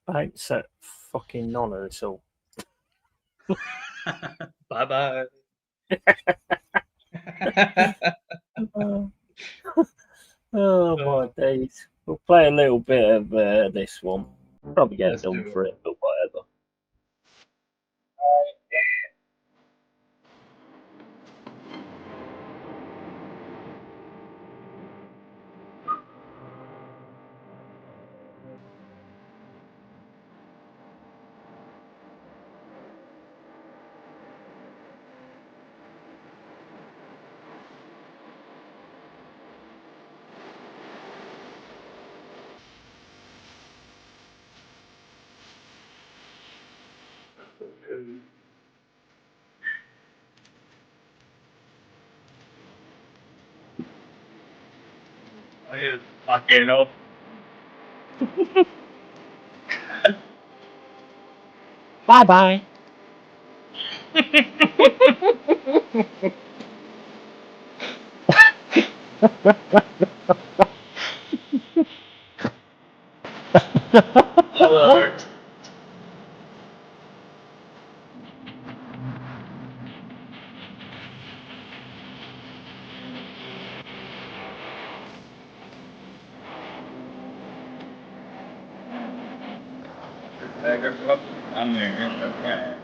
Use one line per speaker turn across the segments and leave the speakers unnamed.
I ain't set fucking none of this all.
Bye-bye.
Oh, my days. We'll play a little bit of this one. Probably get
Let's
done
do it.
for it, but whatever.
Fucking up.
Bye-bye.
Alert. I'm here. Okay.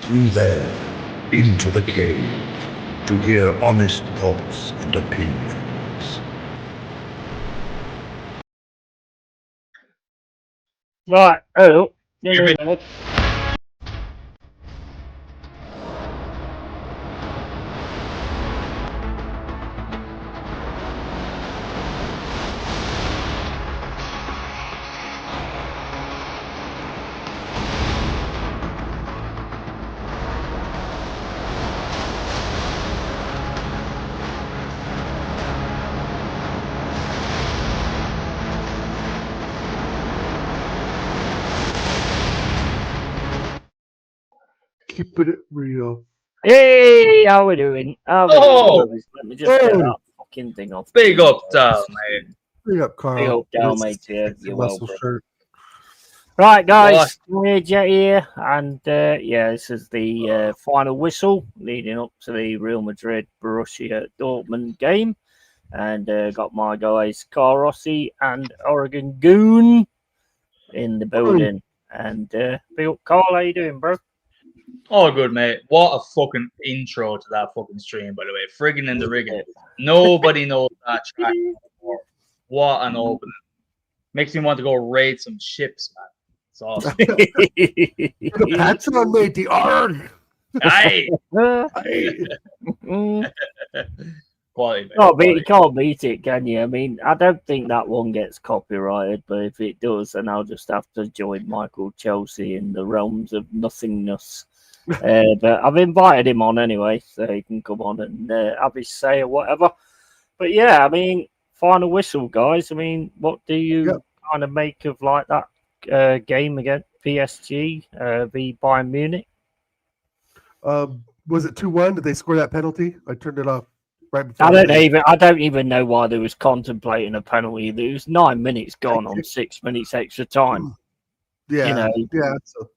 Through there, into the cave, to hear honest thoughts and opinions.
Right, hello.
Keeping it real.
Hey, how we doing? How we doing? Let me just get that fucking thing off.
Big up, Dal, mate.
Big up, Carl.
Big up, Dal, mate.
It's
You're
a muscle
welcome.
shirt.
Right, guys, LongHairedYet here, and yeah, this is the final whistle leading up to the Real Madrid Borussia Dortmund game, and got my guys Carl Rossi and Oregon Goon in the building. And big up, Carl, how you doing, bro?
All good, mate. What a fucking intro to that fucking stream, by the way. Friggin' in the rigging. Nobody knows that track anymore. What an opening. Makes me want to go raid some ships, man. It's awesome.
The Pats on, mate. The Arg.
Aye. Quality,
No, but you can't beat it, can you? I mean, I don't think that one gets copyrighted, but if it does, then I'll just have to join Michael Chelsea in the realms of nothingness. But I've invited him on anyway, so he can come on and have his say or whatever. But yeah, I mean, final whistle, guys. I mean, what do you kind of make of like that game against PSG v Bayern Munich?
Was it 2-1? Did they score that penalty? I turned it off right before.
I don't even know why they was contemplating a penalty. There was 9 minutes gone on 6 minutes extra time.
Yeah,
you know.
Yeah. So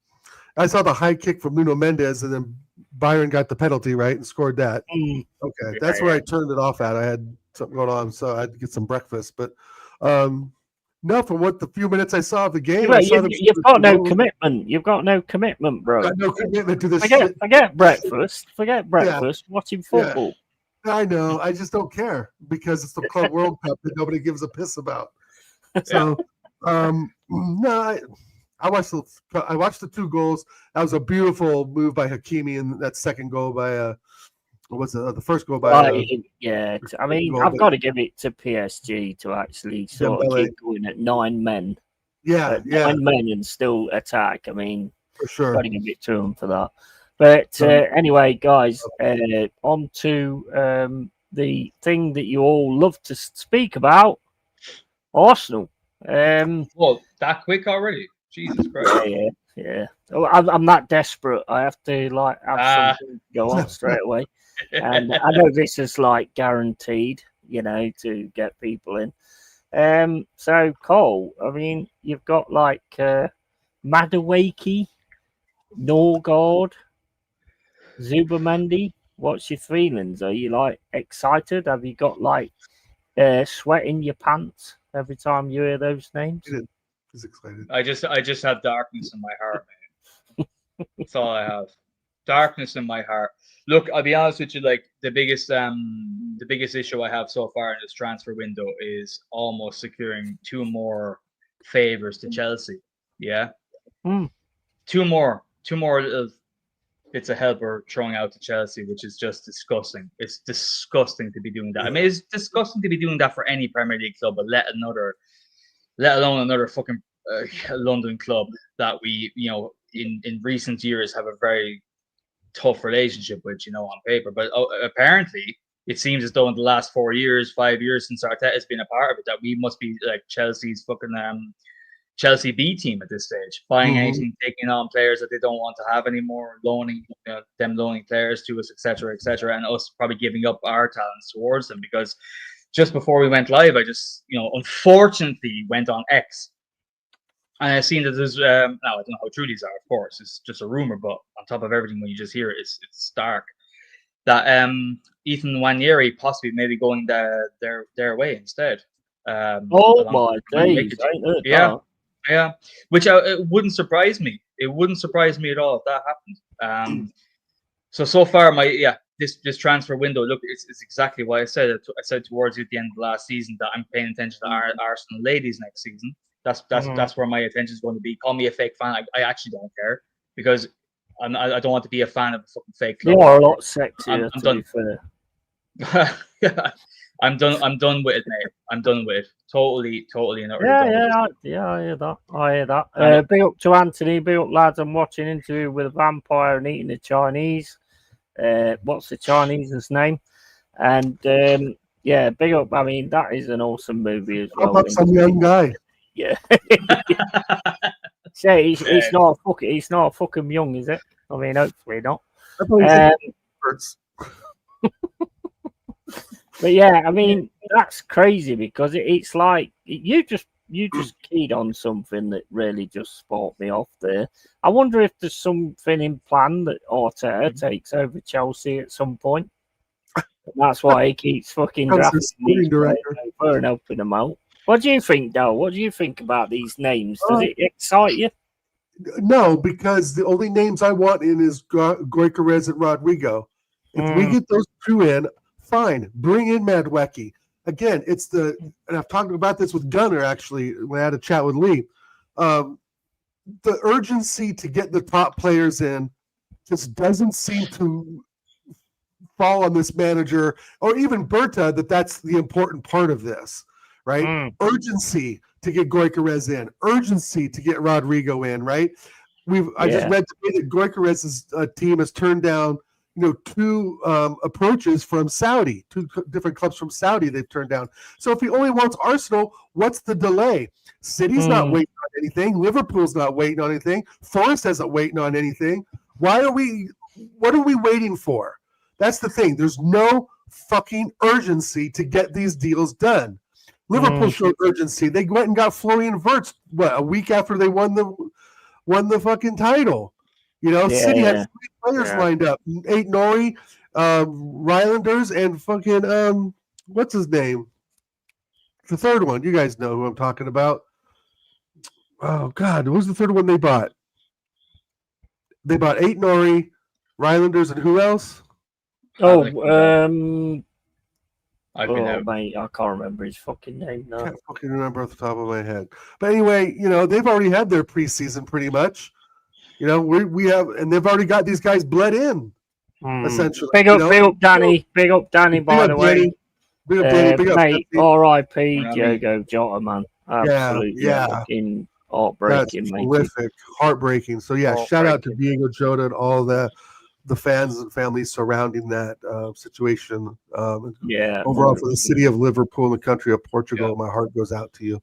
I saw the high kick from Nuno Mendes, and then Byron got the penalty right and scored that. Okay, that's where I turned it off at. I had something going on, so I had to get some breakfast. But no, from what the few minutes I saw of the game,
you've got no commitment. You've got no commitment, bro.
Got no commitment to this.
Forget breakfast. Forget breakfast. Watching football.
Yeah. I know. I just don't care because it's the Club World Cup that nobody gives a piss about. So, no, I watched the 2 goals. That was a beautiful move by Hakimi, and that second goal by the first goal by
I mean, I've got to give it to PSG to actually sort of keep going at 9 men. 9 men and still attack. I mean,
for sure,
got to give it to them for that. But anyway, guys, on to the thing that you all love to speak about, Arsenal.
Well, that quick already? Jesus Christ!
Yeah. Oh, I'm that desperate. I have to have something to go on straight away. And I know this is guaranteed, to get people in. So Cole, I mean, you've got Madueke, Norgard, Zubamendi. What's your feelings? Are you excited? Have you got sweat in your pants every time you hear those names?
He's excited.
I just have darkness in my heart, man. That's all I have. Darkness in my heart. Look, I'll be honest with you. The biggest issue I have so far in this transfer window is almost securing 2 more favors to Chelsea. Yeah, 2 more bits of help are throwing out to Chelsea, which is just disgusting. It's disgusting to be doing that. I mean, it's disgusting to be doing that for any Premier League club, but let alone another fucking London club that we, in recent years have a very tough relationship with, on paper. But apparently, it seems as though in the last 4 years, 5 years since Arteta has been a part of it, that we must be Chelsea's fucking Chelsea B team at this stage, buying anything, taking on players that they don't want to have anymore, loaning players to us, etc., and us probably giving up our talents towards them. Because just before we went live, I just, unfortunately went on X, and I've seen that there's now I don't know how true these are. Of course, it's just a rumor, but on top of everything, when you just hear it, it's stark that Ethan Nwaneri possibly maybe going their way instead.
My days!
Yeah, which it wouldn't surprise me. It wouldn't surprise me at all if that happened. So far, this transfer window, look, it's exactly what I said. I said towards you at the end of the last season that I'm paying attention to Arsenal ladies next season. That's where my attention is going to be. Call me a fake fan. I actually don't care, because I don't want to be a fan of a fucking fake club.
You are a lot sexier. I'm done. Be fair.
I'm done with it, mate. I'm done with it. Totally and utterly
done. I hear that. Big up to Anthony. Big up, lads. I'm watching an interview with a vampire and eating the Chinese. What's the Chinese's name? And big up. I mean, that is an awesome movie as well.
How about some young guy?
Yeah. So it's not fucking young, is it? I mean, hopefully not. But yeah, I mean, that's crazy, because it's like you just keyed on something that really just sparked me off there. I wonder if there's something in plan that Arteta takes over Chelsea at some point. That's why he keeps fucking drafting these players over and helping them out. What do you think, Dale? What do you think about these names? Does it excite you?
No, because the only names I want in is Gyökeres and Rodrigo. If we get those 2 in, fine. Bring in Madueke. Again, and I've talked about this with Gunnar, actually, when I had a chat with Lee. The urgency to get the top players in just doesn't seem to fall on this manager or even Berta that's the important part of this, right? Urgency to get Gyökeres in, urgency to get Rodrigo in, right? I just read today that Gyökeres' team has turned down, two approaches from Saudi, two different clubs from Saudi they've turned down. So if he only wants Arsenal, what's the delay? City's not waiting on anything. Liverpool's not waiting on anything. Forest isn't waiting on anything. What are we waiting for? That's the thing. There's no fucking urgency to get these deals done. Liverpool showed urgency. They went and got Florian Wirtz, a week after they won the fucking title. City had 3 players lined up: Nori, Rylanders, and fucking what's his name? The third one. You guys know who I'm talking about. Oh God, what was the third one they bought? They bought Nori, Rylanders, and who else?
Mate, I can't remember his fucking name now.
Can't fucking remember off the top of my head. But anyway, they've already had their preseason pretty much. We have, and they've already got these guys bled in, essentially.
Big up Danny. Big up Danny, by the way.
Big up,
mate, R.I.P. Diogo Jota, man. Absolutely. Fucking heartbreaking,
that's
mate.
Horrific, heartbreaking. So shout out to Diego Jota and all the fans and families surrounding that situation. Overall, for the city of Liverpool and the country of Portugal, my heart goes out to you.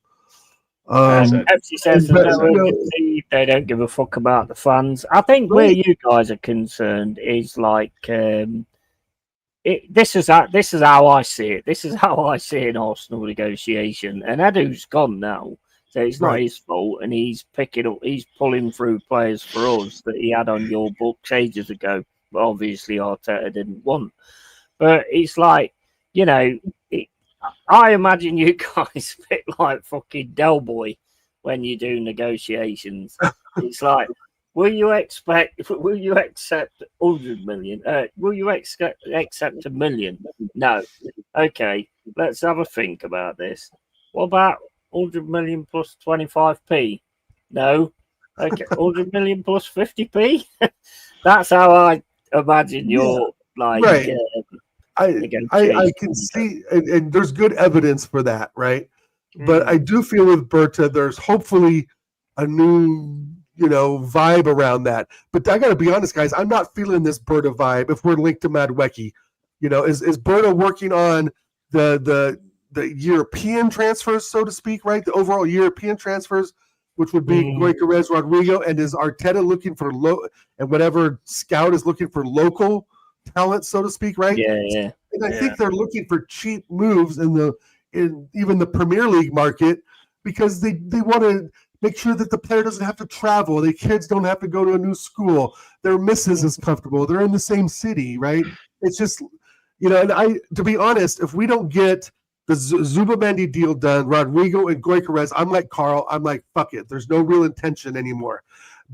Pepsi says they don't give a fuck about the fans. I think where you guys are concerned is like this is how I see it. This is how I see an Arsenal negotiation. And Edu's gone now, so it's not his fault. And he's pulling through players for us that he had on your books ages ago. But obviously Arteta didn't want. But it's like, I imagine you guys a bit like fucking Del Boy when you do negotiations. It's like, will you accept 100 million? Will you accept $1 million? No. Okay, let's have a think about this. What about 100 million plus 25p? No. Okay, 100 million plus 50p? That's how I imagine you're like.
Right. I can see, and there's good evidence for that, right? But I do feel with Berta, there's hopefully a new, vibe around that. But I got to be honest, guys, I'm not feeling this Berta vibe if we're linked to Madwecki. Is Berta working on the European transfers, so to speak, right? The overall European transfers, which would be Gyökeres, Rodrigo, and is Arteta looking for and whatever scout is looking for local talent, so to speak, right?
Yeah.
And I think they're looking for cheap moves in even the Premier League market because they want to make sure that the player doesn't have to travel, the kids don't have to go to a new school, their missus is comfortable, they're in the same city, right? It's just, and to be honest, if we don't get the Zubamendi deal done, Rodrigo and Gyökeres, I'm like Carl, I'm like, fuck it, there's no real intention anymore.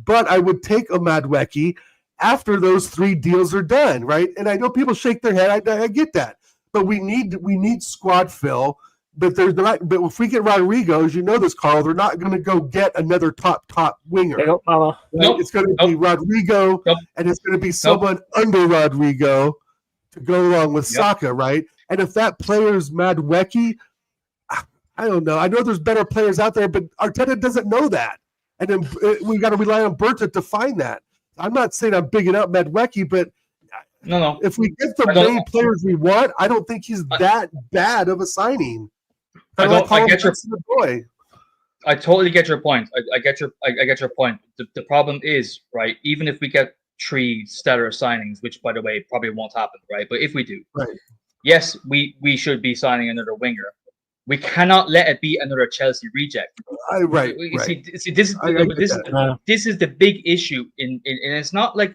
But I would take a Madwecki after those 3 deals are done, right? And I know people shake their head. I get that, but we need squad fill. But there's not. But if we get Rodrigo, as you know this, Carl, they're not going to go get another top winger. Right? It's going to be Rodrigo, and it's going to be someone under Rodrigo to go along with Saka, right? And if that player's Madwecki, I don't know. I know there's better players out there, but Arteta doesn't know that, and then we got to rely on Berta to find that. I'm not saying I'm bigging up Madwecki, but
no.
If we get the main players we want, I don't think he's that bad of a signing.
I get your boy. I totally get your point. I get your point. The problem is, right, even if we get 3 stellar signings, which by the way probably won't happen, right? But if we do, yes, we should be signing another winger. We cannot let it be another Chelsea reject. See, this is the big issue and it's not like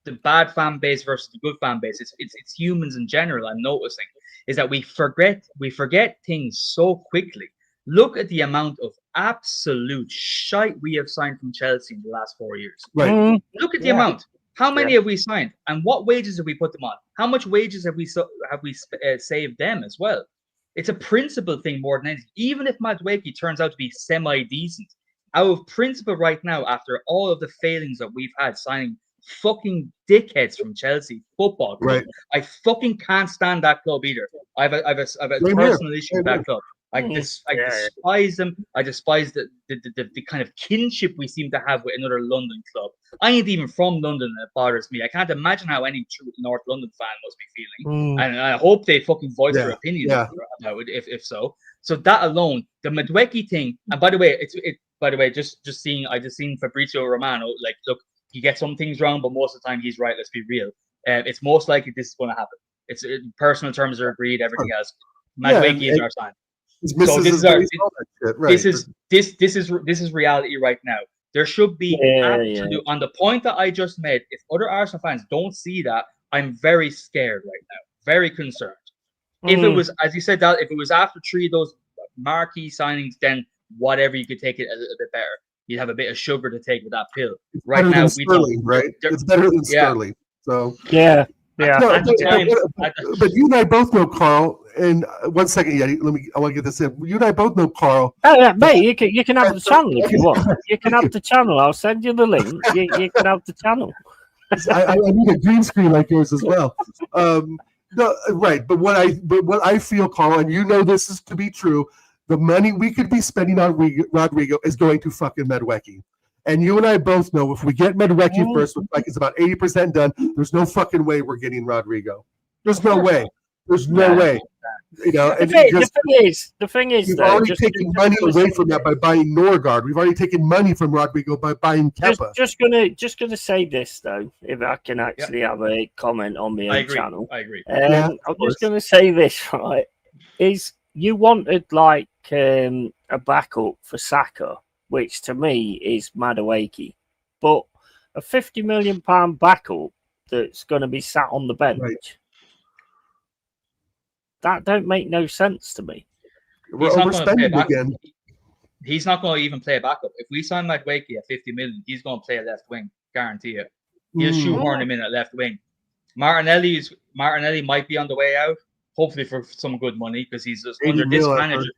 the bad fan base versus the good fan base. It's humans in general. I'm noticing is that we forget things so quickly. Look at the amount of absolute shite we have signed from Chelsea in the last 4 years.
Right.
Look at the amount. How many have we signed, and what wages have we put them on? How much wages have we saved them as well? It's a principle thing more than anything. Even if Madwecki turns out to be semi-decent, out of principle right now, after all of the failings that we've had signing fucking dickheads from Chelsea Football Club.
Right.
I fucking can't stand that club either. I have a
Same
personal
here.
issue with that club. I despise them. I despise the kind of kinship we seem to have with another London club. I ain't even from London, and it bothers me. I can't imagine how any true North London fan must be feeling. And I hope they fucking voice their opinion about it, if so. So that alone, the Madueke thing, and by the way, just seeing, I just seen Fabrizio Romano, like, look, he gets some things wrong, but most of the time he's right. Let's be real. It's most likely this is going to happen. It's personal terms are agreed. Everything else. Madueke is our sign. So this is reality right now. There should be absolute on the point that I just made. If other Arsenal fans don't see that, I'm very scared right now, very concerned. If it was, as you said, that if it was after 3 of those marquee signings, then whatever, you could take it a little bit better. You'd have a bit of sugar to take with that pill. Right now, we don't.
Right? It's better than Sterling. So
yeah.
No, but you and I both know, Carl. And 1 second, Yeti. I want to get this in. You and I both know, Carl.
Oh yeah, mate. You can have the channel if you want. You can have the channel. I'll send you the link. You can have the channel.
I need a green screen like yours as well. No, right. But what I feel, Carl, and you know this is to be true. The money we could be spending on Rodrigo is going to fucking Madueke. And you and I both know if we get Madueke first, like it's about 80% done, there's no fucking way we're getting Rodrigo. There's no way. There's no way. You know,
the thing is,
we've already taken money away from that by buying Norgard. We've already taken money from Rodrigo by buying Kepa.
Just gonna say this though, if I can actually have a comment on my own channel.
I agree.
I'm just gonna say this, right? Is you wanted like a backup for Saka, which to me is Madueke, but a £50 million backup that's going to be sat on the bench. Right. That don't make no sense to me.
We're overspending again.
He's not going to even play a backup. If we sign Madueke at 50 million, he's going to play a left wing. Guarantee it. He'll shoehorn him in at left wing. Martinelli might be on the way out. Hopefully for some good money, because he's just under this manager.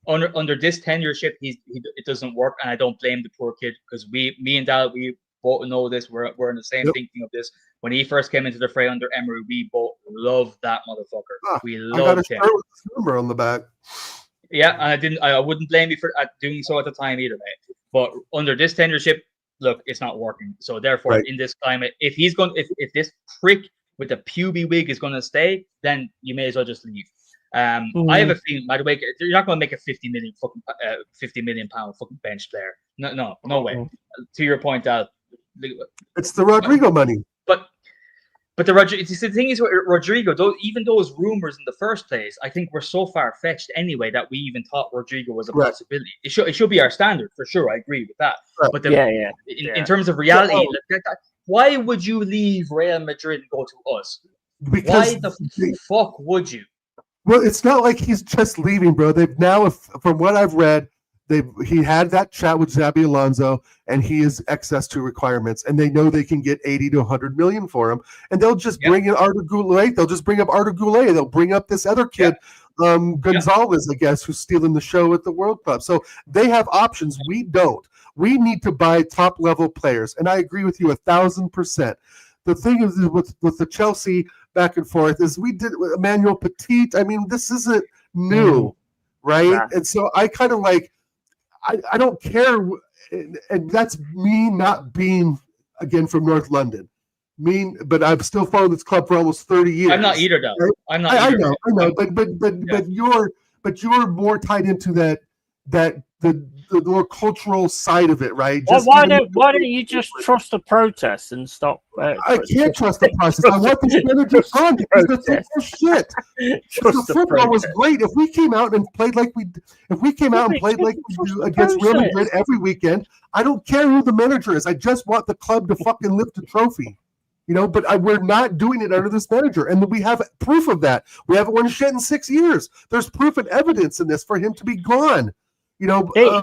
Under this tenureship, it doesn't work, and I don't blame the poor kid, because me and Dal, we both know this. We're in the same thinking of this. When he first came into the fray under Emery, we both loved that motherfucker. We loved him.
Number on the back.
Yeah, and I wouldn't blame you for doing so at the time either, mate. But under this tenureship, look, it's not working. So therefore, in this climate, if if this prick with the puby wig is going to stay, then you may as well just leave. I have a feeling, by the way, you're not going to make a £50 million fucking bench player. No way. To your point, Al,
it's the Rodrigo money.
But the thing is with Rodrigo, even those rumors in the first place, I think were so far fetched anyway that we even thought Rodrigo was a possibility. It should be our standard for sure. I agree with that. Right. But in terms of reality, why would you leave Real Madrid and go to us?
Because
why the fuck would you?
Well, it's not like he's just leaving, bro. They've now, from what I've read, he had that chat with Xabi Alonso, and he is excess to requirements, and they know they can get 80 to 100 million for him, and they'll just bring in Arda Güler. They'll just bring up Arda Güler. They'll bring up this other kid, Gonzalez, I guess, who's stealing the show at the World Cup. So they have options. We don't. We need to buy top level players, and I agree with you 1,000%. The thing is with the Chelsea back and forth is we did with Emmanuel Petit. I mean, this isn't new, right? Yeah. And so I kind of like, I don't care, and that's me not being again from North London. But I've still followed this club for almost 30 years.
I'm not either, though. Right? I'm not.
I know, but you're more tied into the more cultural side of it, right?
Well, why don't you just trust the protest and stop?
I can't trust the process. I want this manager gone because the shit. The football was great. If we came out and played like we do against Real Madrid every weekend, I don't care who the manager is. I just want the club to fucking lift a trophy. You know, but we're not doing it under this manager, and we have proof of that. We haven't won shit in 6 years. There's proof and evidence in this for him to be gone. You know,
I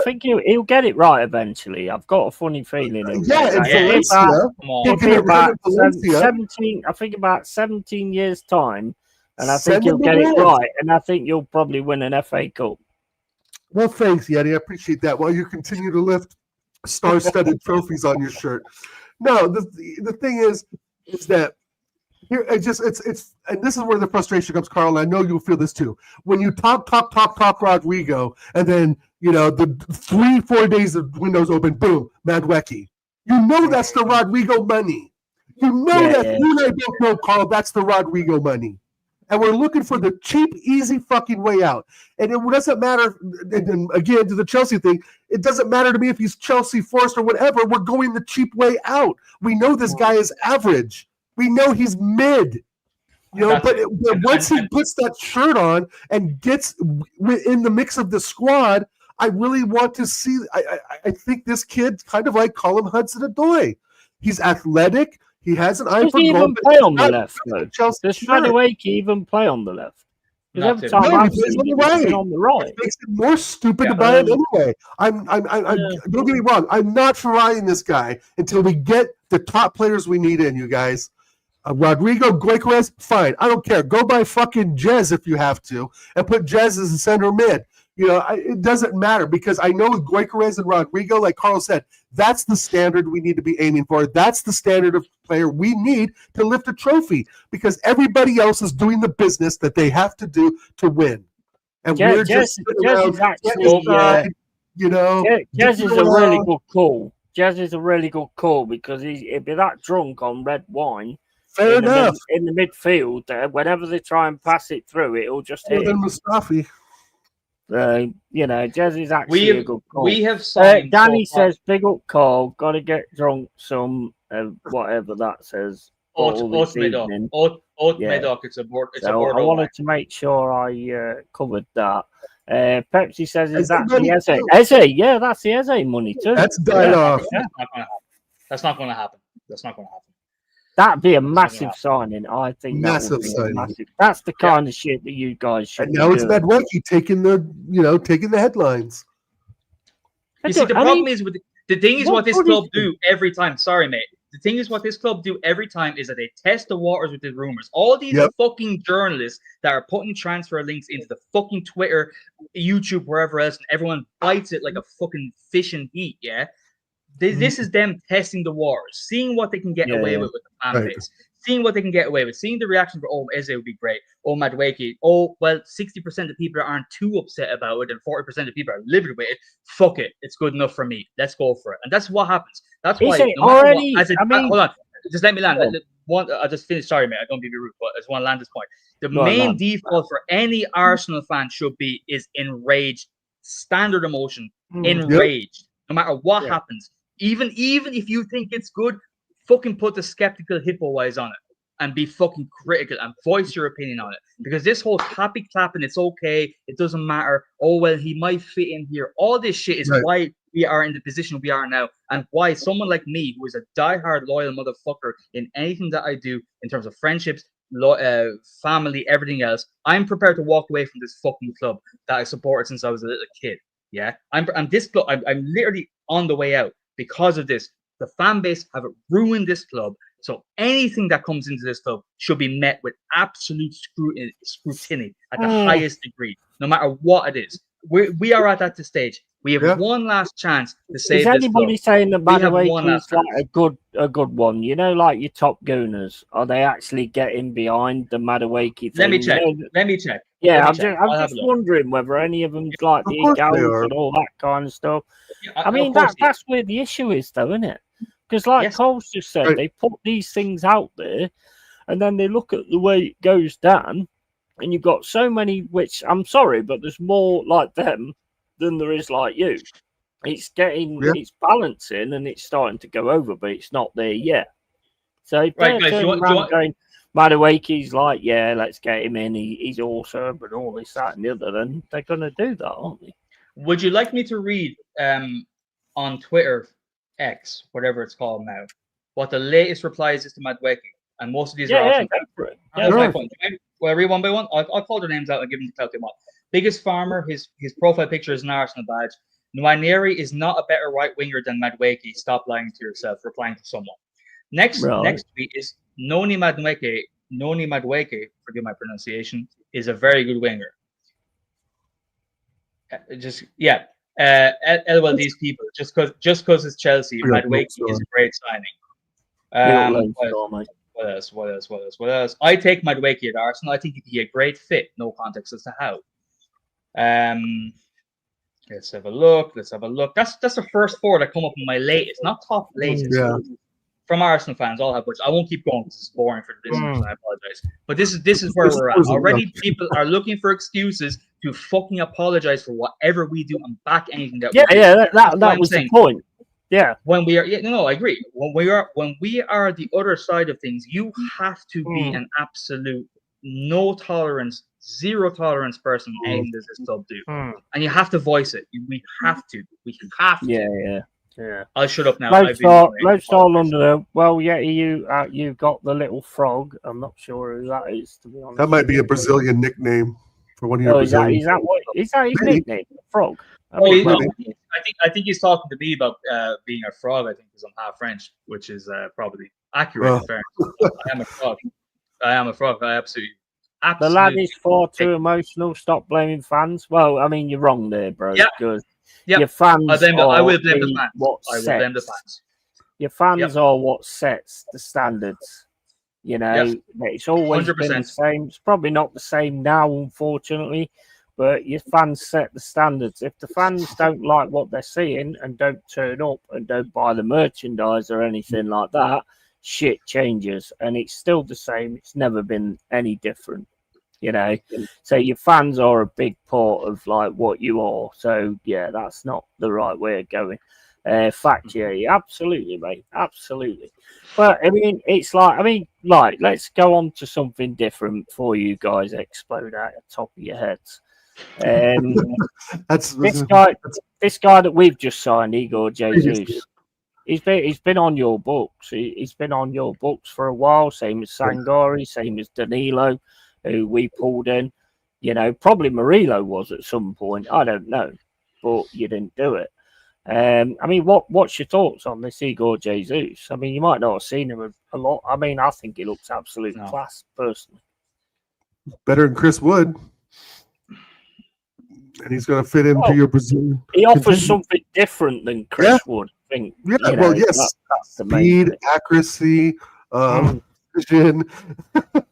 think he'll get it right eventually. I've got a funny feeling. About 17. I think about 17 years time, and I think he'll get it right. And I think you'll probably win an FA Cup.
Well, thanks, Yeti. I appreciate that. While you continue to lift star-studded trophies on your shirt. No, the thing is that here it's and this is where the frustration comes, Carl. And I know you'll feel this too. When you talk Rodrigo, and then the 3-4 days of windows open, boom, Madwecky. You know that's the Rodrigo money. You know that you and I both know, Carl, that's the Rodrigo money. And we're looking for the cheap, easy fucking way out. And it doesn't matter, and again, to the Chelsea thing, it doesn't matter to me if he's Chelsea, Forest, or whatever. We're going the cheap way out. We know this guy is average. We know he's mid. But once he puts that shirt on and gets in the mix of the squad, I really want to see. I think this kid, kind of like Colin Hudson-Odoi, he's athletic. He has an eye for goal.
Does he even play on the left, though? Does Madueke even play on the left? Because every time I've seen him, he's on the right.
It makes it more stupid to buy him anyway. Don't get me wrong. I'm not trying this guy until we get the top players we need in, you guys. Rodrigo, Gyökeres, fine. I don't care. Go buy fucking Jez if you have to, and put Jez as a center mid. It doesn't matter, because I know with Gyökeres and Rodrigo, like Carl said, that's the standard we need to be aiming for. That's the standard of player we need to lift a trophy, because everybody else is doing the business that they have to do to win. And we're just
Jez is actually, Jez is a really good call. Jez is a really good call, because he'd be that drunk on red wine.
Fair enough.
In the midfield, whenever they try and pass it through, it'll just hit.
Than Mustafi.
Jez is actually a good call.
We have signed.
Danny says, "Big up, Carl. Got to get drunk some whatever that says."
Oat Medoc. It's a board. It's a board.
I wanted to make sure I covered that. Pepsi says, "Is that the Eze? Eze? Yeah, that's the Eze money too."
That's died off.
That's not going to happen. That's not going to happen.
That'd be a massive signing. I think
massive signing.
Massive. That's the kind of shit that you guys should.
And now it's Madwecky taking the headlines.
You see, the problem is with the thing is what this club do every time. Sorry, mate. The thing is what this club do every time is that they test the waters with the rumors. All these fucking journalists that are putting transfer links into the fucking Twitter, YouTube, wherever else, and everyone bites it like a fucking fish in heat. Yeah. This is them testing the waters, seeing what they can get away with the fan base, seeing what they can get away with, seeing the reaction for, Eze would be great, Madwecky, 60% of people aren't too upset about it, and 40% of people are livid with it. Fuck it, it's good enough for me. Let's go for it, and that's what happens. That's why. Hold on, just let me land. I just finished. Sorry, mate. I don't be rude, but I just want to land this point. The main default for any Arsenal fan should be enraged, standard emotion, enraged, no matter what happens. Even if you think it's good, fucking put the skeptical hippo eyes on it and be fucking critical and voice your opinion on it. Because this whole happy clapping, it's okay, it doesn't matter. Oh, well, he might fit in here. All this shit is why we are in the position we are now, and why someone like me, who is a diehard loyal motherfucker in anything that I do in terms of friendships, family, everything else, I'm prepared to walk away from this fucking club that I supported since I was a little kid. Yeah, I'm this club. I'm literally on the way out. Because of this, the fan base have ruined this club. So anything that comes into this club should be met with absolute scrutiny at the highest degree, no matter what it is. We are at that stage. We have one last chance to save this club.
Is anybody saying that Madueke is like a good one? Like your top gooners, are they actually getting behind the Madueke thing?
Let me check.
Yeah, I'm just wondering whether any of them like the Egals and all that kind of stuff. Yeah, I mean, that's where the issue is, though, isn't it? Because, like Cole's just said, they put these things out there, and then they look at the way it goes down, and you've got so many. Which I'm sorry, but there's more like them than there is like you. It's it's balancing, and it's starting to go over, but it's not there yet. So if they're turning around going, Madueke's like, yeah, let's get him in. He's awesome, and all this, that, and the other. Then they're going to do that, aren't they?
Would you like me to read on Twitter, X, whatever it's called now, what the latest replies is to Madueke? And most of these are
go for it.
Will I read one by one? I'll call their names out and give them the clout they want. Biggest Farmer, his profile picture is an Arsenal badge. Nwaneri is not a better right winger than Madueke. Stop lying to yourself, replying to someone. Next tweet is Noni Madueke, forgive my pronunciation, is a very good winger. These people, just because it's Chelsea, Madueke is a great signing.
What else?
What else? I take Madueke at Arsenal. I think he'd be a great fit. No context as to how. Let's have a look. That's the first four that come up in my latest, not top latest.
Yeah.
From Arsenal fans, I'll have which I won't keep going because it's boring for the listeners, and I apologize. But this is where we're at. Already people are looking for excuses to fucking apologize for whatever we do and back anything that we do.
That was the point. Yeah.
When we are I agree. When we are the other side of things, you have to be an absolute zero tolerance person in anything that this club do. And you have to voice it. We have to.
Yeah.
I'll shut up now.
Let's start London. Well, yeah, you got the little frog. I'm not sure who that is, to be honest.
That might be a Brazilian nickname for one of your Brazilian.
Is that his nickname? Frog.
I think he's talking to me about being a frog. I think because I'm half French, which is probably accurate. I am a frog. I absolutely.
The lad is far too emotional. Stop blaming fans. Well, I mean, you're wrong there, bro. Because your fans
I will blame the fans.
Your fans are what sets the standards. You know, it's always
100%.
been the same. It's probably not the same now, unfortunately, but your fans set the standards. If the fans don't like what they're seeing and don't turn up and don't buy the merchandise or anything like that, shit changes, and it's still the same. It's never been any different, you know. So your fans are a big part of like what you are. So yeah, that's not the right way of going. Absolutely, mate, absolutely. But I mean, it's like, let's go on to something different before you guys explode out the top of your heads. This guy that we've just signed, Igor Jesus. He's been on your books. He's been on your books for a while. Same as Sangari, same as Danilo, who we pulled in. You know, probably Murillo was at some point. I don't know, but you didn't do it. I mean, what's your thoughts on this Igor Jesus? I mean, you might not have seen him a lot. I mean, I think he looks absolute class, personally.
Better than Chris Wood. And he's going to fit into your Brazilian.
He offers something different than Chris Wood. I think.
Yeah, yes. That's speed, accuracy, vision. You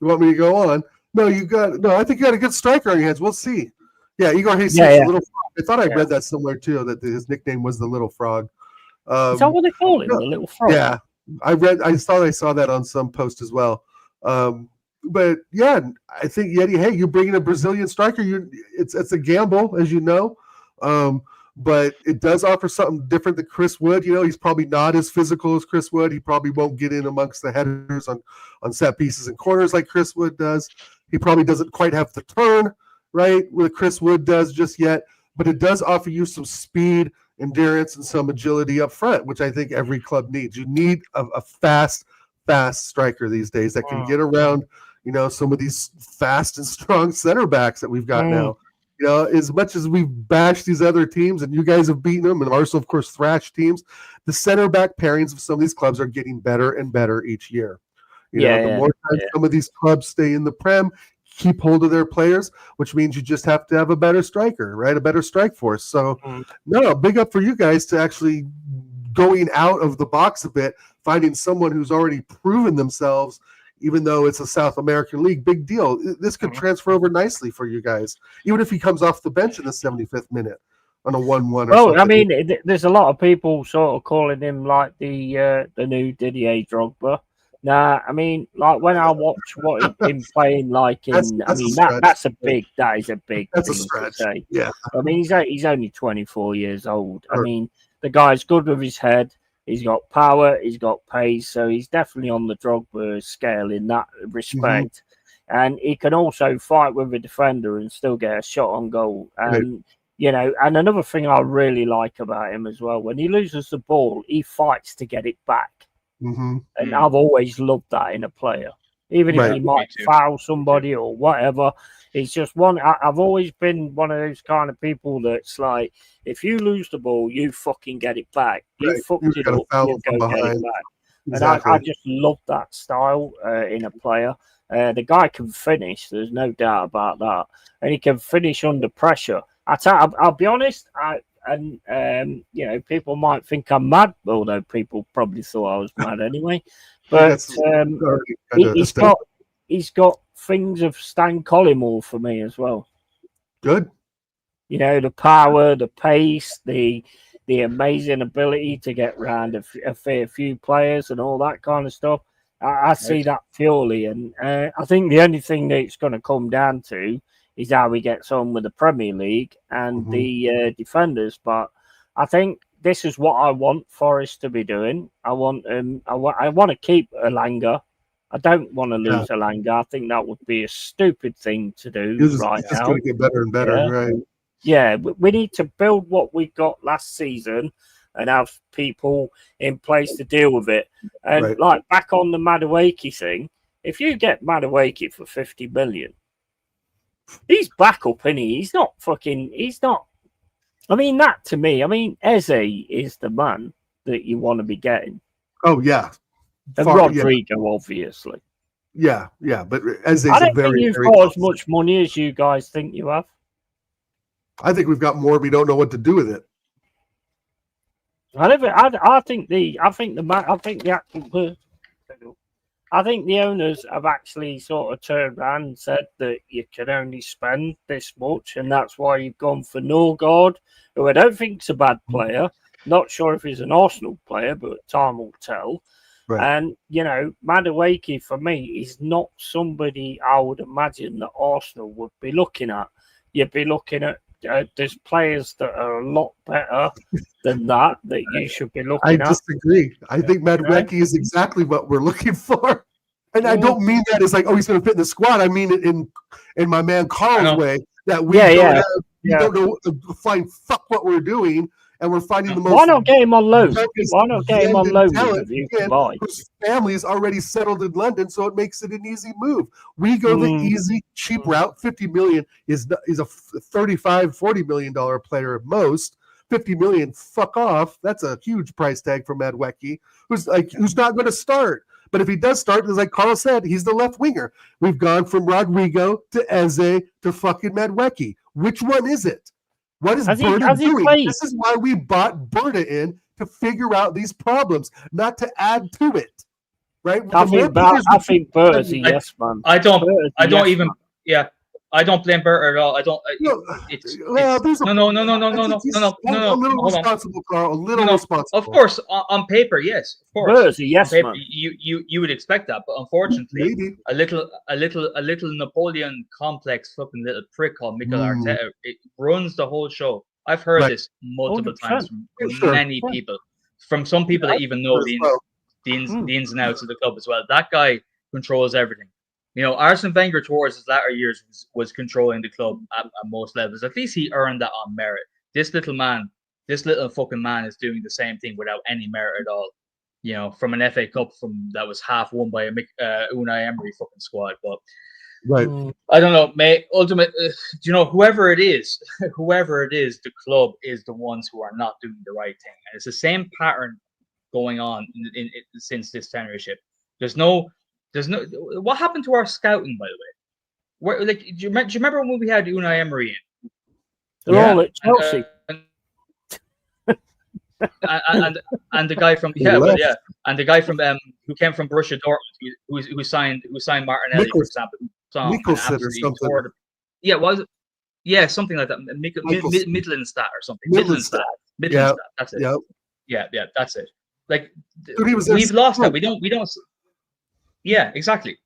want me to go on? No, I think you got a good striker on your hands. We'll see. Yeah, Igor Jesus, the little frog. I thought I read that somewhere too, that his nickname was the Little Frog.
Is that what they call him, the Little Frog?
Yeah, I saw that on some post as well. But yeah, I think Yeti, hey, you're bringing a Brazilian striker. It's a gamble, as you know, but it does offer something different than Chris Wood. You know, he's probably not as physical as Chris Wood. He probably won't get in amongst the headers on set pieces and corners like Chris Wood does. He probably doesn't quite have the turn right where Chris Wood does just yet, but it does offer you some speed, endurance, and some agility up front, which I think every club needs. You need a fast striker these days that can get around, you know, some of these fast and strong center backs that we've got now. You know, as much as we've bashed these other teams and you guys have beaten them, and Arsenal, of course, thrashed teams, the center back pairings of some of these clubs are getting better and better each year. You know, the more time some of these clubs stay in the Prem, keep hold of their players, which means you just have to have a better striker, right? A better strike force. So, no, big up for you guys to actually going out of the box a bit, finding someone who's already proven themselves, even though it's a South American league. Big deal. This could transfer over nicely for you guys, even if he comes off the bench in the 75th minute on a 1-1.
Well, I mean, there's a lot of people sort of calling him like the new Didier Drogba. Nah, I mean, like when I watch what him playing like in, that is a big thing to say.
Yeah,
I mean, he's only 24 years old. I mean, the guy's good with his head. He's got power. He's got pace. So he's definitely on the Drogba scale in that respect. And he can also fight with a defender and still get a shot on goal. And you know, and another thing I really like about him as well, when he loses the ball, he fights to get it back. And I've always loved that in a player, even if he might foul somebody or whatever. It's just I've always been one of those kind of people that's like, if you lose the ball, you fucking get it back. You fucked it up, you go get it back. Exactly. And I just love that style in a player. The guy can finish. There's no doubt about that, and he can finish under pressure. I'll be honest. and people might think I'm mad, although people probably thought I was mad anyway. But he's got things of Stan Collymore for me as well.
Good.
The power, the pace, the amazing ability to get around a fair few players and all that kind of stuff. I see that purely, and I think the only thing that it's going to come down to is how he gets on with the Premier League and the defenders. But I think this is what I want Forest to be doing. I want to keep Elanga. I don't want to lose Elanga. I think that would be a stupid thing to do
He's
now.
just going to get better and better, right?
Yeah, we need to build what we got last season and have people in place to deal with it. And like back on the Madueke thing, if you get Madueke for 50 million, he's back up, isn't he? He's not. I mean, that to me, Eze is the man that you want to be getting.
Oh, yeah.
And Rodrigo, obviously.
Yeah, but Eze's
I don't think you've got as much money as you guys think you have.
I think we've got more. We don't know what to do with it.
I think the owners have actually sort of turned around and said that you can only spend this much, and that's why you've gone for Norgard, who I don't think's a bad player. Not sure if he's an Arsenal player, but time will tell. Right. And Madueke for me is not somebody I would imagine that Arsenal would be looking at. You'd be looking at there's players that are a lot better than that you should be looking at.
I disagree. I think Madueke is exactly what we're looking for. And I don't mean that as like, he's going to fit in the squad. I mean it in my man Carl's way that we don't know find fuck what we're doing, and we're finding the most.
Why not get him on loan? Why not get him on loan with you can buy?
Whose family is already settled in London, so it makes it an easy move. We go the easy, cheap route. 50 million is a 35, 40 million dollar player at most. 50 million, fuck off. That's a huge price tag for Madueke, who's not going to start. But if he does start, as like Carl said, he's the left winger. We've gone from Rodrigo to Eze to fucking Madueke. Which one is it? What is Berta doing? This is why we bought Berta in, to figure out these problems, not to add to it. Right?
I think Berta's a yes man.
I don't blame Berta at all. I don't.
No. A little responsible, Carl. A little responsible.
Of course, on paper, yes. Of course,
Berta's a yes man.
You would expect that, but unfortunately, a little Napoleon complex fucking little prick called Mikel Arteta, it runs the whole show. I've heard this multiple times from many people, from some people that even know the ins and outs of the club as well. That guy controls everything. Arsene Wenger towards his latter years was controlling the club at most levels. At least he earned that on merit. This little fucking man is doing the same thing without any merit at all. From an FA Cup that was half won by a Unai Emery fucking squad. But I don't know, mate. Ultimately, whoever it is, the club is the ones who are not doing the right thing, and it's the same pattern going on since this tenureship. There's no. What happened to our scouting, by the way? Do you remember when we had Unai Emery in?
They're all at Chelsea.
And the guy from and the guy from who came from Borussia Dortmund, who signed Martinelli, for example.
Mikkelsen or something.
Something like that. Midlandstadt or something. Midlandstadt. That's it. Yeah, that's it. Like, we've lost that. We don't. Yeah, exactly.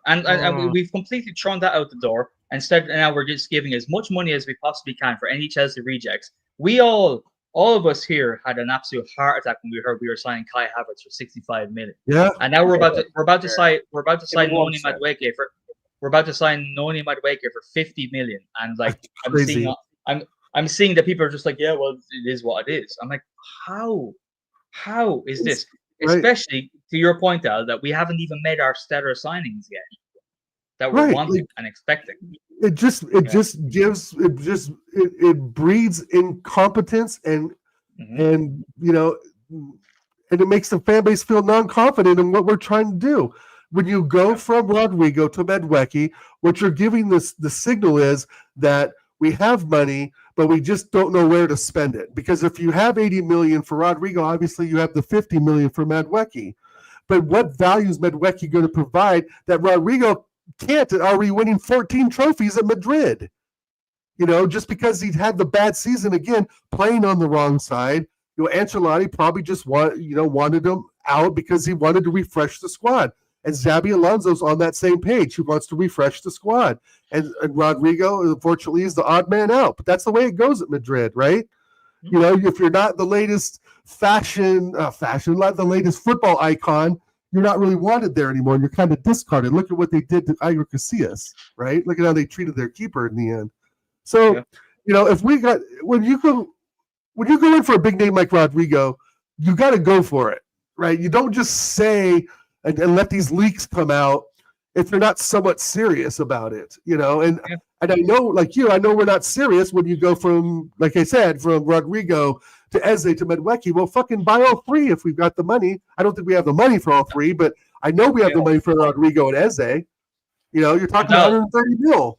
And we've completely thrown that out the door. Instead, now we're just giving as much money as we possibly can for any Chelsea rejects. We all of us here had an absolute heart attack when we heard we were signing Kai Havertz for 65 million.
Yeah.
And now we're about to sign Noni Madueke for 50 million. And like, I'm seeing that people are just like, yeah, well, it is what it is. I'm like, how is this? Especially to your point, Al, that we haven't even made our stellar signings yet that we're wanting and expecting.
It breeds incompetence and it makes the fan base feel non-confident in what we're trying to do. When you go from Rodrigo to Madueke, what you're giving the signal is that we have money, but we just don't know where to spend it. Because if you have 80 million for Rodrigo, obviously you have the 50 million for Madueke. But what value is Madueke going to provide that Rodrigo can't? Are we winning 14 trophies at Madrid? Just because he'd had the bad season again, playing on the wrong side. Ancelotti probably just wanted him out because he wanted to refresh the squad. And Xabi Alonso's on that same page. He wants to refresh the squad. And Rodrigo, unfortunately, is the odd man out. But that's the way it goes at Madrid, right? If you're not the latest fashion, not the latest football icon, you're not really wanted there anymore. And you're kind of discarded. Look at what they did to Iker Casillas, right? Look at how they treated their keeper in the end. So, if when you go in for a big name like Rodrigo, you got to go for it, right? You don't just say and let these leaks come out if you're not somewhat serious about it, And I know, like you, I know we're not serious when you go from, like I said, from Rodrigo to Eze to Madueke. Well, fucking buy all three if we've got the money. I don't think we have the money for all three, but I know we have the money for Rodrigo and Eze. You're talking 130 mil.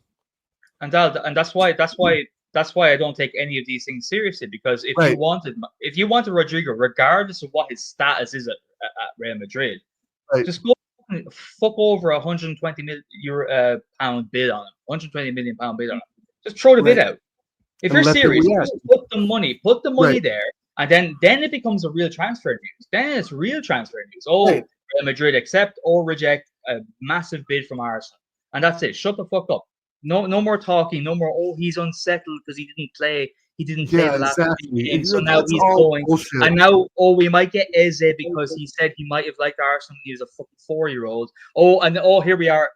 And that's why I don't take any of these things seriously, because if you wanted Rodrigo, regardless of what his status is at Real Madrid, just go fuck over 120 million pound bid on him, 120 million pound bid on him. Just throw the bid out. If you're serious, put the money there, and then it becomes a real transfer news. Then it's real transfer news. Real Madrid accept or reject a massive bid from Arsenal, and that's it. Shut the fuck up. No more talking. No more. Oh, he's unsettled because he didn't play. He didn't play the last game, so now he's going. Bullshit. And now, we might get Eze because he said he might have liked Arsenal when he was a fucking 4-year-old. Here we are.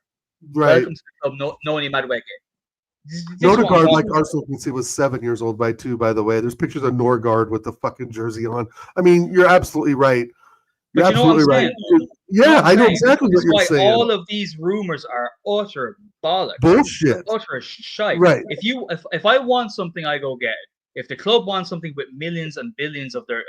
Right.
Welcome to the club. No any Madueke.
Norgard, like Arsenal can see, was 7 years old by the way. There's pictures of Norgard with the fucking jersey on. I mean, you're absolutely right. You're absolutely right. Yeah, I know exactly what you're saying.
All of these rumors are utter bollocks.
Bullshit.
Utter shite.
Right.
If I want something, I go get it. If the club wants something with millions and billions of their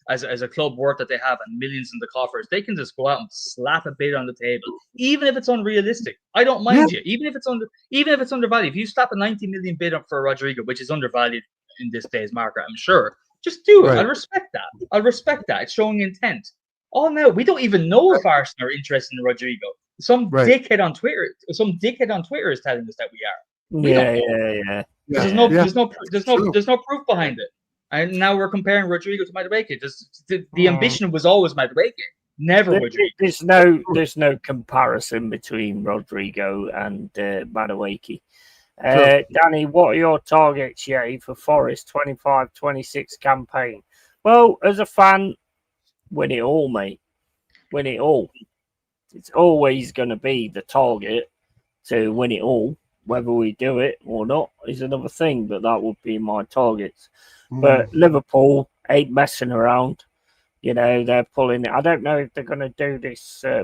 as a club worth that they have and millions in the coffers, they can just go out and slap a bid on the table, even if it's unrealistic. I don't mind you. Even if it's undervalued. If you slap a 90 million bid up for Rodrigo, which is undervalued in this day's market, I'm sure. Just do it. Right. I'll respect that. It's showing intent. Oh no, we don't even know if Arsenal are interested in Rodrigo. Some dickhead on Twitter is telling us that we are.
Yeah.
There's no proof behind it. And now we're comparing Rodrigo to Madueke. The ambition was always Madueke, never Rodrigo.
There's no comparison between Rodrigo and Madueke. Danny, what are your targets, for Forest 25-26 campaign? Well, as a fan, win it all, mate. Win it all. It's always going to be the target to win it all. Whether we do it or not is another thing, but that would be my targets. But Liverpool ain't messing around. They're pulling it. I don't know if they're going to do this. I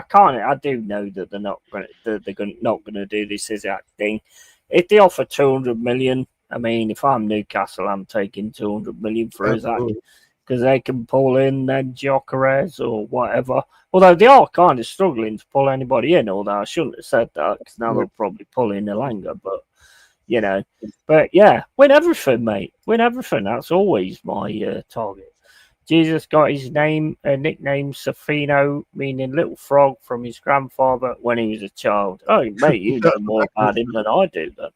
can't. I do know that they're not going to do this exact thing. If they offer 200 million, I mean, if I'm Newcastle, I'm taking 200 million for Isaac, because they can pull in then Gyökeres or whatever. Although they are kind of struggling to pull anybody in, although I shouldn't have said that, because now they'll probably pull in Elanga. But win everything, mate. Win everything. That's always my target. Jesus got his nickname Safino, meaning little frog, from his grandfather when he was a child. Oh, mate, you know more about him than I do, then.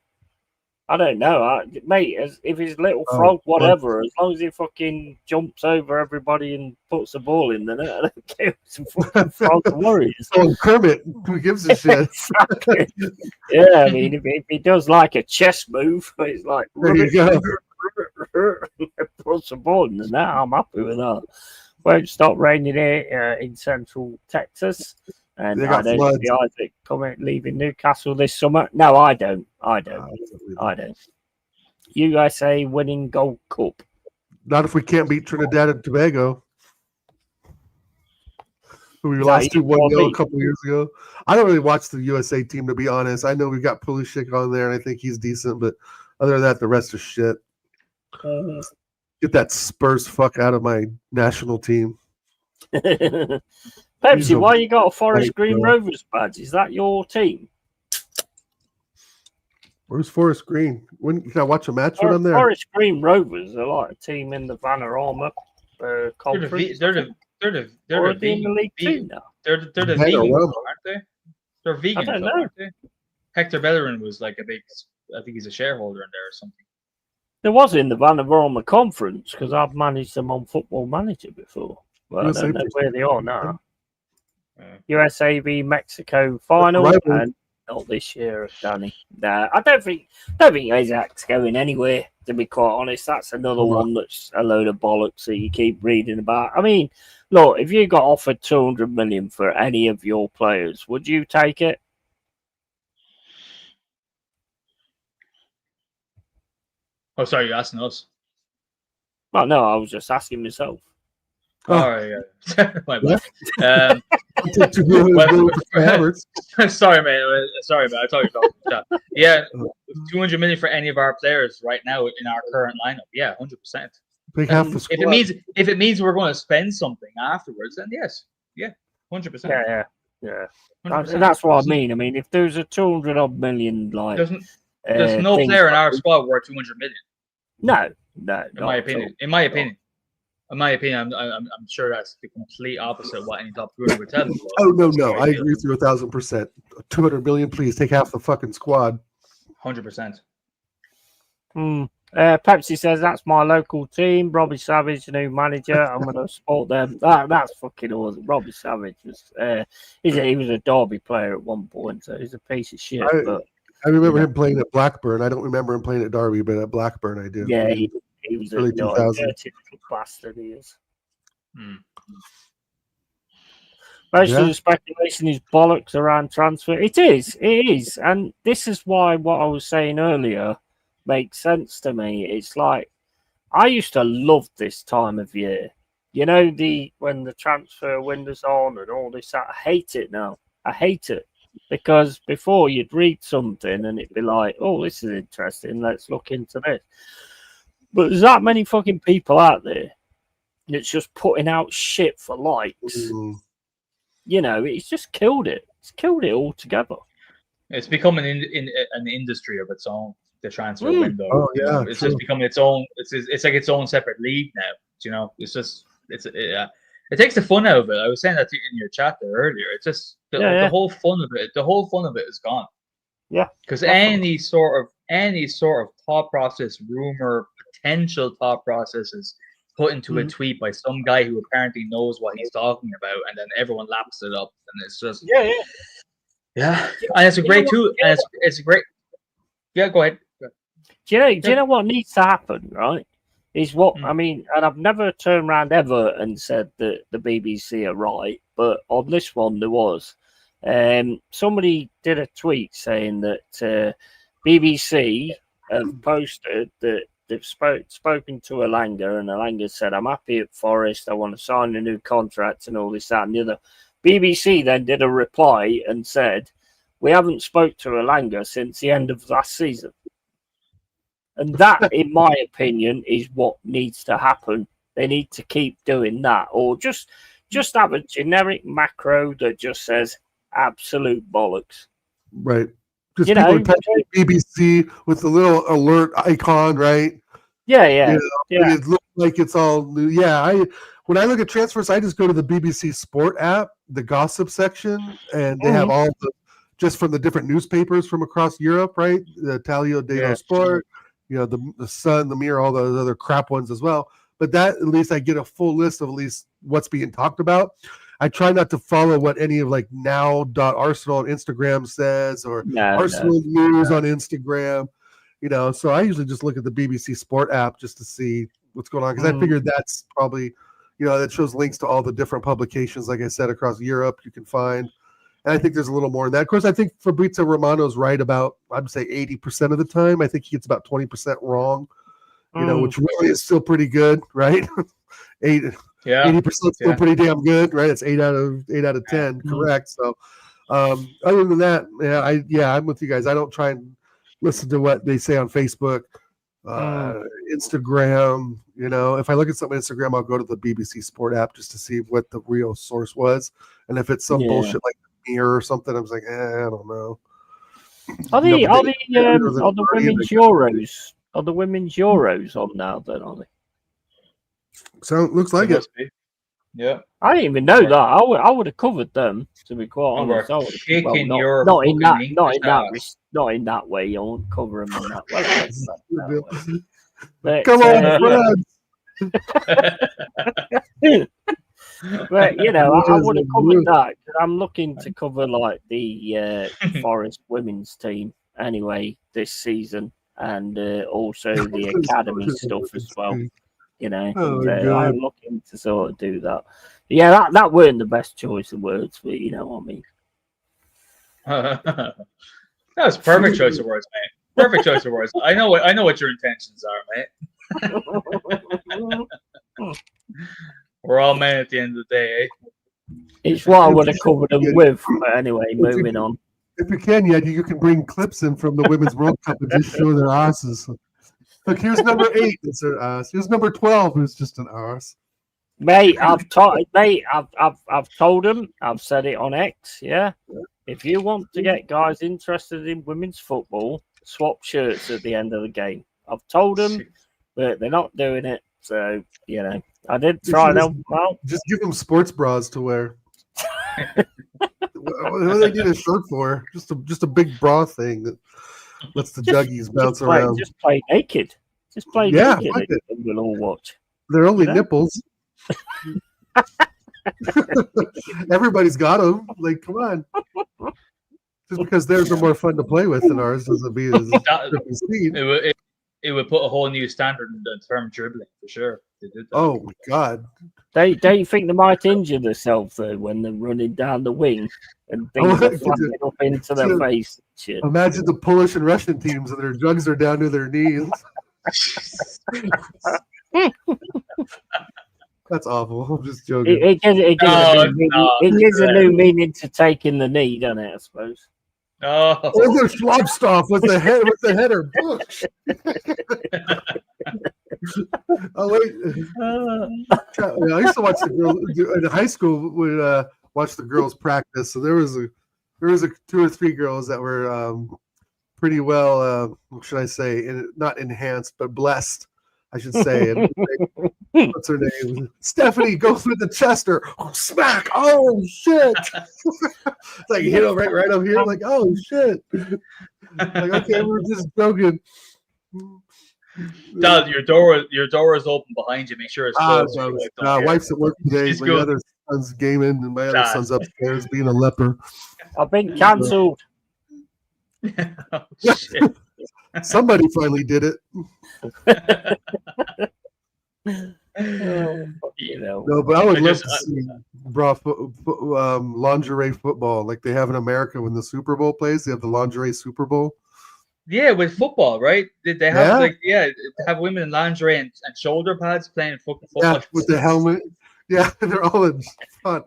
I don't know, mate. If he's little frog, whatever, as long as he fucking jumps over everybody and puts the ball in the net, I don't care. It's a fucking frog Warriors.
Oh, Kermit, who gives a shit?
Exactly. Yeah, I mean, if he does like a chess move, he's like,
there you go.
Puts the ball in the net. I'm happy with that. Won't stop raining here in central Texas. And I don't see Isaac leaving Newcastle this summer. No, I don't. You guys say winning Gold Cup.
Not if we can't beat Trinidad and Tobago. We lost 2-1 a couple years ago. I don't really watch the USA team, to be honest. I know we've got Pulisic on there, and I think he's decent, but other than that, the rest are shit. Get that Spurs fuck out of my national team.
Pepsi, why you got a Forest Green Rovers badge? Is that your team?
Where's Forest Green? When can I watch a match when I'm there?
Forest Green Rovers are like a team in the Vanarama conference.
They're
Or
the
are they in the League
ve-
2 now?
they're the
Vanarama.
vegan club, aren't they? They're vegan
don't
club,
know.
aren't they? Hector Bellerin was like a big. I think he's a shareholder in there or something.
There was in the Vanarama conference because I've managed them on Football Manager before. But I don't know where they are now. USA v Mexico final, and not this year, Danny. Nah, I don't think Isaac's going anywhere. To be quite honest, that's another one that's a load of bollocks that you keep reading about. I mean, look, if you got offered 200 million for any of your players, would you take it?
Oh, sorry, you're asking us.
Well, no, I was just asking myself.
Yeah. My bad. Sorry, man. Sorry, man. I thought you were talking. Yeah, 200 million for any of our players right now in our current lineup. Yeah, 100%. If it means we're going to spend something afterwards, then yes, 100%.
Yeah. That's what I mean. I mean, if there's a 200 million, like
there's no player in our squad worth 200 million.
No.
In my opinion, I'm sure that's the complete opposite of what any top guru would tell me.
Oh no, I agree with you 1,000%. 200 million, please take half the fucking squad.
100%.
Pepsi says that's my local team. Robbie Savage, the new manager. I'm going to support them. That's fucking awesome. Robbie Savage was he was a Derby player at one point, so he's a piece of shit.
I remember him playing at Blackburn. I don't remember him playing at Derby, but at Blackburn I do.
Yeah, he was a dirty little bastard. He is. Most of the speculation is bollocks around transfer. It is, and this is why what I was saying earlier makes sense to me. It's like I used to love this time of year. You know, when the transfer window's on and all this. I hate it now. I hate it. Because before you'd read something and it'd be like, oh, this is interesting, let's look into this. But there's that many fucking people out there that's just putting out shit for likes. You know, it's just killed it. It's killed it altogether.
It's become an industry of its own, the transfer window.
Oh, yeah.
It's just become its own, it's like its own separate league now. You know, it takes the fun out of it. I was saying that in your chat there earlier. It's just the whole fun of it. The whole fun of it is gone.
Yeah.
Because any sort of thought process, rumor, potential thought process is put into a tweet by some guy who apparently knows what he's talking about, and then everyone laps it up, and it's just yeah. And it's a great tool. And it's a great. Yeah, go ahead.
Do you know what needs to happen, right? Is what I mean, and I've never turned around ever and said that the BBC are right, but on this one there was. Somebody did a tweet saying that BBC have posted that they've spoken to Elanga, and Elanga said, "I'm happy at Forest. I want to sign a new contract and all this, that, and the other." BBC then did a reply and said, "We haven't spoke to Elanga since the end of last season." And that, in my opinion, is what needs to happen. They need to keep doing that, or just have a generic macro that just says absolute bollocks.
Right. Just people typing BBC with the little alert icon, right?
Yeah.
It looks like it's all new. Yeah, when I look at transfers, I just go to the BBC Sport app, the gossip section, and they have all just from the different newspapers from across Europe, right? The Italia dello Sport. You know, the Sun, the Mirror, all those other crap ones as well. But that, at least I get a full list of at least what's being talked about. I try not to follow what any of like now.arsenal on Instagram says or Arsenal News on Instagram. You know, so I usually just look at the BBC Sport app just to see what's going on. Because I figured that's probably, that shows links to all the different publications, like I said, across Europe you can find. And I think there's a little more in that. Of course, I think Fabrizio Romano's right about, I'd say 80% of the time. I think he gets about 20% wrong, which really is still pretty good, right? 80% still pretty damn good, right? It's 8 out of 10, correct. So, other than that, I'm with you guys. I don't try and listen to what they say on Facebook, Instagram. If I look at something on Instagram, I'll go to the BBC Sport app just to see what the real source was, and if it's some bullshit like Mirror or something, I was like, I don't know.
Are the
No,
are
but
the are the
Guardian,
women's Euros? Are the women's Euros on now? Then are they?
So looks like
It
it.
must be. Yeah.
I didn't even know that. I would have covered them, to be quite
And we're
honest. I would have,
kicking
not,
your
not in
fucking
that,
English ass.
not in that way. I won't cover them in that way. But,
Come on, friends.
but you know, I
Yes,
would have
yes.
covered that. 'Cause I'm looking to cover like the Forest women's team anyway this season, and also the academy stuff as well. You know,
Oh,
so
God.
I'm looking to sort of do that. Yeah, that weren't the best choice of words, but you know what I mean.
That's perfect choice of words, mate. Perfect choice of words. I know what your intentions are, mate. We're all men at the end of the day, eh?
It's what I would have covered them with. But anyway, moving on.
If you can, yeah, you can bring clips in from the Women's World Cup and just show their asses. Look, here's number 8. It's her ass. Here's number 12, who's just an ass.
Mate, I've told them. I've said it on X. Yeah, if you want to get guys interested in women's football, swap shirts at the end of the game. I've told them, but they're not doing it. So you know, I did try them. Well,
just give them sports bras to wear. What do they need a shirt for? Just a big bra thing that lets the juggies bounce around.
Just play naked. Just play naked. And we'll all watch.
They're only nipples. Everybody's got them. Like, come on. Just because theirs are more fun to play with than ours doesn't mean it's
it would put a whole new standard in the term dribbling for sure. They did that.
Oh my God!
Don't you think they might injure themselves though when they're running down the wing and things are flying up into their face? And shit.
Imagine the Polish and Russian teams and their jugs are down to their knees. That's awful. I'm just joking.
It gives a new meaning to taking the knee, doesn't it? I suppose.
Oh,
the Schlopstoff with the header. Oh wait! I used to watch the girls in high school. Would watch the girls practice. So there was 2 or 3 girls that were pretty well. What should I say? Not enhanced, but blessed. I should say. And what's her name? Stephanie goes with the Chester. Oh, smack! Oh shit! It's like right up here. Like, oh shit! Like, okay, we're just joking.
Dad, your door is open behind you. Make sure it's closed.
Wife's at work today. My other son's gaming, and my other son's upstairs being a leper.
I've been cancelled.
Oh, shit.
Somebody finally did it. No, but I would love to see lingerie football like they have in America when the Super Bowl plays. They have the lingerie Super Bowl.
Yeah, with football, right? They have have women in lingerie and shoulder pads playing football.
Yeah, with the helmet. Yeah, they're all in fun.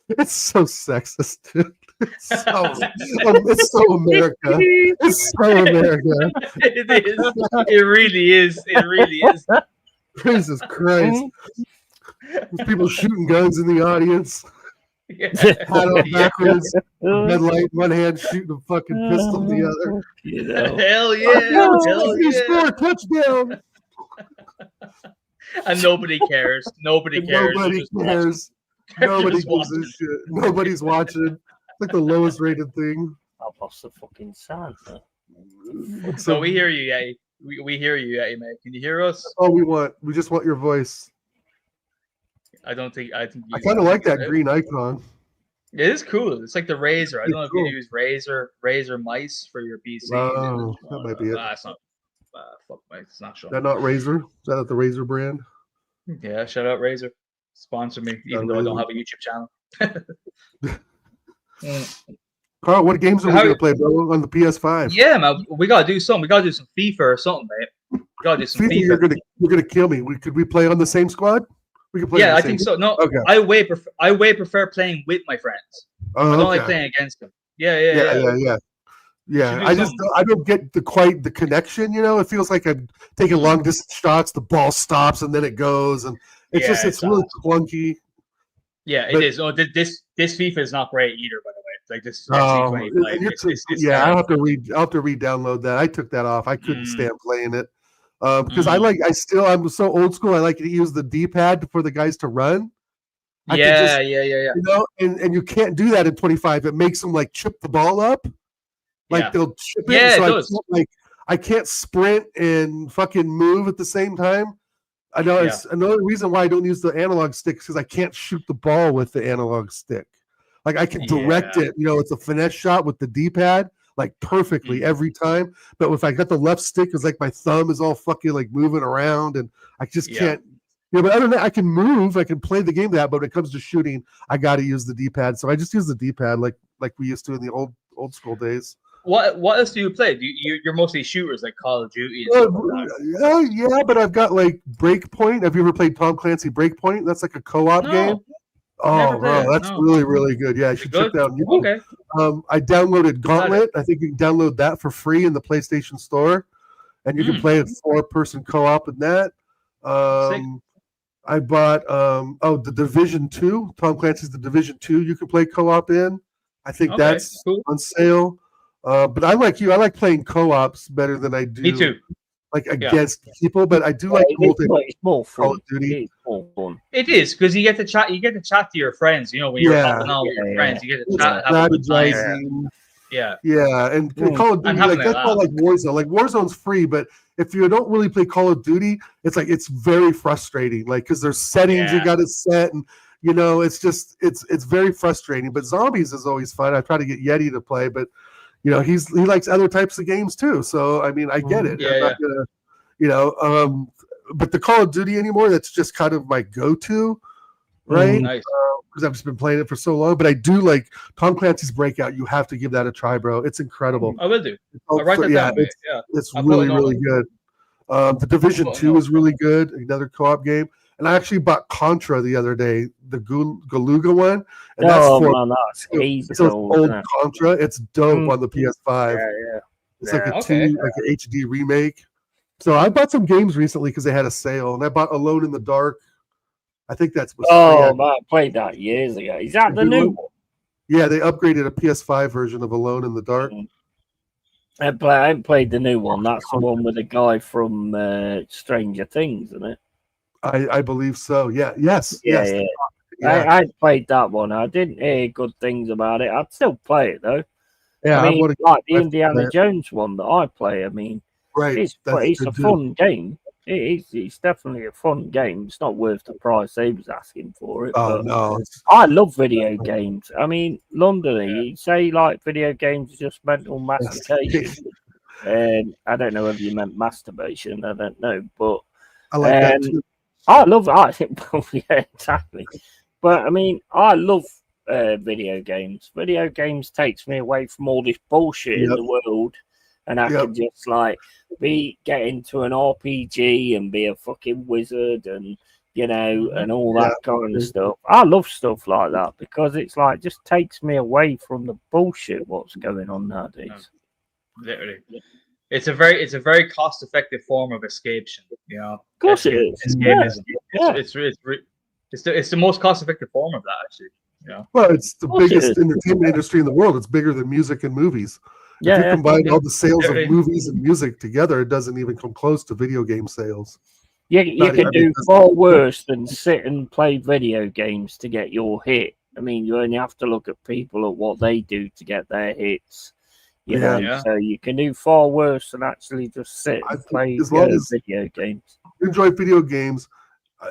It's so sexist, dude. It's so America. It's so America.
It is. It really is. It really is.
Jesus Christ. There's people shooting guns in the audience.
Yeah.
Hat up backwards. Headlight one hand, shooting a fucking pistol the other.
You know.
Hell yeah. Hell yeah.
Score, touchdown.
And nobody cares. Nobody cares.
Nobody cares. Nobody gives a shit. Nobody's watching. It's like the lowest rated thing.
I've lost the fucking sound.
So we hear you, Yeti. We hear you, Yeti, mate. Can you hear us?
That's all we want. We just want your voice.
I think
I kind of like that green icon.
It is cool. It's like the Razer. I don't know if you use Razer mice for your PC.
Oh, that might be it.
It's not. Fuck, Mike. It's not sure.
Is that not Razer? Is that the Razer brand?
Yeah, shout out Razer. Sponsor me, even though I don't have a YouTube channel.
Carl, what games are we going to play, bro, on the PS5?
Yeah, man, we got to do something. We got to do some FIFA or something, mate. We got to do some FIFA.
You're gonna kill me. Could we play on the same squad? We can play.
Yeah, I think so. No, okay. I way prefer playing with my friends. I don't like playing against them. Yeah.
I don't get the connection. You know, it feels like I'm taking long distance shots. The ball stops and then it goes, and it's really clunky.
Yeah, it is. Oh, this FIFA is not great either, by the way. like this
Oh,
SC25.
I'll have to re-download that. I took that off. I couldn't stand playing it because I'm so old school. I like to use the D-pad for the guys to run.
Yeah.
You know, and you can't do that in 25. It makes them like chip the ball up, like they'll chip it.
Yeah,
so
it does.
I can't sprint and fucking move at the same time. I know it's another reason why I don't use the analog stick because I can't shoot the ball with the analog stick. Like I can direct it, you know, it's a finesse shot with the D-pad, like perfectly every time. But if I got the left stick, it's like my thumb is all fucking like moving around, and I just can't. You know, but other than that, I can move, I can play the game that. But when it comes to shooting, I got to use the D-pad. So I just use the D-pad like we used to in the old school days.
What else do you play? You're mostly shooters like Call of Duty and stuff like that.
Yeah, but I've got like Breakpoint. Have you ever played Tom Clancy Breakpoint? That's like a co-op game. Oh, bro, that's really, really good. Yeah, you should check that out.
Okay.
I downloaded Gauntlet. I think you can download that for free in the PlayStation Store, and you can play a 4-person co-op in that. I bought The Division 2. Tom Clancy's The Division 2. You can play co-op in. I think that's cool. On sale. But I like you. I like playing co-ops better than I do.
Me too.
Like against people, but I do like
it's more fun.
Call of Duty.
It's more fun.
It is because you get to chat. You get to chat to your friends. You know, when you're hopping on with your friends, you get to chat. Have a good time. Yeah, and Call of Duty, like that's all like Warzone. Like Warzone's free, but if you don't really play Call of Duty, it's like it's very frustrating. Like because there's settings you got to set, and you know it's just it's very frustrating. But Zombies is always fun. I try to get Yeti to play, but you know he likes other types of games too. So I mean I get it. I'm not gonna, you know, but the Call of Duty anymore, that's just kind of my go-to, right? Nice.
Because I've just been playing it for so long. But I do like Tom Clancy's Breakout. You have to give that a try, bro. It's incredible.
I will do. I'll write that down.
It's really, really good. The Division 2 is really good. Another co-op game. And I actually bought Contra the other day, the Galuga one. And it's an old Contra. It's dope on the PS5.
Yeah.
It's like an HD remake. So I bought some games recently because they had a sale, and I bought Alone in the Dark. I think that's
I played that years ago. Is that the new one?
Yeah, they upgraded a PS5 version of Alone in the Dark.
I haven't played the new one. That's the one with the guy from Stranger Things, isn't it?
I believe so. Yeah. Yes.
I played that one. I didn't hear good things about it. I'd still play it though.
Yeah,
I mean, like the Indiana Jones one that I play. I mean, it's a fun game. It's definitely a fun game. It's not worth the price they was asking for it.
Oh no!
I love video games. I mean, London, you say like video games are just mental masturbation. I don't know if you meant masturbation. I don't know, but
I like that too.
I love yeah, exactly. But I mean, I love video games. Video games takes me away from all this bullshit in the world, and I can just like get into an RPG and be a fucking wizard, and you know, and all that kind of stuff. I love stuff like that because it's like just takes me away from the bullshit what's going on nowadays.
Literally. It's a very cost-effective form of escapism, you know.
Of course it is.
Escapism. It's the most cost-effective form of that, actually. You know?
Well, it's the biggest entertainment industry in the world. It's bigger than music and movies. If you combine all the sales of movies and music together, it doesn't even come close to video game sales.
You can do far worse than sit and play video games to get your hit. I mean, you only have to look at people at what they do to get their hits. You know, so you can do far worse than actually just sit and play video games.
Enjoy video games,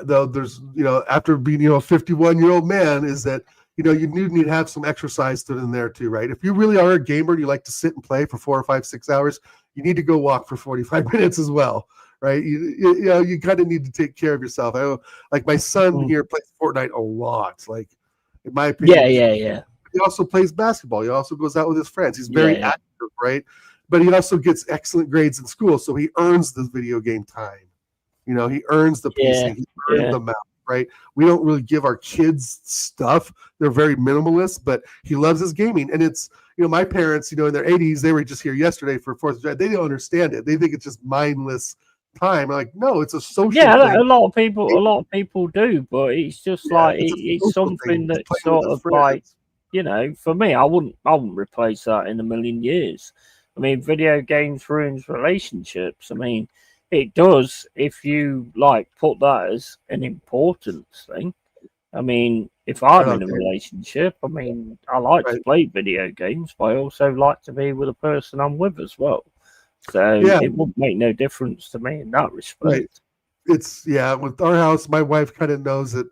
though. There's, you know, after being, you know, a 51-year-old man, is that, you know, you need to have some exercise stood in there too, right? If you really are a gamer and you like to sit and play for 4 or 5, 6 hours, you need to go walk for 45 minutes as well, right? You know, you kind of need to take care of yourself. I know, like my son here plays Fortnite a lot. Like, in my opinion,
yeah.
He also plays basketball. He also goes out with his friends. He's very active, right? But he also gets excellent grades in school, so he earns the video game time. You know, he earns the PC. He earns them out, right? We don't really give our kids stuff. They're very minimalist, but he loves his gaming. And it's, you know, my parents, you know, in their 80s, they were just here yesterday for 4th of July. They don't understand it. They think it's just mindless time. I'm like, no, it's a social thing.
A lot of people do, but it's just like it's something that sort of like you know, for me, I wouldn't replace that in a million years. I mean, video games ruins relationships. I mean, it does if you like put that as an importance thing. I mean, if I'm in a relationship, I mean, I like to play video games, but I also like to be with the person I'm with as well. So it wouldn't make no difference to me in that respect.
Right. It's with our house, my wife kind of knows that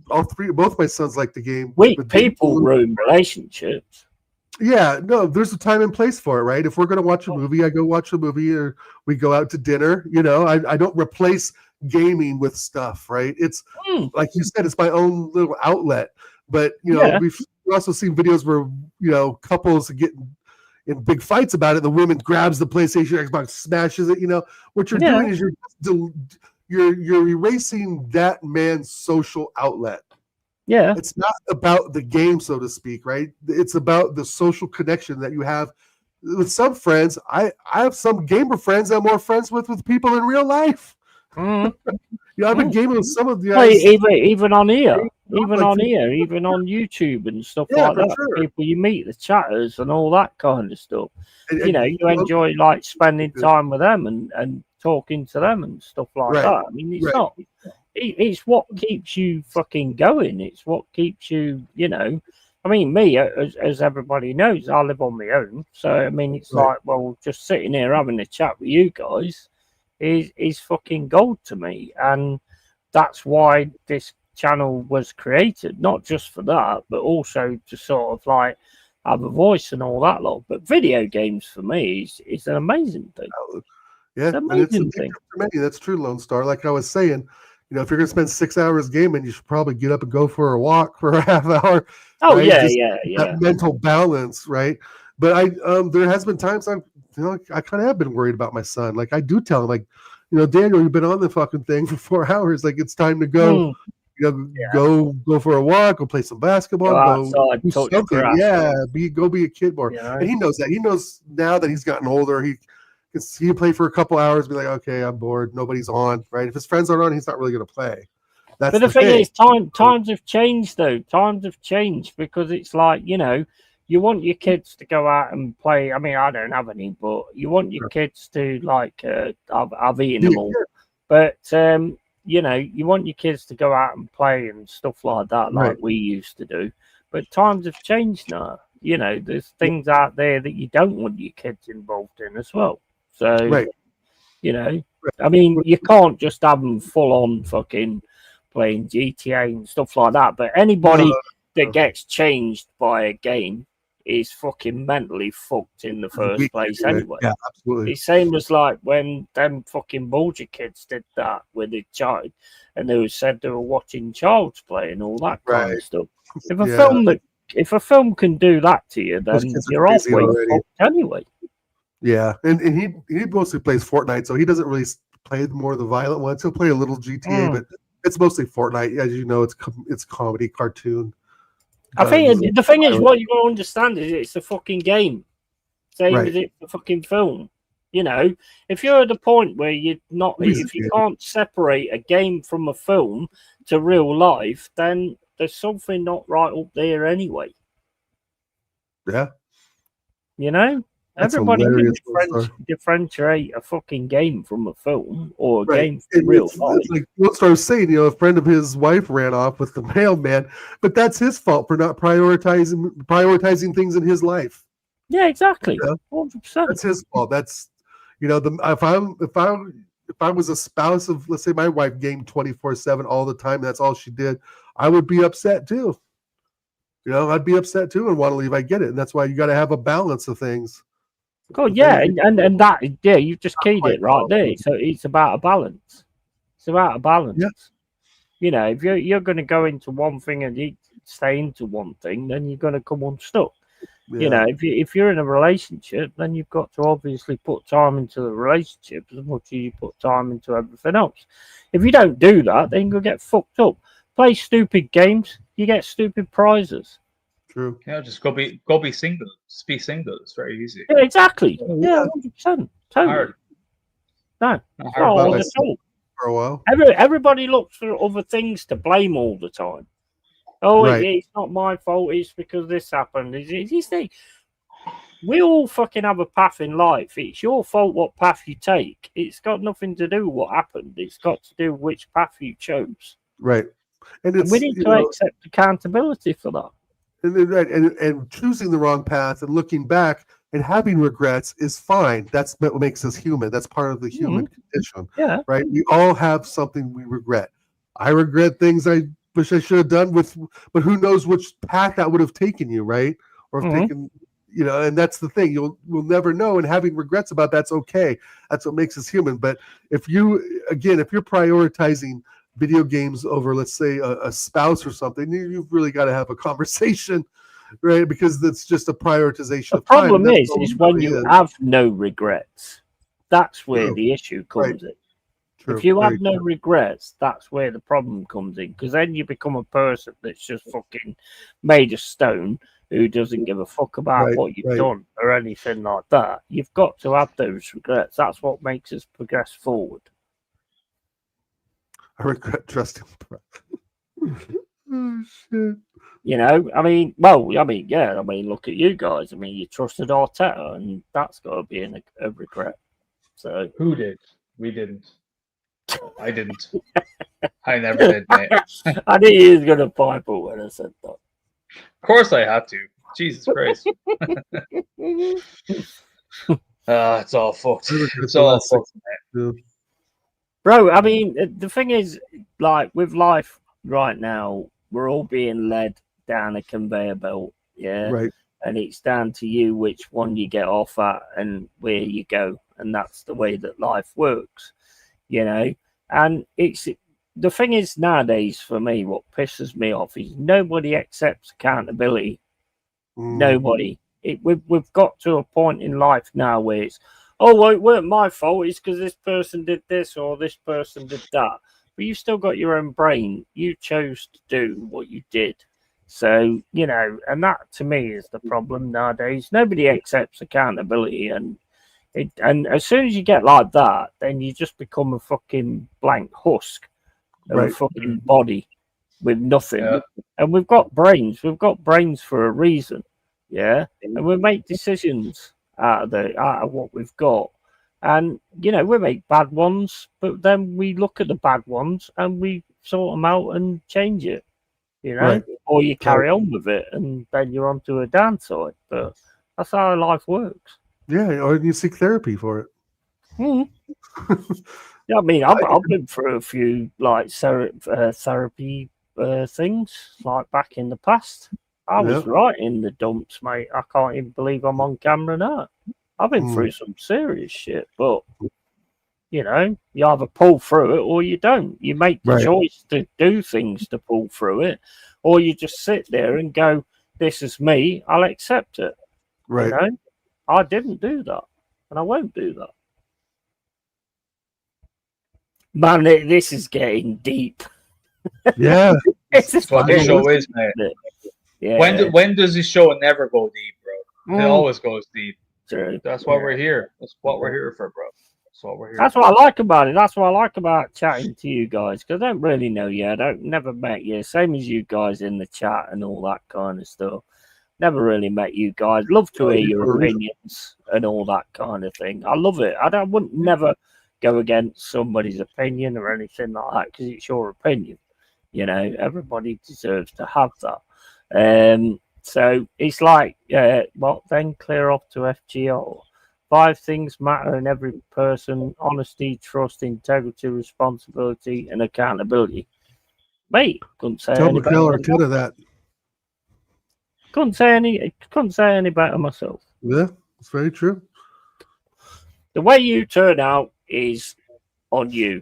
both my sons like the game.
Weak people ruin relationships.
Yeah, no, there's a time and place for it, right? If we're going to watch a movie, I go watch a movie, or we go out to dinner. You know, I don't replace gaming with stuff, right? It's like you said, it's my own little outlet. But you know, we've also seen videos where couples get in big fights about it. The woman grabs the PlayStation, Xbox, smashes it. You know, what you're doing is you're erasing that man's social outlet.
Yeah,
it's not about the game, so to speak, right? It's about the social connection that you have with some friends. I have some gamer friends I'm more friends with people in real life. I've been gaming with some of the guys.
Even on here, even on YouTube and stuff like that.
Sure.
People you meet, the chatters and all that kind of stuff. You enjoy like spending time with them and talking to them and stuff like that. I mean, it's not. It's what keeps you fucking going. It's what keeps you, I mean, me, as everybody knows, I live on my own. So, I mean, it's like, well, just sitting here having a chat with you guys is fucking gold to me. And that's why this channel was created, not just for that, but also to sort of like have a voice and all that lot. But video games for me is an amazing thing.
Yeah,
it's an amazing thing.
For many, that's true, Lone Star. Like I was saying, if you're going to spend 6 hours gaming, you should probably get up and go for a walk for a half hour.
Oh,
right?
yeah.
That mental balance, right? But there has been times I kind of have been worried about my son. Like I do tell him, like, Daniel, you've been on the fucking thing for 4 hours. Like it's time to go. Go for a walk, go play some basketball, go do something. Go be a kid more. And he knows that. He knows now that he's gotten older. He can play for a couple hours, be like, okay, I'm bored. Nobody's on, right? If his friends aren't on, he's not really going to play.
But the thing is, times have changed, though. Times have changed because it's like, you want your kids to go out and play. I mean, I don't have any, but you want your kids to, like, I've eaten them all. But, you want your kids to go out and play and stuff like that, like we used to do. But times have changed now. There's things out there that you don't want your kids involved in as well. So, I mean, you can't just have them full on fucking playing GTA and stuff like that. But anybody that gets changed by a game is fucking mentally fucked in the first place anyway.
Yeah, absolutely.
It's same as like when them fucking Bulger kids did that with a child and they said they were watching Child's Play and all that kind of stuff. If a film can do that to you, then you're halfway fucked anyway.
Yeah, and he mostly plays Fortnite, so he doesn't really play more of the violent ones. He'll play a little GTA, but it's mostly Fortnite. As you know, it's comedy, cartoon.
I think the thing is, what you got to understand is it's a fucking game, same as it's a fucking film. If you're at a point where if you can't separate a game from a film to real life, then there's something not right up there anyway.
Yeah.
That's everybody can differentiate a fucking game from a film or a game from real life.
It's like what I was saying, a friend of his wife ran off with the mailman, but that's his fault for not prioritizing things in his life.
Yeah, exactly. 100%.
That's his fault. That's if I was a spouse of, let's say my wife gamed 24/7 all the time, that's all she did, I would be upset too. I'd be upset too and want to leave. I get it. And that's why you got to have a balance of things.
Oh yeah, and that you've just keyed it right there. So it's about a balance. It's about a balance.
Yeah.
If you're going to go into one thing and you stay into one thing, then you're going to come unstuck. Yeah. If you're in a relationship, then you've got to obviously put time into the relationship as much as you put time into everything else. If you don't do that, then you'll get fucked up. Play stupid games, you get stupid prizes.
True.
Yeah, just go be single. Just be single. It's very easy.
Yeah, exactly. Yeah, 100%. Totally.
Hard.
No, not hard at all.
For a while.
Everybody looks for other things to blame all the time. Oh,
Right.
it's not my fault. It's because this happened. It's the, we all fucking have a path in life. It's your fault what path you take. It's got nothing to do with what happened. It's got to do with which path you chose.
Right. And
And
it's
we need to accept accountability for that.
and choosing the wrong path and looking back and having regrets is fine. That's what makes us human. That's part of the human condition.
Yeah.
Right. We all have something we regret. I regret things I wish I should have done but who knows which path that would have taken you, right? Or have taken, and that's the thing. We'll never know. And having regrets about that's okay. That's what makes us human. But if you're prioritizing video games over, let's say, a spouse or something, you've really got to have a conversation, right? Because that's just a prioritization of time.
The problem is when you have no regrets, that's where the issue comes in. True. If you have no regrets, that's where the problem comes in, because then you become a person that's just fucking made of stone who doesn't give a fuck about what you've done or anything like that. You've got to have those regrets. That's what makes us progress forward.
I regret trusting. Oh shit!
Look at you guys. You trusted Arteta, and that's got to be a regret. So
who did? We didn't. I didn't. I never did, mate.
I knew he was gonna pipe up when I said that.
Of course, I had to. Jesus Christ! It's all fucked. It's all fucked, mate.
Bro, the thing is, like, with life right now, we're all being led down a conveyor belt, yeah?
Right.
And it's down to you which one you get off at and where you go. And that's the way that life works, And it's the thing is nowadays, for me, what pisses me off is nobody accepts accountability. Nobody. We've got to a point in life now where it's, oh, well, it weren't my fault. It's because this person did this or this person did that. But you've still got your own brain. You chose to do what you did. So, and that to me is the problem nowadays. Nobody accepts accountability. And as soon as you get like that, then you just become a fucking blank husk of a fucking body with nothing. Yeah. And we've got brains. We've got brains for a reason. Yeah. And we make decisions out of what we've got, and we make bad ones, but then we look at the bad ones and we sort them out and change it, or you carry on with it and then you're onto a downside. But that's how life works.
Yeah, or you seek therapy for it.
Yeah, I've been through a few like therapy things like back in the past. I was right in the dumps, mate. I can't even believe I'm on camera now. I've been through some serious shit, but you either pull through it or you don't. You make the choice to do things to pull through it, or you just sit there and go, "This is me. I'll accept it."
Right.
I didn't do that, and I won't do that. Man, this is getting deep.
Yeah,
it's what the show is, mate.
Yeah.
When does this show never go deep, bro? It always goes deep.
True.
That's why we're here. That's what we're here for, bro. That's what we're here.
That's what I like about it. That's what I like about chatting to you guys, because I don't really know you. I never met you. Same as you guys in the chat and all that kind of stuff. Never really met you guys. Love to hear your opinions and all that kind of thing. I love it. I wouldn't never go against somebody's opinion or anything like that, because it's your opinion. Everybody deserves to have that. So it's like, then clear off to FGO. 5 things matter in every person: honesty, trust, integrity, responsibility, and accountability. Mate, couldn't say
Tell
any better.
That.
Couldn't say any better myself.
Yeah, it's very true.
The way you turn out is on you,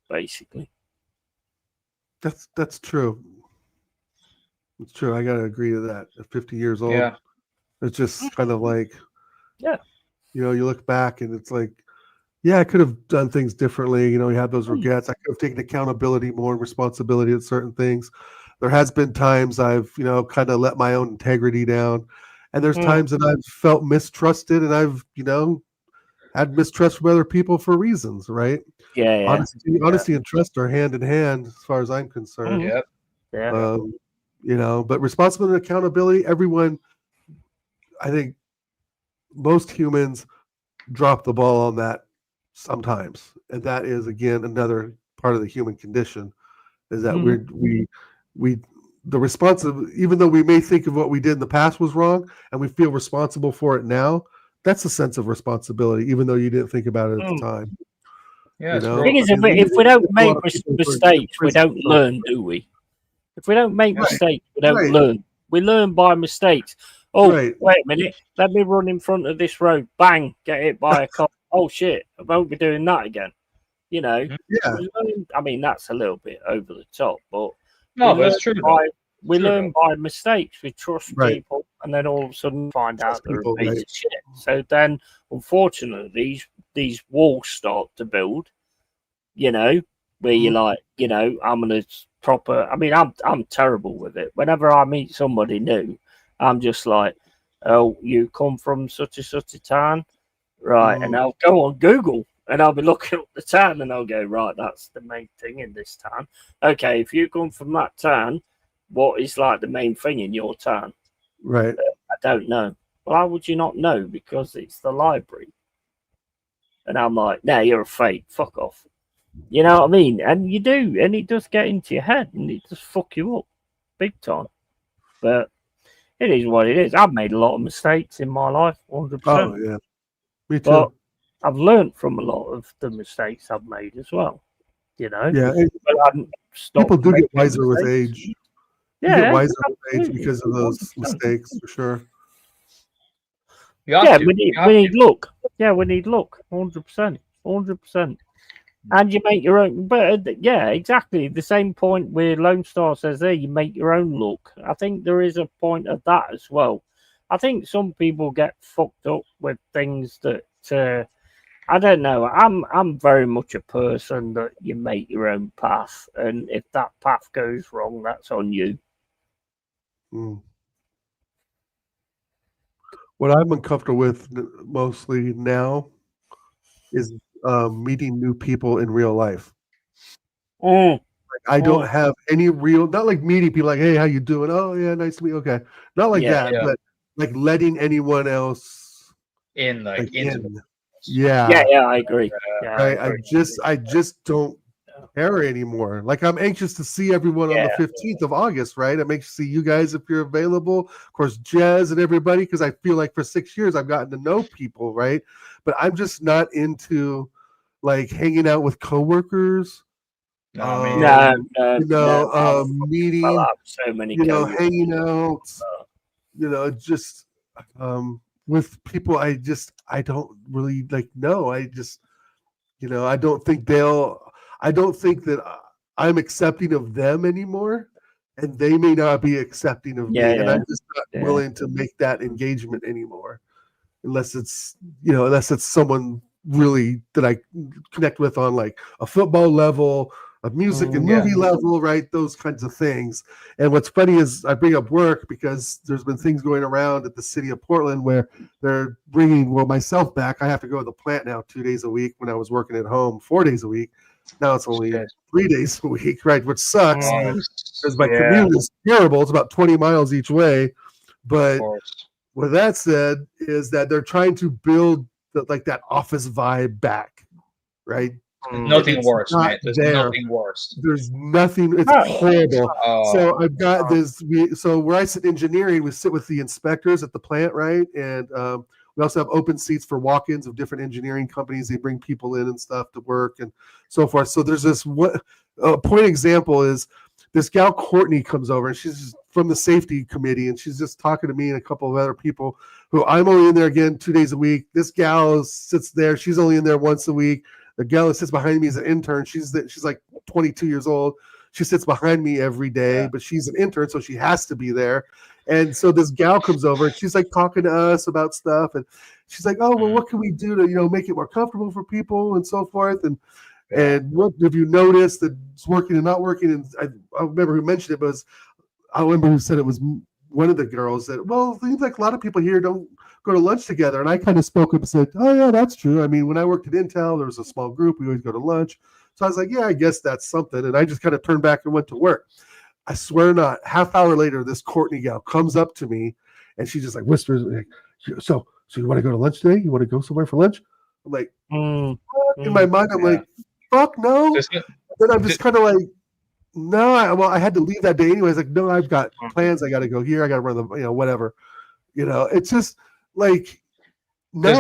basically.
That's true. It's true. I gotta agree to that. At 50 years old, it's just kind of like, you look back and it's like, I could have done things differently. You have those regrets. I could have taken accountability more and responsibility at certain things. There has been times I've, kind of let my own integrity down, and there's times that I've felt mistrusted, and I've, had mistrust from other people for reasons, right?
Yeah.
Honesty and trust are hand in hand, as far as I'm concerned.
Yep.
Yeah.
But responsibility and accountability, everyone, I think most humans drop the ball on that sometimes. And that is, again, another part of the human condition is that the responsible, even though we may think of what we did in the past was wrong and we feel responsible for it now, that's a sense of responsibility, even though you didn't think about it at the time.
Yeah,
the thing is, if we don't make mistakes, we don't learn, do we? If we don't make mistakes, we don't learn. We learn by mistakes. Oh, wait a minute. Let me run in front of this road. Bang, get hit by a car. Oh, shit. I won't be doing that again.
Yeah.
I mean, that's a little bit over the top, but
no, but it's true.
We learn by mistakes. We trust people, and then all of a sudden find out they're a piece of shit. So then, unfortunately, these walls start to build. Where you're like, I'm gonna proper. I mean, I'm terrible with it. Whenever I meet somebody new, I'm just like, oh, you come from such and such a town, right? And I'll go on Google. And I'll be looking up the town and I'll go, right, that's the main thing in this town. Okay, if you come from that town, what is like the main thing in your town?
Right.
I don't know. Well, how would you not know? Because it's the library. And I'm like, nah, you're a fake. Fuck off. You know what I mean? And you do. And it does get into your head and it just fuck you up big time. But it is what it is. I've made a lot of mistakes in my life, 100%.
Oh, yeah. Me too.
But I've learned from a lot of the mistakes I've made as well.
Yeah.
People
do get wiser with age.
Yeah,
you get wiser with age because of those mistakes, for sure.
We need luck. Yeah, we need luck. 100%. 100%. And you make your own. But yeah, exactly. The same point where Lone Star says there, you make your own luck. I think there is a point of that as well. I think some people get fucked up with things that. I don't know. I'm very much a person that you make your own path, and if that path goes wrong, that's on you.
What I'm uncomfortable with mostly now is meeting new people in real life. I don't have any real, not like meeting people like, hey, how you doing? Oh yeah, nice to meet you. Okay, not like that, but like letting anyone else
in,
Yeah, I agree.
I just don't care anymore. Like I'm anxious to see everyone on the 15th of August, right? I'm anxious to see you guys if you're available. Of course, Jez and everybody, because I feel like for 6 years I've gotten to know people, right? But I'm just not into like hanging out with coworkers.
No.
Meeting,
so many
hanging out, just with people I don't really know. I don't think that I'm accepting of them anymore, and they may not be accepting of me, and I'm just not willing to make that engagement anymore, unless it's someone really that I connect with on like a football level, a music and movie level, right? Those kinds of things. And what's funny is I bring up work because there's been things going around at the city of Portland where they're bringing myself back. I have to go to the plant now 2 days a week when I was working at home 4 days a week. Now it's only 3 days a week, right? Which sucks because my commute is terrible. It's about 20 miles each way. But with that said, is that they're trying to build that office vibe back, right?
Nothing worse, man. There's nothing worse.
There's nothing. It's horrible. So I've got this. So where I sit engineering, we sit with the inspectors at the plant, right? And we also have open seats for walk-ins of different engineering companies. They bring people in and stuff to work and so forth. So there's this point example is this gal Courtney comes over and she's from the safety committee and she's just talking to me and a couple of other people who I'm only in there again 2 days a week. This gal sits there. She's only in there once a week. The gal that sits behind me is an intern. She's like 22 years old. She sits behind me every day, but she's an intern, so she has to be there. And so this gal comes over and she's like talking to us about stuff. And she's like, oh, well, what can we do to, make it more comfortable for people and so forth? And what have you noticed that it's working and not working? And I remember who mentioned it, but I remember who said it was one of the girls that, well, it seems like a lot of people here don't go to lunch together. And I kind of spoke up and said, oh, yeah, that's true. I mean, when I worked at Intel, there was a small group. We always go to lunch. So I was like, yeah, I guess that's something. And I just kind of turned back and went to work. I swear not. Half hour later, this Courtney gal comes up to me, and she just like whispers, like, "So you want to go to lunch today? You want to go somewhere for lunch?" I'm like, in my mind, I'm like, "Fuck no!" Then I'm just kind of like, "No." I had to leave that day anyways. Like, no, I've got plans. I got to go here. I got to run the, whatever. It's just like, no.
There's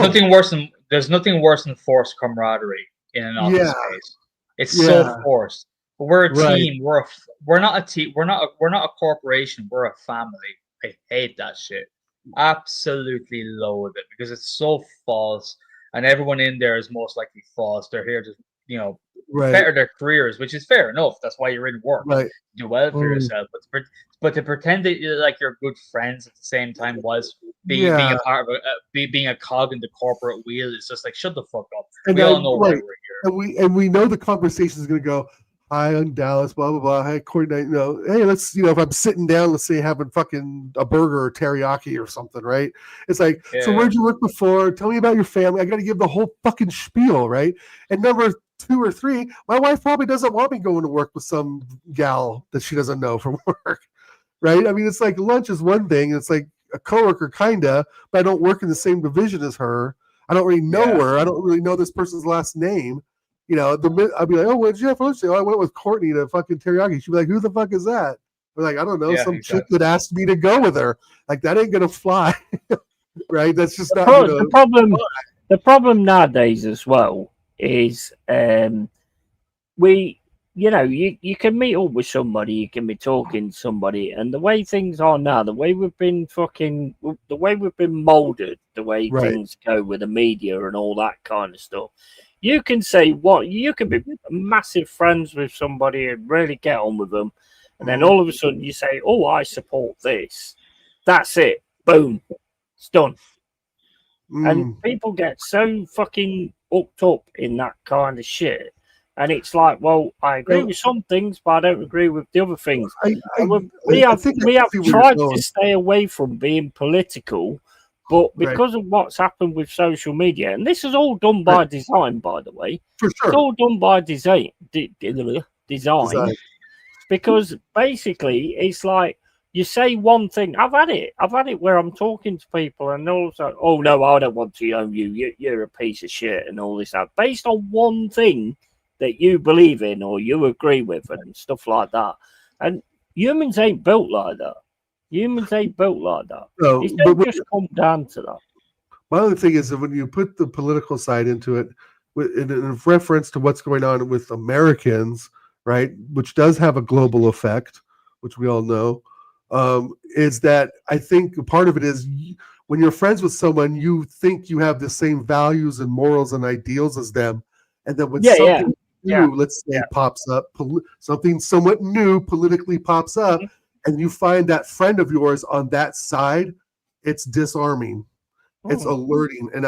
nothing worse than forced camaraderie in an office space. It's so forced. But we're a team. We're not a team. We're not a corporation. We're a family. I hate that shit. Absolutely loathe it because it's so false, and everyone in there is most likely false. They're here to better their careers, which is fair enough. That's why you're in work. Do well for yourself. But to pretend that you're good friends at the same time was being a part of being a cog in the corporate wheel. It's just like, shut the fuck up. And we all know why we're here.
And we know the conversation is going to go, "Hi, I'm Dallas, blah, blah, blah. Hi, Courtney, hey, let's, if I'm sitting down, let's say having fucking a burger or teriyaki or something, right? It's like, so where'd you work before? Tell me about your family." I got to give the whole fucking spiel, right? And number 2 or 3, my wife probably doesn't want me going to work with some gal that she doesn't know from work, right? I mean, it's like lunch is one thing. It's like a coworker, kinda, but I don't work in the same division as her. I don't really know her. I don't really know this person's last name. I'd be like, "Oh, what did you have for lunch today?" "Oh, I went with Courtney to fucking teriyaki." She'd be like, "Who the fuck is that?" We're like, "I don't know, some chick that asked me to go with her." Like, that ain't gonna fly, right? That's just not
the problem. The problem nowadays as well is you can meet up with somebody, you can be talking to somebody, and the way things are now, the way we've been molded, the way things go with the media and all that kind of stuff. You can say you can be massive friends with somebody and really get on with them, and then all of a sudden you say, "Oh, I support this." That's it. Boom. It's done. And people get so fucking hooked up in that kind of shit. And it's like, well, I agree with some things, but I don't agree with the other things. We have tried to stay away from being political, but because of what's happened with social media, and this is all done by design, by the way.
For sure.
It's all done by design. Because basically, it's like, you say one thing. I've had it where I'm talking to people and they're all like, "Oh, no, I don't want to know you. You're a piece of shit," and all this, based on one thing that you believe in or you agree with and stuff like that. And humans ain't built like that. No, it don't just come down to that.
My other thing is that when you put the political side into it, in reference to what's going on with Americans, right, which does have a global effect, which we all know, is that I think part of it is when you're friends with someone, you think you have the same values and morals and ideals as them. And then when something new, let's say, pops up, something somewhat new politically pops up, and you find that friend of yours on that side, it's disarming. It's alerting. And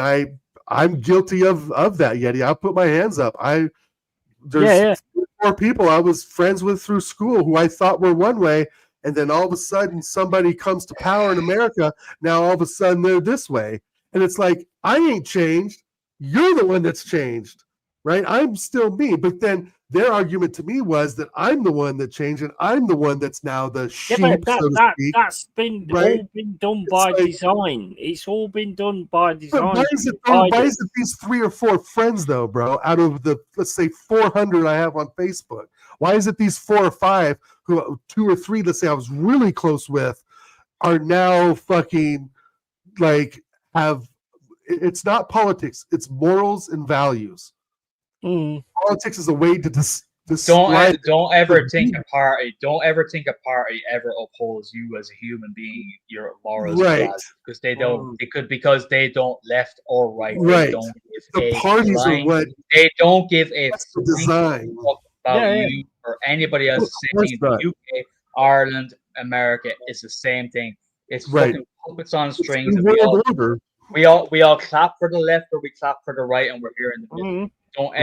I'm guilty of that, Yeti. I'll put my hands up. There's 4 people I was friends with through school who I thought were one way, and then all of a sudden somebody comes to power in America. Now all of a sudden they're this way. And it's like, I ain't changed. You're the one that's changed, right? I'm still me. But then their argument to me was that I'm the one that changed and I'm the one that's now the sheep, so to speak.
That's been all been done by design. It's all been done by design.
Why is it these 3 or 4 friends, though, bro, out of the, let's say, 400 I have on Facebook? Why is it these 4 or 5 who 2 or 3, let's say I was really close with, are now fucking like it's not politics, it's morals and values. Politics is a way to
don't ever think a party ever upholds you as a human being, your morals,
right?
Because they don't. Because they don't left or right.
Right.
They don't give
the parties
line.
are what
they don't give a
design
about you or anybody else. Same thing. The UK, Ireland, America is the same thing. It's fucking puppets on strings. We all clap for the left or we clap for the right, and we're here in the middle. Don't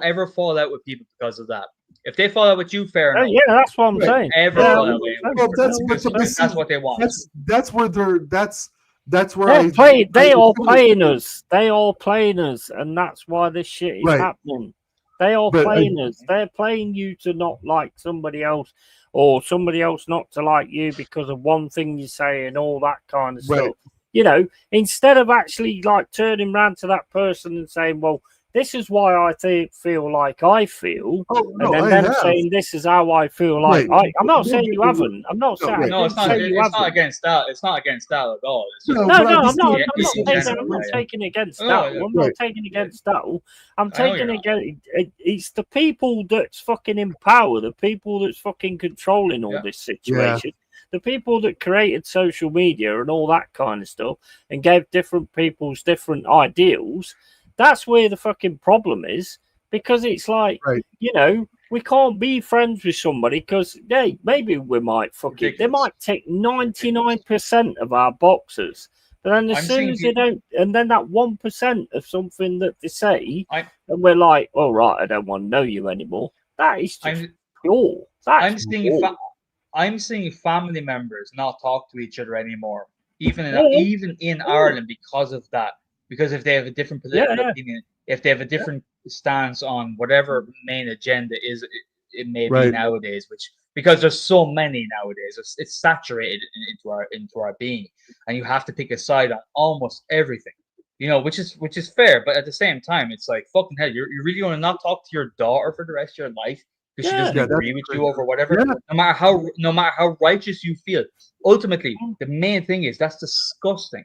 ever fall out with people because of that. If they fall out with you, fair enough.
Yeah, that's what I'm saying.
Fall out with that's what they want.
That's where
they all playing us. They all playing us, and that's why this shit is happening. They are playing us. They're playing you to not like somebody else, or somebody else not to like you because of one thing you say and all that kind of stuff. You know, instead of actually like turning around to that person and saying, well, this is why I feel like I feel, and then them saying this is how I feel like I'm not saying you haven't. I'm not saying
it's not against that. It's not against that at all. It's just,
I'm not taking against that. I'm not taking against that. I'm taking against it's the people that's fucking in power, the people that's fucking controlling all this situation. The people that created social media and all that kind of stuff and gave different people's different ideals. That's where the fucking problem is, because it's like, you know, we can't be friends with somebody because, hey, maybe we might fucking, they might take 99% of our boxes, but then as soon as they don't, and then that 1% of something that they say, and we're like, all right, I don't want to know you anymore. That is just pure.
I'm seeing family members not talk to each other anymore, even in Ireland, because of that. Because if they have a different political opinion, if they have a different stance on whatever main agenda it may be nowadays, because there's so many nowadays, it's saturated into our being, and you have to pick a side on almost everything, you know, which is fair, but at the same time, it's like fucking hell, you really want to not talk to your daughter for the rest of your life because she doesn't agree with you over whatever, no matter how righteous you feel. Ultimately, the main thing is that's disgusting.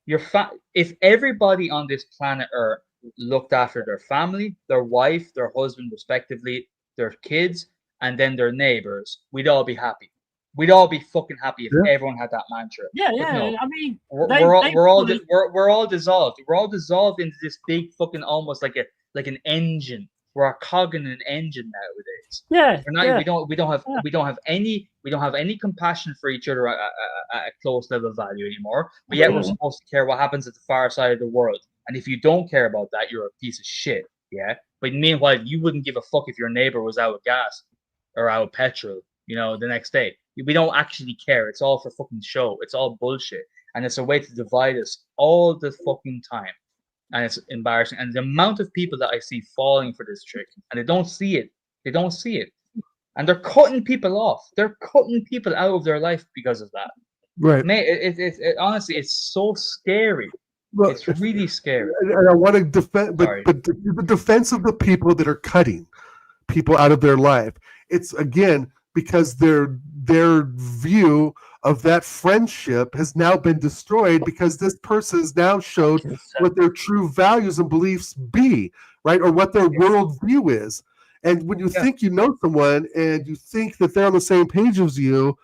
If everybody on this planet Earth looked after their family, their wife, their husband, respectively, their kids, and then their neighbors, we'd all be happy. We'd all be fucking happy if everyone had that mantra. No,
I mean,
we're all dissolved. We're all dissolved into this big fucking almost like an engine. We're a cog in an engine nowadays. We don't have any compassion for each other at a close level value anymore. But yet we're supposed to care what happens at the far side of the world. And if you don't care about that, you're a piece of shit. Yeah. But meanwhile, you wouldn't give a fuck if your neighbor was out of gas or out of petrol, you know, the next day. We don't actually care. It's all for fucking show. It's all bullshit. And it's a way to divide us all the fucking time. And it's embarrassing. And the amount of people that I see falling for this trick, and they don't see it. And they're cutting people off. They're cutting people out of their life because of that.
Right.
Mate, it honestly, it's so scary. Well, it's really scary.
And I want to defend, but the defense of the people that are cutting people out of their life, it's again because their view of that friendship has now been destroyed because this person has now showed what their true values and beliefs be, right? Or what their worldview is. And when you think you know someone and you think that they're on the same page as you,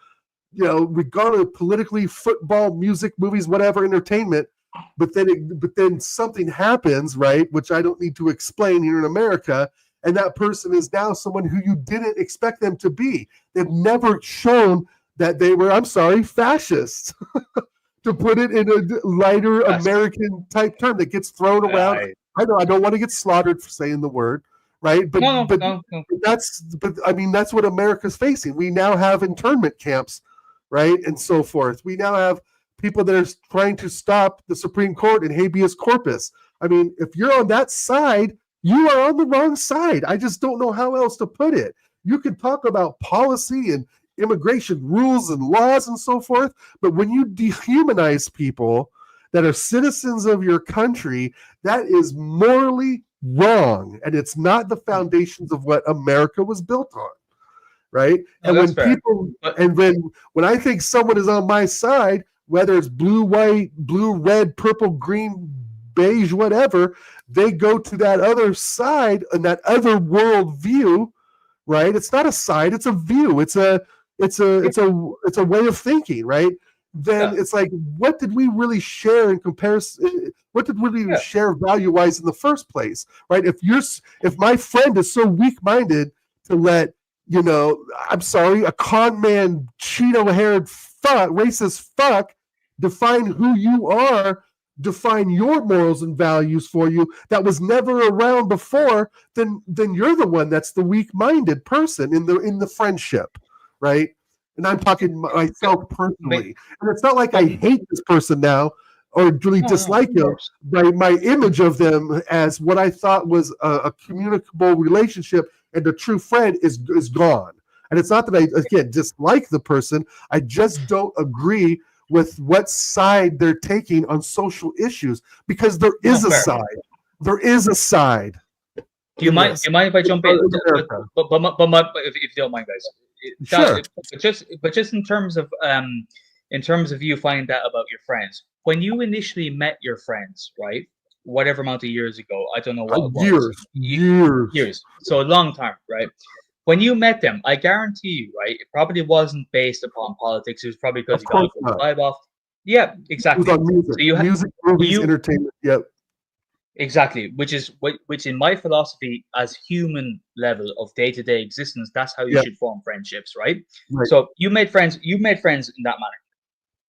you know, regardless of politically, football, music, movies, whatever, entertainment, but then something happens, right? Which I don't need to explain here in America. And that person is now someone who you didn't expect them to be. They've never shown that they were, I'm sorry, fascists, to put it in a lighter American type term that gets thrown around. I know I don't want to get slaughtered for saying the word, right? But I mean, that's what America's facing. We now have internment camps, right? And so forth. We now have people that are trying to stop the Supreme Court and habeas corpus. I mean, if you're on that side, you are on the wrong side. I just don't know how else to put it. You can talk about policy and immigration rules and laws and so forth, but when you dehumanize people that are citizens of your country, that is morally wrong, and it's not the foundations of what America was built on, right? And when people, and when I think someone is on my side, whether it's blue, white, blue, red, purple, green, beige, whatever, they go to that other side and that other world view, right? It's not a side, it's a view. It's a way of thinking, right? Then it's like, what did we really share in comparison? What did we really share value-wise in the first place, right? If my friend is so weak-minded to let, you know, I'm sorry, a con man, Cheeto-haired fuck, racist fuck, define who you are, define your morals and values for you that was never around before, then you're the one that's the weak-minded person in the friendship, right? And I'm talking myself personally. And it's not like I hate this person now. or really
No,
dislike
of
them
course.
by my image of them as what I thought was a communicable relationship, and the true friend is gone. And it's not that I, again, dislike the person. I just don't agree with what side they're taking on social issues, because there is a
fair.
side. There is a side.
Do you mind? Do you mind if I jump in?
America.
But if you don't mind, guys.
Sure.
But just in terms of you finding out about your friends, when you initially met your friends, right? Whatever amount of years ago, I don't know what it was. Years. So a long time, right? When you met them, I guarantee you, right? It probably wasn't based upon politics. It was probably because you got a good vibe off. Yeah, exactly.
It was on music.
So you
music, movies, entertainment. Yep.
Exactly, which in my philosophy, as human level of day-to-day existence, that's how you should form friendships, right? So you made friends in that manner.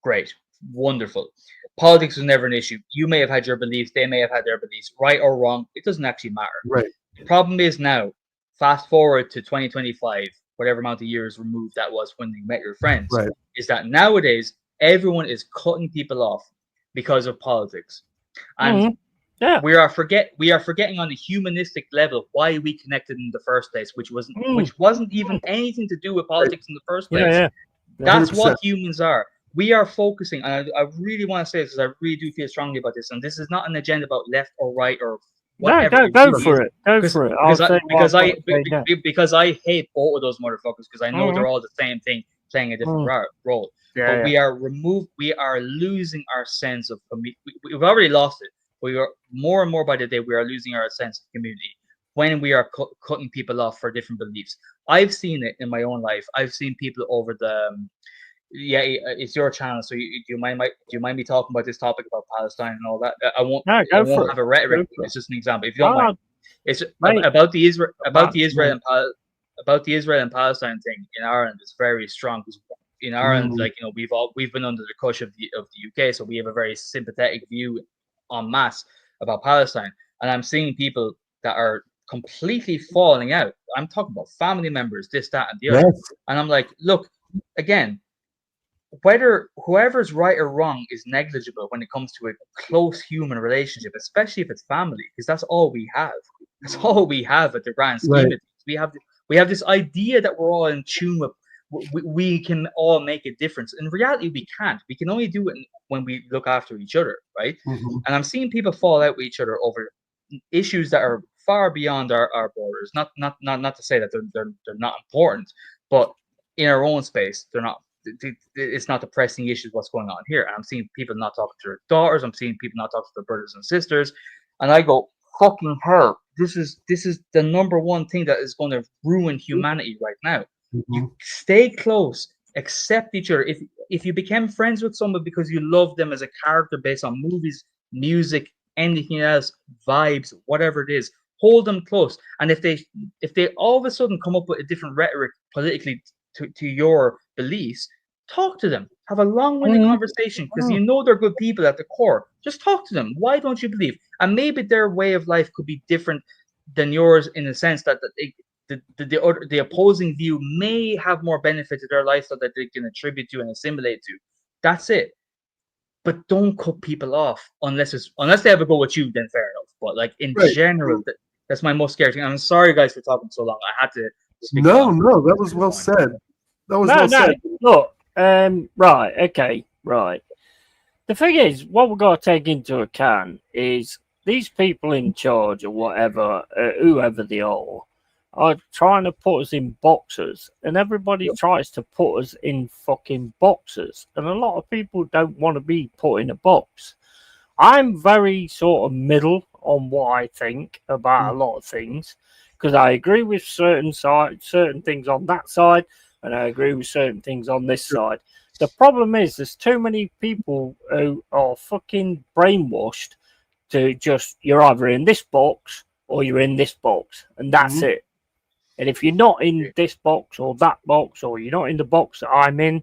Great, wonderful. Politics was never an issue. You may have had your beliefs, they may have had their beliefs, right or wrong. It doesn't actually matter.
Right.
The problem is now, fast forward to 2025, whatever amount of years removed that was when you met your friends, is that nowadays everyone is cutting people off because of politics, and we are forgetting on a humanistic level why we connected in the first place, which wasn't even anything to do with politics in the first place. That's 100%. What humans are. We are focusing, and I really want to say this because I really do feel strongly about this, and this is not an agenda about left or right or whatever.
Go for it.
Because I hate both of those motherfuckers, because I know they're all the same thing playing a different role. But we are losing our sense of community. We've already lost it. We are more and more by the day. We are losing our sense of community when we are cutting people off for different beliefs. I've seen it in my own life. I've seen people over the. It's your channel, so do you mind me talking about this topic about Palestine and all that? I won't have a rhetoric. It's just an example. If you don't mind, it's about the Israel and Palestine thing in Ireland. It's very strong because in Ireland, we've been under the cush of the UK, so we have a very sympathetic view en masse about Palestine. And I'm seeing people that are completely falling out. I'm talking about family members, this, that, and the other. And I'm like, look, again. Whether whoever's right or wrong is negligible when it comes to a close human relationship, especially if it's family, because that's all we have. That's all we have at the grand scheme of things. We have this idea that we're all in tune with. We can all make a difference. In reality, we can't. We can only do it when we look after each other, right? And I'm seeing people fall out with each other over issues that are far beyond our borders. Not to say that they're not important, but in our own space, they're not. It's not the pressing issues what's going on here. And I'm seeing people not talking to their daughters. I'm seeing people not talking to their brothers and sisters. And I go, fucking hell, this is the number one thing that is going to ruin humanity right now. You stay close, accept each other. If you became friends with someone because you love them as a character based on movies, music, anything else, vibes, whatever it is, hold them close. And if they all of a sudden come up with a different rhetoric politically to your beliefs, talk to them, have a long-winded conversation, because you know they're good people at the core. Just talk to them. Why don't you believe? And maybe their way of life could be different than yours, in the sense that the opposing view may have more benefit to their lifestyle that they can attribute to and assimilate to. That's it. But don't cut people off unless they have a go with you. Then fair enough. But like in general, that's my most scary thing. I'm sorry, guys, for talking so long. I had to.
No, that was well said. That was well said.
Look, right. The thing is, what we've got to take into account is these people in charge or whatever, whoever they are trying to put us in boxes, and everybody tries to put us in fucking boxes. And a lot of people don't want to be put in a box. I'm very sort of middle on what I think about a lot of things, because I agree with certain things on that side, and I agree with certain things on this side. The problem is there's too many people who are fucking brainwashed to just, you're either in this box or you're in this box, and that's it. And if you're not in this box or that box, or you're not in the box that I'm in,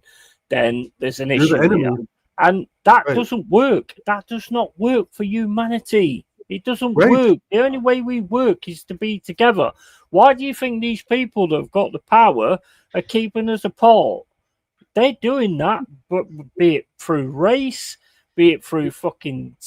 then there's an issue here. And that doesn't work. That does not work for humanity. It doesn't work. The only way we work is to be together. Why do you think these people that have got the power are keeping us apart? They're doing that, but be it through race, be it through fucking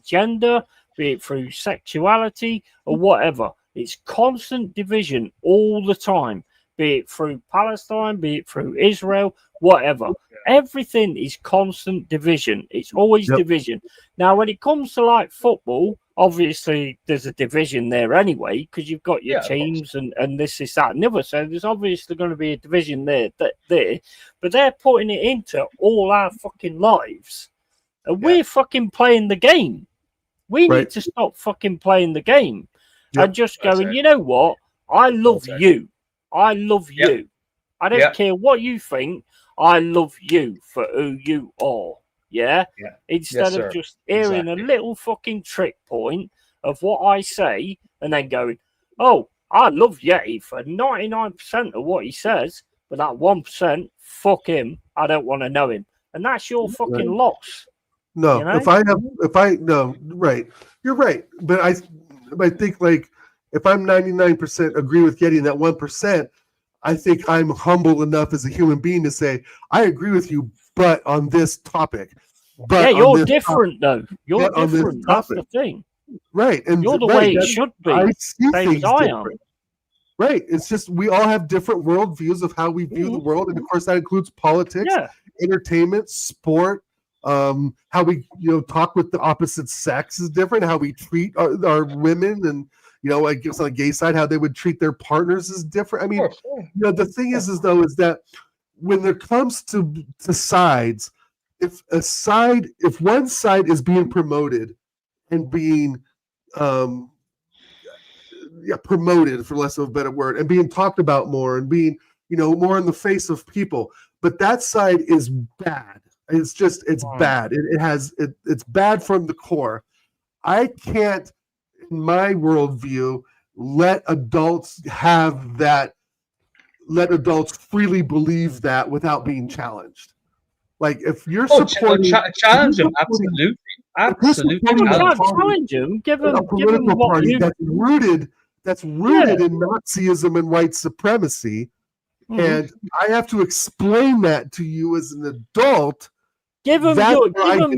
gender, be it through sexuality or whatever. It's constant division all the time, be it through Palestine, be it through Israel, whatever. Everything is constant division. It's always division. Now, when it comes to like football, obviously there's a division there anyway, because you've got your teams and this, that, and the other. So there's obviously going to be a division there. But they're putting it into all our fucking lives. And we're fucking playing the game. We need to stop fucking playing the game and just going, you know what? I love you. I love you. I don't care what you think. I love you for who you are. Yeah? Instead of just hearing a little fucking trick point of what I say and then going, oh, I love Yeti for 99% of what he says, but that 1%, fuck him. I don't want to know him. And that's your fucking loss.
No,
you know?
You're right. But I think like if I'm 99% agree with Yeti in that 1%, I think I'm humble enough as a human being to say, I agree with you, but on this topic. But
you're different, though. You're different. That's the thing.
Right. And
you're the way it should be.
I see
same as I am.
Right. It's just we all have different worldviews of how we view the world. And of course, that includes politics, entertainment, sport. How we talk with the opposite sex is different. How we treat our women and I guess on the gay side, how they would treat their partners is different. I mean, the thing is that when it comes to sides, if one side is being promoted and being promoted, for less of a better word, and being talked about more and being more in the face of people, but that side is bad. It's bad. It's bad from the core. I can't, in my worldview, let adults have that. Let adults freely believe that without being challenged. Like if you're supporting,
challenge them, absolutely.
Challenge them. Give them
a political party that's rooted in Nazism and white supremacy, and I have to explain that to you as an adult.
Give them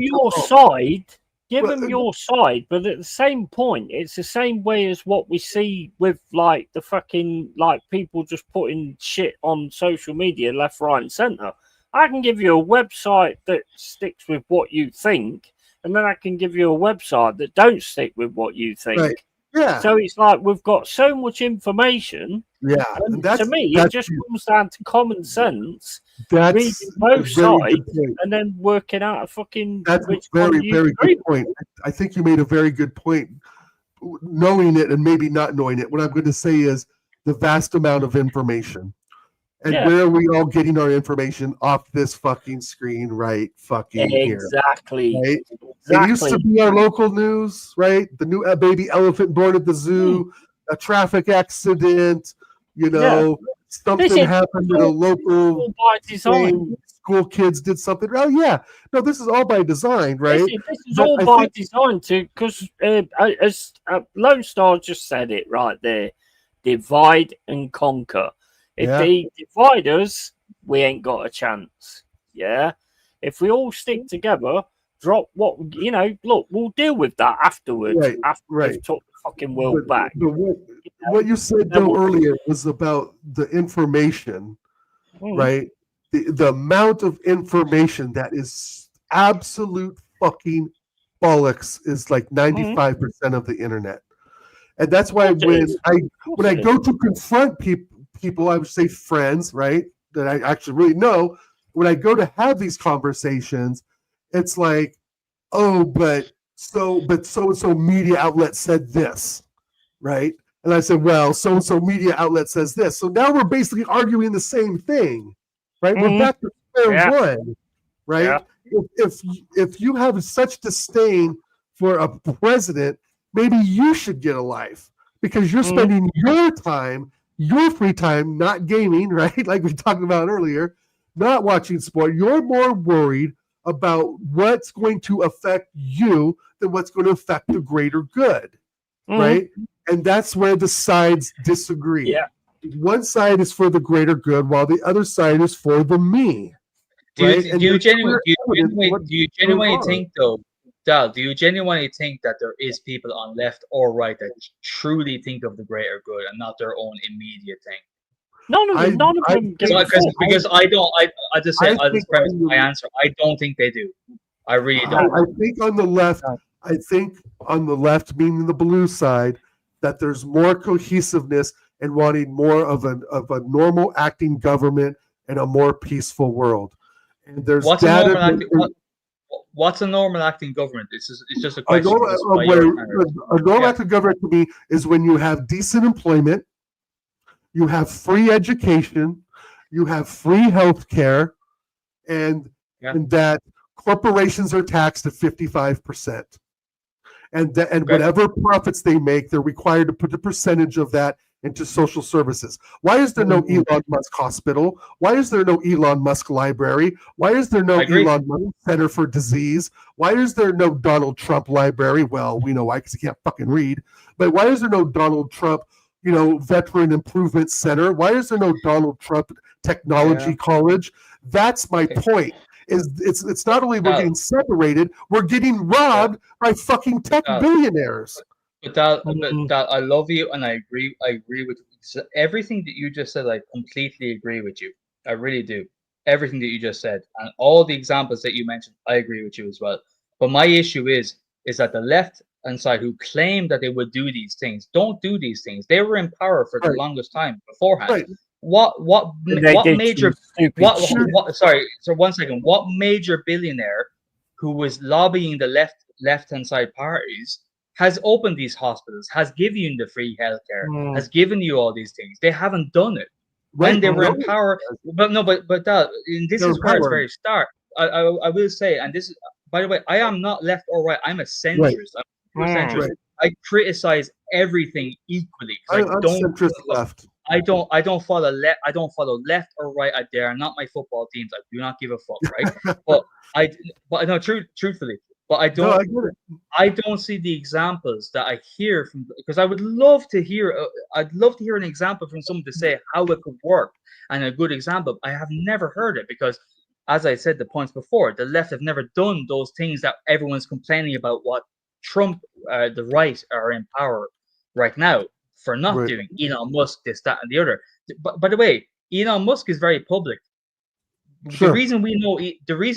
your side. Give them your side, but at the same point, it's the same way as what we see with like the fucking like people just putting shit on social media left, right, and center. I can give you a website that sticks with what you think, and then I can give you a website that don't stick with what you think.
Right. Yeah.
So it's like we've got so much information.
Yeah.
And to me, it just comes down to common sense. Reading both sides and then working out a fucking.
That's a very, very good point. I think you made a very good point. Knowing it and maybe not knowing it. What I'm going to say is the vast amount of information. And where are we all getting our information off this fucking screen right fucking here?
Exactly.
Right? It used to be our local news, right? The new baby elephant born at the zoo, a traffic accident, something happened at a local school kids did something. Oh, yeah. No, this is all by design, right?
This is all by design, too, because as Lone Star just said it right there, divide and conquer. If they divide us, we ain't got a chance. Yeah. If we all stick together, drop what look, we'll deal with that afterwards. After we've took the fucking world back.
But what you said though earlier was about the information, right? The amount of information that is absolute fucking bollocks is like 95% of the internet. And that's why when I go to confront people, I would say friends, right, that I actually really know, when I go to have these conversations, it's like, oh, but so-and-so media outlet said this, right? And I said, well, so-and-so media outlet says this. So now we're basically arguing the same thing, right? We're back to square one, right? Yeah. If you have such disdain for a president, maybe you should get a life because you're spending your time, your free time, not gaming, right? Like we talked about earlier, not watching sport. You're more worried about what's going to affect you than what's going to affect the greater good, right? And that's where the sides disagree.
Yeah.
One side is for the greater good while the other side is for the me.
Do
right?
you
And
do you
there's
genuinely
clear evidence of what's
do you
going
genuinely
on.
think though, Dal? Do you genuinely think that there is people on left or right that truly think of the greater good and not their own immediate thing?
None of them. None of
I
them give a
think-
fuck.
Because I don't. I just say
I
I just
think
premise
on
my
the-
answer. I don't think they do. I really don't.
I think on the left,
No.
I think on the left, meaning the blue side, that there's more cohesiveness and wanting more of a normal acting government and a more peaceful world. And there's
What's a
data.
normal acting? What's a normal acting government? It's just a
A
question.
normal,
just by your standards.
a normal
Yeah.
acting government to me is when you have decent employment, you have free education, you have free health care, and
Yeah.
and that corporations are taxed at 55%. And
Okay.
whatever profits they make, they're required to put a percentage of that into social services. Why is there no
Mhm.
Elon Musk hospital? Why is there no Elon Musk library? Why is there no
I agree.
Elon Musk Center for Disease? Why is there no Donald Trump library? Well, we know why, because he can't fucking read. But why is there no Donald Trump, Veteran Improvement Center? Why is there no Donald Trump Technology
Yeah.
College? That's my
Okay.
point. It's not only we're
Now-
getting separated, we're getting robbed by fucking tech
Now-
billionaires.
But that,
Mhm.
I love you, and I agree. I agree with everything that you just said. I completely agree with you. I really do. Everything that you just said, and all the examples that you mentioned, I agree with you as well. But my issue is that the left and side who claim that they would do these things don't do these things. They were in power for the
Right.
longest time beforehand.
Right.
What
And they did
major
some stupid shit.
what sorry, so 1 second. What major billionaire who was lobbying the left-hand side parties has opened these hospitals, has given you the free healthcare,
Mm.
has given you all these things? They haven't done it when
Right,
they were
no,
in power. But no, but that, and this
They're
is where it's
power.
very stark. I will say, and this is, by the way, I am not left or right. I'm a centrist. I'm a pure
Mm.
centrist.
Right.
I criticize everything equally. 'Cause
I'm centrist left.
I don't follow left. I don't follow left or right. They are not my football teams. I do not give a fuck, right? but no, truthfully, but I
No,
don't.
I get it.
I don't see the examples that I hear from, because I would love to hear. I'd love to hear an example from someone to say how it could work, and a good example. I have never heard it because, as I said the points before, the left have never done those things that everyone's complaining about. What Trump, the right, are in power right now for not
Right.
doing. Elon Musk, this, that, and the other. But by the way, Elon Musk is very public.
Sure.
The reason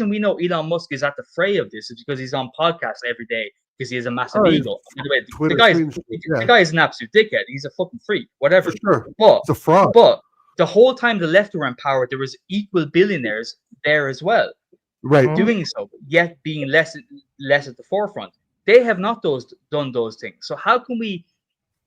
we know Elon Musk is at the fray of this is because he's on podcasts every day because he has a massive
Oh,
ego. By the way,
Twitter
the
streams, yeah.
guy is an absolute dickhead. He's a fucking freak, whatever.
For sure.
But
It's a fraud.
but the whole time the left were in power, there was equal billionaires there as well,
Right.
doing so, yet being less at the forefront. They have not done those things. So how can we,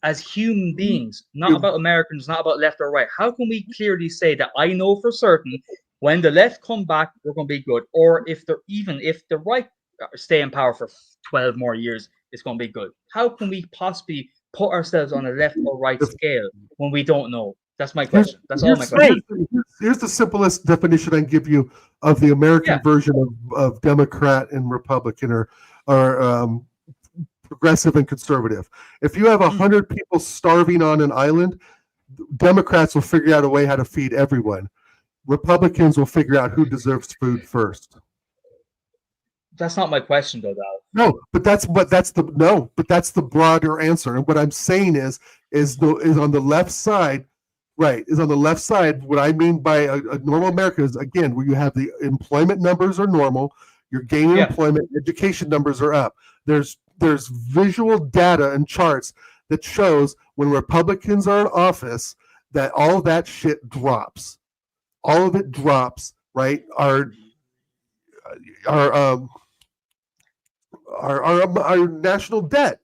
as human beings, not about Americans, not about left or right, how can we clearly say that I know for certain when the left come back, we're going to be good, or if the right stay in power for 12 more years, it's going to be good? How can we possibly put ourselves on a left or right scale when we don't know? That's my question. That's all my question.
Here's the simplest definition I can give you of the American
Yeah.
version of Democrat and Republican or progressive and conservative. If you have 100 people starving on an island, Democrats will figure out a way how to feed everyone. Republicans will figure out who deserves food first.
That's not my question, though, Dal.
No, but that's the broader answer. And what I'm saying is on the left side, right? Is on the left side. What I mean by a normal America is, again, where you have the employment numbers are normal, you're gaining
Yeah.
employment, education numbers are up. There's visual data and charts that shows when Republicans are in office that all that shit drops. All of it drops, right? Our national debt,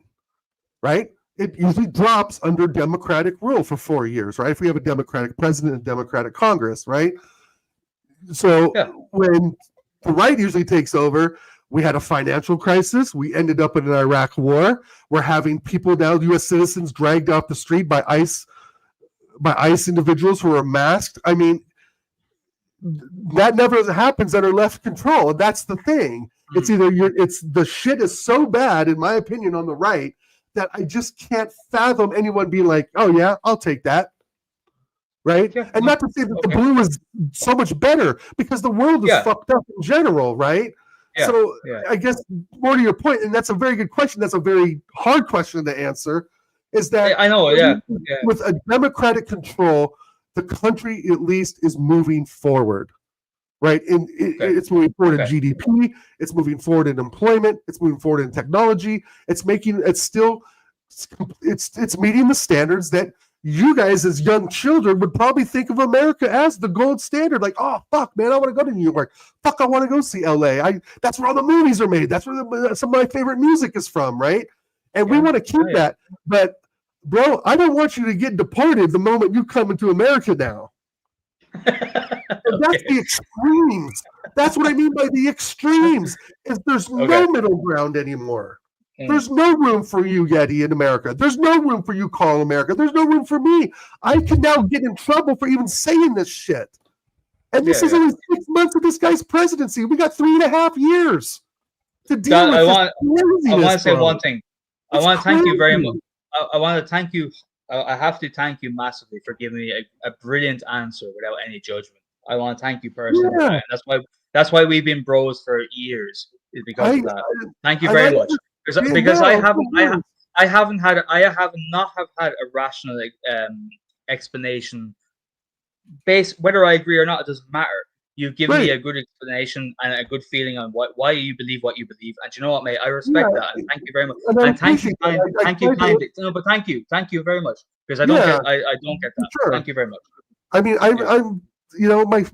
right? It usually drops under Democratic rule for 4 years, right? If we have a Democratic president and Democratic Congress, right? So
Yeah.
when the right usually takes over, we had a financial crisis. We ended up in an Iraq war. We're having people now, U.S. citizens, dragged off the street by ICE individuals who are masked. I mean, that never happens under left control. And that's the thing. It's either the shit is so bad, in my opinion, on the right that I just can't fathom anyone being like, oh yeah, I'll take that. right?
Yeah,
And
no,
not to say that the
okay.
blue is so much better, because the world is
Yeah.
fucked up in general, right?
Yeah,
So
yeah.
I guess more to your point, and that's a very good question. That's a very hard question to answer. Is that
I know, yeah.
with a democratic control, the country at least is moving forward, right? And it's moving forward in GDP. It's moving forward in employment. It's moving forward in technology. It's meeting the standards that you guys as young children would probably think of America as the gold standard. Like, oh fuck, man, I want to go to New York. Fuck, I want to go see LA. That's where all the movies are made. That's where some of my favorite music is from, right? And we want to keep that. But bro, I don't want you to get deported the moment you come into America now. That's the extremes. That's what I mean by the extremes. Is there's no middle ground anymore. There's no room for you, Yeti, in America. There's no room for you, Carl, America. There's no room for me. I can now get in trouble for even saying this shit. And this is only 6 months of this guy's presidency. We got 3.5 years to deal with this craziness.
I want to say one thing. I want to thank you very
crazy.
much. I want to thank you. I have to thank you massively for giving me a brilliant answer without any judgment. I want to thank you personally.
Yeah.
That's why we've been bros for years. Is because of that. Thank you very much. Because I have not had a rational explanation. Whether I agree or not, it doesn't matter. You give me a good explanation and a good feeling on why you believe what you believe, and you know what, mate, I respect that, and thank you very much. And thank you, no, but thank you very much, because I don't get that. Sure. Thank you very much.
I mean, I'm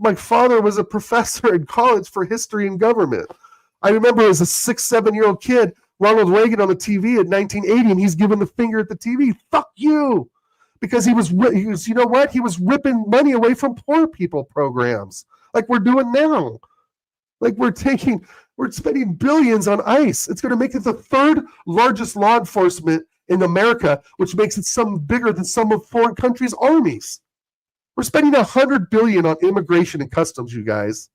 my father was a professor in college for history and government. I remember as a 6-7-year-old kid, Ronald Reagan on the TV in 1980, and he's giving the finger at the TV. Fuck you, because he was you know what? He was ripping money away from poor people programs, like we're doing now. Like we're spending billions on ICE. It's going to make it the third largest law enforcement in America, which makes it some bigger than some of foreign countries' armies. We're spending $100 billion on immigration and customs, you guys.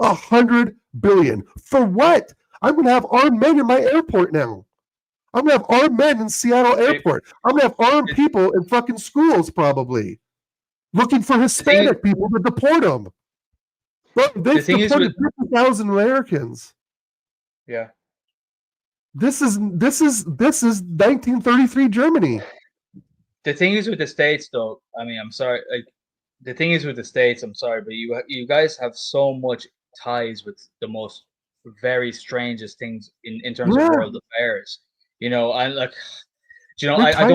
$100 billion for what? I'm going to have armed men in my airport now. I'm going to have armed men in Seattle airport. I'm going to have armed people in fucking schools probably, looking for Hispanic people to deport them. Look, they've deported 50,000 Americans.
Yeah.
This is 1933 Germany.
The thing is with the States, though. I mean, I'm sorry. The thing is with the States. I'm sorry, but you guys have so much ties with the most very strangest things in terms of world affairs. I don't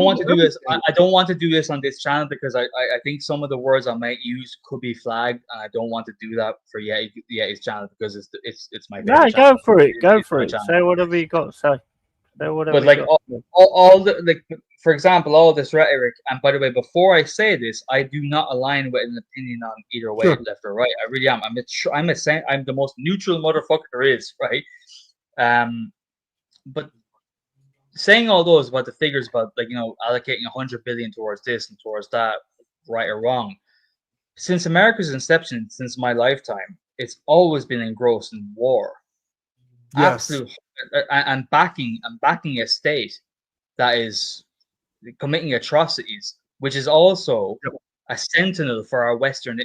want to do this. I don't want to do this on this channel because I think some of the words I might use could be flagged, and I don't want to do that for Yeti's channel because it's my favorite.
No, go for it. Go for it. Say whatever you got to say.
But like all the for example, all this rhetoric, and by the way, before I say this, I do not align with an opinion on either way, left or right. I really am. I'm the most neutral motherfucker there is, right? But saying all those about the figures about allocating 100 billion towards this and towards that, right or wrong, since America's inception, since my lifetime, it's always been engrossed in war. Yes. Absolute and backing a state that is committing atrocities, which is also a sentinel for our Western,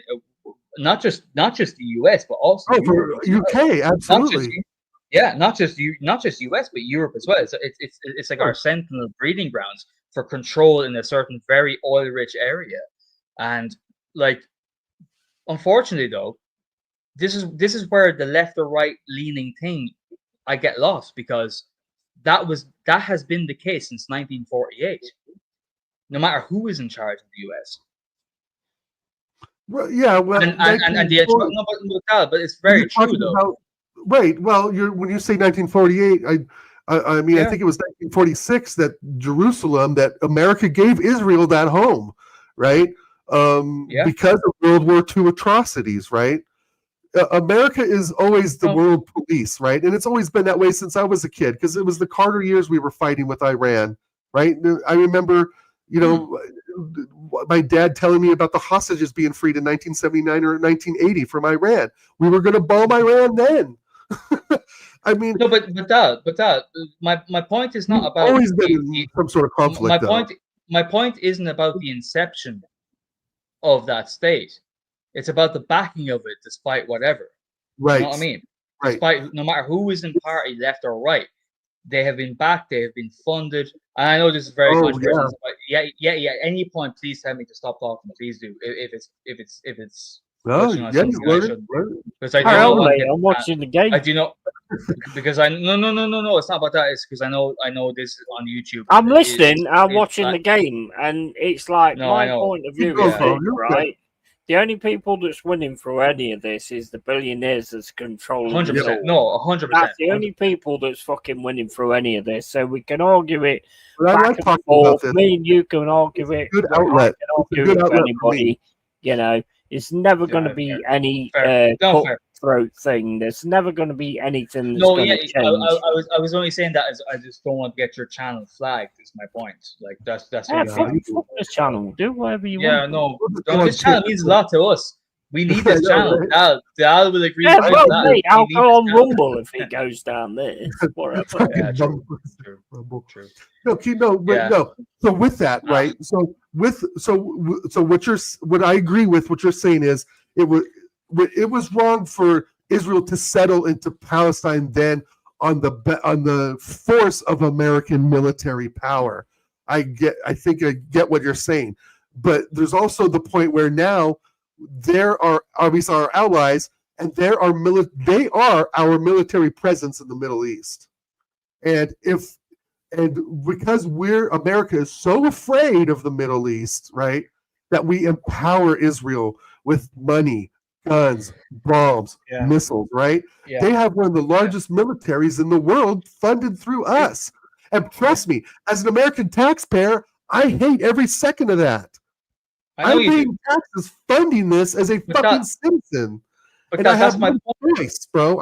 not just the US, but also
UK, absolutely.
Not just US, but Europe as well. So it's like our sentinel breeding grounds for control in a certain very oil-rich area, and like, unfortunately, though, this is where the left or right leaning thing I get lost, because that has been the case since 1948. No matter who is in charge of the US.
Well, yeah, well,
but it's very true though.
Right. Well, when you say 1948, I mean, I think it was 1946 that Jerusalem, that America gave Israel that home, right? Because of World War II atrocities, right? America is always the world police, right? And it's always been that way since I was a kid, because it was the Carter years we were fighting with Iran, right? I remember, my dad telling me about the hostages being freed in 1979 or 1980 from Iran. We were going to bomb Iran then. I mean,
no, but Dad, my point is not about
always been some sort of conflict.
My point isn't about the inception of that state. It's about the backing of it, despite whatever.
Right.
You know what I mean?
Right.
Despite no matter who is in party, left or right, they have been backed. They have been funded. And I know this is very controversial. But yeah. At any point, please tell me to stop talking. Please do. If it's
Oh,
touching on
yeah,
something I shouldn't. Because I do
Hang
know
on, mate, I'm watching the game.
I do know because I no. It's not about that. It's because I know this is on YouTube.
I'm listening. I'm watching the game, and it's like my point of view is this, right? The only people that's winning through any of this is the billionaires that's controlling.
100%. No, 100%.
That's the only people that's fucking winning through any of this. So we can argue it.
But I like talking about this.
Me and you can argue it.
Good outlet.
It's a good outlet for anybody. You know, it's never going to be any cutthroat thing. There's never going to be anything that's going to change.
I was only saying that as I just don't want to get your channel flagged. Is my point. Like that's
fuck this channel. Do whatever you want.
Yeah, no, this channel means a lot to us. We need this channel. Dal will agree.
Yeah, well, mate, I'll go on Rumble if it goes down there. Whatever.
Yeah, true.
No. So with that, right? So what I agree with what you're saying is it was wrong for Israel to settle into Palestine then on the force of American military power. I think I get what you're saying, but there's also the point where now there are obviously our allies, and they are our military presence in the Middle East, and because America is so afraid of the Middle East, right, that we empower Israel with money, guns, bombs, missiles, right? Yeah. They have one of the largest militaries in the world funded through us. And trust me, as an American taxpayer, I hate every second of that. I'm paying taxes funding this as a fucking citizen.
But that's my
choice, bro.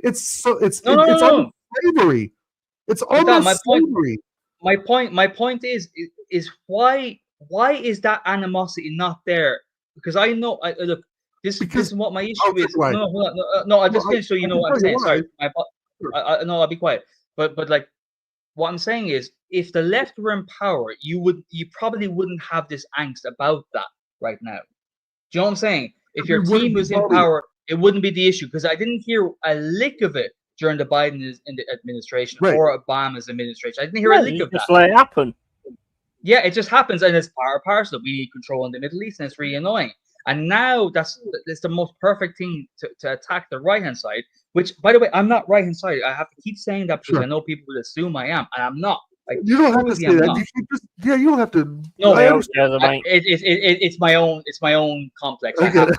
It's almost slavery. It's almost slavery.
My point is why is that animosity not there? Because I know look, this is what my issue is. No, I just finished so you know what I'm saying. Sorry. No, I'll be quiet. But like what I'm saying is, if the left were in power, you probably wouldn't have this angst about that right now. Do you know what I'm saying? If your team was in power, it wouldn't be the issue, because I didn't hear a lick of it during the Biden administration or Obama's administration. I didn't hear a lick of that.
Just let it happen.
Yeah, it just happens, and it's part and parcel. We need control in the Middle East, and it's really annoying. And now that's the most perfect thing to attack the right-hand side, which, by the way, I'm not right-hand side. I have to keep saying that because I know people will assume I am, and I'm not.
You don't have to say that. You don't have to.
No, it's my own complex.
I get it.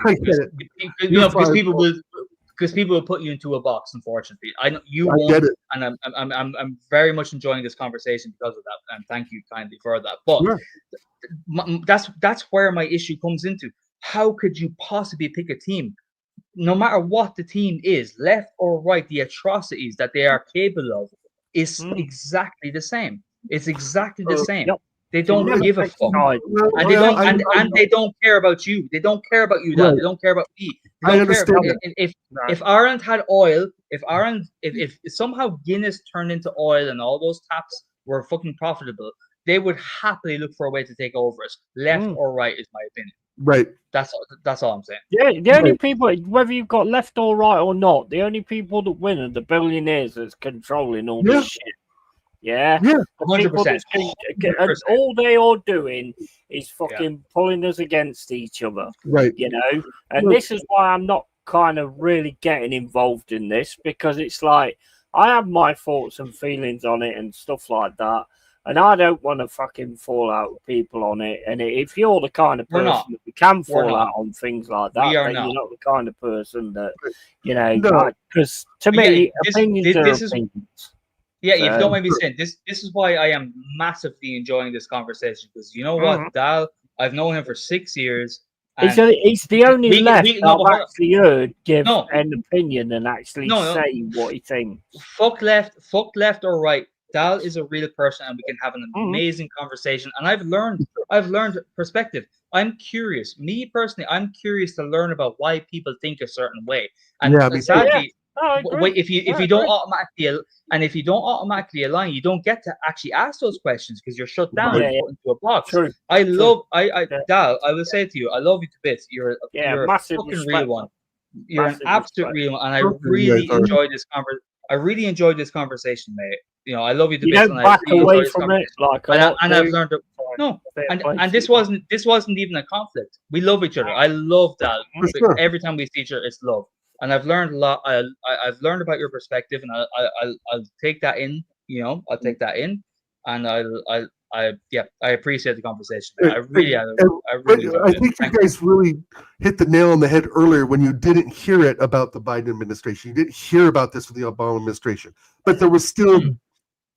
Because people will put you into a box. Unfortunately, I know you won't, and I'm very much enjoying this conversation because of that. And thank you kindly for that. But that's where my issue comes into. How could you possibly pick a team, no matter what the team is, left or right? The atrocities that they are capable of is exactly the same. It's exactly the same. Yep. They don't give a fuck, and they don't, and they don't care about you. They don't care about you. They don't care about me. They don't care. If Ireland had oil, if somehow Guinness turned into oil and all those taps were fucking profitable, they would happily look for a way to take over us, left or right, is my opinion.
Right.
That's all I'm saying.
Yeah, the only people, whether you've got left or right or not, the only people that win are the billionaires that's controlling all this shit. Yeah,
100%.
All they are doing is fucking pulling us against each other.
Right.
You know, and this is why I'm not kind of really getting involved in this, because it's like I have my thoughts and feelings on it and stuff like that. And I don't want to fucking fall out with people on it. And if you're the kind of person that we can fall out on things like that, then you're not the kind of person that, you know, because to me, opinions are opinions.
Yeah, if you don't mind me saying, this is why I am massively enjoying this conversation, because you know what, Dal, I've known him for 6 years.
He's the only left I've actually heard give an opinion and actually say what he thinks.
Fuck left or right. Dal is a real person, and we can have an amazing conversation. And I've learned perspective. I'm curious. Me personally, I'm curious to learn about why people think a certain way. And
I agree.
if you don't automatically align, you don't get to actually ask those questions because you're shut down and put into a box.
True.
Dal, I will say to you, I love you to bits. You're a
massive
fucking
respect,
real one. You're
massive
an absolute
respect.
real one, and I really enjoyed this conversation, mate. I love you to
You
bits,
don't
and
back
I really
away
enjoyed this
from it
conversation.
like
I've learned that. No, and this wasn't even a conflict. We love each other. I love that.
Sure.
Every time we see each other, it's love. And I've learned a lot. I've learned about your perspective, and I'll take that in. I'll take that in, and I appreciate the conversation. I really
I think you guys really hit the nail on the head earlier when you didn't hear it about the Biden administration. You didn't hear about this with the Obama administration, but there was still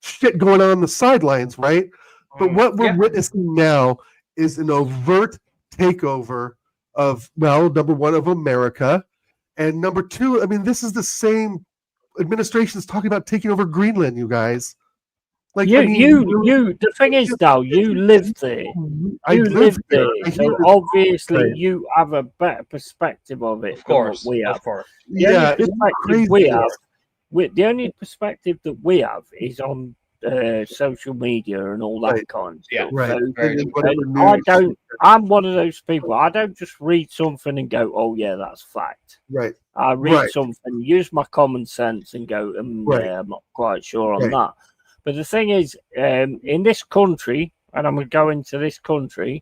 shit going on the sidelines, right? But what we're witnessing now is an overt takeover of, number one, of America, and number two, I mean, this is the same administration that's talking about taking over Greenland, you guys. Like,
the thing is, though, you lived there. You lived there, so obviously you have a better perspective of it.
Of course,
than what we have.
Of course.
The only perspective that we have is on social media and all that kind of stuff.
Right.
So I'm one of those people. I don't just read something and go, "Oh yeah, that's fact."
Right.
I read something, use my common sense, and go, "Yeah, I'm not quite sure on that." But the thing is, in this country, and I'm going to go into this country,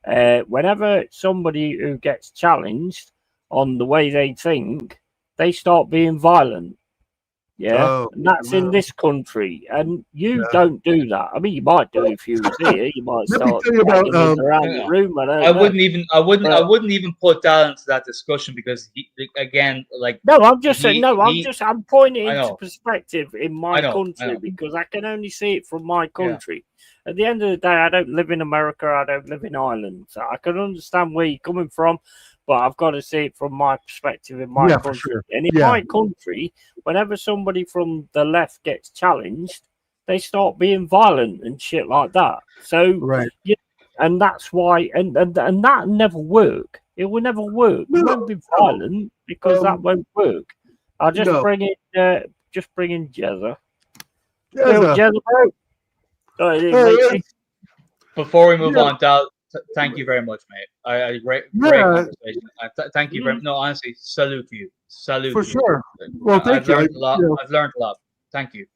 whenever somebody who gets challenged on the way they think, they start being violent. Yeah, and that's in this country, and you don't do that. I mean, you might do if you was here. You might start around the room. I wouldn't
even put that into that discussion because
I'm pointing into perspective in my country because I can only see it from my country. At the end of the day, I don't live in America. I don't live in Ireland, so I can understand where you're coming from. But I've got to see it from my perspective in my country.
Sure.
And in my country, whenever somebody from the left gets challenged, they start being violent and shit like that. So, and that's why, and that never work. It will never work. You won't be violent because that won't work. I'll just bring in Jezza. Jezza, bro.
Before we move on, Dal, thank you very much, mate. Great conversation. Thank you very much. No, honestly, salute to you. Salute
for
to
sure.
You.
Well, thank you.
I've learned a lot. Thank you.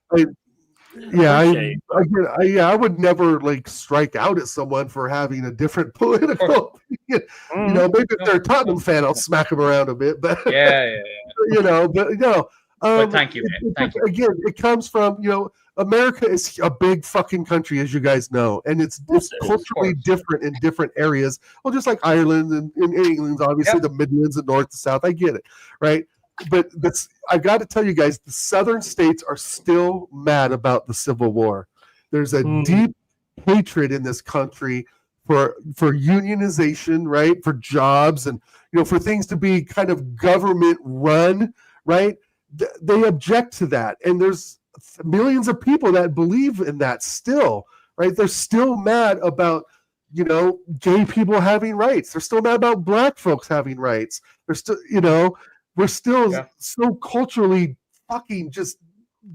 I would never strike out at someone for having a different political opinion. Maybe if they're a Tottenham fan, I'll smack them around a bit. But but
thank you, man. Thank you.
Again, it comes from America is a big fucking country, as you guys know, and it's culturally different in different areas. Well, just like Ireland and England, obviously the Midlands, the North, the South. I get it, right? But I got to tell you guys, the southern states are still mad about the Civil War. There's a deep hatred in this country for unionization, right? For jobs and for things to be kind of government run, right? They object to that, and there's millions of people that believe in that still, right? They're still mad about gay people having rights. They're still mad about black folks having rights. They're still we're still so culturally fucking just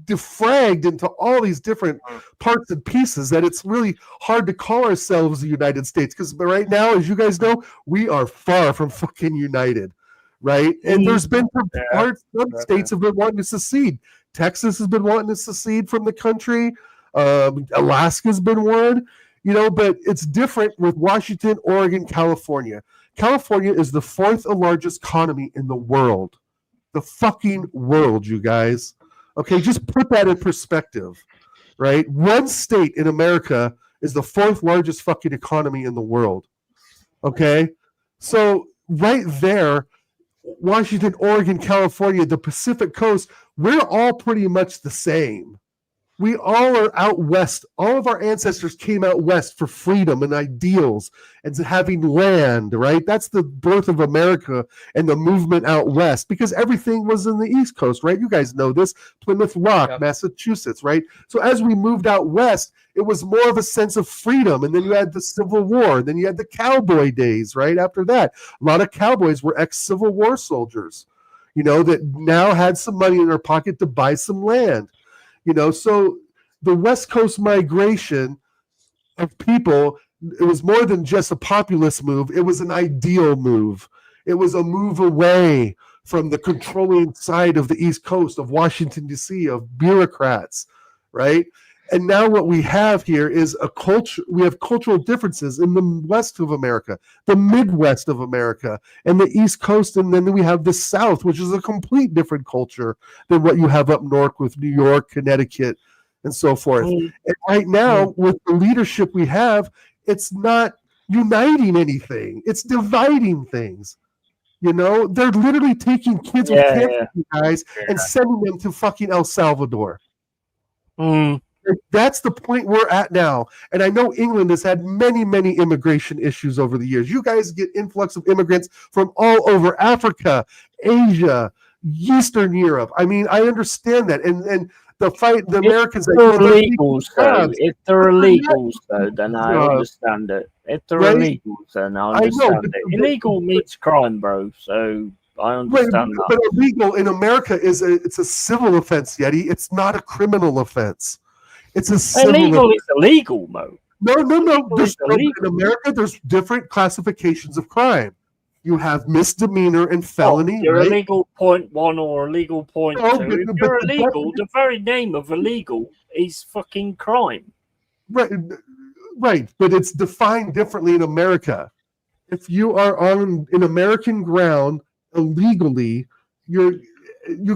defragged into all these different parts and pieces that it's really hard to call ourselves the United States, because right now, as you guys know, we are far from fucking united, right? And there's been some states have been wanting to secede. Texas has been wanting to secede from the country. Alaska's been one, but it's different with Washington, Oregon, California. California is the fourth largest economy in the world. The fucking world, you guys. Okay, just put that in perspective, right? One state in America is the fourth largest fucking economy in the world. Okay? So right there, Washington, Oregon, California, the Pacific Coast, we're all pretty much the same. We all are out west. All of our ancestors came out west for freedom and ideals and having land, right? That's the birth of America and the movement out west, because everything was in the East Coast, right? You guys know this. Plymouth Rock, Massachusetts, right? So as we moved out west, it was more of a sense of freedom. And then you had the Civil War. And then you had the cowboy days, right? After that, a lot of cowboys were ex-Civil War soldiers. that now had some money in their pocket to buy some land. So the West Coast migration of people, it was more than just a populist move. It was an ideal move. It was a move away from the controlling side of the East Coast, of Washington, D.C., of bureaucrats, right? And now what we have here is a culture. We have cultural differences in the West of America, the Midwest of America, and the East Coast. And then we have the South, which is a complete different culture than what you have up north with New York, Connecticut, and so forth. And right now, with the leadership we have, it's not uniting anything. It's dividing things. They're literally taking kids with cancer, guys, and sending them to fucking El Salvador. That's the point we're at now. And I know England has had many, many immigration issues over the years. You guys get influx of immigrants from all over Africa, Asia, Eastern Europe. I mean, I understand that. And the Americans...
If they're illegals, though, then I understand it. If they're illegals, then I understand it. Illegal means crime, bro. So I understand that.
But illegal in America it's a civil offense, Yeti. It's not a criminal offense. It's a civil
illegal offense. Is illegal, Mo.
No. In America, there's different classifications of crime. You have misdemeanor and felony.
You're illegal 0.1 or illegal 0.2. If you're illegal, the very name of illegal is fucking crime.
Right. But it's defined differently in America. If you are on an American ground illegally, you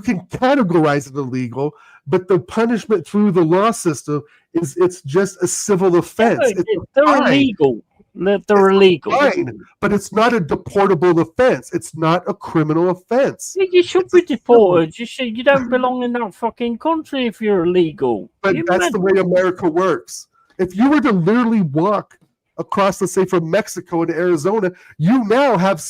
can categorize it illegal, but the punishment through the law system it's just a civil offense.
They're illegal. They're illegal.
Fine, but it's not a deportable offense. It's not a criminal offense.
You should be deported. You don't belong in that fucking country if you're illegal.
But that's the way America works. If you were to literally walk across, let's say, from Mexico to Arizona, you now have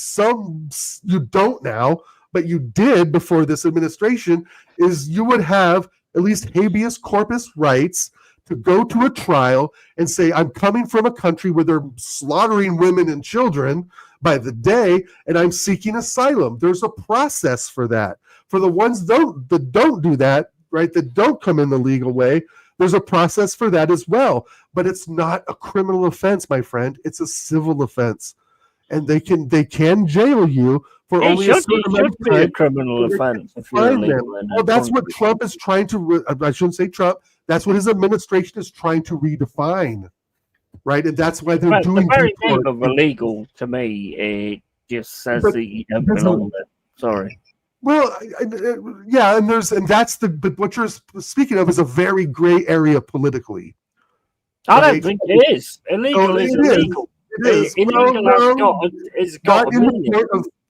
you don't now, but you did before this administration, is you would have at least habeas corpus rights to go to a trial and say, I'm coming from a country where they're slaughtering women and children by the day, and I'm seeking asylum. There's a process for that. For the ones that don't do that, right, that don't come in the legal way, there's a process for that as well. But it's not a criminal offense, my friend. It's a civil offense. And they can jail you for only a certain amount of time.
A criminal offense if you're illegal.
Well, that's what Trump is trying to. I shouldn't say Trump. That's what his administration is trying to redefine, right? And that's why they're doing.
The very name of illegal to me, it just says that you don't belong there. Sorry.
Well, yeah, but what you're speaking of is a very gray area politically.
I don't think it is. Illegal is illegal.
It is.
Illegal has got a meaning.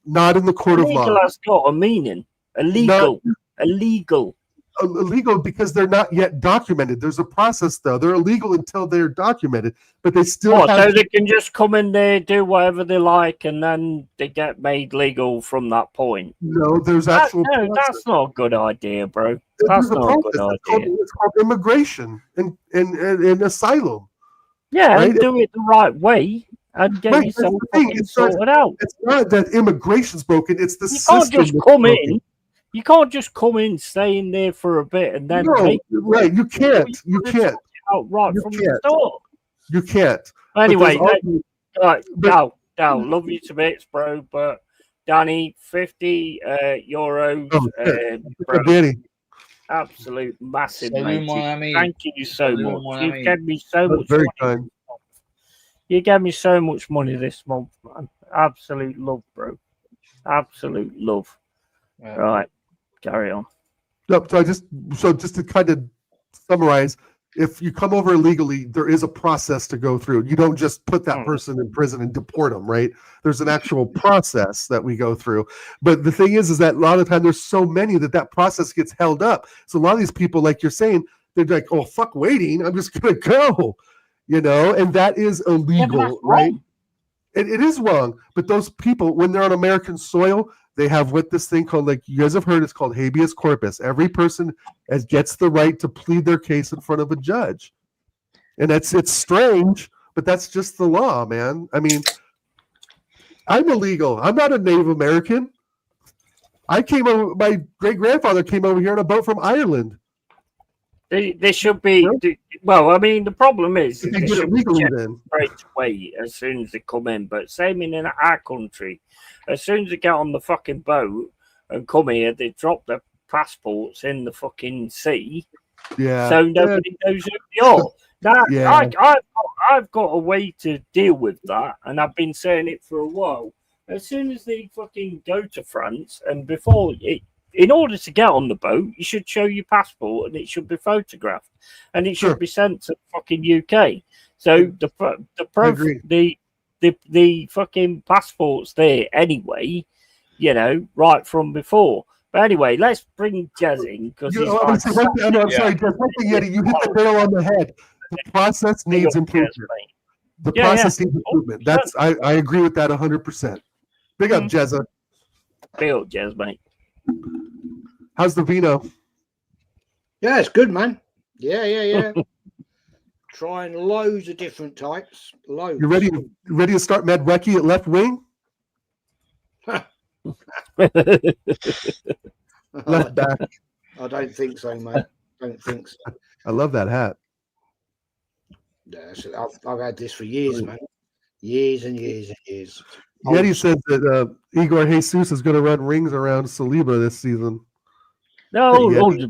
Not in the court of law.
Illegal has got a meaning. Illegal.
Illegal because they're not yet documented. There's a process, though. They're illegal until they're documented, but they still
so they can just come in there, do whatever they like, and then they get made legal from that point.
No, there's actual process.
That's not a good idea, bro. That's not a good idea.
It's called immigration and asylum.
Yeah,
right?
And do it the right way and get yourself sorted out.
It's not that immigration's broken. It's the system.
You can't just come in. You can't just come in, stay in there for a bit, and then
right. You can't. You can't.
Right from the start.
You can't.
Anyway, Dal, love you to bits, bro. But Danny, 50 euros.
Bro, Danny.
Absolute massive,
mate.
Thank you so much. You gave me so much.
Very
money.
kind.
You gave me so much money this month, man. Absolute love, bro. Absolute love.
Yeah.
Right. Carry on.
No, so just to kind of summarize, if you come over illegally, there is a process to go through. You don't just put that person in prison and deport them, right? There's an actual process that we go through. But the thing is that a lot of the time there's so many that process gets held up. So a lot of these people, like you're saying, they're like, oh, fuck waiting. I'm just going to go, and that is illegal, right? It is wrong. But those people, when they're on American soil, they have this thing called, like you guys have heard, it's called habeas corpus. Every person gets the right to plead their case in front of a judge. And it's strange, but that's just the law, man. I mean, I'm illegal. I'm not a Native American. I came over. My great grandfather came over here on a boat from Ireland.
There should be. Well, I mean, the problem is
They
they
did it
should be
legally
checked
then.
straight away as soon as they come in. But same in our country, as soon as they get on the fucking boat and come here, they drop their passports in the fucking sea,
Yeah.
so nobody knows who they are. Now,
Yeah.
I've got a way to deal with that, and I've been saying it for a while. As soon as they fucking go to France, and before it, in order to get on the boat, you should show your passport, and it should be photographed, and it should
Sure.
be sent to fucking UK. So the fucking passport's there anyway, you know, right from before. But anyway, let's bring Jez in because he's
I'm
like,
sorry, Jeff. One thing, Yeti, you hit the nail on the head. The process needs improvement. The process needs improvement. That's I agree with that 100%. Big up, Jezza.
Big up, Jez, mate.
How's the vino?
Yeah, it's good, man. Yeah. Trying loads of different types. Loads.
You ready to start Medwecki at left wing? Left back.
I don't think so, mate. Don't think so.
I love that hat.
Yeah, I've had this for years, man. Years and years and years.
Yeti says that Igor Jesus is going to run rings around Saliba this season.
No, 100%.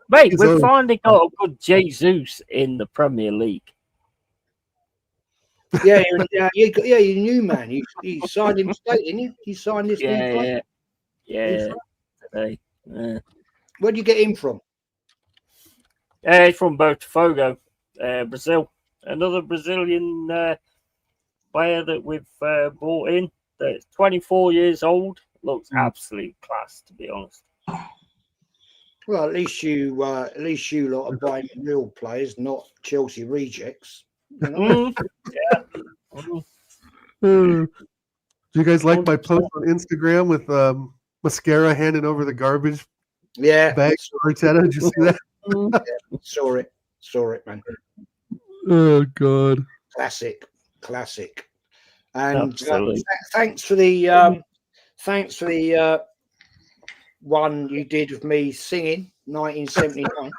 Mate,
He's
we've
old.
finally got a good Jesus in the Premier League.
Yeah, you knew, man. You signed him straight, didn't you? You signed this new player.
Yeah. Today.
Where'd you get him from?
He's from Botafogo, Brazil. Another Brazilian player that we've brought in. That's 24 years old. Looks absolute class, to be honest.
Well, at least you lot are buying real players, not Chelsea rejects. You know?
Do you guys like my post on Instagram with mascara handing over the garbage
Yeah.
bag to Arteta? Did you see that?
Yeah, saw it, man.
Oh God.
Classic. And
Absolutely.
thanks for the one you did of me singing 1979.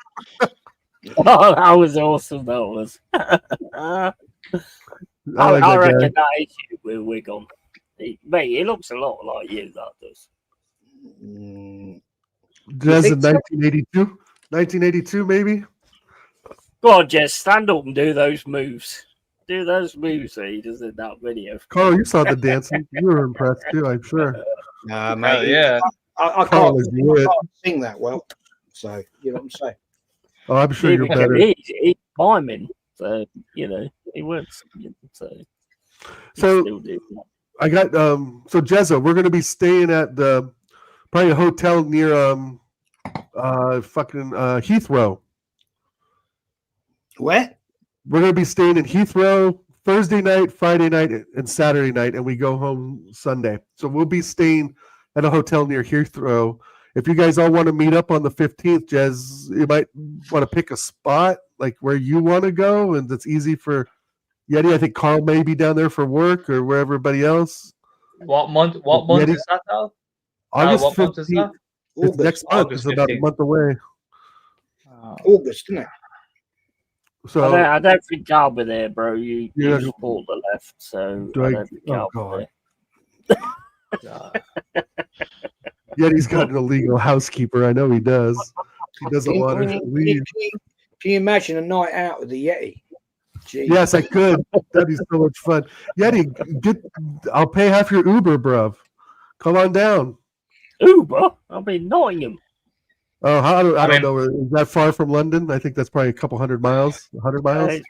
Oh, that was awesome. That was. I
like that
reckon that is you with wig on. Mate, it looks a lot like you, that does.
Jez in 1982? 1982, maybe?
Go on, Jess, stand up and do those moves. Do those moves that he does in that video.
Carl, you saw the dancing. You were impressed too, I'm sure.
Nah, mate.
Yeah.
I
Carl
can't,
is
I
lit.
can't sing that well. So, you know what I'm saying?
Oh, I'm sure you're better.
He's miming. So, you know, he works. So still do that.
I got so Jezza, we're gonna be staying at the probably a hotel near Heathrow.
Where?
We're gonna be staying in Heathrow Thursday night, Friday night, and Saturday night, and we go home Sunday. So we'll be staying at a hotel near Heathrow. If you guys all want to meet up on the 15th, Jez, you might want to pick a spot like where you want to go, and it's easy for Yeti. I think Carl may be down there for work or where everybody else.
What month is that now?
August
what month is
15th.
that?
It's next month.
August
It's about
15th.
a month away.
August, isn't it?
So
I don't think I'll be there, bro. You
Yeah.
support the left, so
Do
I
I-
don't think
oh,
I'll be
God. Yeti's got an illegal housekeeper. I know he does. He doesn't want her to leave.
Can you imagine a night out with the Yeti? Jeez.
Yes, I could. That'd be so much fun. Yeti, I'll pay half your Uber, bruv. Come on down.
Uber. I'll be Nottingham.
Oh, I don't
mean-
know. Is that far from London? I think that's probably a couple 100 miles. 100 miles?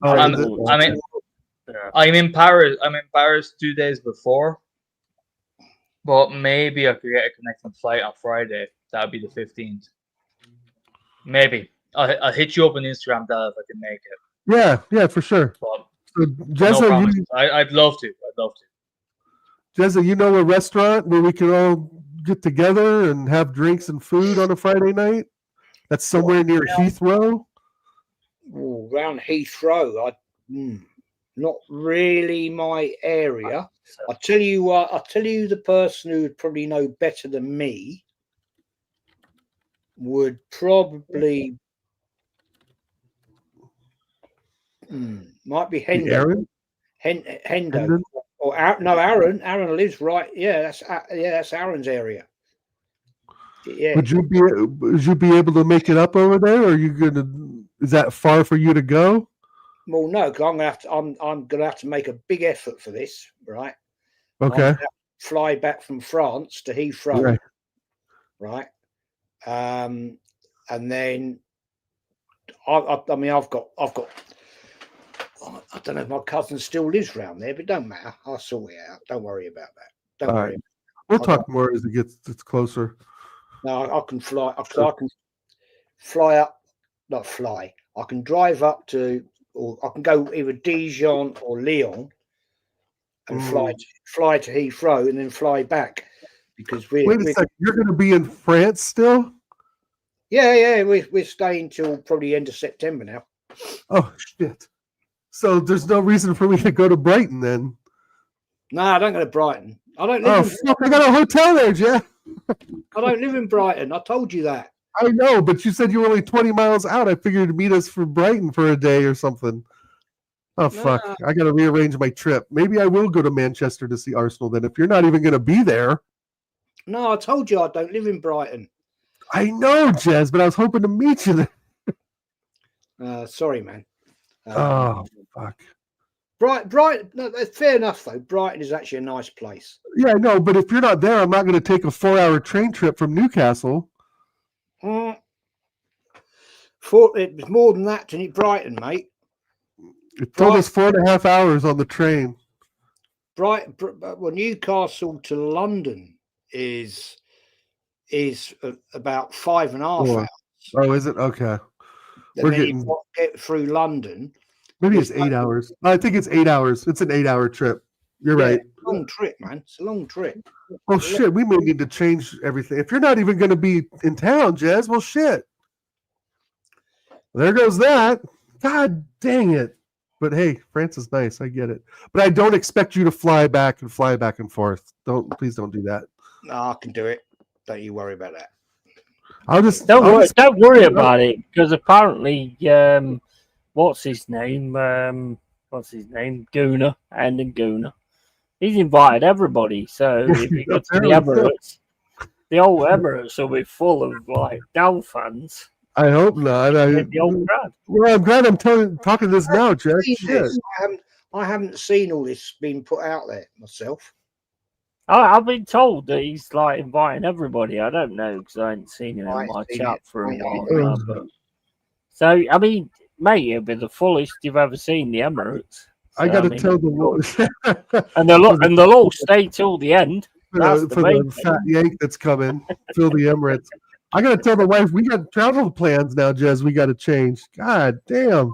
Oh,
I'm,
is it?
I'm in Paris. I'm in Paris 2 days before, but maybe I could get a connecting flight on Friday. That'd be the 15th. Maybe I'll hit you up on Instagram, Dad, if I can make it.
Yeah, for sure.
But
So,
no
Jezza,
promises. I'd love to.
Jezza, you know a restaurant where we can all get together and have drinks and food on a Friday night? That's somewhere near Heathrow.
Ooh, around Heathrow, not really my area. I'll tell you the person who would probably know better than me would probably might be Hendo.
Aaron?
Hendo.
Hendon?
Or Aaron. Aaron lives right. Yeah, that's Aaron's area. Yeah.
Would you be able to make it up over there, or are you gonna? Is that far for you to go?
Well, no, because I'm gonna have to make a big effort for this, right?
Okay.
I'm gonna have to fly back from France to Heathrow, right? And then I mean, I've got. I don't know if my cousin still lives around there, but it don't matter. I'll sort it out. Don't worry about that. Don't worry.
Right. We'll talk more as it gets closer.
No, I can fly. I can fly up, not fly. I can drive up to, or I can go either Dijon or Lyon, and fly to Heathrow and then fly back. Because
wait a second, you're going to be in France still?
Yeah, we're staying till probably the end of September now.
Oh shit! So there's no reason for me to go to Brighton then?
No, I don't go to Brighton. I don't live.
Fuck! I got a hotel there, Jeff.
I don't live in Brighton. I told you that.
I know, but you said you were only 20 miles out. I figured you'd meet us for Brighton for a day or something. Oh fuck! I got to rearrange my trip. Maybe I will go to Manchester to see Arsenal then. If you're not even going to be there.
No, I told you I don't live in Brighton.
I know, Jez, but I was hoping to meet you there.
Sorry, man.
Oh fuck!
Brighton. No, fair enough though. Brighton is actually a nice place.
Yeah, I know, but if you're not there, I'm not going to take a 4-hour train trip from Newcastle.
It was more than that to Brighton, mate.
It told us 4.5 hours on the train.
Well, Newcastle to London is about 5.5 hours.
Oh, is it? Okay.
We're getting get through London.
Maybe it's 8 hours. I think it's 8 hours. It's an 8-hour trip. You're right.
Long trip, man. It's a long trip.
Oh shit, we may need to change everything. If you're not even going to be in town, Jez, well shit. There goes that. God dang it. But hey, France is nice. I get it. But I don't expect you to fly back and forth. Please don't do that.
No, I can do it. Don't you worry about that.
Don't worry about it, because apparently what's his name? Gooner, and Gooner. He's invited everybody. So if you go to the Emirates, the old Emirates will be full of like Dow fans.
I hope not.
The old crowd.
Well, I'm glad I'm talking this now, Jeff. Shit.
I haven't seen all this being put out there myself.
I've been told that he's like inviting everybody. I don't know because I haven't seen him in my chat for a while now. But... So, I mean, mate, it'll be the fullest you've ever seen the Emirates. So,
I got to tell the
and they'll all stay till the end. That's
for the fat yank that's coming, fill the Emirates. I got to tell the wife we got travel plans now, Jez. We got to change. God damn,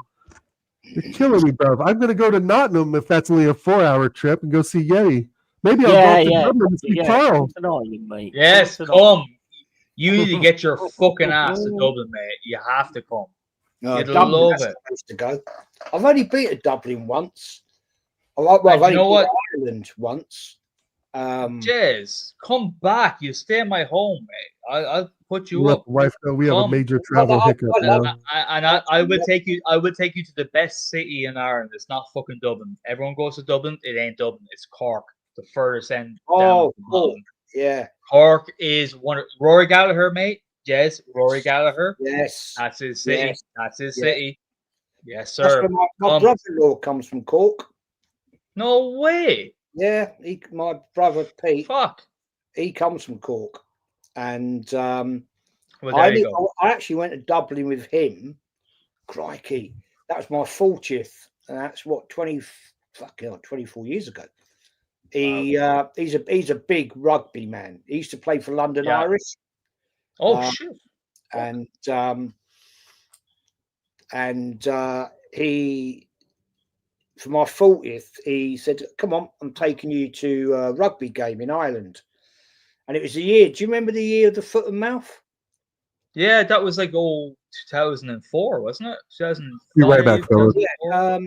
you're killing me, bro. I'm gonna go to Nottingham if that's only a 4-hour trip and go see Yeti. Maybe I'll go to Dublin and see Carl.
Mate.
Yes, come. You need to get your fucking ass to Dublin, mate. You have to come. You'd love it.
To go. I've only been to Dublin once. I've only been to Ireland once.
Jez, come back. You stay in my home, mate. I'll put you up.
Wife, we have a major travel hiccup now.
And I will take you. I will take you to the best city in Ireland. It's not fucking Dublin. Everyone goes to Dublin. It ain't Dublin. It's Cork, the furthest end.
Oh, yeah.
Cork is one of Rory Gallagher, mate. Jez, Rory Gallagher.
Yes,
that's his city.
Yes.
That's his city. Yes, sir.
That's where my brother-in-law comes from, Cork.
No way.
Yeah, my brother Pete.
Fuck.
He comes from Cork, and
I
actually went to Dublin with him. Crikey, that was my 40th, and that's what 24 years ago. He's a big rugby man. He used to play for London Irish.
Oh shit!
And he, for my 40th, he said, "Come on, I'm taking you to a rugby game in Ireland." And it was the year. Do you remember the year of the foot and mouth?
Yeah, that was like 2004, wasn't it? 2005.
You're right back, fellas.
Yeah,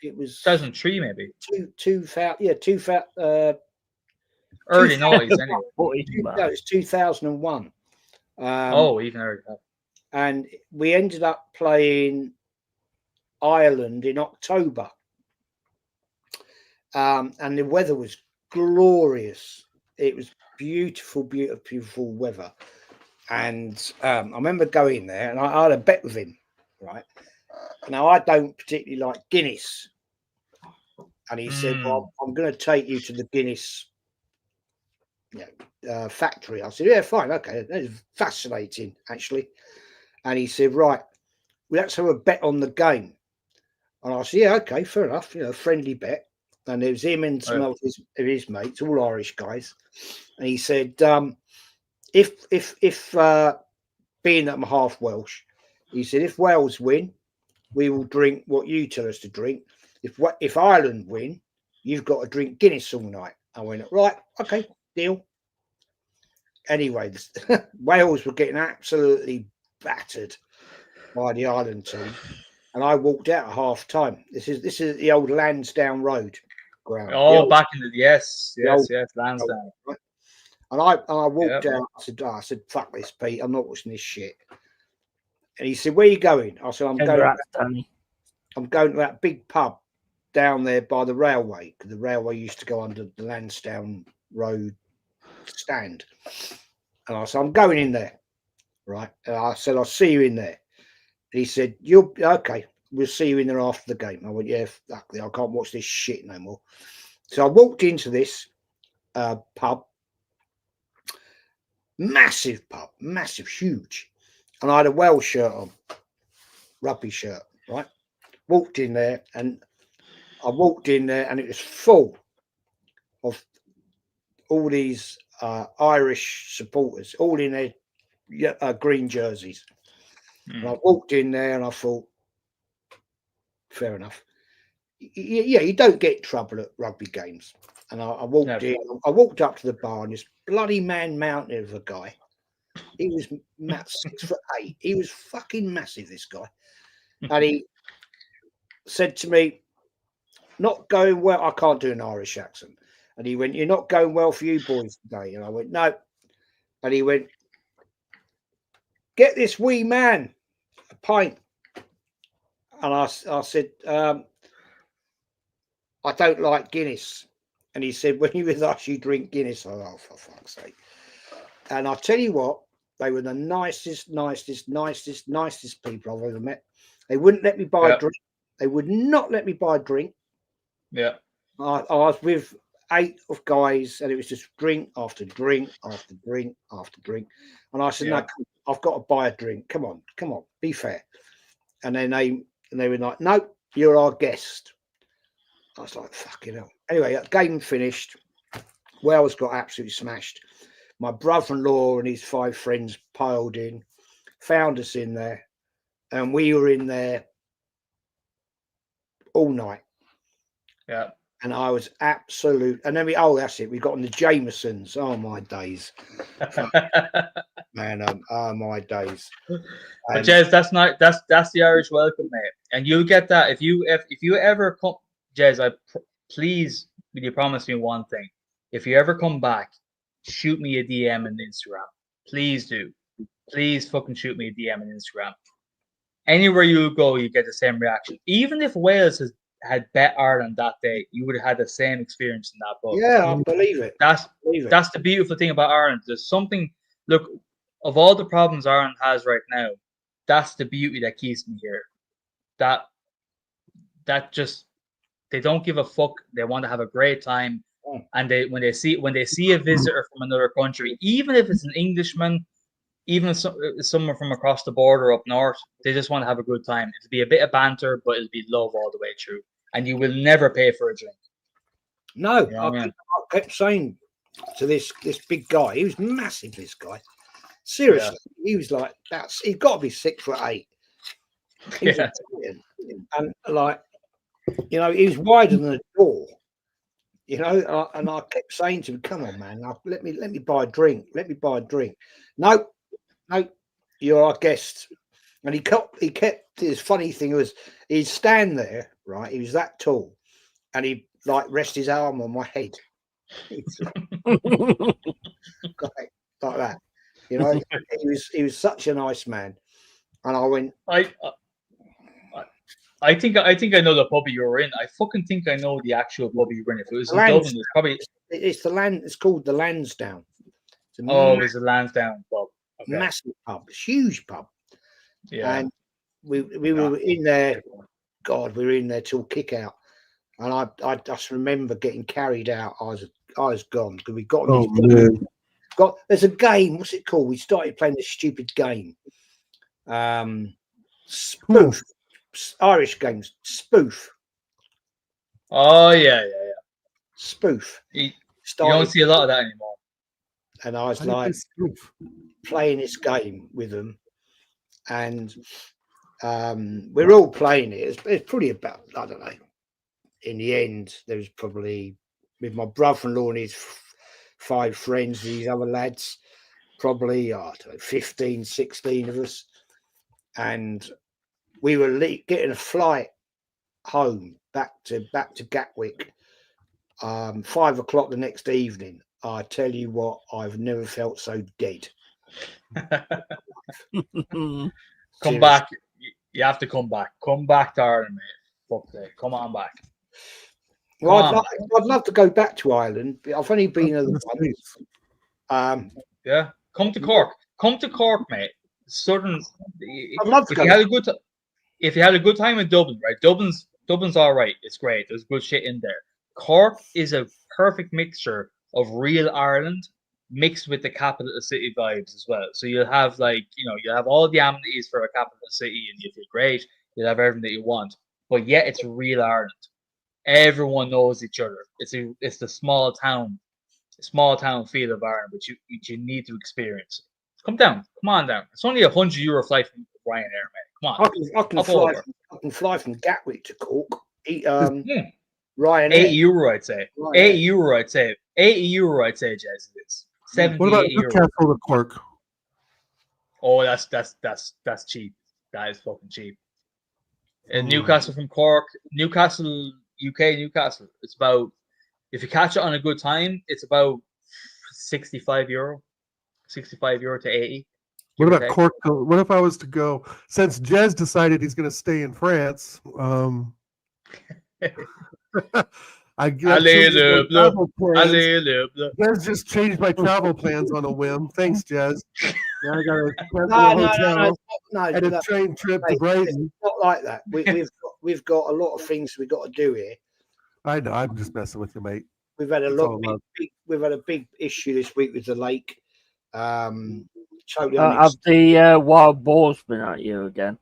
it was
2003, maybe.
2000. Yeah,
early 90s anyway.
No, it's 2001.
Even earlier.
And we ended up playing Ireland in October. And the weather was glorious. It was beautiful, beautiful, beautiful weather. And I remember going there, and I had a bet with him, right? Now, I don't particularly like Guinness. And he said, well, I'm going to take you to the Guinness factory. I said, yeah, fine, okay. That is fascinating, actually. And he said, right, well, let's have a bet on the game. And I said, yeah, okay, fair enough. Friendly bet. And it was him and some of his mates, all Irish guys. And he said, if being that I'm half Welsh, he said, if Wales win, we will drink what you tell us to drink. If Ireland win, you've got to drink Guinness all night. I went, right, okay, deal. Anyway, Wales were getting absolutely battered by the Ireland team, and I walked out at half time. This is the old Lansdowne Road ground.
Back in the yes, Lansdowne.
Right? And I walked out. I said, fuck this, Pete. I'm not watching this shit. And he said, where are you going? I said, I'm going to that big pub down there by the railway, because the railway used to go under the Lansdowne Road stand. And I said, I'm going in there, right? And I said, I'll see you in there. And he said, you're okay, we'll see you in there after the game. I went, yeah, fuck, I can't watch this shit no more. So I walked into this pub, massive pub, massive, huge. And I had a Welsh shirt on, rugby shirt, right? Walked in there, and it was full of all these Irish supporters, all in their green jerseys. And I walked in there and I thought, fair enough. Yeah, you don't get trouble at rugby games. And I walked in, I walked up to the bar, and this bloody man mountain of a guy. He was 6'8". He was fucking massive, this guy. And he said to me, not going well. I can't do an Irish accent. And he went, you're not going well for you boys today. And I went, no. And he went, get this wee man a pint. And I said, I don't like Guinness. And he said, when you're with us, you drink Guinness. I thought, oh, for fuck's sake. And I tell you what, they were the nicest people I've ever met. They wouldn't let me buy a drink. They would not let me buy a drink.
Yeah.
I was with 8 of guys, and it was just drink after drink after drink after drink. And I said, no, I've got to buy a drink. Come on, be fair. And then they were like, no, you're our guest. I was like, fucking hell. Anyway, that game finished. Wales got absolutely smashed. My brother-in-law and his 5 friends piled in, found us in there, and we were in there all night.
Yeah.
And I was absolute. And then that's it. We got on the Jamesons. Oh, my days. Man, my days.
But Jez, that's the Irish welcome, mate. And you'll get that if you ever come, Jez. Please, will you promise me one thing? If you ever come back, shoot me a DM on Instagram. Please do. Please fucking shoot me a DM on Instagram. Anywhere you go, you get the same reaction. Even if Wales had bet Ireland that day, you would have had the same experience in that pub.
Yeah, I believe it.
That's the beautiful thing about Ireland. There's something. Look, of all the problems Ireland has right now, that's the beauty that keeps me here. That just, they don't give a fuck. They want to have a great time, and when they see a visitor from another country, even if it's an Englishman, even if someone from across the border up north, they just want to have a good time. It'll be a bit of banter, but it'll be love all the way through, and you will never pay for a drink.
No, you know I kept saying to this big guy, he was massive. This guy, seriously, he was like he's got to be 6'8". And like, you know, he was wider than a door. You know, and I kept saying to him, "Come on, man, let me buy a drink. Let me buy a drink." No, you're our guest. And he kept this funny thing was he'd stand there, right? He was that tall, and he'd like rest his arm on my head, like that. You know, he was such a nice man. And I went,
I think I know the pub you were in. I fucking think I know the actual pub you were in. If it was in Dublin, it's probably
it's the land. It's called the Lansdowne.
It was the Lansdowne pub. Okay.
Massive pub, huge pub.
Yeah,
and we were in there. God, we were in there till kick out. And I just remember getting carried out. I was gone because we got on this game. There's a game. What's it called? We started playing this stupid game. Spoof. Irish games. Spoof.
Oh yeah.
Spoof.
You don't see a lot of that anymore.
And I was like playing this game with them, and we're all playing it. It's probably about, I don't know. In the end, there was probably, with my brother-in-law and his 5 friends, these other lads, probably 15, 16 of us. And we were getting a flight home back to Gatwick, 5 o'clock the next evening. I tell you what, I've never felt so dead.
Come back. You have to come back. Come back to Ireland, mate. Fuck that. Come on back.
Well, I'd love to go back to Ireland, but I've only been there once.
Yeah, come to Cork. Come to Cork, mate. Southern.
I'd love to
if you had a good time in Dublin, right? Dublin's all right. It's great. There's good shit in there. Cork is a perfect mixture of real Ireland mixed with the capital city vibes as well. So you'll have you have all the amenities for a capital city, and you feel great. You'll have everything that you want, but yet it's real Ireland. Everyone knows each other. It's the small town feel of Ireland, which you need to experience. Come on down. It's only €100 flight from Ryanair, mate. Come on.
I can fly from Gatwick to Cork. Ryanair.
€80, I'd say. €80, I'd say. €80, I'd say, Jez. It is. 70,
what about
€80.
Newcastle to Cork?
Oh, that's cheap. That is fucking cheap. Newcastle from Cork, Newcastle, UK, Newcastle. It's about, if you catch it on a good time, it's about €65. €65 to 80.
What about Cork? What if I was to go, since Jez decided he's going to stay in France? Jez just changed my travel plans on a whim. Thanks, Jez. Now I got to cancel and a train trip to Brighton.
It's not like that. We've got a lot of things we've got to do here.
I know. I'm just messing with you, mate.
We've had we've had a big issue this week with the lake. Totally
have the wild boars been at you again?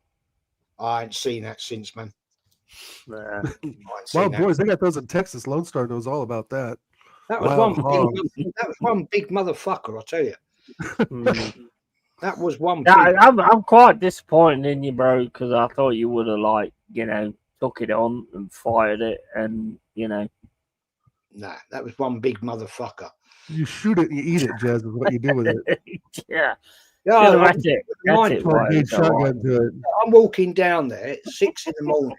I ain't seen that since, man.
Wild boars, they got those in Texas. Lone Star knows all about that.
That was one big motherfucker, I tell you. That was one.
I'm quite disappointed in you, bro, because I thought you would have took it on and fired it, and
Nah, that was one big motherfucker.
You shoot it and you eat it, Jez, is what you do with it.
Yeah.
That's it. Shotgun to it.
I'm walking down there at 6 a.m,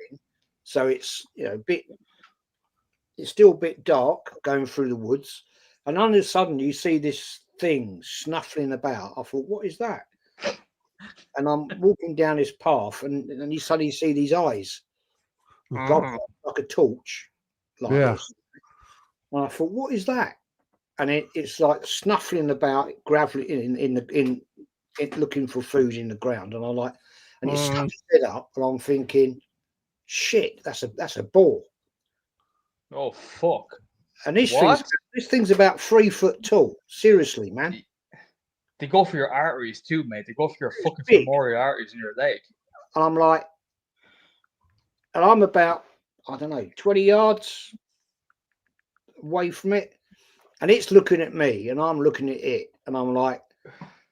so it's it's still a bit dark going through the woods, and all of a sudden you see this thing snuffling about. I thought, what is that? And I'm walking down this path, and you suddenly see these eyes, like a torch, like this. And I thought, what is that? And it's like snuffling about, gravelly in looking for food in the ground. And I'm like, and it stuck its head up, and I'm thinking, shit, that's a boar.
Oh fuck!
And this thing's about 3 foot tall. Seriously, man.
They go for your arteries too, mate. They go for your fucking femoral arteries in your leg.
And I'm like, and I'm about, I don't know, 20 yards away from it. And it's looking at me, and I'm looking at it, and I'm like,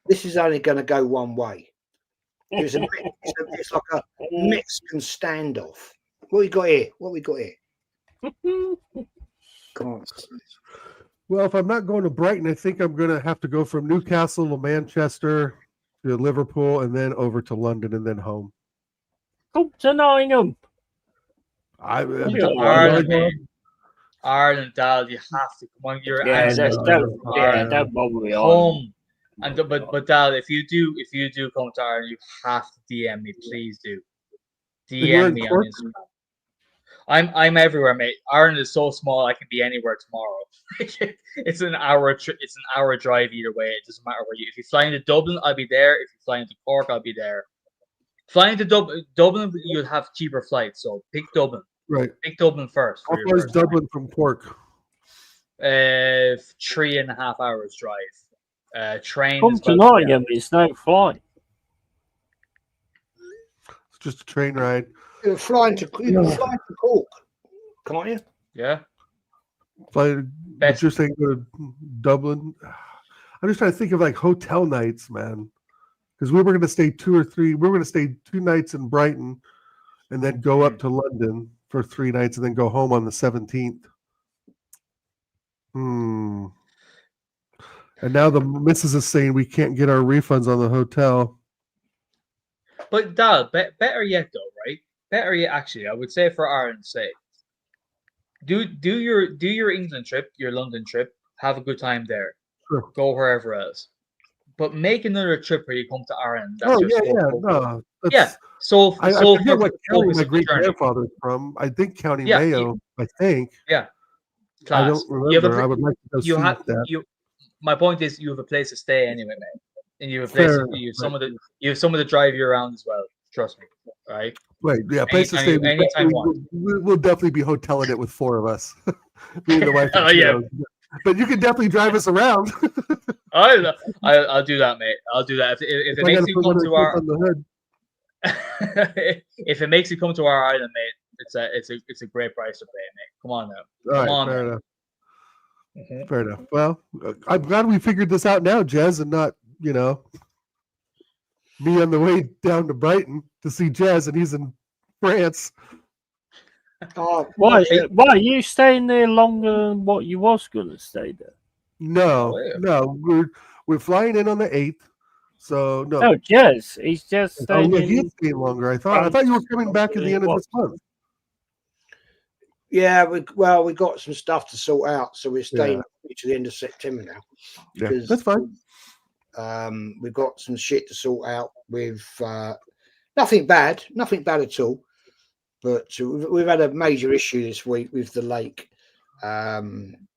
this is only going to go one way. It's like a Mexican standoff. What we got here?
Well, if I'm not going to Brighton, I think I'm going to have to go from Newcastle to Manchester to Liverpool, and then over to London, and then home.
Come to Nottingham.
Ireland, Dal, you have to come on. Don't
bother me.
But Dal, if you do come to Ireland, you have to DM me, please do.
You're
DM
in
me on
Cork?
Instagram. I'm everywhere, mate. Ireland is so small, I can be anywhere tomorrow. It's an hour. It's an hour drive either way. It doesn't matter where you. If you fly into Dublin, I'll be there. If you fly into Cork, I'll be there. Flying to Dublin, you'll have cheaper flights. So pick Dublin.
Right.
Pick Dublin first.
How far is Dublin from Cork?
3.5 hours drive. Train.
Come
is
to
about 3
Nottingham,
hours.
it's no flight.
It's just a train ride.
You can fly to Cork, can't you?
Yeah.
But
Best.
you're saying go to Dublin? I'm just trying to think of like hotel nights, man. Because we were going to stay 2 or 3. We were going to stay 2 nights in Brighton, and then go up to London for 3 nights, and then go home on the 17th. And now the missus is saying we can't get our refunds on the hotel.
But Dal, better yet though, right? Better yet, actually, I would say for Ireland's sake, do your England trip, your London trip, have a good time there.
Sure.
Go wherever else, but make another trip where you come to Ireland.
Oh yeah.
So
I
so
forget what county my
focus of the
great
journey.
grandfather's from. I think County
Yeah,
Mayo. I think.
Yeah,
I
class.
don't remember. I would like to go see that.
My point is, you have a place to stay anyway, man, and you have a place. You have someone to drive you around as well. Trust me, right?
Right, yeah, place to stay. We'll definitely be hoteling it with 4 of us. Me and the wife.
Oh yeah.
But you can definitely drive us around.
I'll do that, mate. I'll do that. If it makes you come to our if it makes you come to our island, mate, it's a great price to pay, mate. Come on now. Come on.
Fair enough. Fair enough. Well, I'm glad we figured this out now, Jez, and not, me on the way down to Brighton to see Jez, and he's in France.
Why are you staying there longer than what you was going to stay there?
No, we're flying in on the 8th. So no,
Jez, he's just staying.
Oh, yeah, he's staying longer. I thought you were coming back at the end of this month.
Yeah, we got some stuff to sort out, so we're staying to the end of September now.
Yeah, that's fine.
We've got some shit to sort out with nothing bad at all. But we've had a major issue this week with the lake,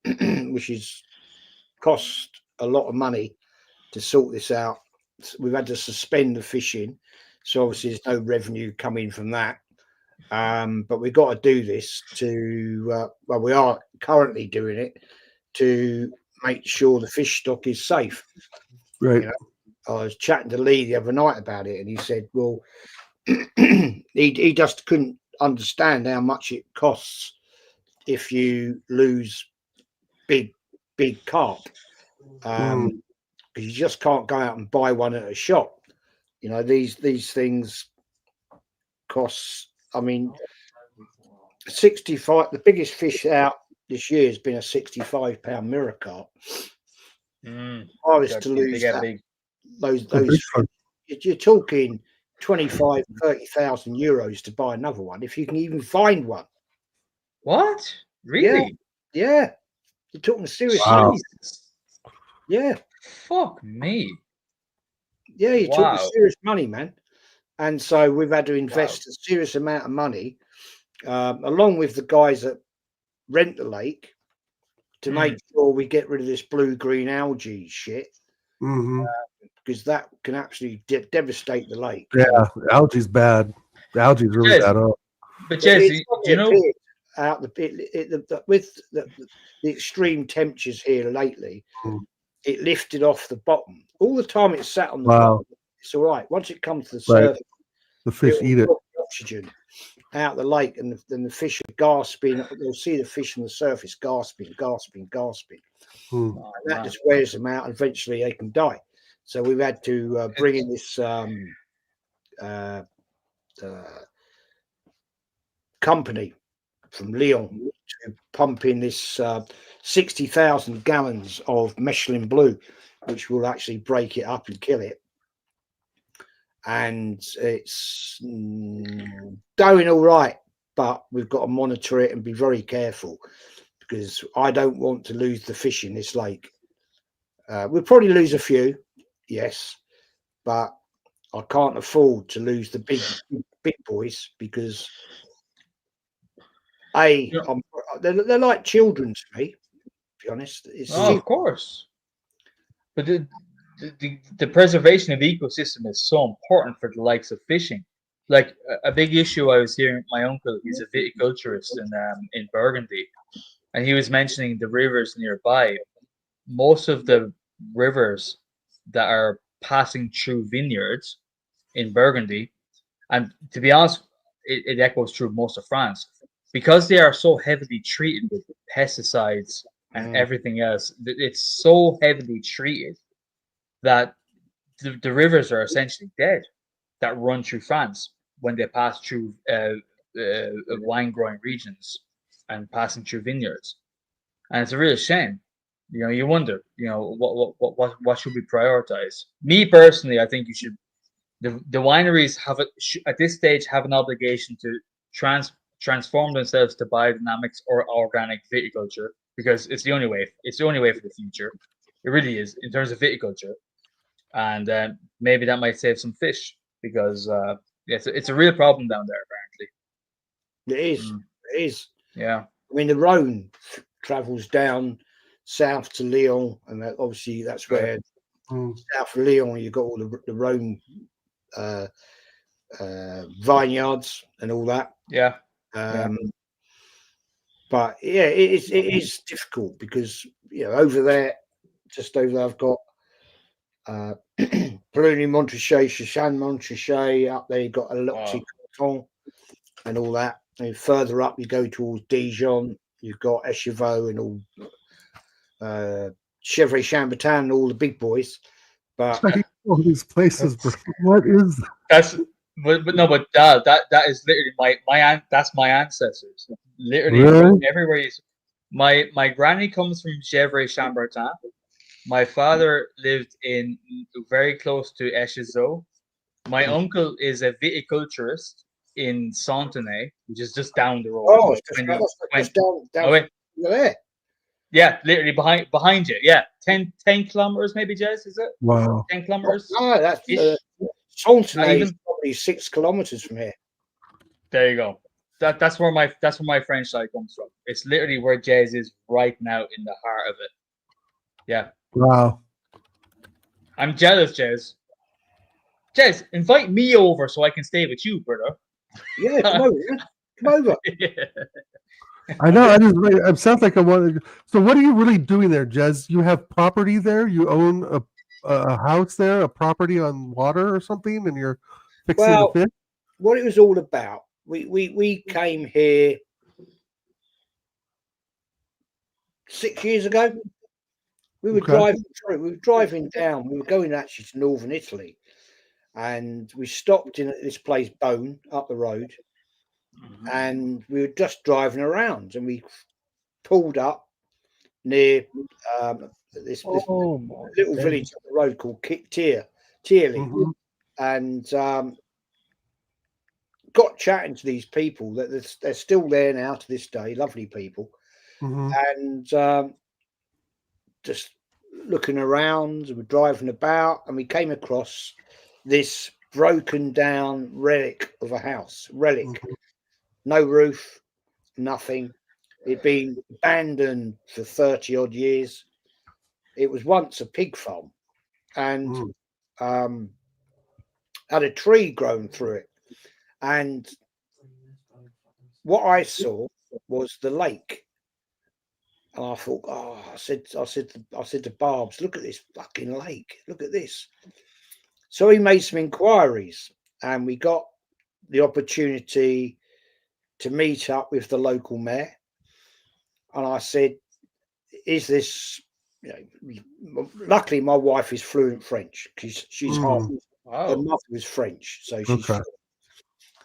which has cost a lot of money to sort this out. We've had to suspend the fishing, so obviously there's no revenue coming from that. But we've got to do this to, we are currently doing it to make sure the fish stock is safe.
Right.
I was chatting to Lee the other night about it, and he said, well, he just couldn't understand how much it costs if you lose big carp. Because you just can't go out and buy one at a shop. These things cost, 65. The biggest fish out this year has been a 65-pound mirror carp. I was to lose that, those you're talking 25,000, 30,000 euros to buy another one, if you can even find one.
What? Really?
Yeah. You're talking serious.
Wow.
Yeah.
Fuck me.
Yeah, you're talking serious money, man. And so we've had to invest a serious amount of money, along with the guys that rent the lake, to make sure we get rid of this blue-green algae shit. Because that can actually devastate the lake.
Yeah, algae's bad. The algae's really bad.
But Jez, do you know
out with the extreme temperatures here lately, it lifted off the bottom. All the time it sat on the bottom, it's all right. Once it comes to the surface,
the fish eat it.
Oxygen out the lake, and then the fish are gasping. You'll see the fish on the surface gasping. And that just wears them out, and eventually they can die. So we've had to bring in this company from Lyon to pump in this 60,000 gallons of Michelin Blue, which will actually break it up and kill it. And it's going all right, but we've got to monitor it and be very careful, because I don't want to lose the fish in this lake. We'll probably lose a few, yes, but I can't afford to lose the big boys because they're like children to me. To be honest,
Of course. But the preservation of the ecosystem is so important for the likes of fishing. Like a big issue I was hearing, my uncle, he's a viticulturist in Burgundy, and he was mentioning the rivers nearby. Most of the rivers that are passing through vineyards in Burgundy, and to be honest, it echoes through most of France, because they are so heavily treated with pesticides and everything else. It's so heavily treated that the rivers are essentially dead that run through France when they pass through wine growing regions and passing through vineyards, and it's a real shame. You know, you wonder, what should we prioritize? Me personally, I think you should. The wineries have at this stage have an obligation to transform themselves to biodynamics or organic viticulture, because it's the only way. It's the only way for the future. It really is in terms of viticulture, and maybe that might save some fish, because it's a real problem down there apparently.
It is. It is.
Yeah.
I mean, the Rhone travels down south to Lyon, and obviously that's where south of Lyon you've got all the Rhone vineyards and all that.
Yeah.
But yeah, it is difficult because over there, just over there, I've got Pralini Montrachet, Chassagne Montrachet. Up there, you've got a Loxy Canton and all that. And further up, you go towards Dijon. You've got Echeveau and all Chevrolet Chambertin and all the big boys. But
all these places, bro. What is
that is literally that's my ancestors. Literally everywhere. My granny comes from Chevrolet Chambertin. My father lived in very close to Echeveau. My uncle is a viticulturist in Santenay, which is just down the road.
Oh, it's down there.
Yeah, literally behind you. Yeah, 10 kilometers, maybe, Jez, is it?
Wow.
10 kilometers.
No, that's Santenay is probably 6 kilometers from here.
There you go. That's where my French side comes from. It's literally where Jez is right now, in the heart of it. Yeah.
Wow.
I'm jealous, Jez. Jez, invite me over so I can stay with you, brother.
Yeah, come over. Come over.
Yeah.
I know. It sounds like I wanted. So, what are you really doing there, Jez? You have property there. You own a house there, a property on water or something, and you're fixing the fish.
What it was all about. We came here 6 years ago. We were driving through. We were driving down. We were going actually to northern Italy, and we stopped in at this place, Bone, up the road. And we were just driving around, and we pulled up near this little village up the road called Tierley, and got chatting to these people that they're still there now to this day, lovely people, and just looking around, we're driving about, and we came across this broken down relic of a house. No roof, nothing. It'd been abandoned for 30 odd years. It was once a pig farm, and had a tree grown through it. And what I saw was the lake. And I thought, I said to Barbs, look at this fucking lake. Look at this. So he made some inquiries, and we got the opportunity to meet up with the local mayor. And I said, is this, luckily my wife is fluent French, because she's half, her mother was French, so she's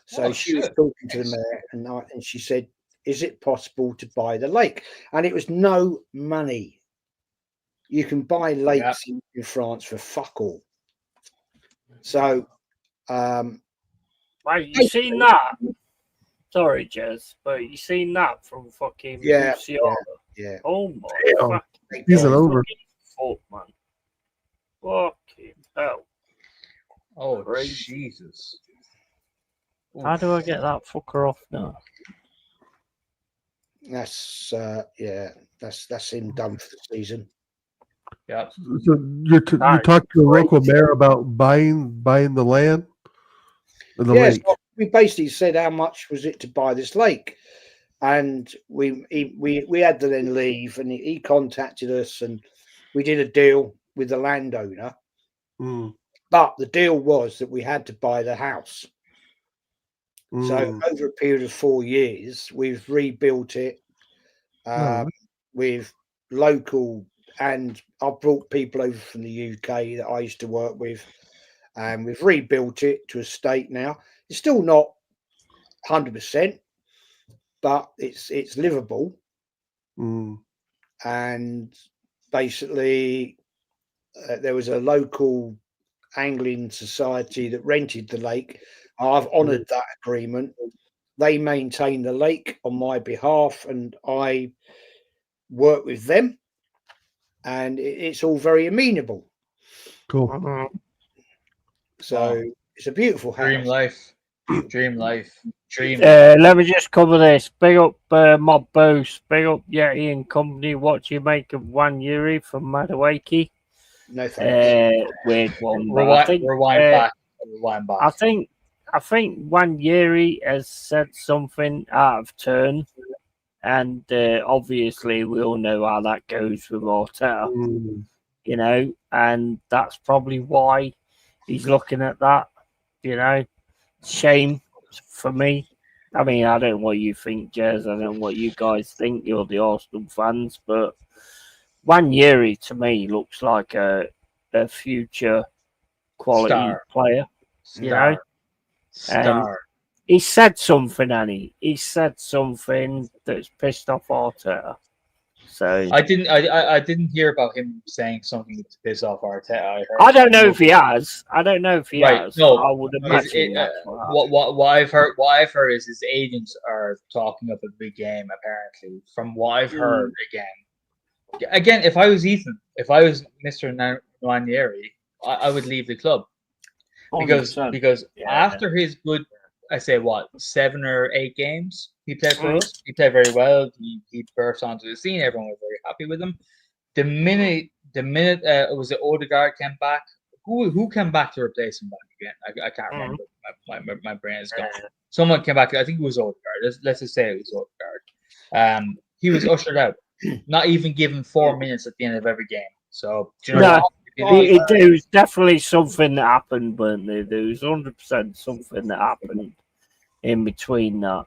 so she was talking to the mayor, and she said, is it possible to buy the lake? And it was no money. You can buy lakes in France for fuck all. So
mate, you seen that? Sorry, Jez, but you seen that from fucking Luciano?
Yeah.
Oh my!
Season over.
Fuck, man. Fucking. hell.
Oh,
Crazy.
Jesus.
How do I get that fucker off now?
That's that's him done for the season.
Yeah.
So you
That
talked to the
is
local
crazy.
mayor about buying the land and the
Yes,
lake.
we basically said how much was it to buy this lake, and we had to then leave, and he contacted us, and we did a deal with the landowner.
Mm,
But the deal was that we had to buy the house. So
mm.
over a period of 4 years, we've rebuilt it
Oh,
with local, and I've brought people over from the UK that I used to work with, and we've rebuilt it to a state now. It's still not 100%, but it's livable.
mm,
And basically, there was a local angling society that rented the lake. I've honoured that agreement. They maintain the lake on my behalf, and I work with them, and it's all very amenable.
cool.
Mhm.
So
Wow.
it's a beautiful house.
Dream life. Dream life. Dream.
Let me just cover this. Big up Mob Boost. Big up Yeti and Company. What do you make of 1 Yuri from Madawaki?
No thanks.
Weird one. But I think,
Rewind back. Rewind back.
I think 1 Yuri has said something out of turn. And obviously, we all know how that goes with Arteta,
Mm,
you know, and that's probably why he's looking at that, you know. Shame for me. I mean, I don't know what you think, Jez. I don't know what you guys think. You're the Arsenal fans, but 1 Yuri to me looks like a future quality
Star.
player, you know.
Star.
He said something, Annie. He said something that's pissed off Arteta. So
I didn't hear about him saying something to piss off Arteta.
I don't know if he has. I don't know if he
Right,
has.
no,
I would imagine that's
what I've heard is his agents are talking up a big game. Apparently, from what I've heard, again, if I was Ethan, if I was Mr. Nwaneri, I would leave the club because
100%.
after his good, I say what 7 or 8 games he played for us, he played very well. He burst onto the scene. Everyone was very happy with him. The minute it was Odegaard came back. Who came back to replace him back again? I can't remember. My brain is gone. Someone came back. I think it was Odegaard. Let's just say it was Odegaard. He was ushered out, not even given 4 minutes at the end of every game. So do you know what?
There was definitely something that happened, weren't there? There was 100% something that happened in between that.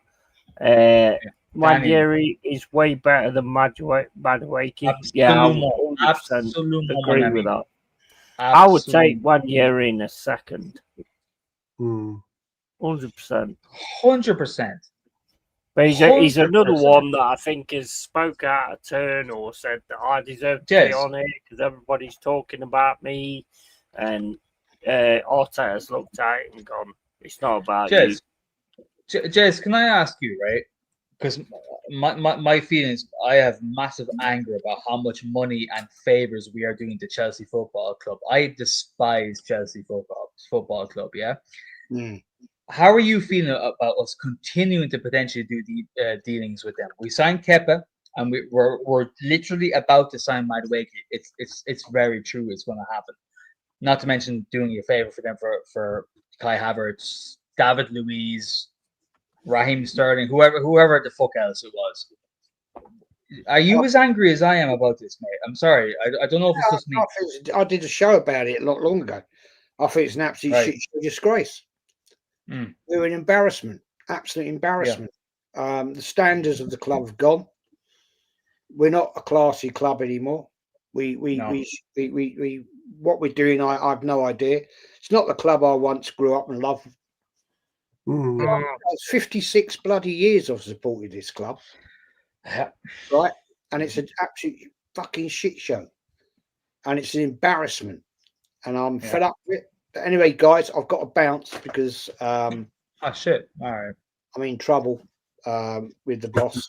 Manjeri is way better than Madueke. Yeah, I would 100% agree with that. I would take 1 year in a second. 100%.
100%.
But he's another one that I think has spoke out of turn or said that I deserve to be on it because everybody's talking about me. And Arteta's looked at it and gone, it's not about you.
Jez, can I ask you, right? Because my feelings, I have massive anger about how much money and favors we are doing to Chelsea Football Club. I despise Chelsea Football Club, yeah? How are you feeling about us continuing to potentially do the dealings with them? We signed Kepa, and we're literally about to sign Madueke. It's very true. It's going to happen. Not to mention doing a favor for them for Kai Havertz, David Luiz, Raheem Sterling, whoever the fuck else it was. Are you as angry as I am about this, mate? I'm sorry. I don't know if it's just me.
I did a show about it not long ago. I think it's an absolute shit show disgrace. We're an embarrassment, absolute embarrassment. Yeah. The standards of the club have gone. We're not a classy club anymore. We what we're doing, I have no idea. It's not the club I once grew up and loved. It's 56 bloody years I've supported this club.
Yeah.
Right? And it's an absolute fucking shit show. And it's an embarrassment. And I'm fed up with it. But anyway, guys, I've got to bounce because
oh shit. All right.
I'm in trouble with the boss.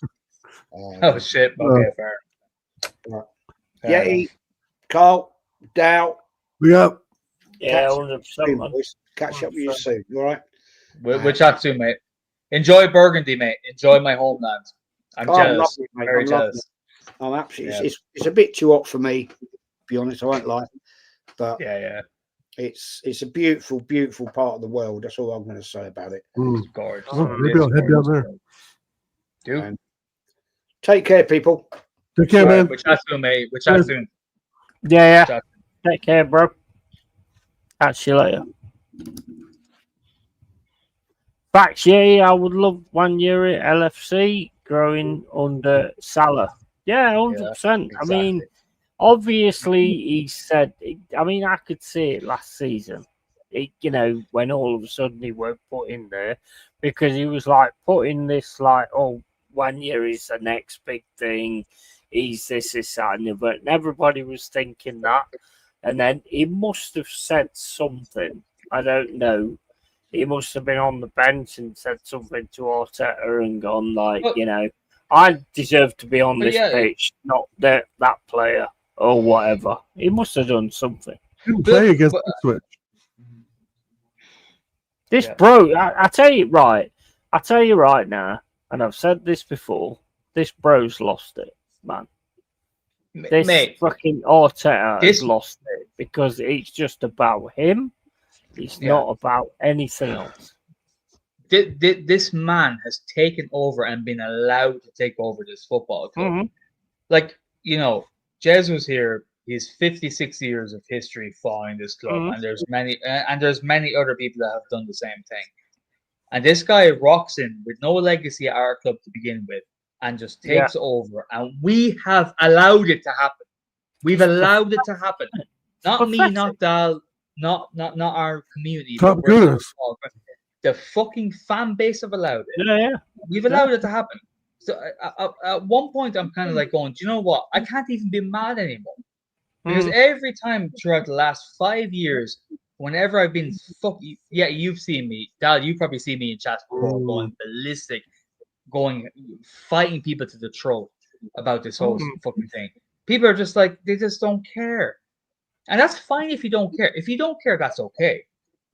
Oh shit. Okay, fair.
Right. Yeti, Carl, Dow.
Yep.
Yeah, 100%, man.
Boys. Catch up with you
100%.
soon. All right.
We'll chat soon, mate. Enjoy Burgundy, mate. Enjoy my homeland. I'm jealous.
Lovely, mate.
Very
I'm lovely.
jealous.
I'm absolutely.
Yeah.
It's a bit too hot for me, to be honest. I won't lie, but
Yeah.
it's a beautiful, beautiful part of the world. That's all I'm going to say about it.
It's gorgeous.
Oh, maybe I'll head down there.
Dude.
Take care, people.
Take care, man.
We'll chat soon, mate. We'll chat soon.
Yeah.
Chat.
Take care, bro. Catch you later. Facts, yeah, I would love 1 year at LFC growing under Salah. Yeah, 100%.
Exactly.
I mean, obviously, he said, I mean, I could see it last season, when all of a sudden he were put in there because he was like putting this, like, 1 year is the next big thing. He's this, that, and the other. And everybody was thinking that. And then he must have said something. I don't know. He must have been on the bench and said something to Arteta and gone like, I deserve to be on this pitch, not that player or whatever. He must have done something.
Didn't play against Ipswich.
This bro, I tell you right now, and I've said this before, this bro's lost it, man. This fucking Arteta has lost it because it's just about him. It's not about anything else.
This man has taken over and been allowed to take over this football club.
Mm-hmm.
Like, Jez was here. He's 56 years of history following this club, and there's many other people that have done the same thing. And this guy rocks in with no legacy at our club to begin with, and just takes over. And we have allowed it to happen. We've allowed it to happen. Not me, not Dal, not our community.
Top goodness.
The fucking fan base have allowed it.
Yeah.
We've allowed it to happen. So at one point, I'm kind of like going, do you know what? I can't even be mad anymore. Because every time throughout the last 5 years, whenever I've been you've seen me, Dal, you probably see me in chat before going ballistic, fighting people to the throat about this whole fucking thing. People are just like, they just don't care. And that's fine if you don't care. If you don't care, that's okay.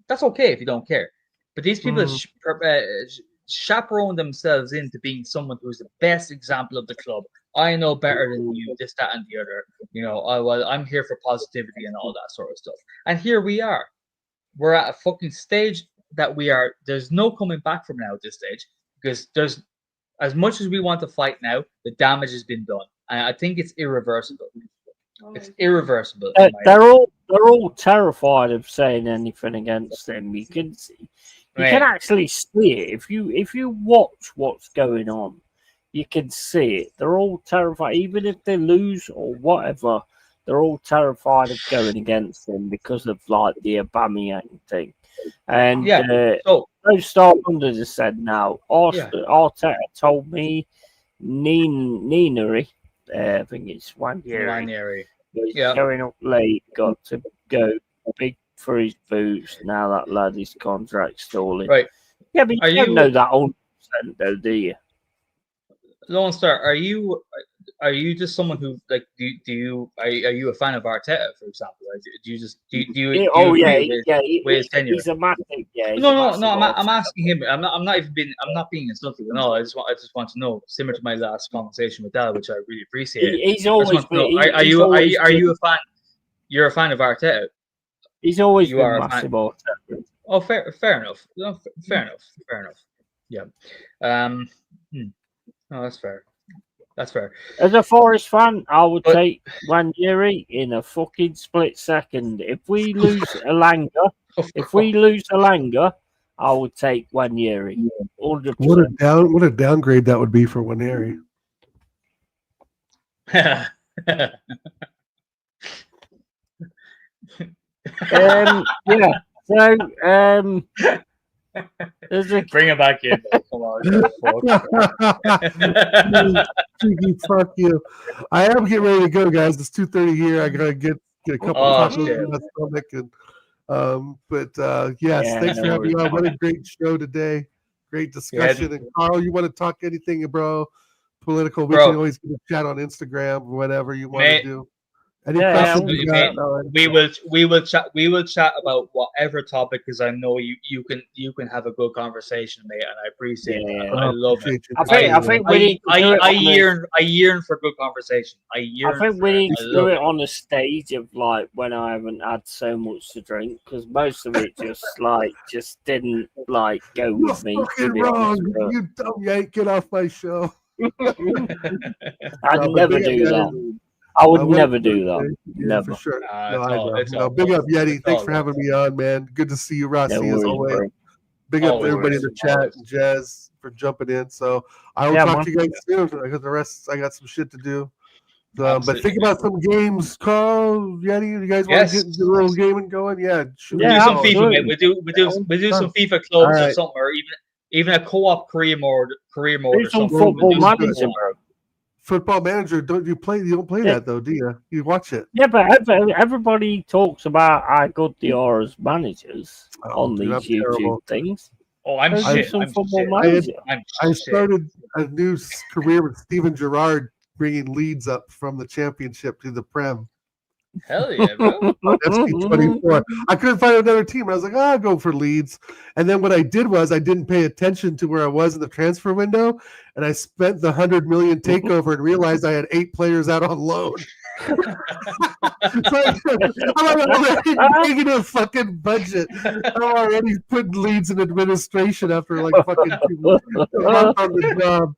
That's okay if you don't care. But these people chaperone themselves into being someone who's the best example of the club. I know better than you, this, that, and the other. I'm here for positivity and all that sort of stuff. And here we are. We're at a fucking stage that there's no coming back from now at this stage, because there's, as much as we want to fight now, the damage has been done. And I think it's irreversible. It's irreversible.
They're all terrified of saying anything against them. You can actually see it if you watch what's going on. You can see it. They're all terrified, even if they lose or whatever. They're all terrified of going against them because of like the Aubameyang thing. And those Star Wonders have said now. Arteta told me Nineri, I think it's 1 year. He's going up late, got to go big for his boots. Now that lad, his contract's stalling.
Right.
Yeah, but you don't know that 100% though, do you?
Lone Star, are you just someone who like are you a fan of Arteta, for example? Do you with his tenure?
He's a massive.
I'm asking him. I'm not being insulting at all. I just want to know, similar to my last conversation with Dal, which I really appreciate.
He's always been.
Are you a fan? You're a fan of Arteta.
He's always been massive Arteta.
Oh, fair enough. No, fair enough. Yeah. No, that's fair. That's fair.
As a Forest fan, I would take Wanjiri in a fucking split second. If we lose Elanga, I would take Wanjiri. 100%.
What a downgrade that would be for Wanjiri.
So,
bring it back in. Come on.
Fuck you. I am getting ready to go, guys. It's 2:30 here. I gotta get a couple of tacos in my stomach. Thanks for having me on. What a great show today. Great discussion. And Carl, you want to talk anything, bro? Political? We can always chat on Instagram, whatever you want to do. Any
Yeah,
questions?
absolutely,
you got?
mate. We will chat about whatever topic, because I know you can have a good conversation, mate, and I appreciate that.
Yeah.
I love it.
I think we need to do it
I yearn for good conversation. I
think we need to do
love
it on a stage of like when I haven't had so much to drink, because most of it just didn't like go
You're
with me. To
fucking
be
wrong.
honest, but
You dumb yank. Get off my show.
I'd
No, but
never
big up
do
Yeti.
that. I would
What
never
a-
do that.
Yeah,
Never.
for sure.
Nah,
No,
it's
I
all-
know.
it's
No,
all
big up
good.
Yeti.
It's
Thanks
all
for
good.
having me on, man. Good to see you, Rossi,
No
as
worries,
always.
bro.
Big up
Always,
everybody in the chat
always.
and Jazz for jumping in. So I will
Yeah,
talk
man.
to you guys soon. I got the rest. I got some shit to do. But
Absolutely,
think about some games, Carl, Yeti. You guys want
Yes.
to get the little gaming going? Yeah, shoot
We'll
me
do
a
some
call.
FIFA, mate.
absolutely.
We'll do some FIFA clubs
All
or
right.
something, or even a co-op career mode
Do
or
some
something.
football
We'll do some
manager,
co-op.
bro.
Football Manager, don't you play? You don't play
Yeah.
that though, do you? You watch it.
Yeah, but everybody talks about how good they are as managers
Oh,
on
dude, I'm
these YouTube
terrible.
things.
Oh, I'm
Go do
shit.
some
I'm
football
shit.
manager.
I'm
I
shit.
started a new career with Steven Gerrard, bringing Leeds up from the Championship to the Prem.
Hell yeah, bro.
FC24. I couldn't find another team. I was like, I'll go for Leeds. And then what I did was I didn't pay attention to where I was in the transfer window, and I spent the 100 million takeover and realized I had 8 players out on loan. So I'm already negative fucking budget. I'm already putting Leeds in administration after like fucking 2 months on the job.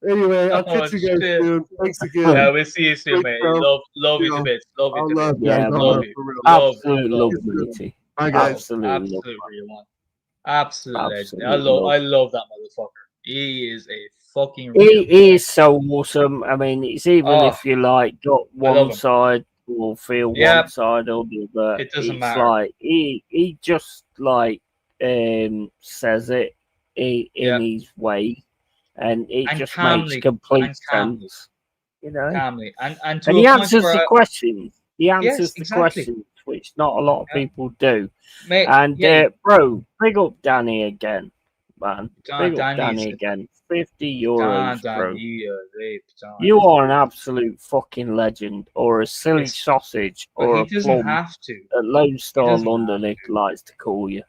Anyway, I'll catch you guys
shit.
soon. Thanks again.
Yeah, we'll see you soon,
Thanks,
mate.
bro.
Love you
Yeah.
to bits. Love you
I'll
to
love
bits.
you.
Yeah,
I'll
man.
love
you.
for real.
Absolute
love.
lovability.
Bye, guys.
Absolute love.
Absolute real one. Absolute legend.
Absolute
I
love.
love that motherfucker. He is a fucking
He
real.
is so awesome. I mean, it's even
Oh,
if you like got
I love
one
him.
side or feel
Yeah.
one side or the other.
It doesn't
it's
matter.
like he just like says it in his way, and it
And
just
calmly,
makes complete
and calmly.
sense. You know,
Calmly. And to
and
a
he
point
answers
where
the questions. He answers the
exactly.
questions, which not a lot of
Yeah.
people do.
mate,
And
yeah,
bro, big up Danny again, man. Big up
Danny's
Danny again. 50 euros, bro.
John.
You are an absolute fucking legend, or a silly
Yes.
sausage,
But
or
he
a
doesn't
plum
have to.
at Lone Star
doesn't
London, it likes to call you.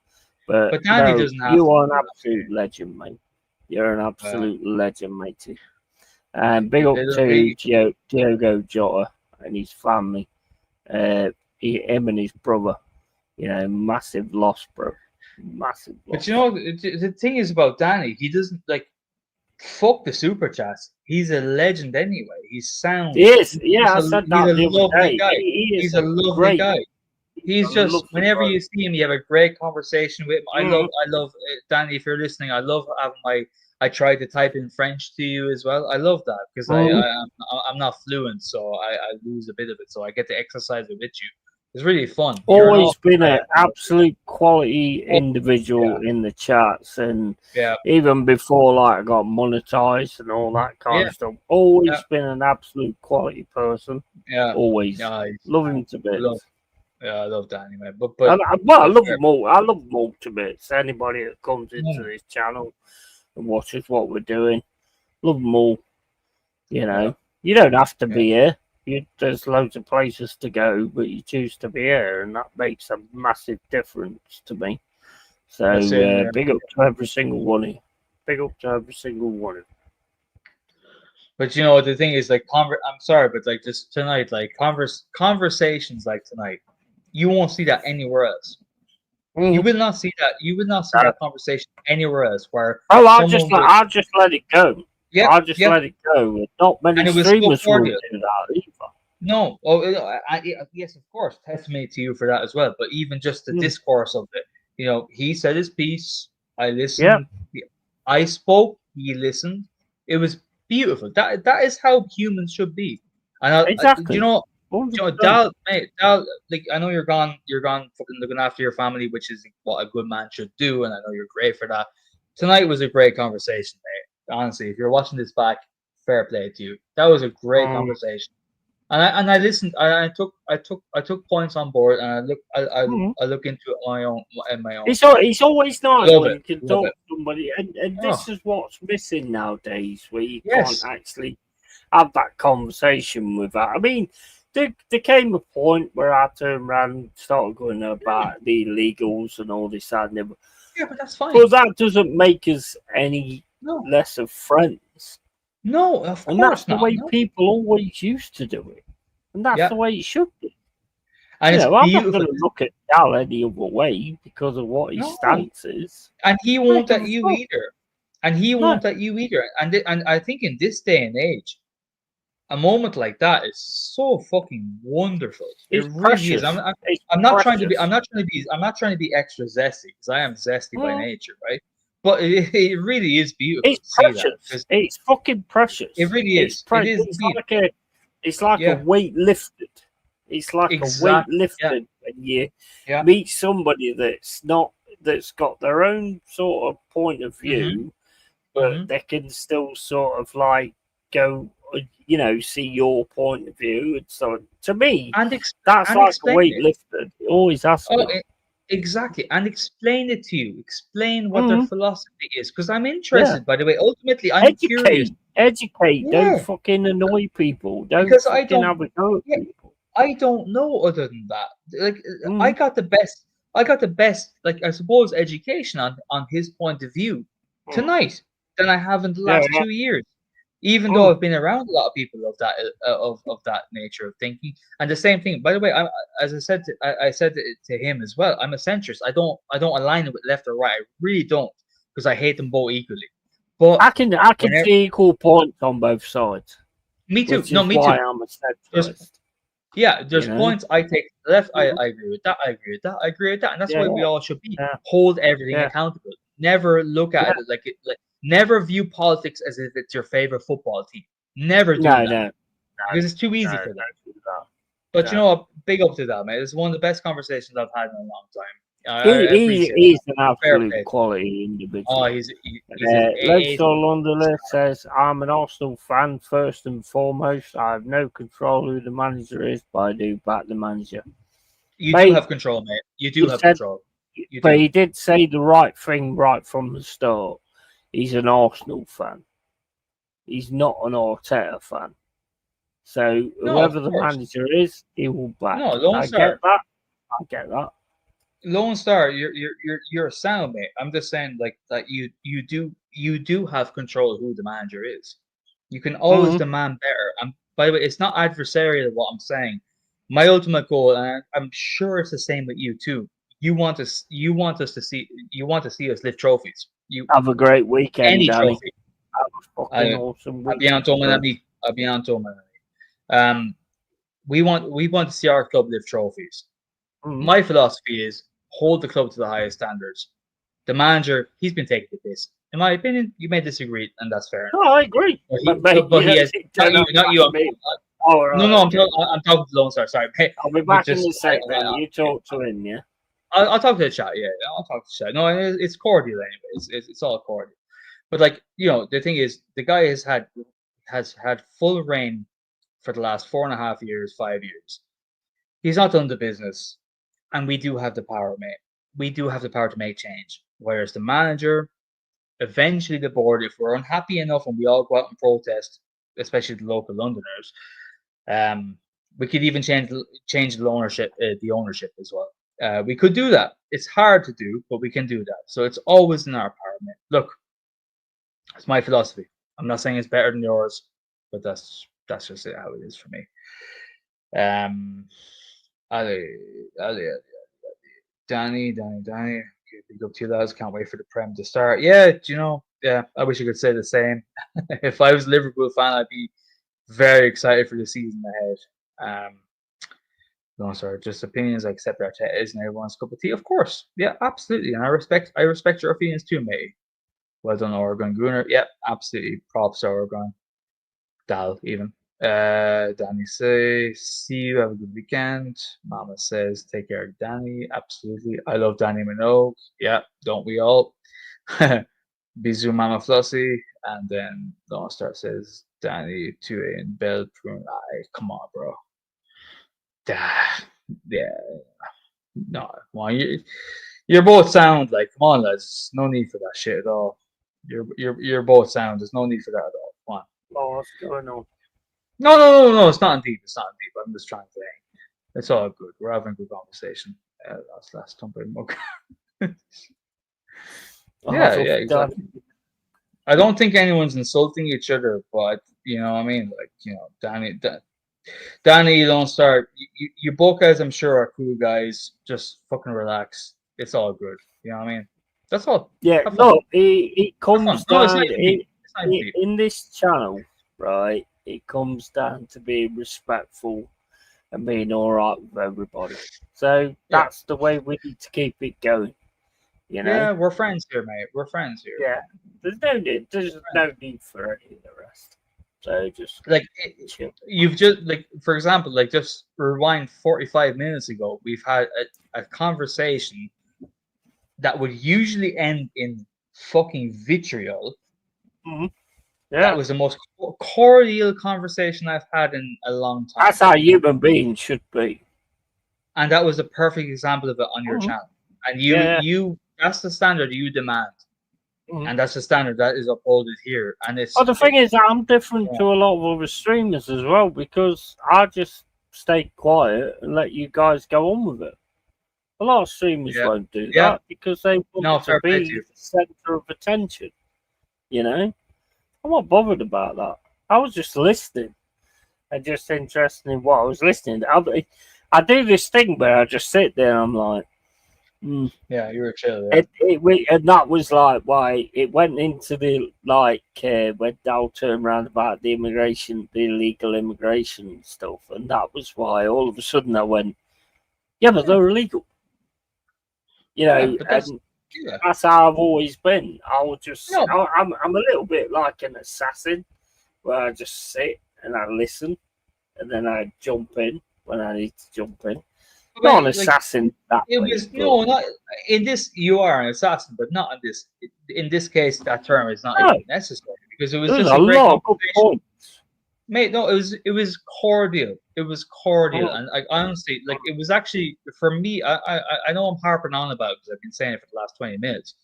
But
Danny
no,
doesn't have
you
to
are an
do that.
absolute legend, mate. You're an absolute legend, matey. And big up
Little
to
big-
Diogo Jota and his family. Him and his brother. You know, massive loss, bro. Massive loss.
But you know, the thing is about Danny, he doesn't like fuck the super chats. He's a legend anyway. He's sound.
He is. Yeah, I
He's a-
said
he's
that
a
the other
lovely
day.
guy.
He is
He's a lovely
great.
guy. He's
a
just
lovely
whenever
guy.
you see him, you have a great conversation with him. I love Danny. If you're listening, I love having I try to type in French to you as well. I love that because I'm not fluent, so I lose a bit of it. So I get to exercise it with you. It's really fun. You're an
Always
awesome
been
guy.
an absolute quality individual in the chats, and
Yeah.
even before like I got monetized and all that kind of stuff. Always been an absolute quality person.
Yeah.
Always
Yeah.
love him to bits.
I love Danny, man. But
I love them all. I love them all to bits. Anybody that comes into this channel and watches what we're doing, love them all. You know, you don't have to be here. There's loads of places to go, but you choose to be here, and that makes a massive difference to me. So big up to every single one of you. Big up to every single one of you.
But you know the thing is, like, I'm sorry, but like just tonight, like conversations like tonight, you won't see that anywhere else. You will not see that. You will not see that conversation anywhere else. Where
I'll just let it go.
Yeah,
I'll just let it go. Not many streamers will do that either.
No, yes, of course, testament to you for that as well. But even just the discourse of it, you know, he said his piece. I listened. I spoke. He listened. It was beautiful. That is how humans should be. And
exactly.
Dal, mate, Dal, like I know you're gone fucking looking after your family, which is what a good man should do, and I know you're great for that. Tonight was a great conversation, mate. Honestly, if you're watching this back, fair play to you. That was a great conversation. And I listened. I took points on board, and I look into it on my own.
It's always nice when you can talk to somebody, and this is what's missing nowadays, where you can't actually have that conversation with that. I mean, there came a point where I turned around and started going about the illegals and all this that and the other.
Yeah, but that's fine.
But that doesn't make us any
No,
less of friends.
no, of
And that's
course
the
not.
way
No.
people always used to do it. And that's
Yeah.
the way it should be.
And it's
I'm not
beautiful.
going to look at Gal any other way because of what his
No.
stance is.
And he won't
Make
at
him
you
fuck.
either. And he
No.
won't at you either. And I think in this day and age, a moment like that is so fucking wonderful.
It's
it really is.
precious.
I'm not trying to be.
precious.
I'm not trying to be extra zesty because I am zesty by
Mm.
nature, right? But it really is beautiful
It's
to see that.
precious.
'Cause
It's fucking precious.
It really
It's
is.
precious.
It is. Indeed.
It's like
Yeah.
a weight lifted. It's like a weight
Exactly.
lifted when you
Yeah.
meet somebody that's got their own sort of point of view, but
Mhm.
they can still sort of like go, see your point of view. And so to me,
And
that's
and
like a
explain
weight
it.
lifted. It always has to
Oh,
be.
exactly. And explain it to you. Explain what their
Mhm.
philosophy is. Because I'm interested, by the way. Ultimately, I'm
Educate.
curious.
Educate. Don't
Yeah.
fucking annoy people. Don't
Because I
fucking
don't.
have a go at
Yeah.
people.
I don't know other than that. Like I
Mhm.
got the best. I got the best. Like I suppose education on his point of view tonight than I have in the
Yeah,
last
yeah.
2 years. Even though I've been around a lot of people of that of that nature of thinking, and the same thing. By the way, as I said, I said to him as well. I'm a centrist. I don't align with left or right. I really don't because I hate them both equally. But
I can
whenever,
see equal points on both sides,
me too.
which
No,
is
me
why
too.
I'm a
There's
centrist.
Yeah, there's
You know?
points I take to the left. I
Mhm.
agree with that. I agree with that. I agree with that. And that's the
Yeah,
way we all should be.
yeah,
Hold everything
yeah.
accountable. Never look at
Yeah.
it like never view politics as if it's your favorite football team. Never do
No,
that because it's too easy for that.
don't do that.
But
No.
you know what? Big up to that, mate. It's one of the best conversations I've had in a long time. I appreciate
He's
it.
an
Fair
absolute
play.
quality individual.
Oh, he's an ace.
Lodestall Underler says, I'm an Arsenal fan first and foremost. I have no control who the manager is, but I do back the manager.
You
Mate,
do have control, mate. You do have control. You
But
do.
he did say the right thing right from the start. He's an Arsenal fan. He's not an Arteta fan. So
No, of
whoever the
course.
manager is, he will back.
No, Lone
I
Star.
get that.
Lone Star, you're a sound mate. I'm just saying, like that you do have control of who the manager is. You can always demand better. And by the way, it's not adversarial what I'm saying. My ultimate goal, and I'm sure it's the same with you too. You want us to see us lift trophies. You
Have a great weekend,
any
Danny.
trophy.
Have a fucking awesome
I'll be on
weekend.
I'll be on we want to see our club lift trophies. My philosophy is hold the club to the highest standards. The manager, he's been taking the piss. In my opinion, you may disagree, and that's fair enough.
No, I agree.
But he has not you. No, I'm talking to Lone Star. Sorry, mate.
I'll be back in a second. You talk to him, yeah.
I'll talk to the chat. Yeah, I'll talk to the chat. No, it's cordial anyway. It's all cordial. But like the thing is, the guy has had full reign for the last 4.5 years, 5 years. He's not done the business, and we do have the power, mate. We do have the power to make change. Whereas the manager, eventually the board, if we're unhappy enough and we all go out and protest, especially the local Londoners, we could even change the ownership as well. We could do that. It's hard to do, but we can do that. So it's always in our power, mate. Look, it's my philosophy. I'm not saying it's better than yours, but that's just how it is for me. Danny. Big up to you lads. Can't wait for the Prem to start. Yeah, I wish I could say the same. If I was a Liverpool fan, I'd be very excited for the season ahead. No, sorry, just opinions. I accept Arteta isn't everyone's cup of tea. Of course. Yeah, absolutely. And I respect your opinions too, mate. Well done, Oregon Gunner. Yep, absolutely. Props to Oregon. Dal, even. Danny says, see you, have a good weekend. Mama says, take care of Danny. Absolutely. I love Danny Minogue. Yeah, don't we all? Bisou Mama Flossie. And then Lone Star says, Danny 2A and Bell Prune. Come on, bro. Yeah. No, come on. You're both sound. Like, come on, lads. No need for that shit at all. You're both sound. There's no need for that at all. Come on.
Oh, what's going on?
No. It's not deep. It's not deep. I'm just trying to say it's all good. We're having a good conversation. Last tumbling mug. Yeah, exactly. I don't think anyone's insulting each other, but you know what I mean. Like Danny, you don't start. You both guys, I'm sure, are cool guys. Just fucking relax. It's all good. You know what I mean? That's all.
Yeah, look, it comes down
deep.
in this channel, right? It comes down to being respectful and being all right with everybody. So that's the way we need to keep it going. You know?
Yeah, we're friends here, mate. We're friends here.
Yeah, there's no need for any of the rest. So just
like you've just like, for example, like just rewind 45 minutes ago, we've had a conversation that would usually end in fucking vitriol.
Mm-hmm. Yeah,
that was the most cordial conversation I've had in a long time.
That's how human beings should be.
And that was a perfect example of it on your channel. And you that's the standard you demand. And that's the standard that is upholded here. And it's
the thing is, I'm different to a lot of other streamers as well, because I just stay quiet and let you guys go on with it. A lot of streamers won't do that because they want to be the center of attention. You know, I'm not bothered about that. I was just listening and just interested in what I was listening. I do this thing where I just sit there and I'm like,
yeah, you were chill. Yeah.
And that was like why it went into the when Dal turned around about the illegal immigration stuff, and that was why all of a sudden I went, yeah, but they're illegal. You know, that's how I've always been. I'll just, I'm a little bit like an assassin, where I just sit and I listen, and then I jump in when I need to jump in. Not an assassin. Not
in this. You are an assassin, but not in this. In this case, that term is not even necessary because it was just a great conversation. Mate, no, it was cordial. It was cordial, and honestly, like it was actually for me. I know I'm harping on about it because I've been saying it for the last 20 minutes,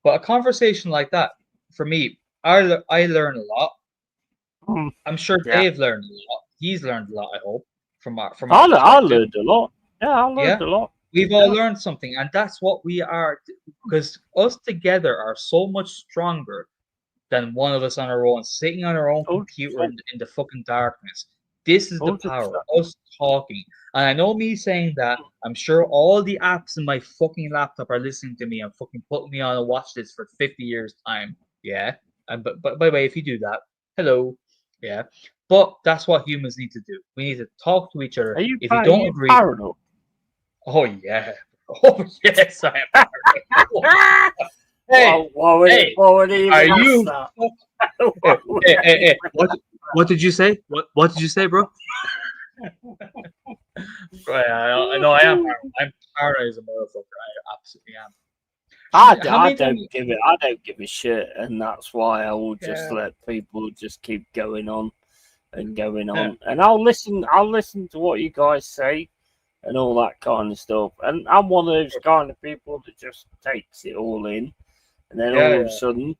but a conversation like that for me, I learned a lot. I'm sure Dave learned a lot. He's learned a lot. I hope from our
I learned a lot. Yeah, I learned a lot.
We've all learned something, and that's what we are, because us together are so much stronger than one of us on our own, sitting on our own computer in the fucking darkness. This is the power of us talking. And I know me saying that, I'm sure all the apps in my fucking laptop are listening to me and fucking putting me on a watch list for 50 years' time. Yeah. And but by the way, if you do that, hello. Yeah. But that's what humans need to do. We need to talk to each other. If you don't agree.
Paranoid?
Oh yeah. Oh yes, I am paranoid. Hey, are you? Hey, what did you say? What did you say, bro? Right, I know I am. I'm paranoid as a motherfucker. I absolutely am.
I don't give a shit, and that's why I will just let people just keep going on and going on, and I'll listen to what you guys say and all that kind of stuff. And I'm one of those kind of people that just takes it all in, and then all of a sudden,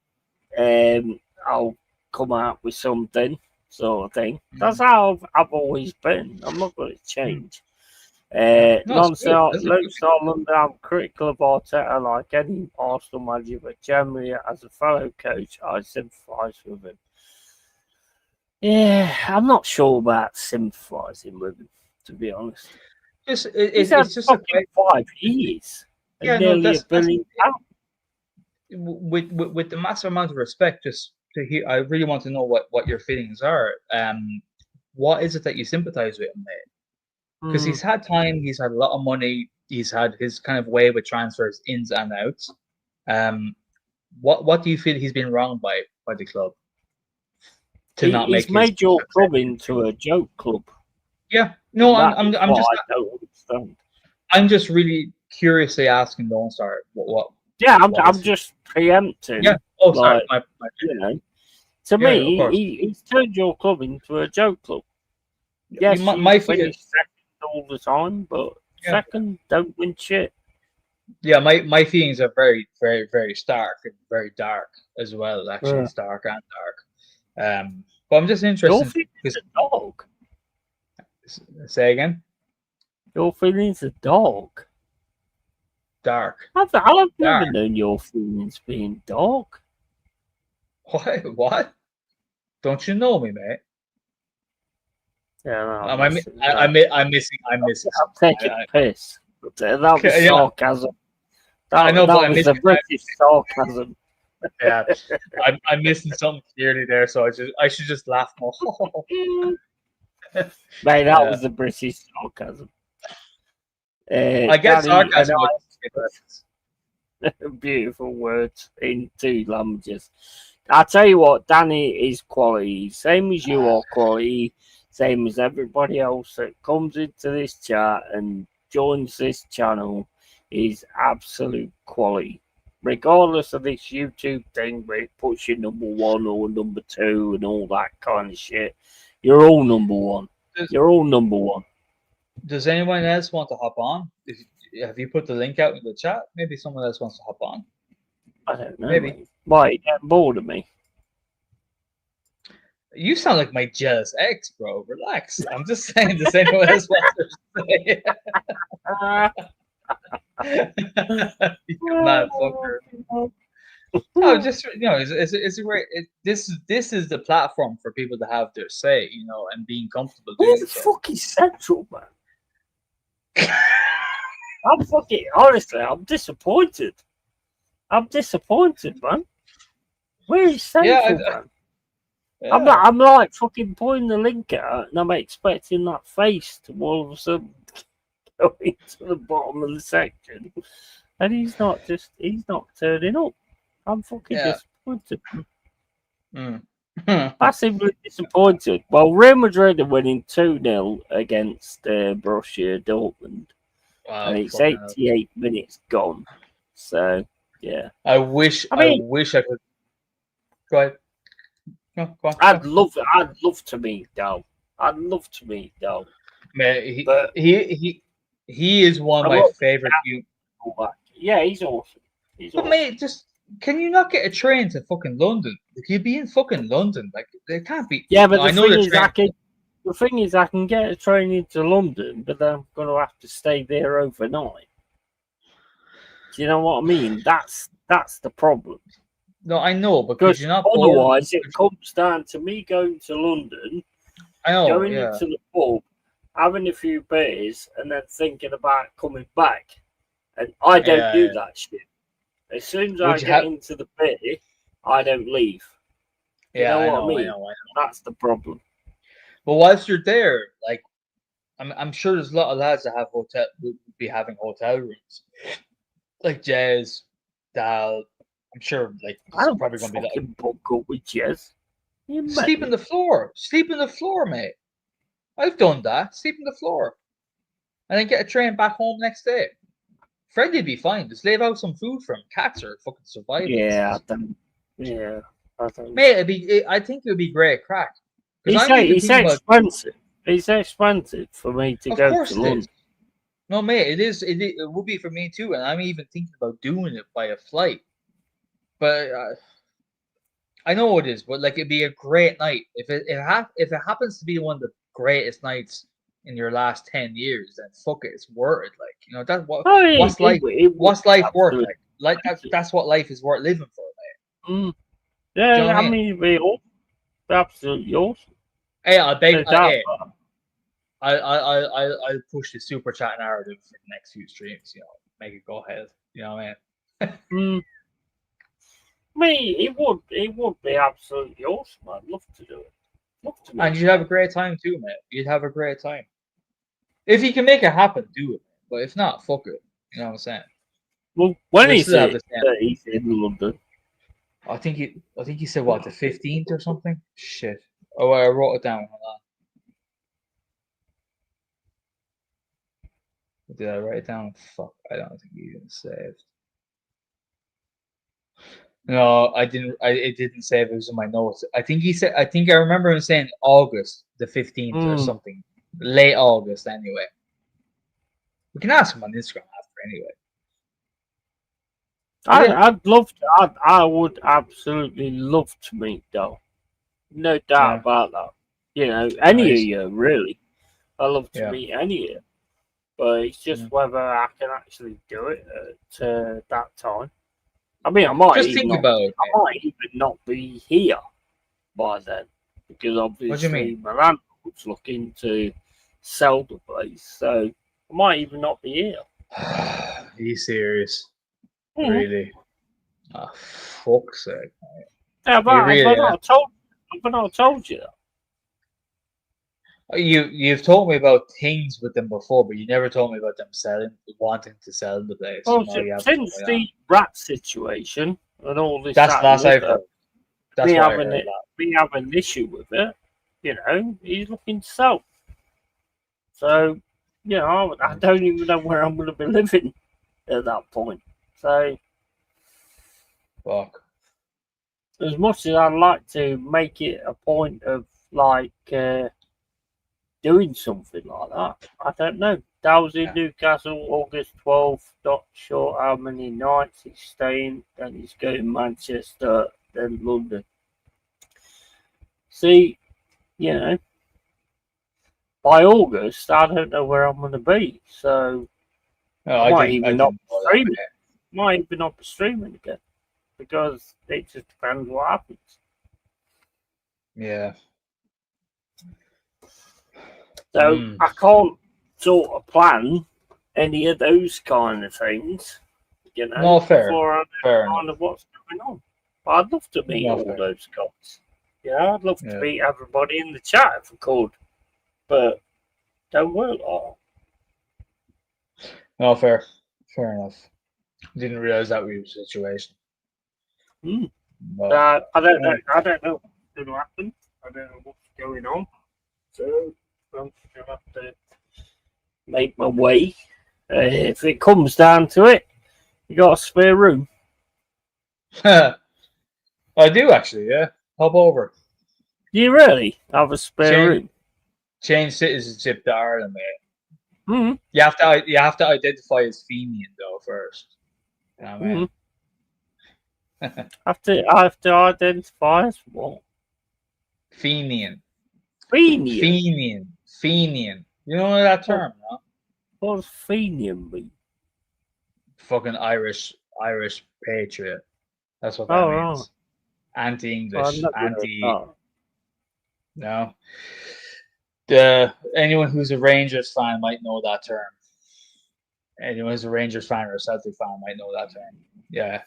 I'll come out with something sort of thing. That's how I've always been. I'm not going to change. Non-Scotland, I'm critical of Arteta like any Arsenal manager, but generally, as a fellow coach, I sympathise with him. Yeah, I'm not sure about sympathising with him, to be honest.
It's just
5 years.
Yeah,
nearly £1 billion.
With the massive amount of respect, just to hear, I really want to know what your feelings are. What is it that you sympathise with him, mate? Because he's had time, he's had a lot of money, he's had his kind of way with transfers, ins and outs. What do you feel he's been wronged by the club?
He's made your club into a joke club.
Yeah, no, I'm just really curiously asking Lone Star what.
Yeah, I'm just preempting.
Yeah. Oh, sorry.
Like, to me, he's turned your club into a joke club. Yes, my feeling second all the time, but second don't win shit.
Yeah, my feelings are very, very, very stark and very dark as well. Actually, stark and dark. But I'm just
Your
interested.
feelings a dog.
Say again.
Your feelings a dog.
Dark.
I've never
Dark.
known your feelings being dog.
What? What? Don't you know me, mate?
Yeah, no,
I'm missing.
I'm taking a piss. That was
Yeah.
sarcasm.
I know, but
that
I'm
was the
missing.
British sarcasm.
Yeah, I'm missing something clearly there, so I should just laugh more.
Mate, that was the British sarcasm.
I get
Danny
sarcasm.
beautiful words in two languages. I'll tell you what, Danny is quality. Same as you are quality. Same as everybody else that comes into this chat and joins this channel is absolute quality. Regardless of this YouTube thing where it puts you number one or number two and all that kind of shit, you're all number one. You're all number one.
Does anyone else want to hop on? Have you put the link out in the chat? Maybe someone else wants to hop on.
I don't know.
Maybe.
Mate. Why you getting bored of me?
You sound like my jealous ex, bro. Relax. I'm just saying. Does anyone else want to say? You motherfucker. No, just it's a great. This is the platform for people to have their say, and being comfortable
Who
doing
the
so.
fuck is Central, man? I'm fucking honestly, I'm disappointed. Man. Where is Central, man?
Yeah.
I'm like fucking pointing the link out, and I'm expecting that face to all of a sudden go into the bottom of the section, and he's not turning up. I'm fucking disappointed. Massively disappointed. Well, Real Madrid are winning 2-0 against Borussia Dortmund.
Wow,
and it's 88 minutes gone. So, yeah.
I wish I could. Go ahead. No, go on.
I'd love to meet Dal.
Man, he is one of my favorite.
Yeah, he's awesome.
But mate, just can you not get a train to fucking London? Like, you'd be in fucking London. Like, there can't be.
Yeah, but the thing is, I can get a train into London, but then I'm going to have to stay there overnight. Do you know what I mean? That's the problem.
No, I know, because you're not.
Otherwise, it comes down to me going to London, going into the pub, having a few beers, and then thinking about coming back. And I don't do that shit. As soon as I get into the beer, I don't leave. You know what I mean? I know. That's the problem.
But whilst you're there, like, I'm sure there's a lot of lads that would be having hotel rooms, like Jez, Dal. I'm sure, like,
I'm
probably gonna be like
book up with Jez.
Sleep on the floor. Sleep on the floor, mate. I've done that. Sleep on the floor, and then get a train back home next day. Freddie'd be fine. Just leave out some food for him. Cats are fucking surviving.
Yeah, I think.
Mate, I think it would be great crack.
It's expensive. It's expensive for me to go to London.
No, mate, it would be for me too, and I'm even thinking about doing it by a flight. But I know it is. But like, it'd be a great night if it happens to be one of the greatest nights in your last 10 years. Then fuck it, it's worth it. Like, that's what. What's life worth? Like that's what life is worth living for, mate.
Yeah, I mean, it'd be awesome. Absolutely awesome.
Hey, I'll push the super chat narrative for the next few streams. Make it go ahead. You know what I mean?
It would be absolutely awesome. I'd love to do it.
And you'd have a great time too, mate. You'd have a great time. If you can make it happen, do it. But if not, fuck it. You know what I'm saying?
Well, when he's in London.
I think he said what, the 15th or something? Shit. Oh, I wrote it down. Hold on. Did I write it down? Fuck, I don't think he even saved. No, I didn't. It didn't save. It was in my notes. I think I remember him saying August the 15th or something. Late August, anyway. We can ask him on Instagram after, anyway.
I'd love to. I would absolutely love to meet Dal. No doubt
Yeah.
about that. You know, any
Nice.
of you, really. I love to
Yeah.
meet any of you. But it's just
Yeah.
whether I can actually do it at that time. I mean, I might
Just
even
think
not,
about it.
I might even not be here by then, because
What do you
obviously
mean?
my landlord's looking to sell the place, so I might even not be here.
Are you serious?
Mhm.
Really? Oh, fuck's sake.
Have
You
I
really,
not told you that?
You've told me about things with them before, but you never told me about them wanting to sell the place.
Well,
No, you haven't told
since
me that.
the rat situation and all this,
That's
that,
the last
and
I've
the other,
heard. That's what I heard.
me having an issue with it, you know, he's looking to sell. So, you know, I don't even know where I'm going to be living at that point. So,
Fuck.
as much as I'd like to make it a point of like doing something like that, I don't know. Dow's in
Yeah.
Newcastle, August 12th. Not sure how many nights he's staying. Then he's going Manchester, then London. See, you know, by August, I don't know where I'm going to be. So
No,
I might even not
didn't know that,
stream
mate.
it. Might even not be streaming again because it just depends what happens.
Yeah.
So I can't sort of plan any of those kind of things, you know,
No, fair.
before I know
Fair
kind
enough.
of what's going on. But I'd love to meet
No,
all
fair.
those guys. Yeah, I'd love
Yeah.
to meet everybody in the chat if I could, but don't work like
No, fair. Fair enough. Didn't realize that was your situation.
that.
But,
I don't know. I don't know what's going to happen. I don't know what's going on. So I'm going to have to make my way. If it comes down to it, you got a spare room.
I do actually, yeah. Hop over.
Do you really have a spare room?
Change citizenship to Ireland, mate.
Mm-hmm.
You have to identify as Fenian though first. You know what I mean?
I have to identify as what?
Fenian.
Fenian.
Fenian. You know that term, no?
What does Fenian mean?
Fucking Irish patriot. That's what that means. Anti-English. No. Anyone who's a Rangers fan might know that term. Anyone who's a Rangers fan or a Celtic fan might know that term. Yeah,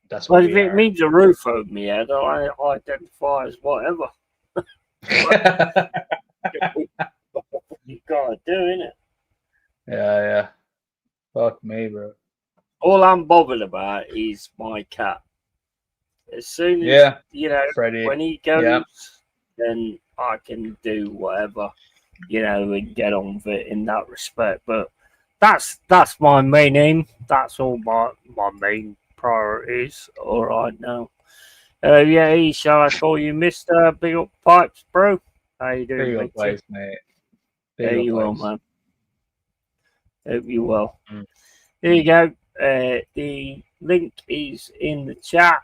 that's what
Well, if
we
it
are.
means a roof over my head, I identify as whatever. You gotta do, innit?
Yeah. Fuck me, bro.
All I'm bothered about is my cat. As soon as you know,
Freddie.
when he goes, then I can do whatever, you know, and get on with it in that respect. But that's my main aim. That's all my main priorities. All right now. Yeah, shall I call you Mr. Big Up Pipes, bro? How you doing,
Big up pipes, mate.
There you are, man. Hope you well.
Mm.
There you go. The link is in the chat.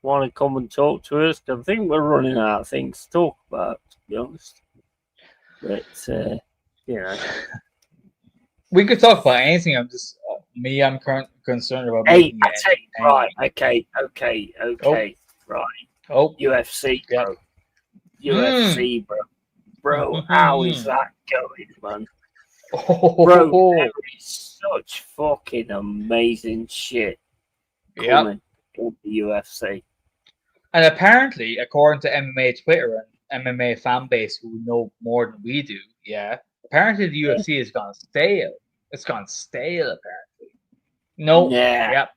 Want to come and talk to us? I think we're running out of things to talk about, to be honest. But you know,
we could talk about anything. I'm just I'm concerned about.
Right. Okay. Right.
Oh,
UFC, bro. UFC, bro. How is that going, man? Bro, there is such fucking amazing shit coming in the UFC.
And apparently, according to MMA Twitter and MMA fan base who know more than we do, apparently the UFC has gone stale. It's gone stale, apparently. No.
Yeah.
Yep.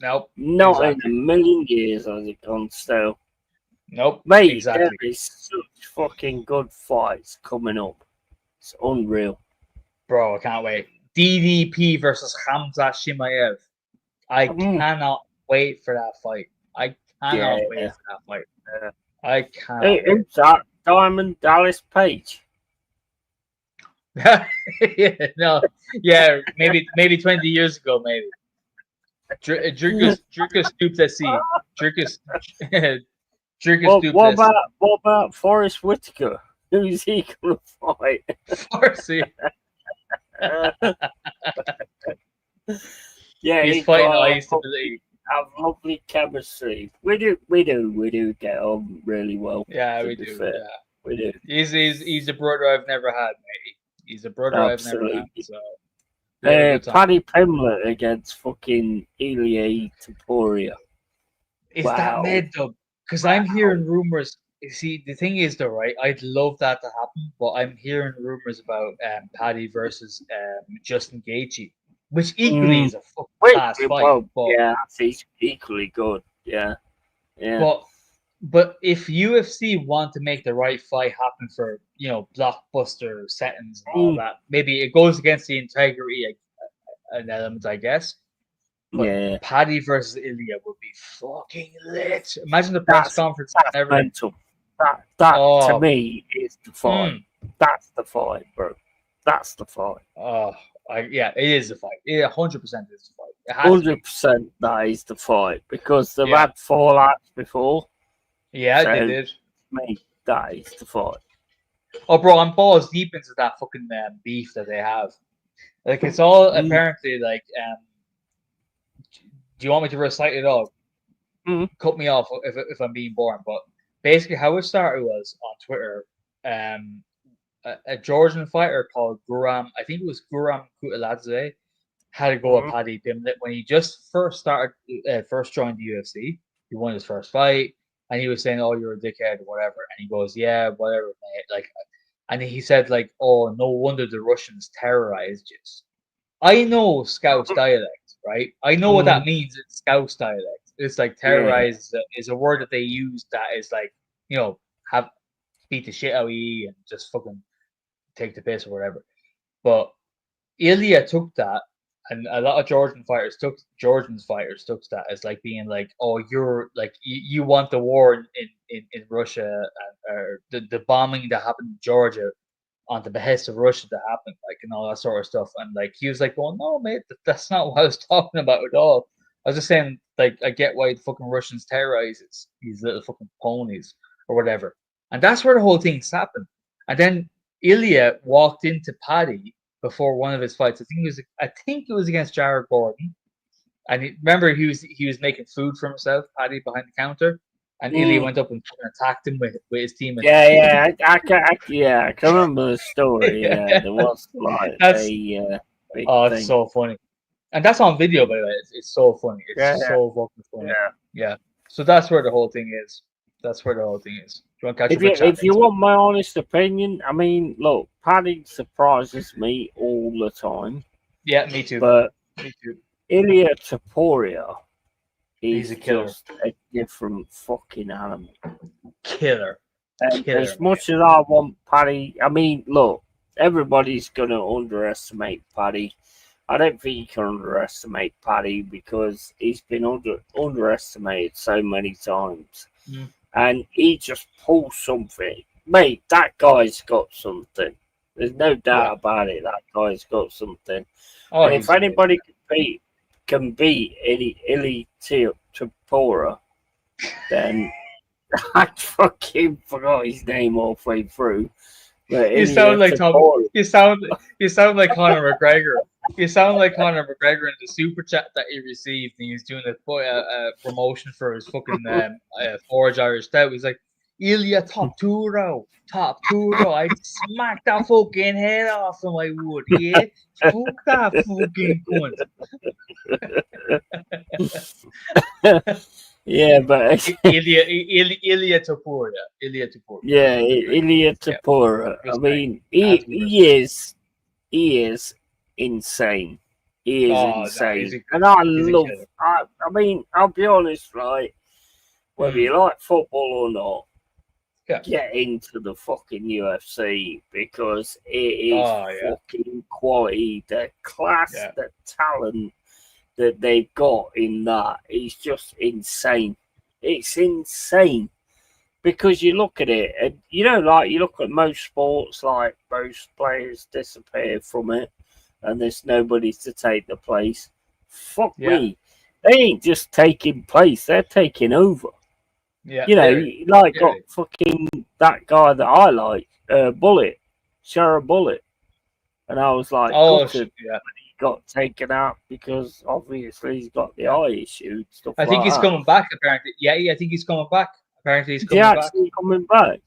Nope.
Not in a million years has it gone stale.
Nope.
Mate,
exactly.
There is such fucking good fights coming up. It's unreal.
Bro, I can't wait. DDP versus Hamza Shimaev. I cannot wait for that fight. I cannot wait for that fight. I cannot.
Who's that? Diamond Dallas Page.
Maybe 20 years ago, maybe. Dricus Duplessis. Dricus Duplessis.
What about Forrest Whitaker? Who's he gonna fight?
Farsi.
Yeah,
He's fighting high stability.
Have lovely chemistry. We do get on really well.
Yeah, we do.
Fair.
Yeah,
we do.
He's a brother I've never had, mate. He's a brother
Absolutely.
I've never had. So
Paddy Pimblett against fucking Ilya Taporia.
Is that mad though? Because I'm hearing rumors. You see, the thing is though, right? I'd love that to happen, but I'm hearing rumors about Paddy versus Justin Gaethje, which equally is a fucking fast fight.
Yeah, he's equally good. Yeah.
But if UFC want to make the right fight happen for blockbuster settings and all that, maybe it goes against the integrity an element, I guess. But Paddy versus Ilya would be fucking lit. Imagine the press conference.
That's mental. That to me is the fight. That's the fight, bro. That's the fight.
Yeah, it is the fight. It 100% is the fight.
100% that is the fight because they've had fallouts before.
Yeah, they did.
Mate, that is the fight.
Oh, bro, I'm balls deep into that fucking beef that they have. Like, it's all apparently like. Do you want me to recite it all? Cut me off if I'm being boring. But basically, how it started was on Twitter. A Georgian fighter called Guram, I think it was Guram Kutaladze, had to go at Paddy Pimblett when he just first joined the UFC. He won his first fight, and he was saying, "Oh, you're a dickhead," or whatever. And he goes, "Yeah, whatever, mate." Like, and he said, "Like, oh, no wonder the Russians terrorized you." I know Scouse dialect, right? I know what that means in Scouse dialect. It's like terrorize is a word that they use that is like, have beat the shit out of you and just fucking take the piss or whatever. But Ilya took that, and a lot of Georgian fighters took that as like being like, oh, you're like you want the war in Russia or the bombing that happened in Georgia on the behest of Russia to happen, like, and all that sort of stuff. And like he was like, "Oh no, mate, that's not what I was talking about at all. I was just saying, like, I get why the fucking Russians terrorize these little fucking ponies or whatever." And that's where the whole thing happened. And then Ilya walked into Paddy before one of his fights. I think it was against Jared Gordon. And remember, he was making food for himself, Paddy, behind the counter. And Ilya went up and attacked him with his team.
I can remember the story. Yeah, there was like
it's so funny, and that's on video, by the way. It's so funny. It's so fucking funny. Yeah. So that's where the whole thing is. Do you want to catch
if you want my honest opinion, I mean, look, Paddy surprises me all the time.
Yeah, me too.
But
me too.
Ilya Taporia.
He's a killer.
Just a different fucking animal.
Killer.
As much as I want Paddy, I mean, look, everybody's going to underestimate Paddy. I don't think you can underestimate Paddy because he's been underestimated so many times. And he just pulls something. Mate, that guy's got something. There's no doubt about it. That guy's got something. Oh, and if anybody can beat Ilya Taporia, then I fucking forgot his name halfway through. But
you sound like you sound like Conor McGregor. You sound like Conor McGregor in the super chat that he received, and he's doing a promotion for his fucking Forge Irish Stout. He's like, Ilya Taporia, I'd smack that fucking head off him, I would, yeah? Fuck that fucking cunt.
Yeah, but
Ilya Taporia.
Yeah, Ilya Taporia. I mean, he is insane. He is insane, and I love. I mean, I'll be honest, right? Whether you like football or not, get into the fucking UFC because it is fucking quality. The class, the talent that they've got in that is just insane. It's insane because you look at it and like you look at most sports, like most players disappear from it and there's nobody to take the place. Fuck me. They ain't just taking place, they're taking over.
Yeah,
You know,
literally.
like got
Literally.
fucking that guy that I like, Bullet, Sheriff Bullet, and I was like,
Oh,
gutted
yeah.
he got taken out because obviously he's got the eye issue, stuff
I think
like
he's
that.
coming back. Apparently, yeah, I think he's coming back. Apparently, he's
Is he
coming back.
actually coming back?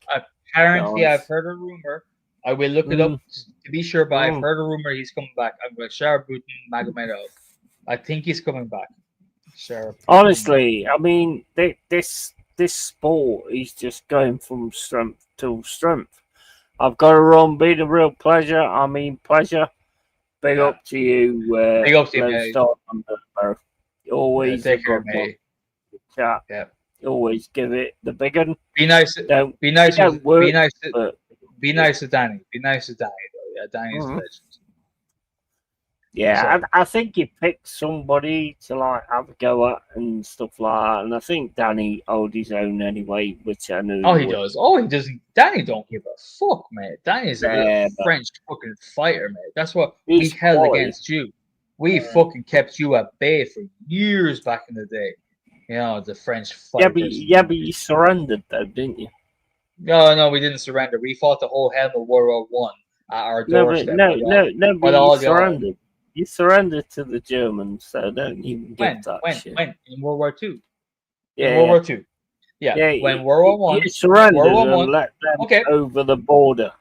Apparently,
Nice.
I've heard a rumor. I will look it up to be sure, but I've heard a rumor he's coming back. I'm going to share Booten Magomedov. I think he's coming back. Sure.
Honestly, I mean, this sport is just going from strength to strength. I've got to run. Been a real pleasure. I mean, pleasure. Big up to you.
Big up to you, mate.
Always
take
a
care,
good
mate.
chat.
Yeah.
Always give it the big one.
Be nice.
Don't,
be nice.
don't work,
be nice.
but,
Be nice to Danny. Be nice to Danny, though. Yeah, Danny is a legend.
Yeah, I think he picked somebody to like have a go at and stuff like that. And I think Danny holds his own anyway, which I knew.
Oh, he does. Oh, he doesn't. Danny don't give a fuck, mate. Danny's a real French fucking fighter, mate. That's what we held against you. We fucking kept you at bay for years back in the day. You know, the French fighters.
But you surrendered though, didn't you?
No, we didn't surrender. We fought the whole hell of World War I at our doorstep.
But you surrendered. You surrendered to the Germans, so don't even get that shit.
When? In World War II.
Yeah.
In World War II. Yeah. When World War I.
You surrendered
World War
and let them over the border.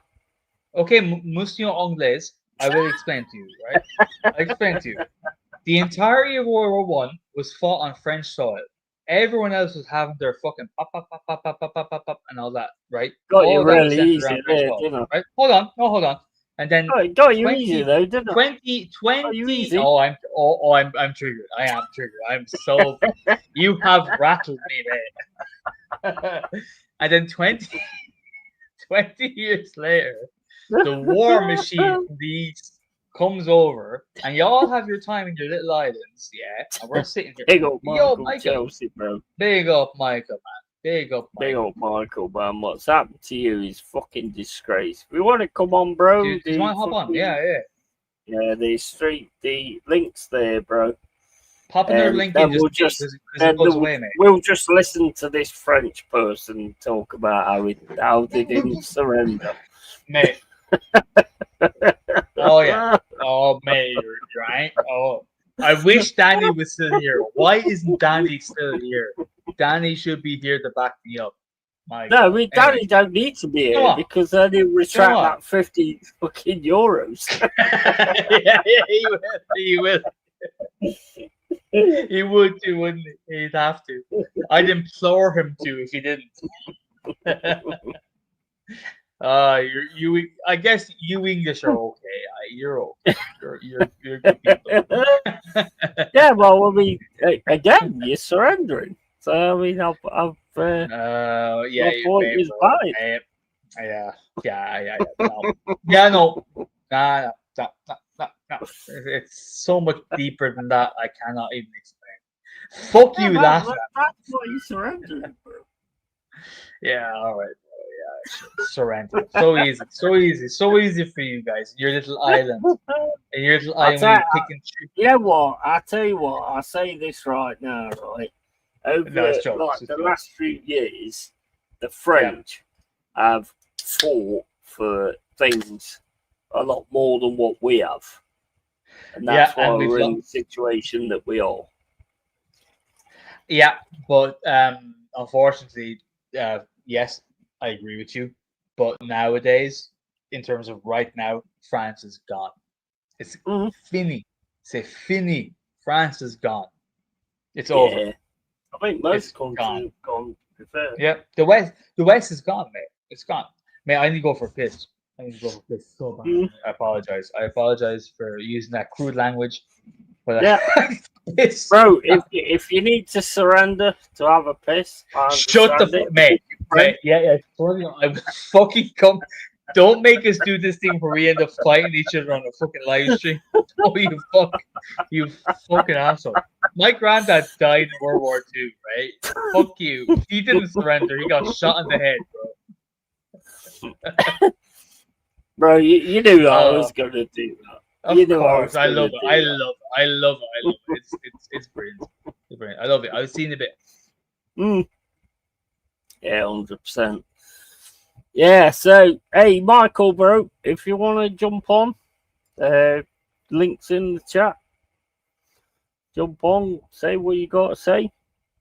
Okay, Monsieur Anglais, I will explain to you, right? I'll explain to you. The entirety of World War I was fought on French soil. Everyone else was having their fucking pop, and all that, right?
Got
all
you really easy there, didn't I?
Right? Hold on. And then
got you easy though, didn't I?
20. Oh, I'm triggered. I am triggered. I'm so. You have rattled me, man. And then 20 years later, the war machine from the East comes over, and y'all have your time in your little islands, yeah. And we're sitting here.
Big up Michael Chelsea, bro.
Big up Michael, man. Big up
Michael, man. What's happened to you is fucking disgrace. We want to come on, bro.
Do you want to hop on? Yeah.
Yeah, the links there, bro.
Pop another link in because it goes away, mate.
We'll just listen to this French person talk about how they didn't surrender.
Mate. Oh, yeah. Oh, mate, you're right. Oh, I wish Danny was still here. Why isn't Danny still here? Danny should be here to back me up.
Danny don't need to be here because then he'll retract that 50 fucking euros.
yeah, he will. He would too, wouldn't he? He'd have to. I'd implore him to if he didn't. I guess you English are okay. You're okay. You're good people.
Yeah, well, I mean, again, you're surrendering. So I mean,
yeah,
point is valid.
Yeah, no. Nah. It's so much deeper than that. I cannot even explain. Fuck you, laughing.
That's why you surrendered.
Yeah, all right. Yeah, surrender. So easy for you guys. Your little island. And your little island.
You know what? I tell you what. I say this right now, right? Over the last few years, the French have fought for things a lot more than what we have, and that's why we're in the situation that we are.
Yeah, but unfortunately, yes, I agree with you. But nowadays, in terms of right now, France is gone. It's fini. C'est fini. France is gone. It's over.
I think most countries have gone.
Yeah, the West is gone, mate. It's gone. Mate, I need to go for a piss. So bad. I apologize for using that crude language. But piss.
Bro, if you need to surrender to have a piss,
shut the fuck, mate. Yeah. I will fucking come. Don't make us do this thing where we end up fighting each other on a fucking live stream. Oh, you fucking asshole. My granddad died in World War II, right? Fuck you. He didn't surrender. He got shot in the head, bro.
Bro, you knew I was going to do that.
Of course. I love it. I love it. It's brilliant. It's brilliant. I love it. I've seen a bit.
Yeah, 100%. Yeah, so, hey, Michael, bro, if you want to jump on, links in the chat. Jump on, say what you got to say.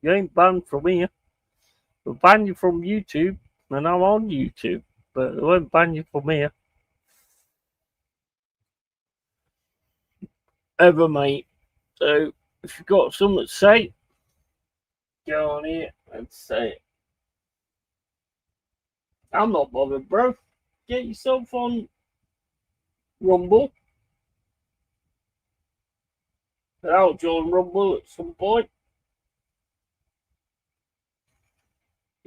You ain't banned from here. We'll ban you from YouTube, and I'm on YouTube, but we won't ban you from here. Ever, mate. So, if you've got something to say, go on here and say it. I'm not bothered, bro. Get yourself on Rumble. I'll join Rumble at some point.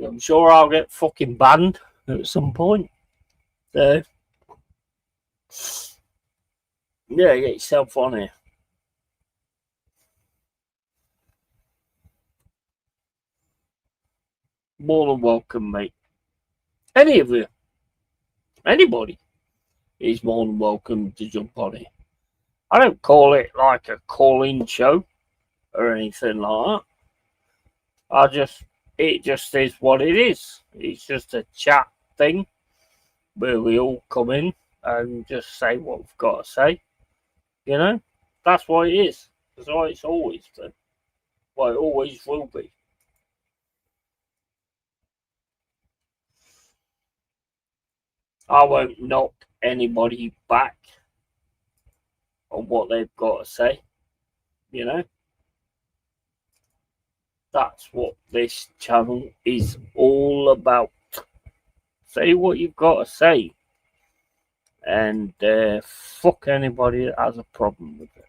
I'm sure I'll get fucking banned at some point. So, yeah, get yourself on here. More than welcome, mate. Any of you, anybody is more than welcome to jump on here. I don't call it like a call-in show or anything like that. It just is what it is. It's just a chat thing where we all come in and just say what we've got to say. You know, that's what it is. That's what it's always been. What it always will be. I won't knock anybody back on what they've got to say. You know, that's what this channel is all about. Say what you've got to say, and fuck anybody that has a problem with it.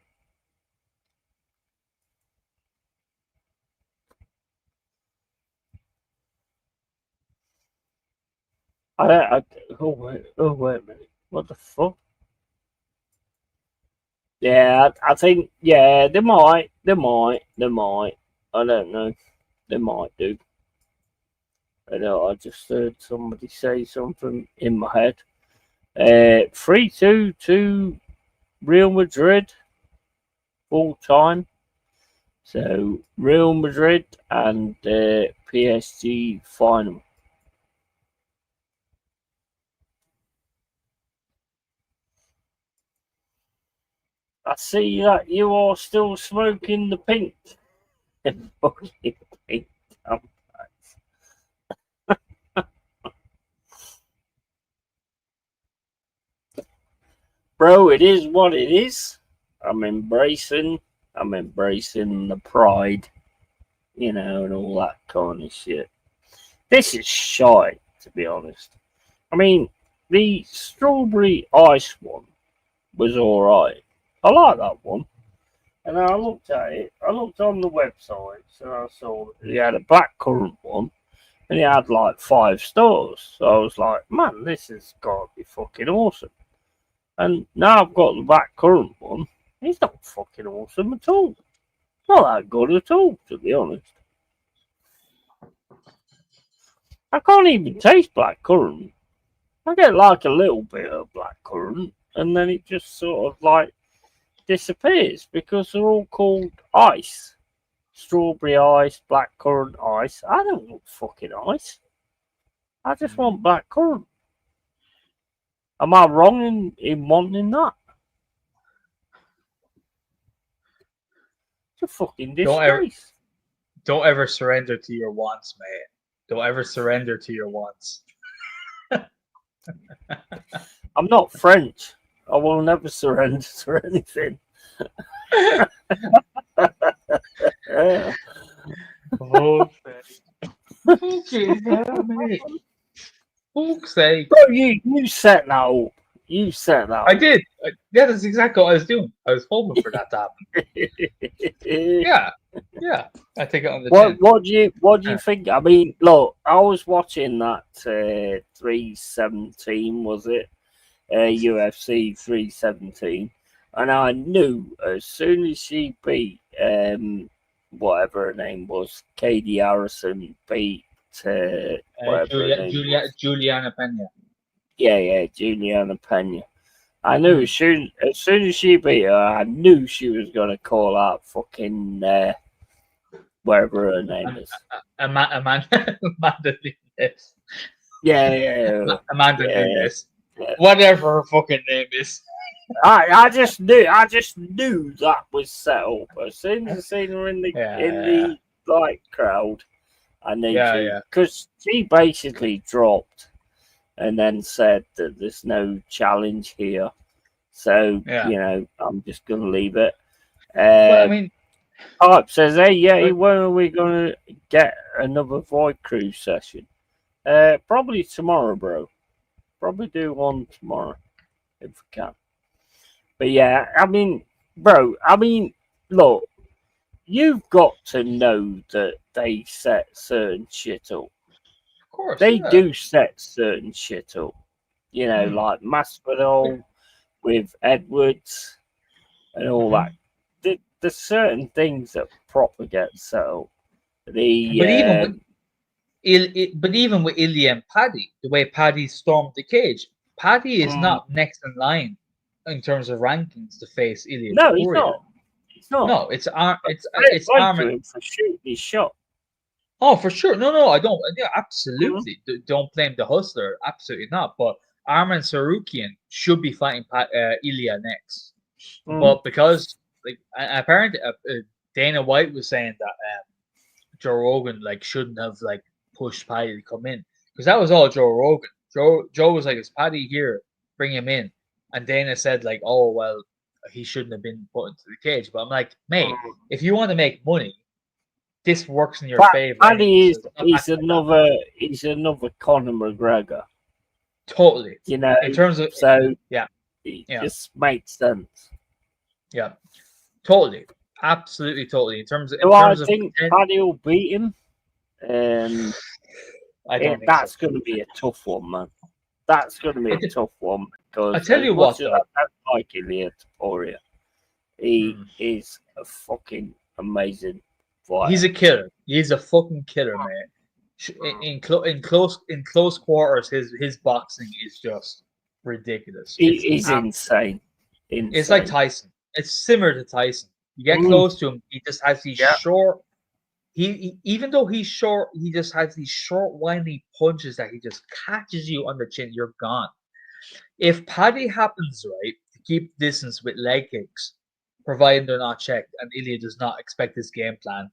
Oh wait a minute. What the fuck? Yeah, I think, yeah, they might. I don't know. They might do. I know, I just heard somebody say something in my head. 3-2 to Real Madrid, full time. So, Real Madrid and PSG final. I see that you are still smoking the pink. Fucking pink. Bro, it is what it is. I'm embracing the pride, you know, and all that kind of shit. This is shy, to be honest. I mean, the strawberry ice one was alright. I like that one. And I looked at it. I looked on the website, and I saw that he had a blackcurrant one, and he had like 5 stars. So I was like, man, this has got to be fucking awesome. And now I've got the blackcurrant one. He's not fucking awesome at all. Not that good at all, to be honest. I can't even taste blackcurrant. I get like a little bit of blackcurrant, and then it just sort of like disappears because they're all called ice. Strawberry ice, blackcurrant ice. I don't want fucking ice. I just want blackcurrant. Am I wrong in wanting that? It's a fucking disgrace.
Don't ever surrender to your wants, mate. Don't ever surrender to your wants.
I'm not French. I will never surrender to anything.
Okay, mate. Fuck's sake.
Bro, you set that up. You set that up.
I did. Yeah, that's exactly what I was doing. I was hoping for that to happen. Yeah. I take it on the chin.
What do you think? I mean, look, I was watching that 317, was it? UFC 317, and I knew as soon as she beat whatever her name was, Katie Harrison beat
Juliana Pena.
Yeah, Juliana Pena. I knew as soon as she beat her, I knew she was gonna call out fucking whatever her name is.
Amanda Nunes.
Yeah.
Amanda
Yeah.
Nunes.
Yeah.
Whatever her fucking name is.
I just knew that was set up. As soon as I seen her in the like crowd, I knew because she basically dropped and then said that there's no challenge here. So I'm just gonna leave it.
Well, I mean,
Hype says, "Hey, when are we gonna get another Void Crew session? Probably tomorrow, bro. Probably do one tomorrow if we can." But yeah, I mean, bro, look, you've got to know that they set certain shit up.
Of course,
they do set certain shit up. You know, like Masvidal with Edwards and all that. There's certain things that proper get set up. But even
with Ilya and Paddy, the way Paddy stormed the cage, Paddy is not next in line in terms of rankings to face Ilya.
No, he's not. He's not.
No, it's
Armin for shooting his shot.
Oh, for sure. No, I don't. Yeah, absolutely. Don't blame the hustler. Absolutely not. But Armin Sarukian should be fighting Ilya next. But because apparently Dana White was saying that Joe Rogan shouldn't have pushed Paddy to come in because that was all Joe Rogan. Joe was like, "Is Paddy here? Bring him in." And Dana said "Oh well, he shouldn't have been put into the cage." But I'm like, mate, if you want to make money, this works in your favor.
Paddy he's another Conor McGregor.
Totally.
You know,
in terms of
it just makes sense.
Yeah, totally, absolutely, totally. In terms of,
I think Paddy will beat him.
I don't.
That's going to be a tough one, man. That's going to be a tough one because
I tell you what, though,
I don't like Ilya Topuria. He is a fucking amazing fighter.
He's a killer. He's a fucking killer, man. In close quarters, his boxing is just ridiculous.
He's insane.
It's like Tyson. It's similar to Tyson. You get close to him, he just has these short. He even though he's short, he just has these short, windy punches that he just catches you on the chin. You're gone. If Paddy happens to keep distance with leg kicks, providing they're not checked, and Ilya does not expect this game plan,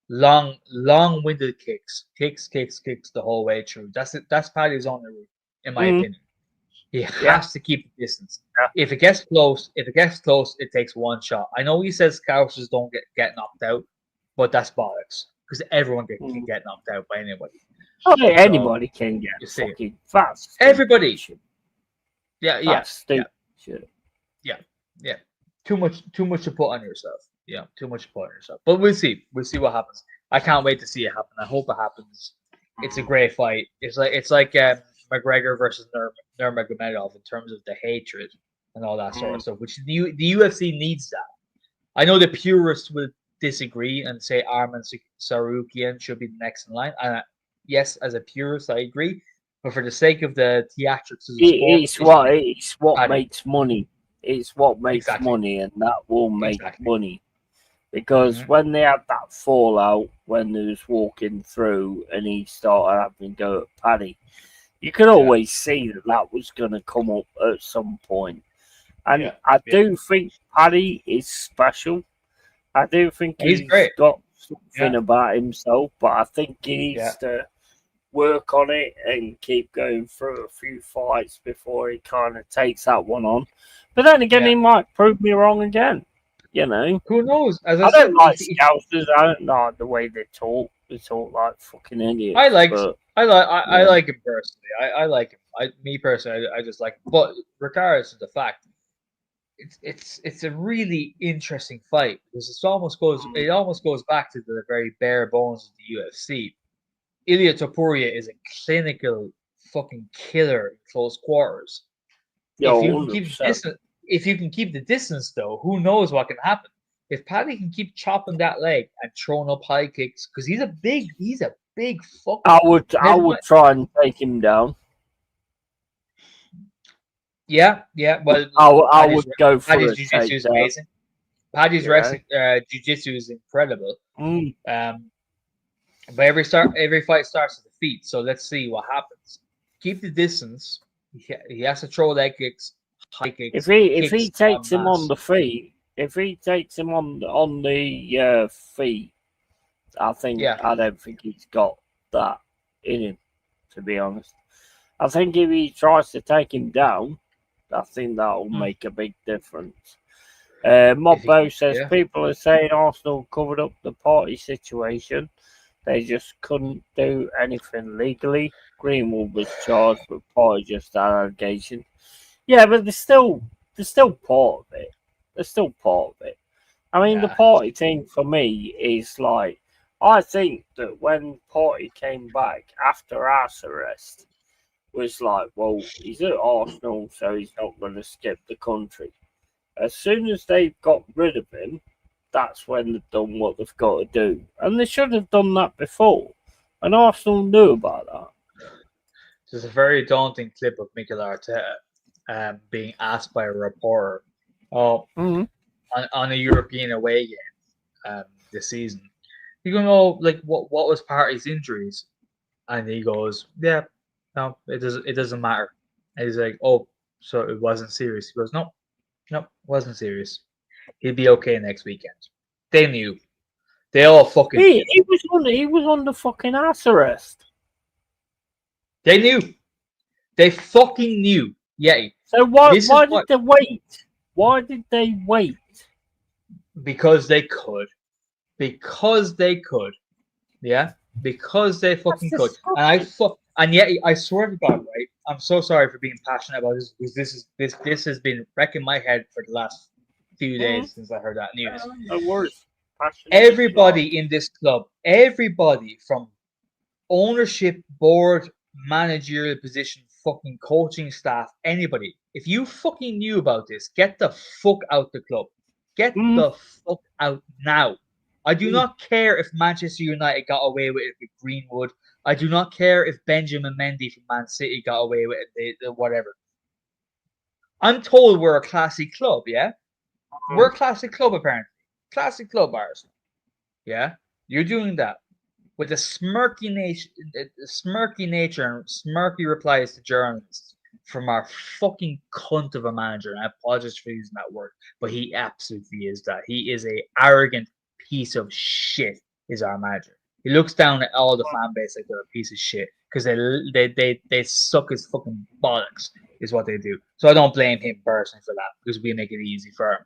long-winded kicks the whole way through. That's Paddy's only route, in my opinion. He has to keep the distance. If it gets close, it takes one shot. I know he says Scousers don't get knocked out, but that's bollocks because everyone can get knocked out by anybody.
Anybody can get fucking fast.
Everybody. Yeah. Too much to put on yourself. Yeah, too much to put on yourself. But we'll see. We'll see what happens. I can't wait to see it happen. I hope it happens. It's a great fight. It's like McGregor versus Nurmagomedov in terms of the hatred and all that sort of stuff, which the UFC needs that. I know the purists will disagree and say Arman Sarukian should be the next in line. And yes, as a purist, I agree. But for the sake of the theatrics of the sport,
it's what makes money. It's what makes money, and that will make money. Because when they had that fallout, when they was walking through and he started having to go at Paddy, you could always see that was going to come up at some point. And I do think Paddy is special. I do think he's got something about himself, but I think he needs to work on it and keep going through a few fights before he kind of takes that one on. But then again, he might prove me wrong again. You know,
who knows? As
I don't like Scousers. I don't like the way they talk. They talk like fucking idiots.
I like him personally. I like him. Me personally, I just like him. But regardless of the fact, it's a really interesting fight because it almost goes back to the very bare bones of the UFC. Ilya Topuria is a clinical fucking killer in close quarters. If you can keep the distance, though, who knows what can happen? If Paddy can keep chopping that leg and throwing up high kicks, because he's a big fucking.
I would try and take him down.
Yeah. Well,
I would go for
Paddy's jiu-jitsu is amazing. Paddy's wrestling jiu-jitsu is incredible. But every fight starts with a feet. So let's see what happens. Keep the distance. He has to throw leg kicks, high kicks.
If he
kicks
takes him
mass.
on the feet, if he takes him on the feet, I don't think he's got that in him. To be honest, I think if he tries to take him down, I think that will make a big difference. Mobbo says people are saying Arsenal covered up the party situation. They just couldn't do anything legally. Greenwood was charged, but party just allegation. Yeah, but they're still part of it. They're still part of it. I mean, the party thing for me is like, I think that when Party came back after house arrest, was like, well, he's at Arsenal, so he's not going to skip the country. As soon as they got rid of him, that's when they've done what they've got to do. And they should have done that before. And Arsenal knew about that.
There's a very daunting clip of Mikel Arteta being asked by a reporter on a European away game this season. You go, oh, like what was Partey's injuries? And he goes, yeah, no, it doesn't matter. And he's like, oh, so it wasn't serious. He goes, no, it wasn't serious. He'll be okay next weekend. They knew. They all fucking knew.
He was on the fucking house arrest.
They knew. They fucking knew. Yeah.
So why did they wait? Why did they wait?
Because they could. Because they could. Yeah? Because they fucking could. And yet I swear to God, right? I'm so sorry for being passionate about this because this has been wrecking my head for the last few days since I heard that news.
No worries.
Everybody in this club, everybody from ownership, board, managerial position, fucking coaching staff, anybody. If you fucking knew about this, get the fuck out the club. Get the fuck out now. I do not care if Manchester United got away with it with Greenwood. I do not care if Benjamin Mendy from Man City got away with it, whatever. I'm told we're a classy club, yeah? We're a classy club, apparently. Classy club, Arsenal. Yeah? You're doing that with a smirky nature and smirky replies to journalists from our fucking cunt of a manager. And I apologize for using that word, but he absolutely is that. He is a arrogant piece of shit, is our manager. He looks down at all the fan base like they're a piece of shit because they suck his fucking bollocks, is what they do. So I don't blame him personally for that because we make it easy for him.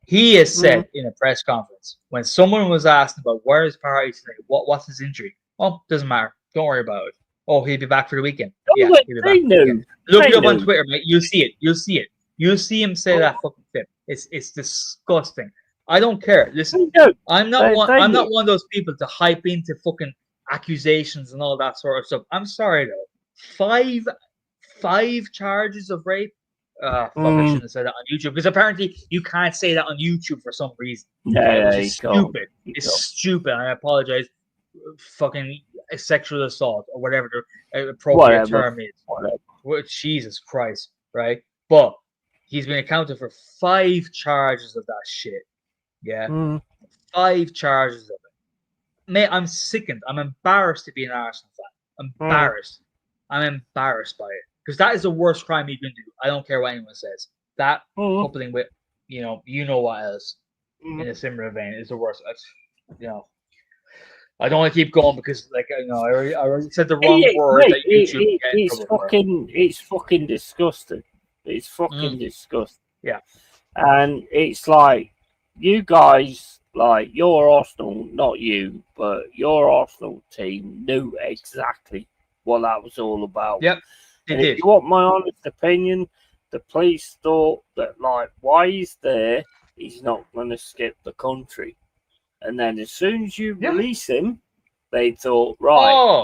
He has said in a press conference when someone was asked about where is Partey today, what's his injury? Oh, doesn't matter. Don't worry about it. Oh, he'll be back for the weekend. Yeah, he'll be back. Look it up on Twitter, mate. You'll see it. You'll see it. You'll see him say that fucking clip. It's disgusting. I don't care. Listen, I'm not one of those people to hype into fucking accusations and all that sort of stuff. I'm sorry though. Five charges of rape. Fuck, I shouldn't have said that on YouTube because apparently you can't say that on YouTube for some reason. It's stupid. It's stupid. I apologize. Fucking sexual assault or whatever the appropriate term is. Jesus Christ, right? But he's been accounted for 5 charges of that shit. Yeah, 5 charges of it. Mate, I'm sickened. I'm embarrassed to be an Arsenal fan. Embarrassed. I'm embarrassed by it. Because that is the worst crime you can do. I don't care what anyone says. That coupling with, you know what else in a similar vein is the worst. I don't want to keep going because, like, I already said the wrong word. That YouTube
it's fucking disgusting. It's fucking disgusting.
Yeah,
and it's like you guys, like your Arsenal, not you, but your Arsenal team knew exactly what that was all about.
Yep.
If you want my honest opinion, the police thought that, like, why he's there, he's not going to skip the country. And then as soon as you release him, they thought,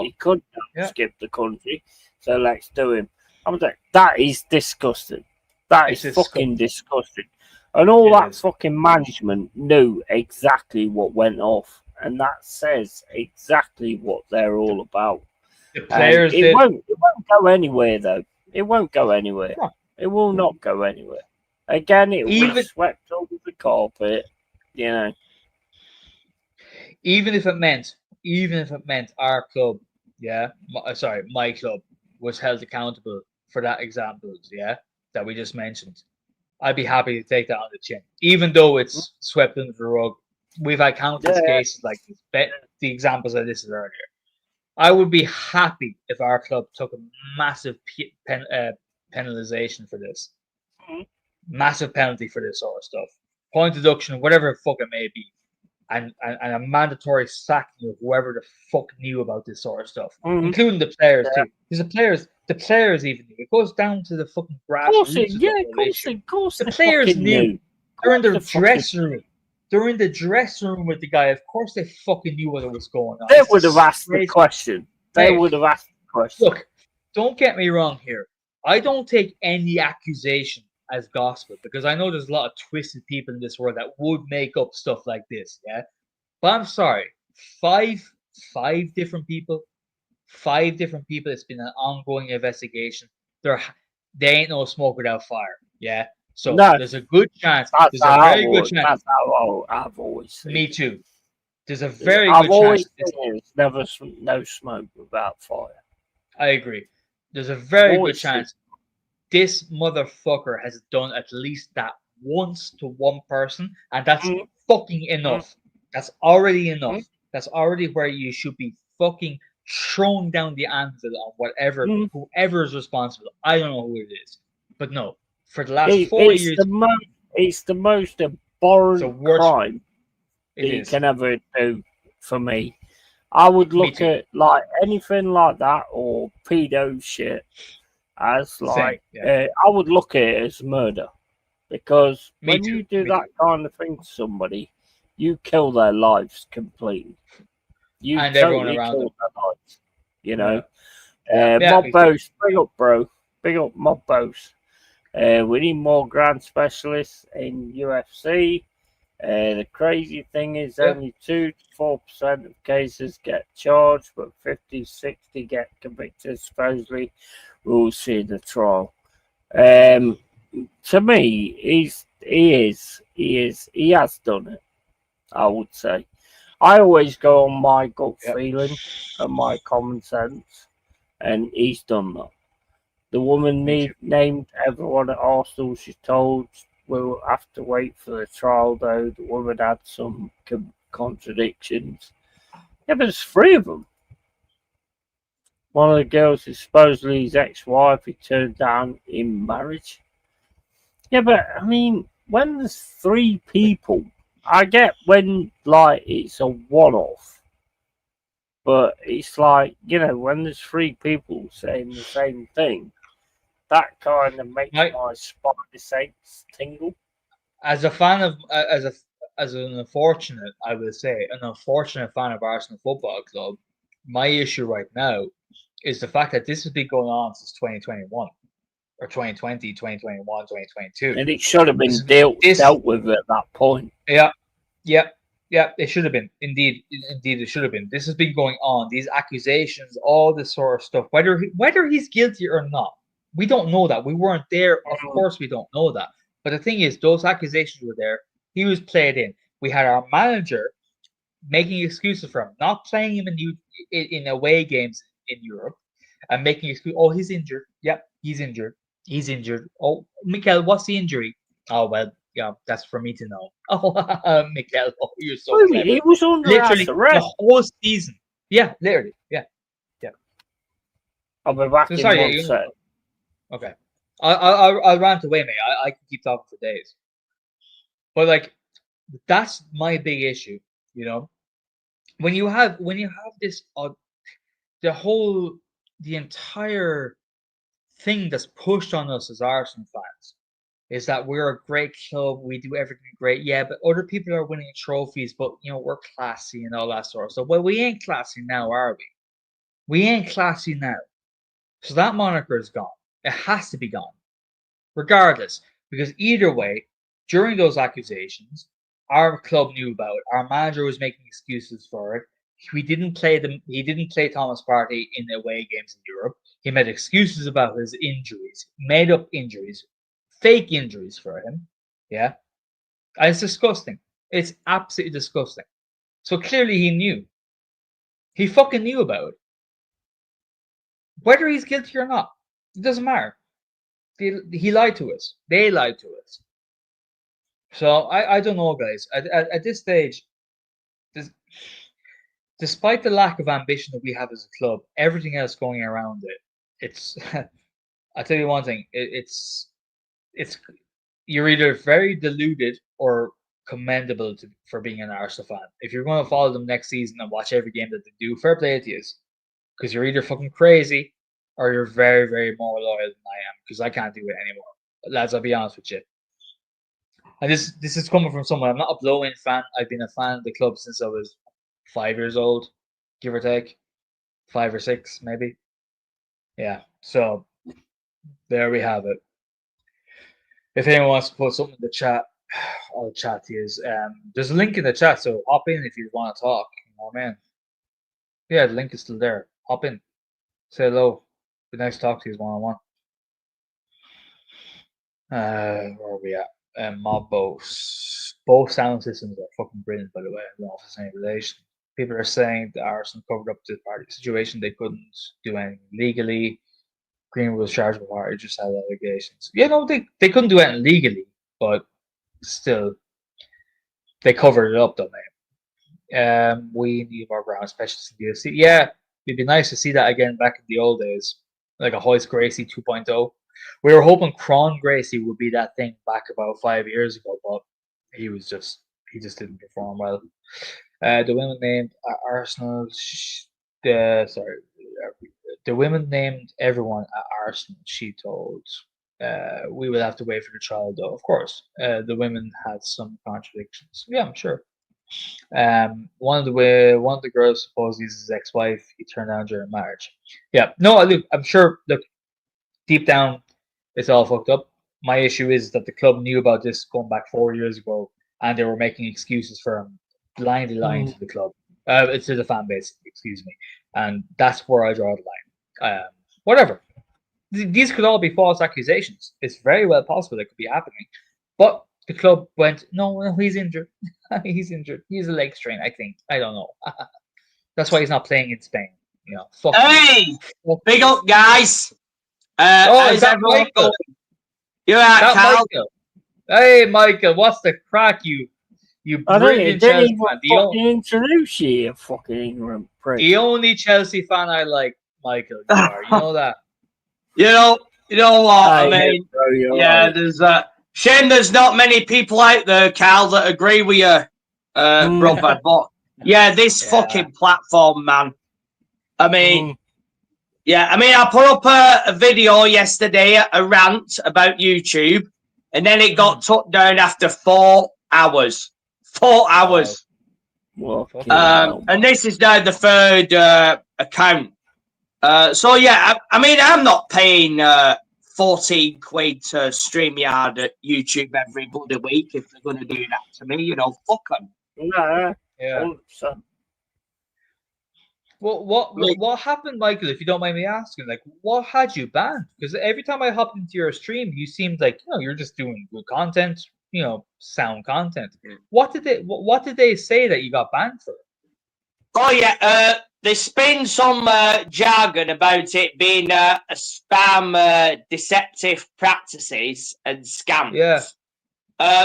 he could skip the country, so let's do him. I'm like, that is disgusting. That is fucking disgusting. And all that fucking management knew exactly what went off. And that says exactly what they're all about.
The players
it won't go anywhere though. It won't go anywhere. No. It will not go anywhere. Again, it will be swept over the carpet. You know.
Even if it meant even if it meant our club, my club was held accountable for that examples, that we just mentioned, I'd be happy to take that on the chin, even though it's swept under the rug. We've had countless cases like this. The examples I listed earlier. I would be happy if our club took a massive penalization for this, massive penalty for this sort of stuff, point deduction, whatever the fuck it may be, and a mandatory sacking of whoever the fuck knew about this sort of stuff, including the players too. Because the players even knew. It goes down to the fucking grassroots.
Of course,
the players knew. They're in their dressing room. They're in the dressing room with the guy. Of course, they fucking knew what was going on.
They would have asked the question.
Look, don't get me wrong here. I don't take any accusation as gospel, because I know there's a lot of twisted people in this world that would make up stuff like this, but I'm sorry, five different people, it's been an ongoing investigation. They ain't no smoke without fire, so there's a good chance,
That's how I've always seen
me
it.
too. There's a very good chance
there's never no smoke without fire.
I agree. There's a very good chance this motherfucker has done at least that once to one person, and that's fucking enough. That's already enough. That's already where you should be fucking throwing down the anvil on whoever is responsible. I don't know who it is, but no, for the last 4 years,
it's the most abhorrent crime you can ever do for me. I would look at like anything like that or pedo shit as like I would look at it as murder, because when you do that kind of thing to somebody, you kill their lives completely. You
and
totally
everyone around
kill
them.
their lives. You know,
Mob
Boss, big up, bro, big up, Mob Boss. We need more grand specialists in UFC. The crazy thing is only 2 to 4% of cases get charged, but 50-60 get convicted, supposedly. We'll see the trial. To me, he has done it, I would say. I always go on my gut feeling and my common sense, and he's done that. The woman named everyone at Arsenal, she's told, we'll have to wait for the trial, though. The woman had some contradictions. Yeah, but there's 3 of them. One of the girls is supposedly his ex-wife he turned down in marriage. Yeah, but, I mean, when there's 3 people, I get when, like, it's a one-off. But it's like, you know, when there's 3 people saying the same thing, that kind of makes my spidey sense tingle.
As a fan of, as an unfortunate, I would say, an unfortunate fan of Arsenal Football Club, my issue right now is the fact that this has been going on since 2021 or 2020, 2021, 2022.
And it should have been dealt with at that point.
Yeah, it should have been. Indeed, it should have been. This has been going on. These accusations, all this sort of stuff, whether he's guilty or not, we don't know that. We weren't there. Of course, we don't know that. But the thing is, those accusations were there. He was played in. We had our manager making excuses for him, not playing him in away games in Europe, and making excuses. Oh, he's injured. Yep, he's injured. He's injured. Oh, Mikel, what's the injury? Oh, well, yeah, that's for me to know. Oh, Mikel, you're so clever.
He was under
literally the whole season. Yeah, literally. Yeah.
I'll be back in 1 sec.
Okay. I'll rant away, mate. I can keep talking for days. But like, that's my big issue. You know, when you have this, the entire thing that's pushed on us as Arsenal fans is that we're a great club, we do everything great. Yeah, but other people are winning trophies, but you know, we're classy and all that sort of stuff. Well, we ain't classy now, are we? We ain't classy now. So that moniker is gone. It has to be gone. Regardless, because either way, during those accusations, our club knew about it. Our manager was making excuses for it. He didn't play Thomas Partey in away games in Europe. He made excuses about his injuries, made up injuries, fake injuries for him. Yeah. And it's disgusting. It's absolutely disgusting. So clearly he knew. He fucking knew about it. Whether he's guilty or not, it doesn't matter. He lied to us. They lied to us. So I don't know, guys. At this stage, despite the lack of ambition that we have as a club, everything else going around it's. I tell you one thing. It's you're either very deluded or commendable for being an Arsenal fan. If you're going to follow them next season and watch every game that they do, fair play to you, because you're either fucking crazy or you're very, very more loyal than I am, because I can't do it anymore. Lads, I'll be honest with you. And this is coming from someone. I'm not a blow-in fan. I've been a fan of the club since I was 5 years old, give or take. 5 or 6, maybe. Yeah, so there we have it. If anyone wants to put something in the chat, I'll chat to you. There's a link in the chat, so hop in if you want to talk. You know what I mean? Yeah, the link is still there. Hop in. Say hello. Be nice to talk to you one-on-one. Where are we at? Mob both sound systems are fucking brilliant, by the way. I don't know if it's any relation. People are saying that Arsenal covered up the party situation. They couldn't do anything legally. Greenwood was charged with party, just had allegations. Yeah, no, they couldn't do anything legally, but still, they covered it up, though, mate. We need more ground specialists in the UFC. Yeah, it'd be nice to see that again back in the old days, like a Hoist Gracie 2.0. We were hoping Cron Gracie would be that thing back about 5 years ago, but he just didn't perform well. The women named Arsenal. The women named everyone at Arsenal. She told. We would have to wait for the trial, though. Of course, the women had some contradictions. Yeah, I'm sure. One of the girls supposedly is his ex-wife. He turned down during marriage. Yeah, no, look, I'm sure. Look, deep down, it's all fucked up. My issue is that the club knew about this going back 4 years ago, and they were making excuses for him, blindly lying to the club, to the fan base. Excuse me, and that's where I draw the line. Whatever. These could all be false accusations. It's very well possible it could be happening, but the club went, no, he's injured. He's injured. He's a leg strain, I think. I don't know. That's why he's not playing in Spain. You know. Fuck you.
Big up, guys. How's everyone going? You're out, Carl.
Michael. Hey, Michael. What's the crack, you brilliant Chelsea fan?
Introduce you, you fucking ignorant prick.
The only Chelsea fan I like, Michael. You are. You know that.
You know what I mean? Yeah, there's shame there's not many people out there, Carl, that agree with you, brother. But yeah, this fucking platform, man. I mean, I put up a video yesterday, a rant about YouTube, and then it got took down after 4 hours. 4 hours. And this is now the third account. So yeah, I mean, I'm not paying 14 quid to StreamYard at YouTube every bloody week if they're going to do that to me. You know, fuck them.
Yeah.
Well, what happened, Michael? If you don't mind me asking, like, what had you banned? Because every time I hopped into your stream, you seemed like you're just doing good content, sound content. What did they say that you got banned for?
Oh yeah, they spin some jargon about it being a spam, deceptive practices and scams.
Yeah.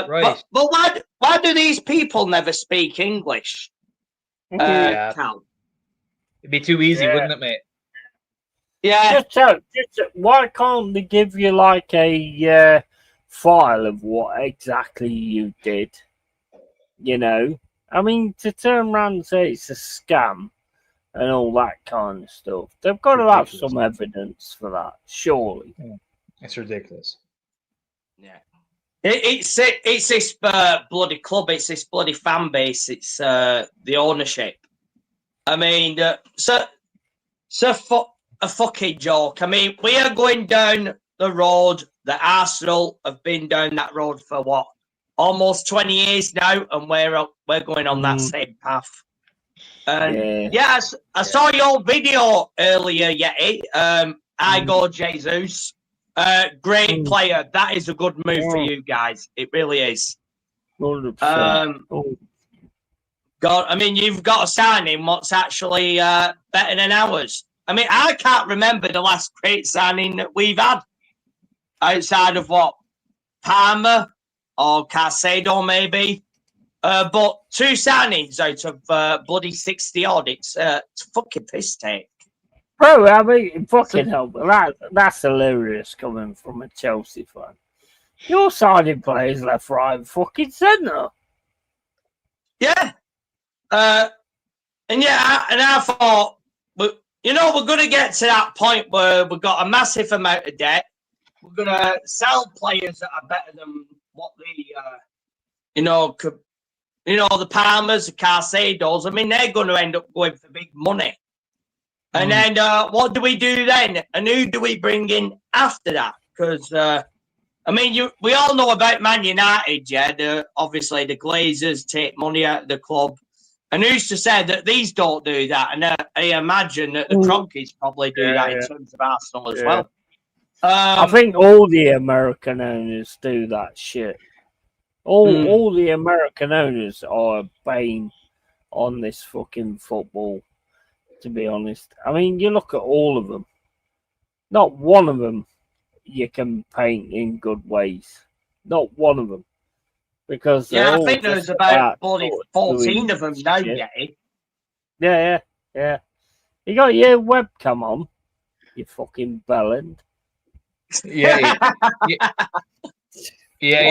Right. But why do these people never speak English? Cal?
It'd be too easy, wouldn't it, mate?
Yeah.
Just why can't they give you like a file of what exactly you did? I mean, to turn around and say it's a scam and all that kind of stuff, they've got to have some evidence for that, surely.
It's ridiculous.
Yeah. It's this bloody club. It's this bloody fan base. It's the ownership. I mean, so a fucking joke. I mean, we are going down the road that Arsenal have been down that road for what? Almost 20 years now, and we're going on that same path. And I saw your video earlier, Yeti. Igor Jesus, great player. That is a good move for you guys. It really is.
100%.
God, I mean, you've got a signing what's actually better than ours. I mean, I can't remember the last great signing that we've had outside of what? Palmer or Caicedo, maybe. But 2 signings out of bloody 60 odd. It's fucking piss take.
Bro, I mean, fucking hell. That's hilarious coming from a Chelsea fan. You're signing players left, right, and fucking centre.
Yeah. And I thought, we're going to get to that point where we've got a massive amount of debt. We're going to sell players that are better than what the Palmers, the Caicedos. I mean, they're going to end up going for big money. And then what do we do then? And who do we bring in after that? Because, we all know about Man United, yeah? Obviously, the Glazers take money out of the club. And who's to say that these don't do that? And I imagine that the Cronkies probably do that in terms of Arsenal as well.
I think all the American owners do that shit. All the American owners are a bane on this fucking football, to be honest. I mean, you look at all of them. Not one of them you can paint in good ways. Not one of them. Because
I think there's about 14 of them now, Yeti.
Yeah. You got your webcam on, you fucking bellend.
Yeah,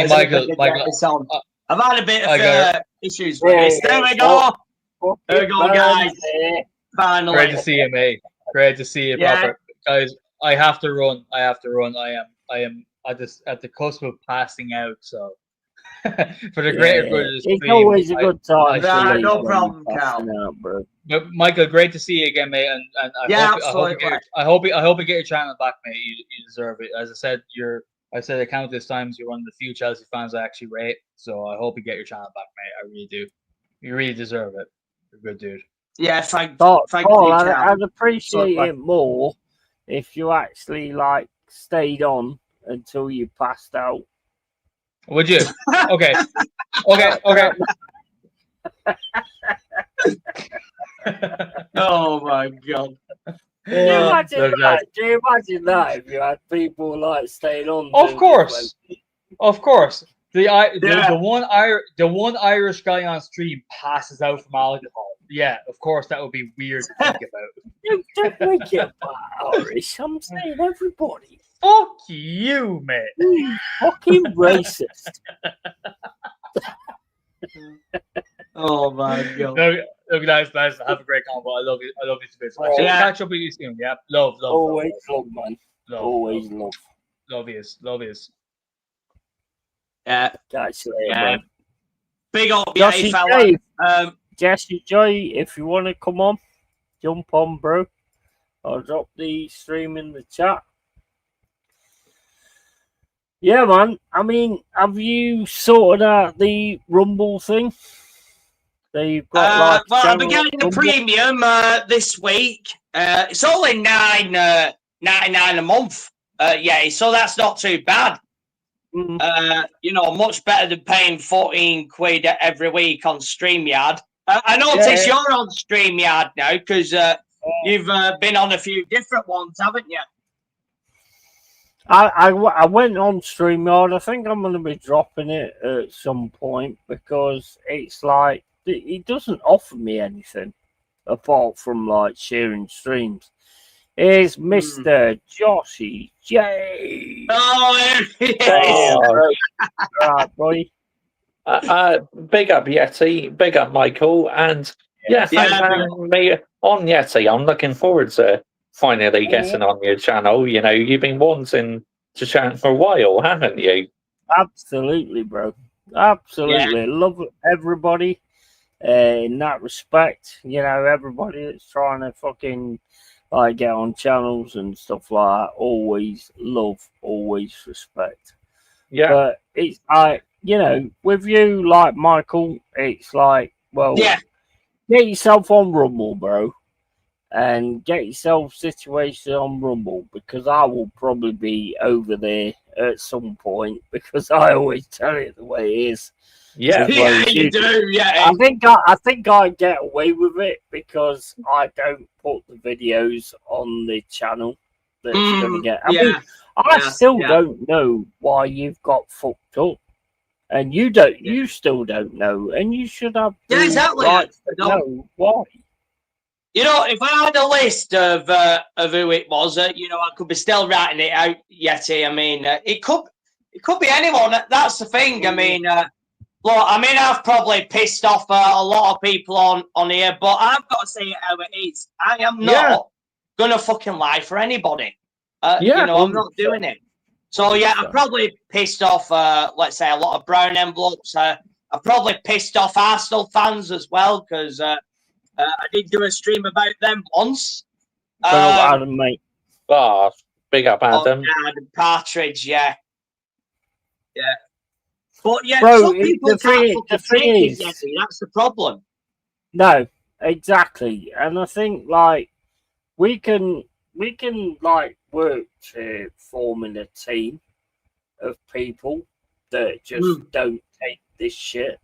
Michael.
I've had a bit of issues with this. There we go. There we go, guys. Finally.
Great to see you, mate. Great to see you, proper. Guys, I have to run. I am at the cusp of passing out, so for the greater good of the stream.
It's always a good time.
No problem, Cal.
But Michael, great to see you again, mate. And I hope you get your channel back, mate. You deserve it. As I said, I said a countless times, you're one of the few Chelsea fans I actually rate. So I hope you get your channel back, mate. I really do. You really deserve it. You're a good dude.
Yeah, thank
you.
Cal.
I'd appreciate it more if you actually stayed on until you passed out.
Would you? Okay.
Oh my god.
Do you imagine that if you had people staying on?
Of course. The one Irish guy on stream passes out from alcohol. Yeah, of course that would be weird to think about.
Don't make it about Irish. I'm saying everybody.
Fuck you, mate.
Fucking racist.
Oh my god.
Look, guys, have a great combo. I love you to bits. Catch up with you soon. Yeah, love.
Always love, man. Always love.
Love is.
Yeah. Catch you later, man.
Big old fella.
Jesse Joy, if you want to come on, jump on, bro. I'll drop the stream in the chat. Yeah, man. I mean, have you sorted out the Rumble thing? You've got
I'll be getting the premium this week. It's only $9.99 a month. So that's not too bad. Much better than paying 14 quid every week on StreamYard. I notice you're on StreamYard now because you've been on a few different ones, haven't you?
I went on StreamYard. I think I'm going to be dropping it at some point because it's it doesn't offer me anything apart from sharing streams. Here's Mr. Joshy J.
Oh,
right, boy.
Big up Yeti, big up Michael, and thanks for having me on Yeti. I'm looking forward to finally getting on your channel. You've been wanting to chat for a while, haven't you?
Absolutely, bro. Absolutely. Love everybody in that respect. Everybody that's trying to fucking get on channels and stuff like that. Always love, always respect.
Yeah.
But it's with you, Michael, it's get yourself on Rumble, bro. And get yourself situated on Rumble because I will probably be over there at some point because I always tell it the way it is.
Yeah,
Yeah, you do. Yeah,
I think I get away with it because I don't put the videos on the channel that's going to get. I mean, I still don't know why you've got fucked up, and you don't. You still don't know, and you should have the
exactly.
right to know why.
You know, if I had a list of who it was, you know, I could be still writing it out, Yeti. I mean, it could be anyone. That's the thing. I mean, look, I mean, I've probably pissed off a lot of people on here, but I've got to say it how it is. I am not gonna fucking lie for anybody. You know, I'm not doing it. So yeah, I probably pissed off, let's say, a lot of brown envelopes. I probably pissed off Arsenal fans as well because. I did do a stream about them once.
Adam, mate.
Oh, big up, Adam.
Adam Partridge, yeah. But yeah,
Bro,
some people can't fucking take it, Yeti. That's the problem.
No, exactly. And I think, like, we can like, work to forming a team of people that just don't take this shit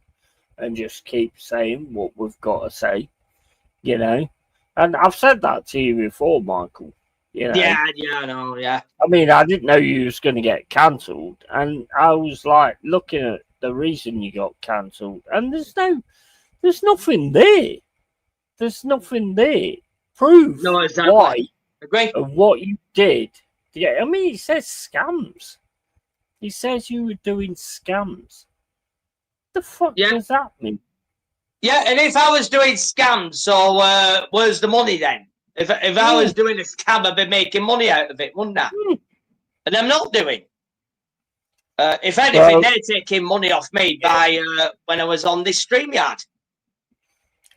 and just keep saying what we've got to say. You know, and I've said that to you before, Michael. You know?
Yeah, I know, yeah.
I mean, I didn't know you was going to get cancelled, and I was like looking at the reason you got cancelled, and there's nothing there. There's nothing there. Prove why and what you did. Yeah, I mean, he says scams. He says you were doing scams. The fuck does that mean?
Yeah, and if I was doing scams, so where's the money then? If I was doing a scam, I'd be making money out of it, wouldn't I? And I'm not doing. If anything, they're taking money off me by when I was on this StreamYard.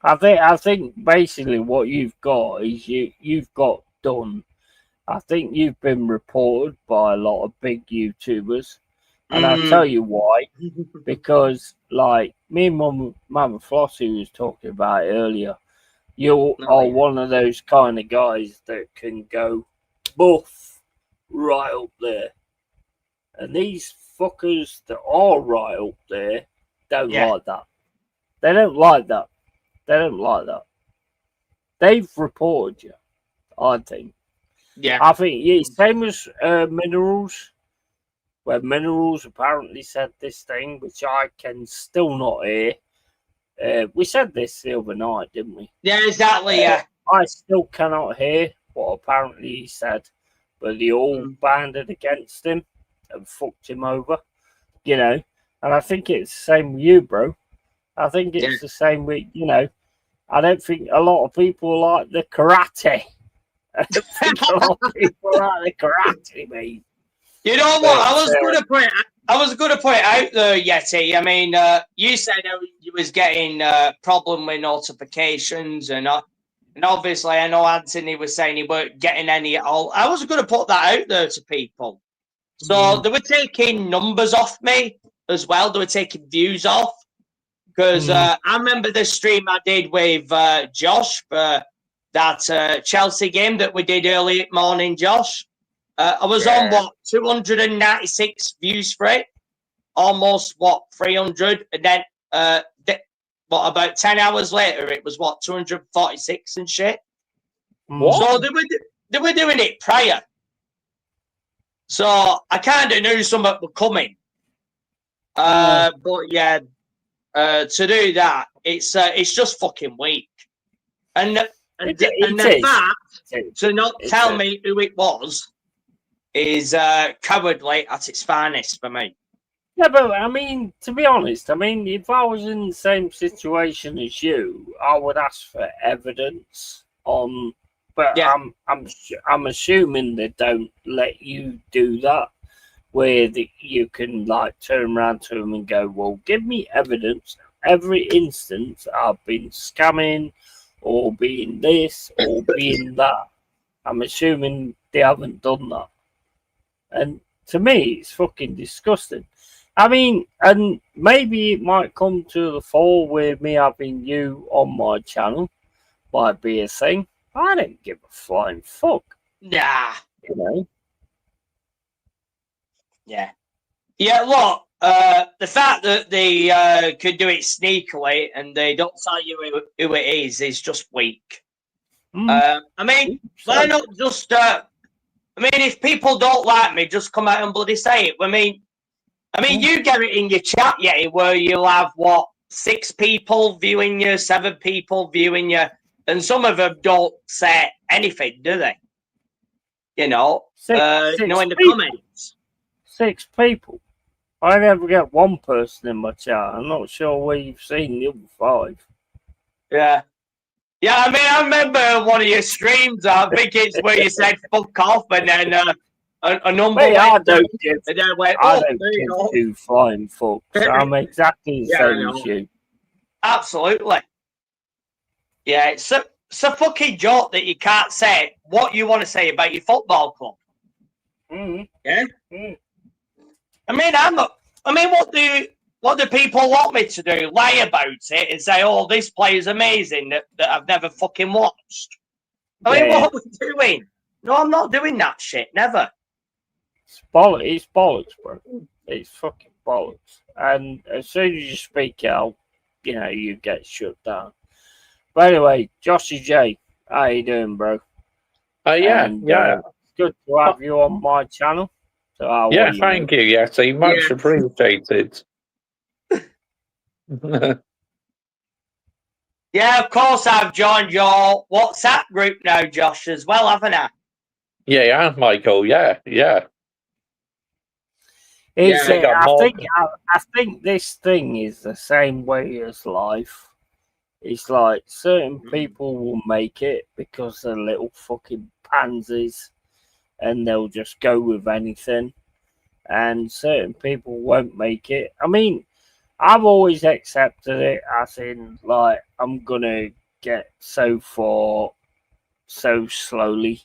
I think basically what you've got is you've got done. I think you've been reported by a lot of big YouTubers. And I'll tell you why. Because, like, me and Mama Flossie was talking about it earlier. You are one of those kind of guys that can go buff right up there. And these fuckers that are right up there don't like that. They don't like that. They don't like that. They've reported you, I think.
Yeah.
I think, same as Minerals. Where Minerals apparently said this thing, which I can still not hear. We said this the other night, didn't we?
Yeah, exactly, yeah.
I still cannot hear what apparently he said, but they all banded against him and fucked him over, you know. And I think it's the same with you, bro. I think it's the same with, you know, I don't think a lot of people like the karate. I don't think a lot of people like the karate, mate.
You know what? I was going to point out there, Yeti. I mean, you said you was getting problem with notifications, and obviously, I know Anthony was saying he weren't getting any at all. I was going to put that out there to people. So they were taking numbers off me as well. They were taking views off because I remember the stream I did with Josh for that Chelsea game that we did early morning, Josh. I was on 296 views for it, almost 300, and then about 10 hours later it was 246 and shit. What? So they were doing it prior, so I kind of knew something was coming. But yeah, to do that, it's just fucking weak, and the fact to not tell me who it was is cowardly at its finest for me.
Yeah, but I mean, to be honest, I mean, if I was in the same situation as you, I would ask for evidence on. But I'm assuming they don't let you do that, where you can like turn around to them and go, "Well, give me evidence. Every instance I've been scamming, or being this, or being that." I'm assuming they haven't done that. And to me, it's fucking disgusting. I mean, and maybe it might come to the fore with me having you on my channel. Might be a thing. I don't give a flying fuck.
Nah.
You know?
Yeah. Yeah, look, the fact that they could do it sneakily and they don't tell you who it is just weak. I mean, why not just? I mean, if people don't like me, just come out and bloody say it. I mean, you get it in your chat, where you'll have 6 people viewing you, 7 people viewing you, and some of them don't say anything, do they? You know,
Six
in the
people.
comments.
6 people. I never get 1 person in my chat. I'm not sure where you've seen the other 5.
Yeah. Yeah, I mean, I remember one of your streams. I think it's where you said "fuck off," and then a number
Wait,
went
I
down,
don't give.
and then went
I
up.
don't give 2 flying fucks. I'm exactly the
Yeah,
same
I know.
as you.
Absolutely. Yeah, it's a fucking joke that you can't say what you want to say about your football club. Yeah. I mean, I'm not. I mean, what do people want me to do? Lie about it and say, "Oh, this player's amazing," that I've never fucking watched. I mean, what are we doing? No, I'm not doing that shit. Never.
It's bollocks, bro. It's fucking bollocks. And as soon as you speak out, you get shut down. But anyway, Joshy J, how you doing, bro?
Yeah.
It's good to have you on my channel. So how are you,
thank
mate?
you, Yeti. Much appreciated.
Yeah, of course I've joined your WhatsApp group now, Josh, as well, haven't I?
Yeah, Michael. Yeah.
It's, I think this thing is the same way as life. It's like certain people will make it because they're little fucking pansies and they'll just go with anything. And certain people won't make it. I mean, I've always accepted it as in, like, I'm going to get so far so slowly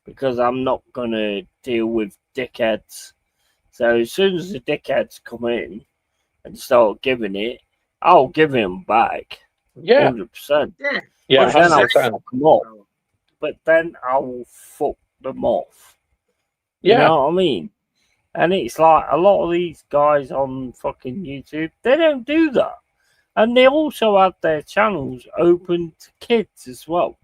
because I'm not going to deal with dickheads. So as soon as the dickheads come in and start giving it, I'll give them back.
Yeah.
100%.
Yeah,
But then I'll
100%.
fuck them off. But then I will fuck them off.
Yeah.
You know what I mean? And it's like a lot of these guys on fucking YouTube, they don't do that. And they also have their channels open to kids as well.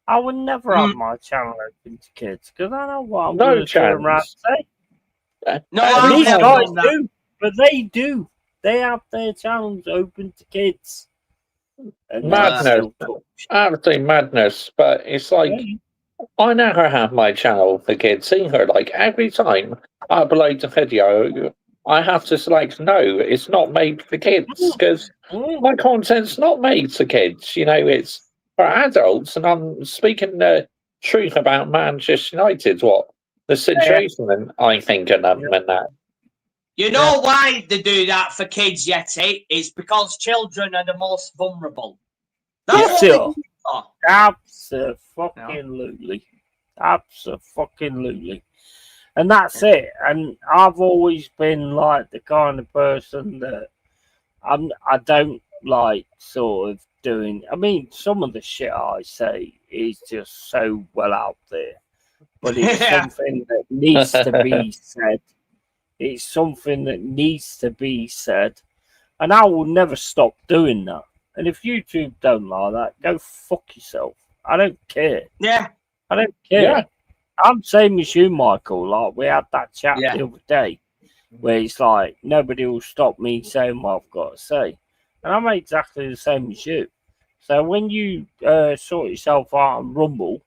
I would never have my channel open to kids because I know what I'm going to turn around and say.
No,
these guys do, but they do. They have their channels open to kids. And
Madness. Absolutely madness. But it's like, I never have my channel for kids either. Like, every time I upload a video, I have to select no, it's not made for kids because my content's not made for kids. It's for adults. And I'm speaking the truth about Manchester United, the situation, and I think, and that.
You know why they do that for kids, Yeti? It's because children are the most vulnerable. That's what
Absolutely. Absolutely. And that's it. And I've always been like the kind of person that I don't like sort of doing. I mean, some of the shit I say is just so well out there. But it's something that needs to be said. It's something that needs to be said. And I will never stop doing that. And if YouTube don't like that, go fuck yourself. I don't care.
Yeah.
I don't care. Yeah. I'm same as you, Michael. Like, we had that chat the other day where it's like, nobody will stop me saying what I've got to say. And I'm exactly the same as you. So when you sort yourself out and rumble,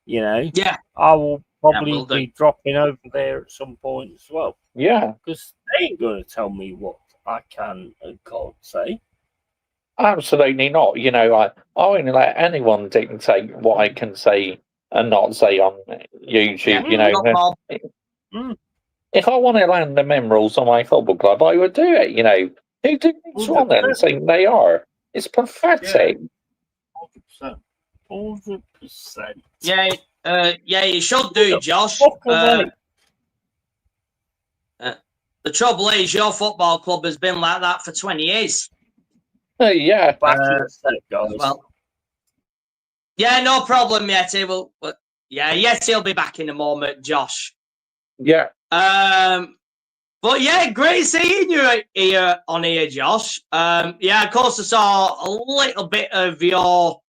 I will probably be dropping over there at some point as well.
Yeah.
Because they ain't going to tell me what I can and can't say.
Absolutely not. I won't let anyone dictate what I can say and not say on YouTube. If I want to land the minerals on my football club, I would do it. Who do each one and think they are? It's pathetic.
100%.
Yeah, you should do, Josh. The trouble is, your football club has been like that for 20 years.
Yeah.
Well, yeah, no problem, Yeti. Yeti will be back in a moment, Josh.
Yeah.
But yeah, great seeing you here on here, Josh. Yeah, of course, I saw a little bit of your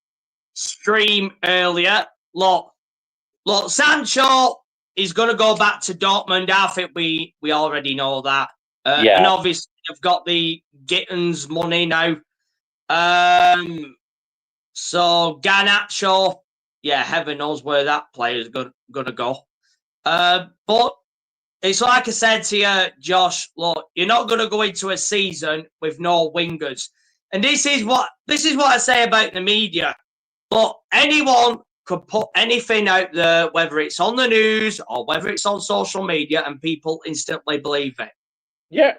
stream earlier. Look, Sancho is going to go back to Dortmund. I think we already know that. And obviously, I've got the Gittins money now. So Garnacho, yeah, heaven knows where that player is going to go. But it's like I said to you, Josh. Look, you're not going to go into a season with no wingers, and this is what I say about the media. But anyone could put anything out there, whether it's on the news or whether it's on social media, and people instantly believe it.
Yeah,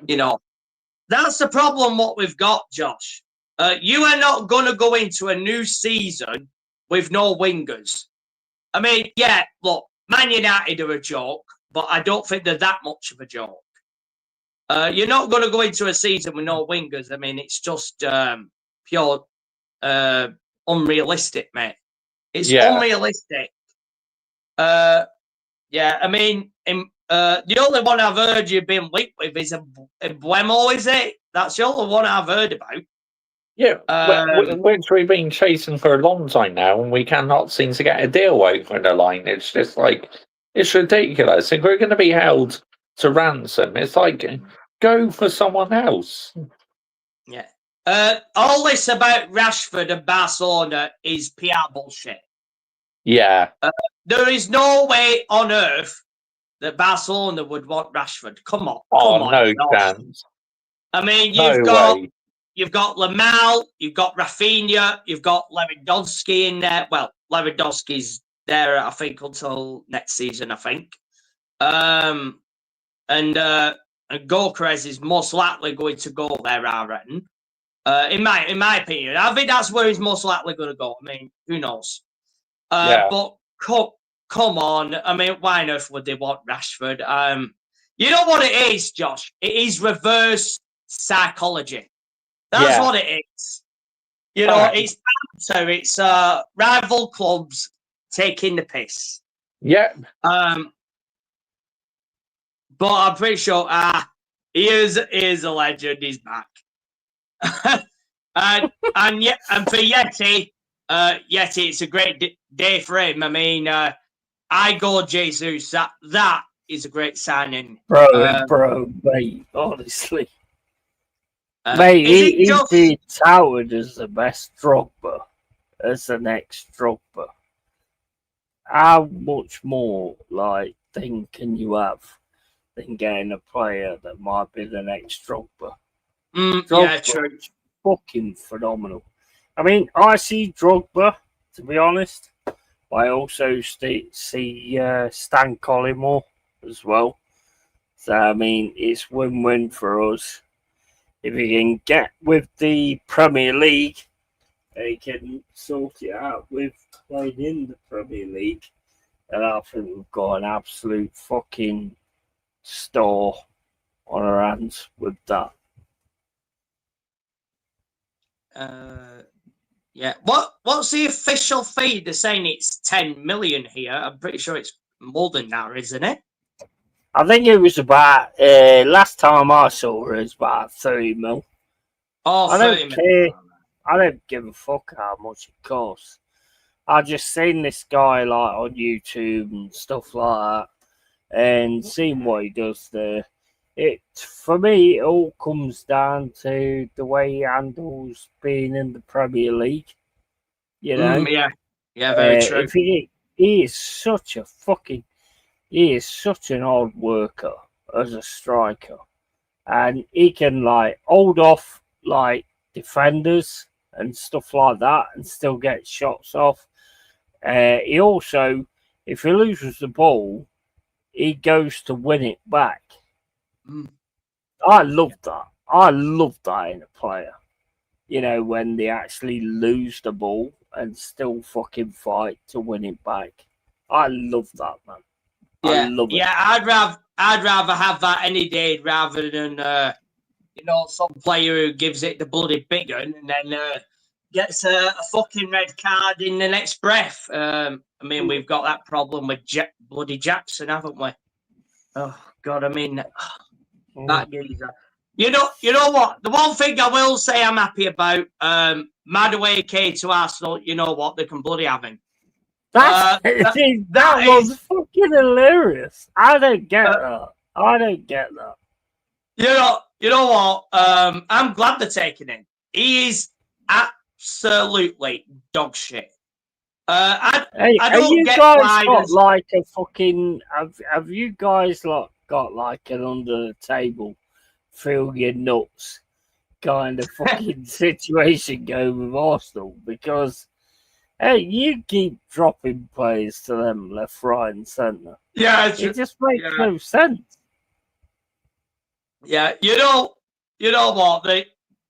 that's the problem. What we've got, Josh. You are not going to go into a new season with no wingers. I mean, yeah, look, Man United are a joke, but I don't think they're that much of a joke. You're not going to go into a season with no wingers. I mean, it's just pure unrealistic, mate. It's unrealistic. I mean, the only one I've heard you've been linked with is Buemo, is it? That's the only one I've heard about.
Yeah, which we've been chasing for a long time now, and we cannot seem to get a deal over the line. It's just like, it's ridiculous. If we're going to be held to ransom, it's like, go for someone else.
Yeah. All this about Rashford and Barcelona is PR bullshit.
Yeah.
There is no way on earth that Barcelona would want Rashford. Come on.
No chance.
I mean, You've got Lamel, you've got Rafinha, you've got Lewandowski in there. Well, Lewandowski's there, I think, until next season, I think. And Gyökeres is most likely going to go there, I reckon. In my opinion, I think that's where he's most likely going to go. I mean, who knows? But come on. I mean, why on earth would they want Rashford? You know what it is, Josh? It is reverse psychology. That's what it is. You know, it's banter. It's rival clubs taking the piss.
Yeah.
But I'm pretty sure he is a legend. He's back. and for Yeti, it's a great day for him. I mean, I go Jesus. That is a great signing,
bro, mate. Honestly. Mate, he's being touted as the best Drogba, as the next Drogba. How much more thing can you have than getting a player that might be the next Drogba?
Yeah, true.
Fucking phenomenal. I mean, I see Drogba, to be honest. I also see Stan Collymore as well. So, I mean, it's win-win for us. If he can get with the Premier League, he can sort it out with playing in the Premier League. And I think we've got an absolute fucking star on our hands with that.
Yeah. What's the official fee? They're saying it's 10 million here. I'm pretty sure it's more than that, isn't it?
I think it was about, last time I saw it was about 30 mil.
Oh,
I
30
don't care. I don't give a fuck how much it costs. I just seen this guy on YouTube and stuff like that, and seeing what he does there. For me, it all comes down to the way he handles being in the Premier League. You know?
Yeah, very true.
If he is such a fucking... He is such an hard worker as a striker, and he can hold off defenders and stuff like that, and still get shots off. He also, if he loses the ball, he goes to win it back. I love that. I love that in a player. You know, when they actually lose the ball and still fucking fight to win it back. I love that, man.
Yeah, I'd rather have that any day rather than some player who gives it the bloody big one and then gets a fucking red card in the next breath. I mean, we've got that problem with bloody Jackson, haven't we? Oh God, I mean, That geezer. You know what? The one thing I will say I'm happy about, mad away K to Arsenal, you know what? They can bloody have him.
That was fucking hilarious. I don't get that. I don't get that.
You know what? I'm glad they're taking him. He is absolutely dog shit. I don't get why
got like a fucking. Have you guys got like an under the table, fill your nuts kind of fucking situation going with Arsenal? Because hey, you keep dropping players to them left, right, and centre.
Yeah,
it just makes no sense.
Yeah, you know what?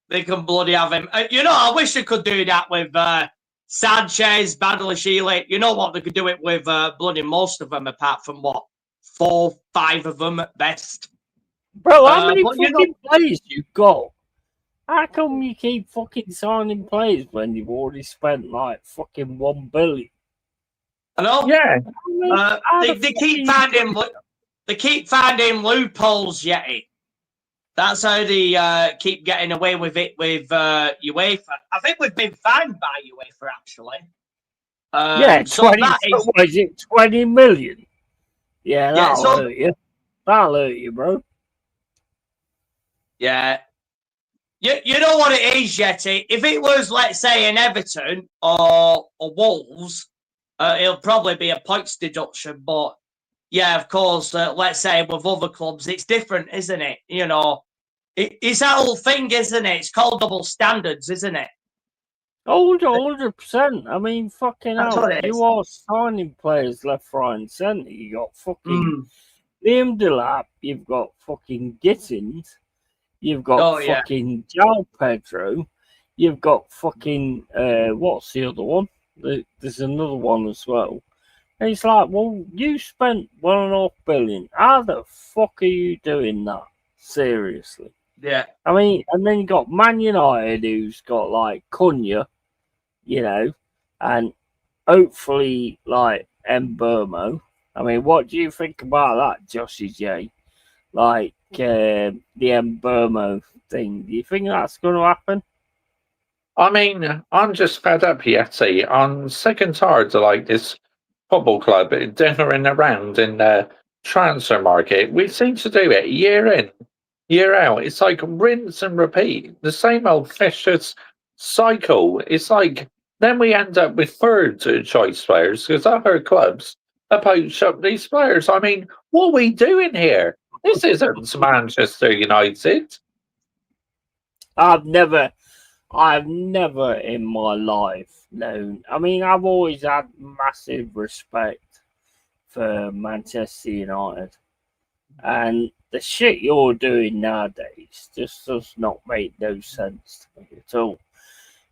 They can bloody have him. I wish they could do that with Sanchez, Badalashile. You know what? They could do it with bloody most of them, apart from what 4, 5 of them at best.
Bro, how many fucking players you got? How come you keep fucking signing players when you've already spent like fucking $1 billion?
I know.
Yeah.
They keep finding loopholes, Yeti. That's how they keep getting away with it with UEFA. I think we've been fined by UEFA actually.
Yeah, 20. What is it? 20 million. Yeah, that'll hurt you. That'll hurt you, bro.
Yeah. You know what it is, Yeti? If it was, let's say, an Everton or Wolves, it'll probably be a points deduction. But, yeah, of course, let's say with other clubs, it's different, isn't it? You know, it's that whole thing, isn't it? It's called double standards, isn't it?
100%. I mean, fucking
That's
hell. You are signing players left, right, and centre. You got fucking Liam Delap. You've got fucking Gittins. You've got fucking João Pedro. You've got fucking what's the other one? There's another one as well. And it's like, well, you spent $1.5 billion. How the fuck are you doing that? Seriously.
Yeah.
I mean, and then you got Man United, who's got like Cunha, you know, and hopefully like Mbermo. I mean, what do you think about that, Joshy J? Like the Mbermo thing. Do you think that's going to happen?
I mean, I'm just fed up, Yeti. I'm sick and tired of like this football club dithering around in the transfer market. We seem to do it year in, year out. It's like rinse and repeat. The same old vicious cycle. It's like then we end up with third choice players because other clubs poach up these players. I mean, what are we doing here? This isn't Manchester United.
I've never in my life known. I mean, I've always had massive respect for Manchester United. And the shit you're doing nowadays just does not make no sense to me at all.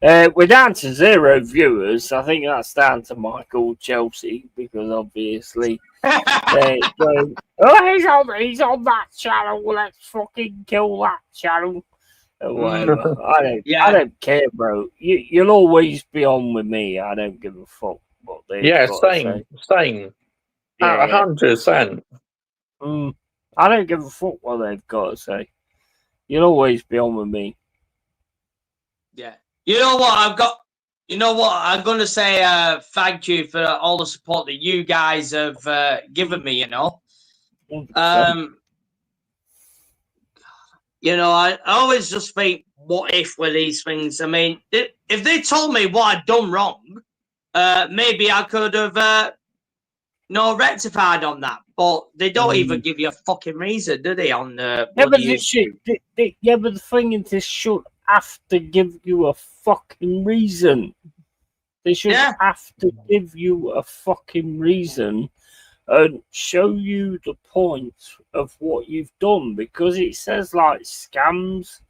We're down to 0 viewers. I think that's down to Michael Chelsea because obviously he's on that channel. Let's fucking kill that channel. Or whatever. I don't care, bro. You'll always be on with me. I don't give a fuck what they
same. 100%.
I don't give a fuck what they've got to say. You'll always be on with me.
Yeah. You know what? I'm going to say thank you for all the support that you guys have given me, you know.
100%.
You know, I always just think, what if with these things? I mean, if they told me what I'd done wrong, maybe I could have rectified on that. But they don't even give you a fucking reason, do they? On
but the thing is, they should have to give you a fucking reason. They should have to give you a fucking reason and show you the point of what you've done, because it says like scams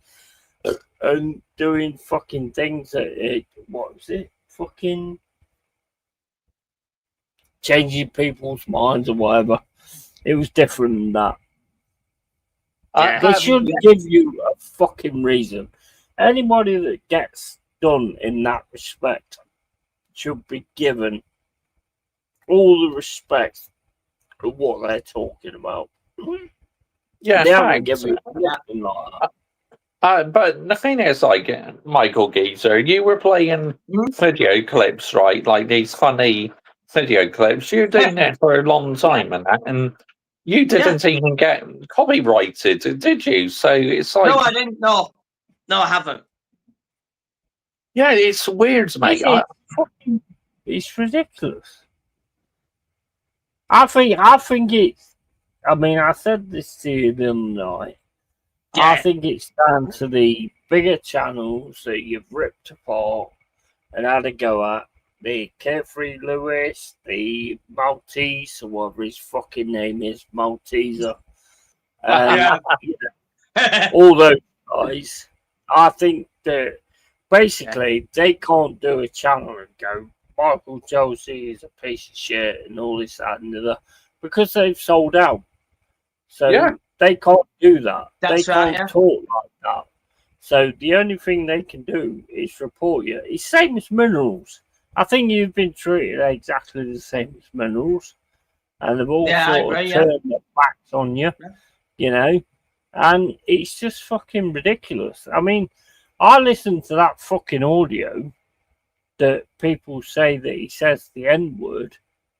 and doing fucking things that what was it? Fucking changing people's minds or whatever. It was different than that. They should give you a fucking reason. Anybody that gets done in that respect should be given all the respect of what they're talking about.
Yeah,
They haven't
thanks.
given nothing like that.
But the thing is, like, Michael Geezer, you were playing video clips, right? Like these funny video clips. You're doing it for a long time and you didn't even get copyrighted, did you? So it's like...
No, I didn't. No, I haven't.
Yeah, it's weird, mate.
It's ridiculous. I think it's... I mean, I said this to you the other night.
Yeah.
I think it's down to the bigger channels that you've ripped apart and had a go at. The Carefree Lewis, the Maltese, or whatever his fucking name is, Malteser. All those guys. I think that basically they can't do a channel and go, Michael Josie is a piece of shit and all this, that, and the other, because they've sold out. So they can't do that.
That's
they can't talk like that. So the only thing they can do is report you. It's same as Minerals. I think you've been treated exactly the same as Minerals. And they've all sort of turned their backs on you, you know. And it's just fucking ridiculous. I mean, I listened to that fucking audio that people say that he says the N-word,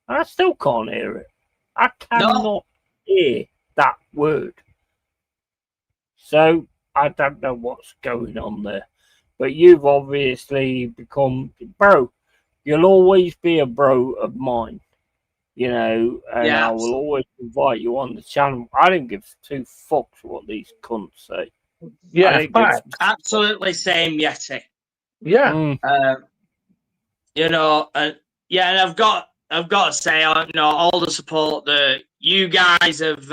and I still can't hear it. I cannot hear that word. So I don't know what's going on there. But you've obviously become, bro, you'll always be a bro of mine, you know, and I will always invite you on the channel. I don't give two fucks what these cunts say.
Yeah,
absolutely same, Yeti.
Yeah.
You know, and I've got to say, you know, all the support that you guys have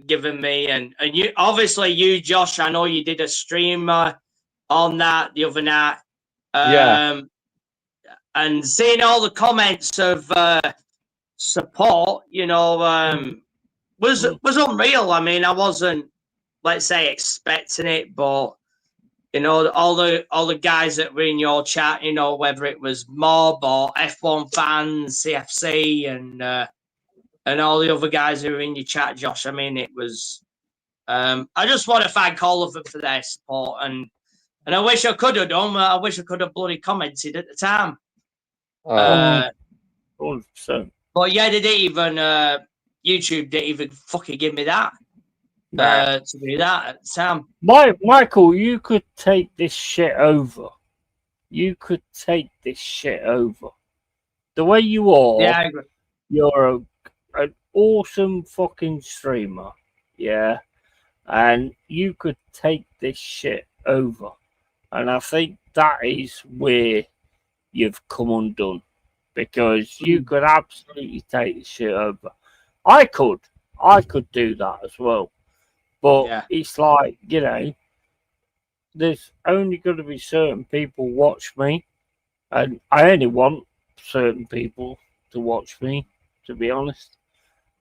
given me, and you, obviously you, Josh, I know you did a stream on that the other night. And seeing all the comments of support, you know, was unreal. I mean, I wasn't, let's say, expecting it, but you know, all the guys that were in your chat, you know, whether it was Mob or F1 fans, CFC, and all the other guys who were in your chat, Josh. I mean, it was. I just want to thank all of them for their support, and I wish I could have done. I wish I could have bloody commented at the time.
100%.
But yeah, they didn't even YouTube didn't even fucking give me that to do that at the time.
Michael, you could take this shit over. You could take this shit over. The way you are,
yeah, I agree.
You're an awesome fucking streamer, yeah, and you could take this shit over. And I think that is where you've come undone, because you could absolutely take the shit over. I could do that as well, but it's like, you know, there's only going to be certain people watch me, and I only want certain people to watch me, to be honest.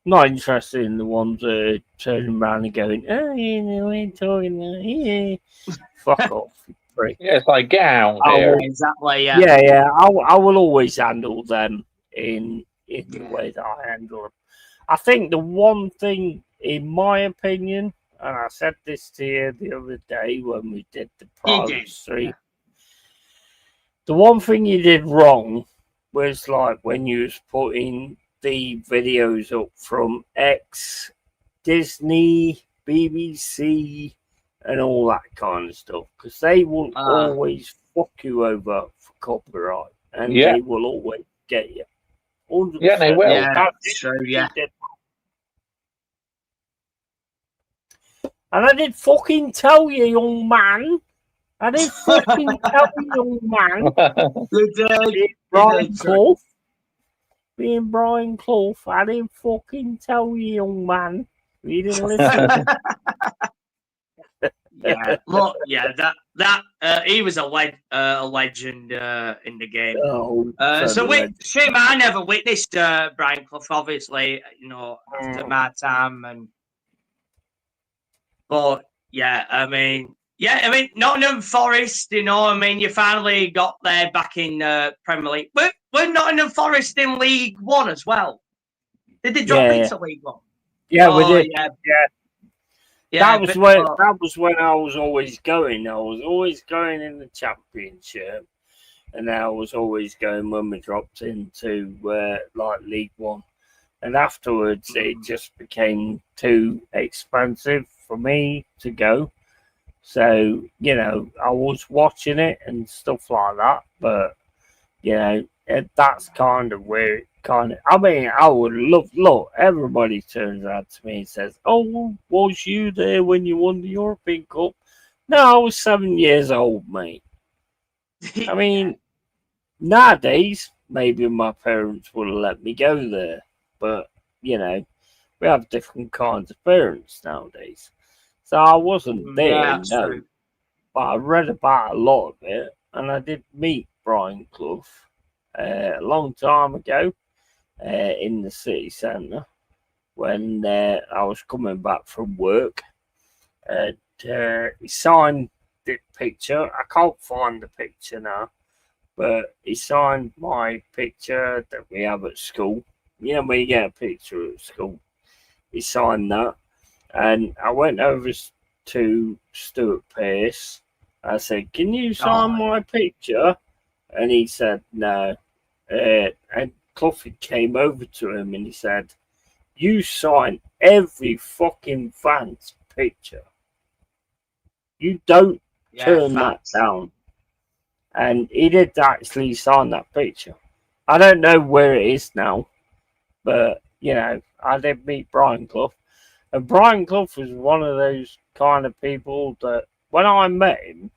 Not interested in the ones that are turning around and going, oh, you know, we ain't talking about, yeah. Fuck off, you prick.
Yeah, it's like, get out there.
Exactly,
Yeah. I will always handle them in the way that I handle them. I think the one thing, in my opinion, and I said this to you the other day when we did the private stream, the one thing you did wrong was like when you was putting the videos up from X, Disney, BBC, and all that kind of stuff, because they will always fuck you over for copyright, and they will always get you. 100%.
Yeah, they will.
Yeah, that's true, yeah.
And I did fucking tell you, young man. I did fucking tell you, young man. Being Brian Clough, I didn't fucking tell you, young man. You didn't listen.
Yeah, look, yeah, that he was a legend in the game. Shame I never witnessed Brian Clough, obviously, you know, after my time, but I mean, Nottingham Forest, you know, I mean, you finally got there back in Premier League. We're Nottingham Forest in League One as well. Did they drop into League One?
Yeah, we did. that was when I was always going. I was always going in the Championship, and I was always going when we dropped into like League One. And afterwards, it just became too expensive for me to go. So, I was watching it and stuff like that. But, that's kind of where it I mean, I would look, everybody turns out to me and says, oh, was you there when you won the European Cup? No, I was 7 years old, mate. I mean, nowadays, maybe my parents would have let me go there. But, we have different kinds of parents nowadays. So I wasn't there, no.
True.
But I read about a lot of it, and I did meet Brian Clough a long time ago in the city centre when I was coming back from work. And he signed the picture. I can't find the picture now, but he signed my picture that we have at school. When you get a picture at school, he signed that. And I went over to Stuart Pearce. I said, can you sign my picture? And he said, no. And Cloughy came over to him and he said, you sign every fucking fan's picture. You don't turn that down. And he did actually sign that picture. I don't know where it is now, but, I did meet Brian Clough. And Brian Clough was one of those kind of people that when I met him,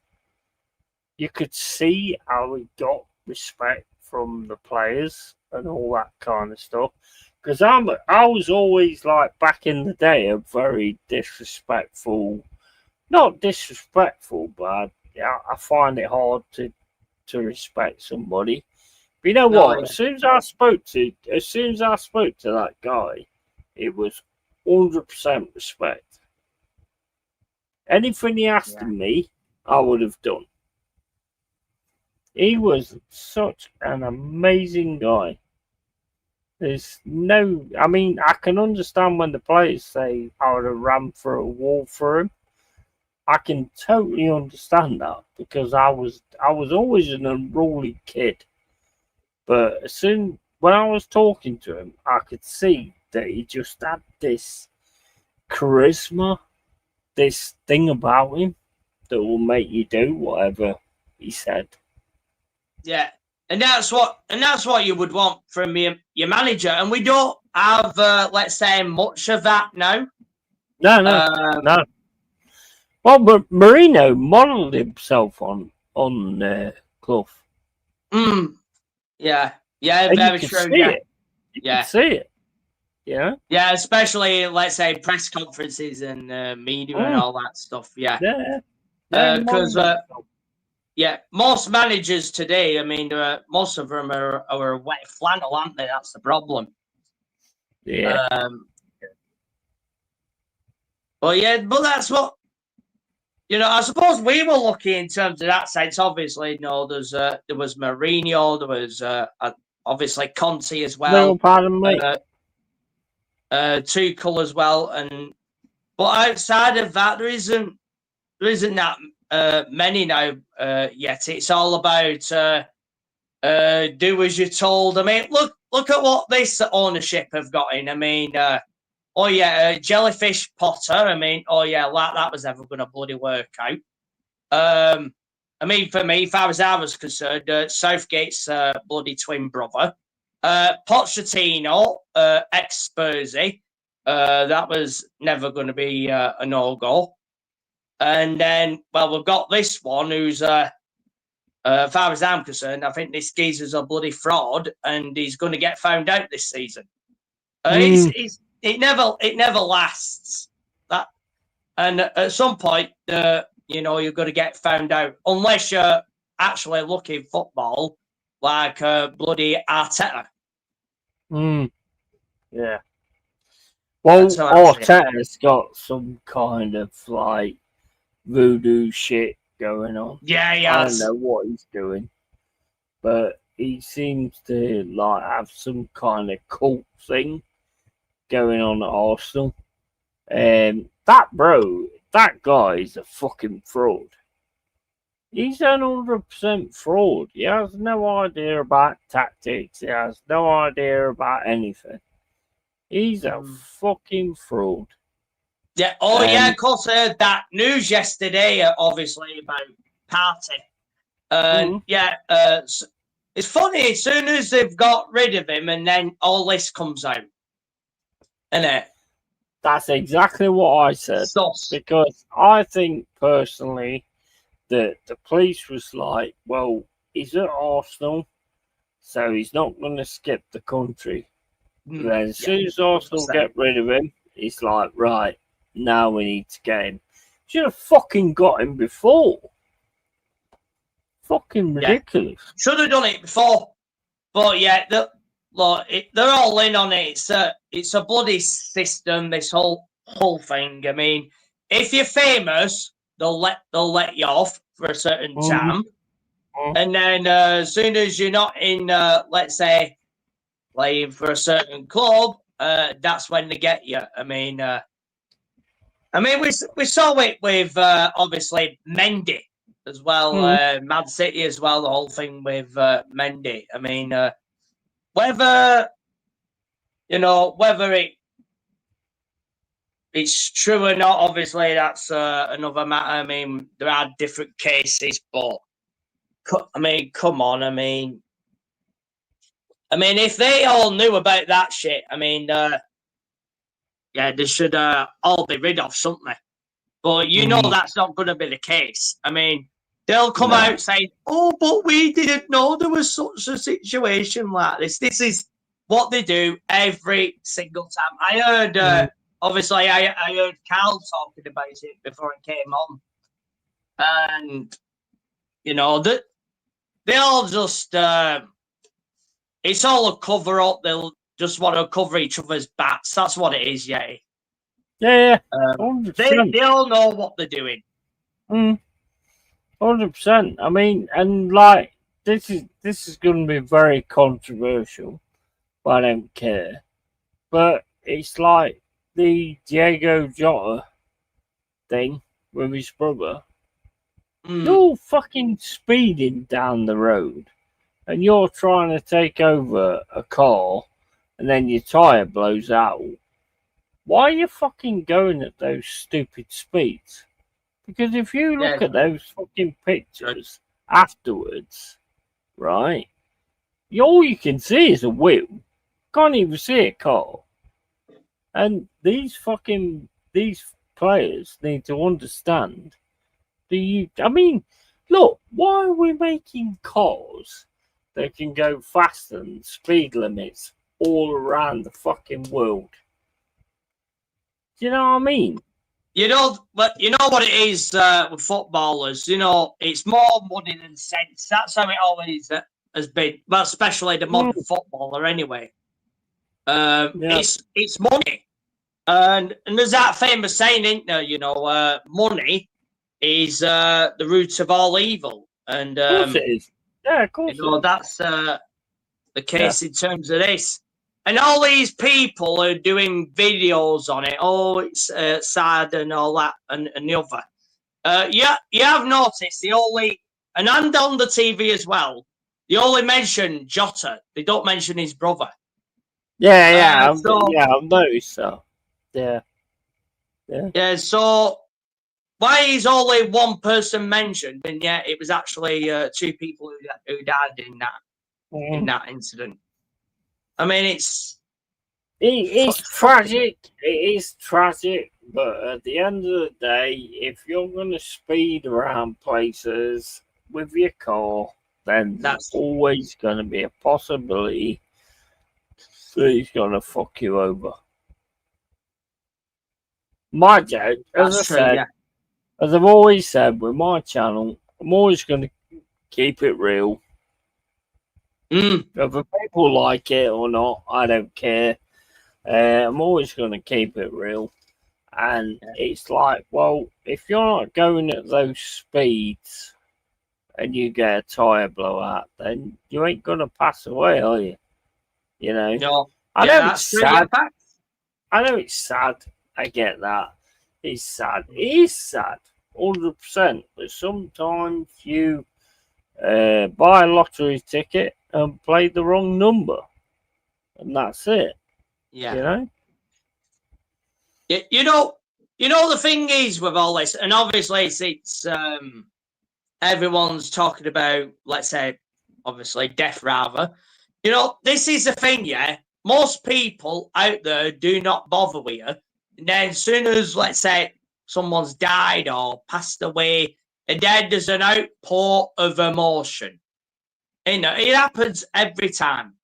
you could see how he got respect from the players and all that kind of stuff. Because I was always like back in the day a very disrespectful, not disrespectful, but I find it hard to respect somebody. But you know what? As soon as I spoke to that guy, it was 100% respect. Anything he asked of me, I would have done. He was such an amazing guy. There's no, I mean, I can understand when the players say I would have ran for a wall for him. I can totally understand that because I was always an unruly kid. But when I was talking to him, I could see that he just had this charisma, this thing about him that will make you do whatever he said.
Yeah, and that's what you would want from your manager, and we don't have, let's say, much of that now.
No. Well, but Mourinho modelled himself on Clough.
Yeah,
and
very true.
You can see it. Yeah.
Yeah, especially let's say press conferences and media and all that stuff. Yeah. Because most managers today, I mean, most of them are wet flannel, aren't they? That's the problem.
Yeah.
But that's what I suppose we were lucky in terms of that sense. Obviously, there was Mourinho, there was obviously Conte as well.
No, pardon me.
Tuchel as well, but outside of that, there isn't that many now yet. It's all about do as you're told. I mean, look at what this ownership have got in. I mean, Jellyfish Potter. I mean, that was never going to bloody work out. I mean, for me, as far as I was concerned, Southgate's bloody twin brother. Pochettino, ex-Spursy, that was never going to be a no-go. And then, we've got this one who's, as far as I'm concerned, I think this geezer's a bloody fraud, and he's going to get found out this season. It never lasts. That, and at some point, you're going to get found out unless you're actually looking football like bloody Arteta.
Yeah. Well, Arteta's got some kind of like voodoo shit going on.
Yeah, he has.
I don't know what he's doing, but he seems to like have some kind of cult thing going on at Arsenal. that guy is a fucking fraud. He's 100% fraud. He has no idea about tactics. He has no idea about anything. He's a fucking fraud.
Yeah. Oh, yeah. Of course, I heard that news yesterday, obviously, about Party. Yeah. It's funny. As soon as they've got rid of him, and then all this comes out. Isn't it?
That's exactly what I said. Because I think, personally, that the police was like, well, he's at Arsenal, so he's not going to skip the country. Then as soon as Arsenal get rid of him, it's like, right, now we need to get him. Should have fucking got him before. Fucking ridiculous.
Yeah. Should have done it before. But yeah, they're all in on it. It's a bloody system, this whole thing. I mean, if you're famous, they'll let you off for a certain time. And then as soon as you're not in, let's say, playing for a certain club, that's when they get you. I mean, we saw it with obviously Mendy as well, Man City as well. The whole thing with Mendy. I mean, whether it's true or not, obviously that's another matter. I mean, there are different cases, but I mean, come on. I mean, if they all knew about that shit, I mean, they should all be rid of something. But you know that's not going to be the case. I mean, they'll come out saying, "Oh, but we didn't know there was such a situation like this." This is what they do every single time. I heard, obviously, I heard Carl talking about it before he came on, and you know that they all just. It's all a cover up. They'll just want to cover each other's backs. That's what it is, yeah.
Yeah.
They all know what they're doing.
100%. I mean, and like this is going to be very controversial, but I don't care. But it's like the Diego Jota thing with his brother. You're fucking speeding down the road, and you're trying to take over a car, and then your tyre blows out. Why are you fucking going at those stupid speeds? Because if you look at those fucking pictures afterwards, right, all you can see is a wheel. Can't even see a car. And these players need to understand. Look, why are we making cars that can go faster than speed limits all around the fucking world? Do you know what I mean?
You know what it is with footballers. You know, it's more money than sense. That's how it always has been. Well, especially the modern footballer, anyway. It's money, and there's that famous saying, isn't there? You know, money is the root of all evil, and
of course it is. Yeah, of course.
You know, that's the case in terms of this. And all these people are doing videos on it. Oh, it's sad and all that and the other. You have noticed and on the TV as well, they only mention Jota. They don't mention his brother.
Yeah, I've noticed so. Yeah.
Yeah, so why is only one person mentioned, and yet it was actually two people who died in that incident? I mean, it's
tragic. It is tragic, but at the end of the day, if you're going to speed around places with your car, then that's always going to be a possibility that he's going to fuck you over. My joke, as I've always said with my channel, I'm always going to keep it real. Whether people like it or not, I don't care. I'm always going to keep it real. And it's like, well, if you're not going at those speeds and you get a tyre blowout, then you ain't going to pass away, are you? You know?
No.
I know it's sad. I know it's sad. I get that. It's sad. It is sad, 100%. But sometimes you buy a lottery ticket and play the wrong number, and that's it.
Yeah.
You know.
You know the thing is with all this, and obviously it's everyone's talking about, let's say, obviously death rather. You know, this is the thing, yeah. Most people out there do not bother with you, and then as soon as, let's say, someone's died or passed away, and then there's an outpour of emotion. You know, it happens every time.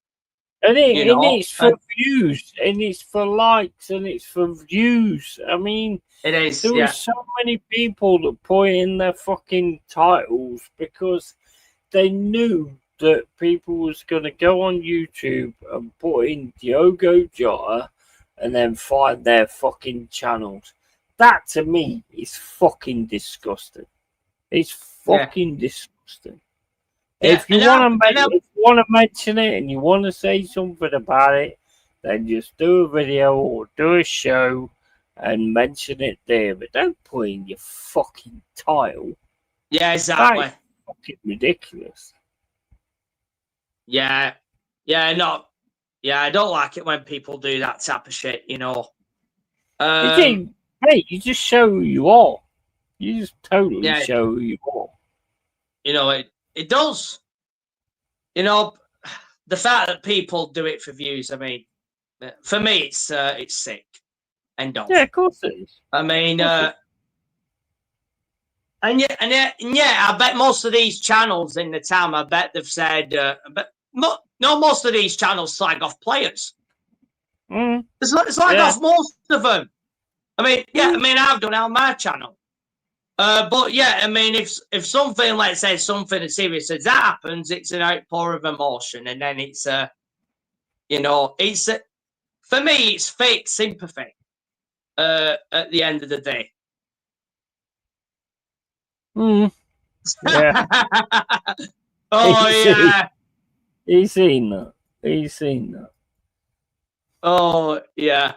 And it's for views, and it's for likes, and it's for views. I mean,
it is.
There were so many people that put in their fucking titles because they knew that people was going to go on YouTube and put in Diogo Jota and then find their fucking channels. That to me is fucking disgusting. It's fucking disgusting.
Yeah.
If you want to mention it and you want to say something about it, then just do a video or do a show and mention it there. But don't put in your fucking title.
Yeah, exactly.
That is fucking ridiculous.
Yeah. Yeah, no. Yeah, I don't like it when people do that type of shit, you know.
Hey, you just show who you are. You just totally show who you are.
You know, it does. You know, the fact that people do it for views, I mean, for me, it's sick. End of.
Yeah, of course it is.
I mean, and I bet most of these channels in the town, I bet they've said, but most of these channels slag off players. It's like off most of them. I mean, I mean, I've done it on my channel. But yeah, I mean, if something, let's say something as serious as that happens, it's an outpour of emotion, and then it's you know, it's for me, it's fake sympathy. At the end of the day.
Yeah. He's seen that. He's seen that.
Oh yeah.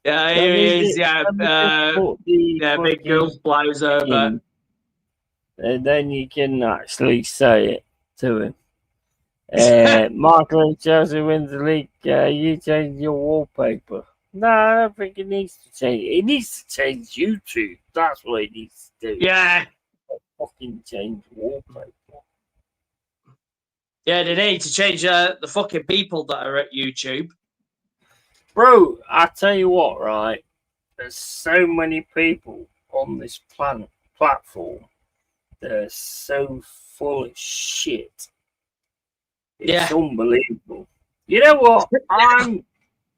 Yeah, he is. Yeah, big girls blows over.
And then you can actually say it to him. Michael and Chelsea wins the league. You change your wallpaper. No, I don't think it needs to change. It needs to change YouTube. That's what it needs to do.
Yeah.
Fucking change wallpaper.
Yeah, they need to change the fucking people that are at YouTube.
Bro, I tell you what, right? There's so many people on this platform that are so full of shit. It's unbelievable. You know what?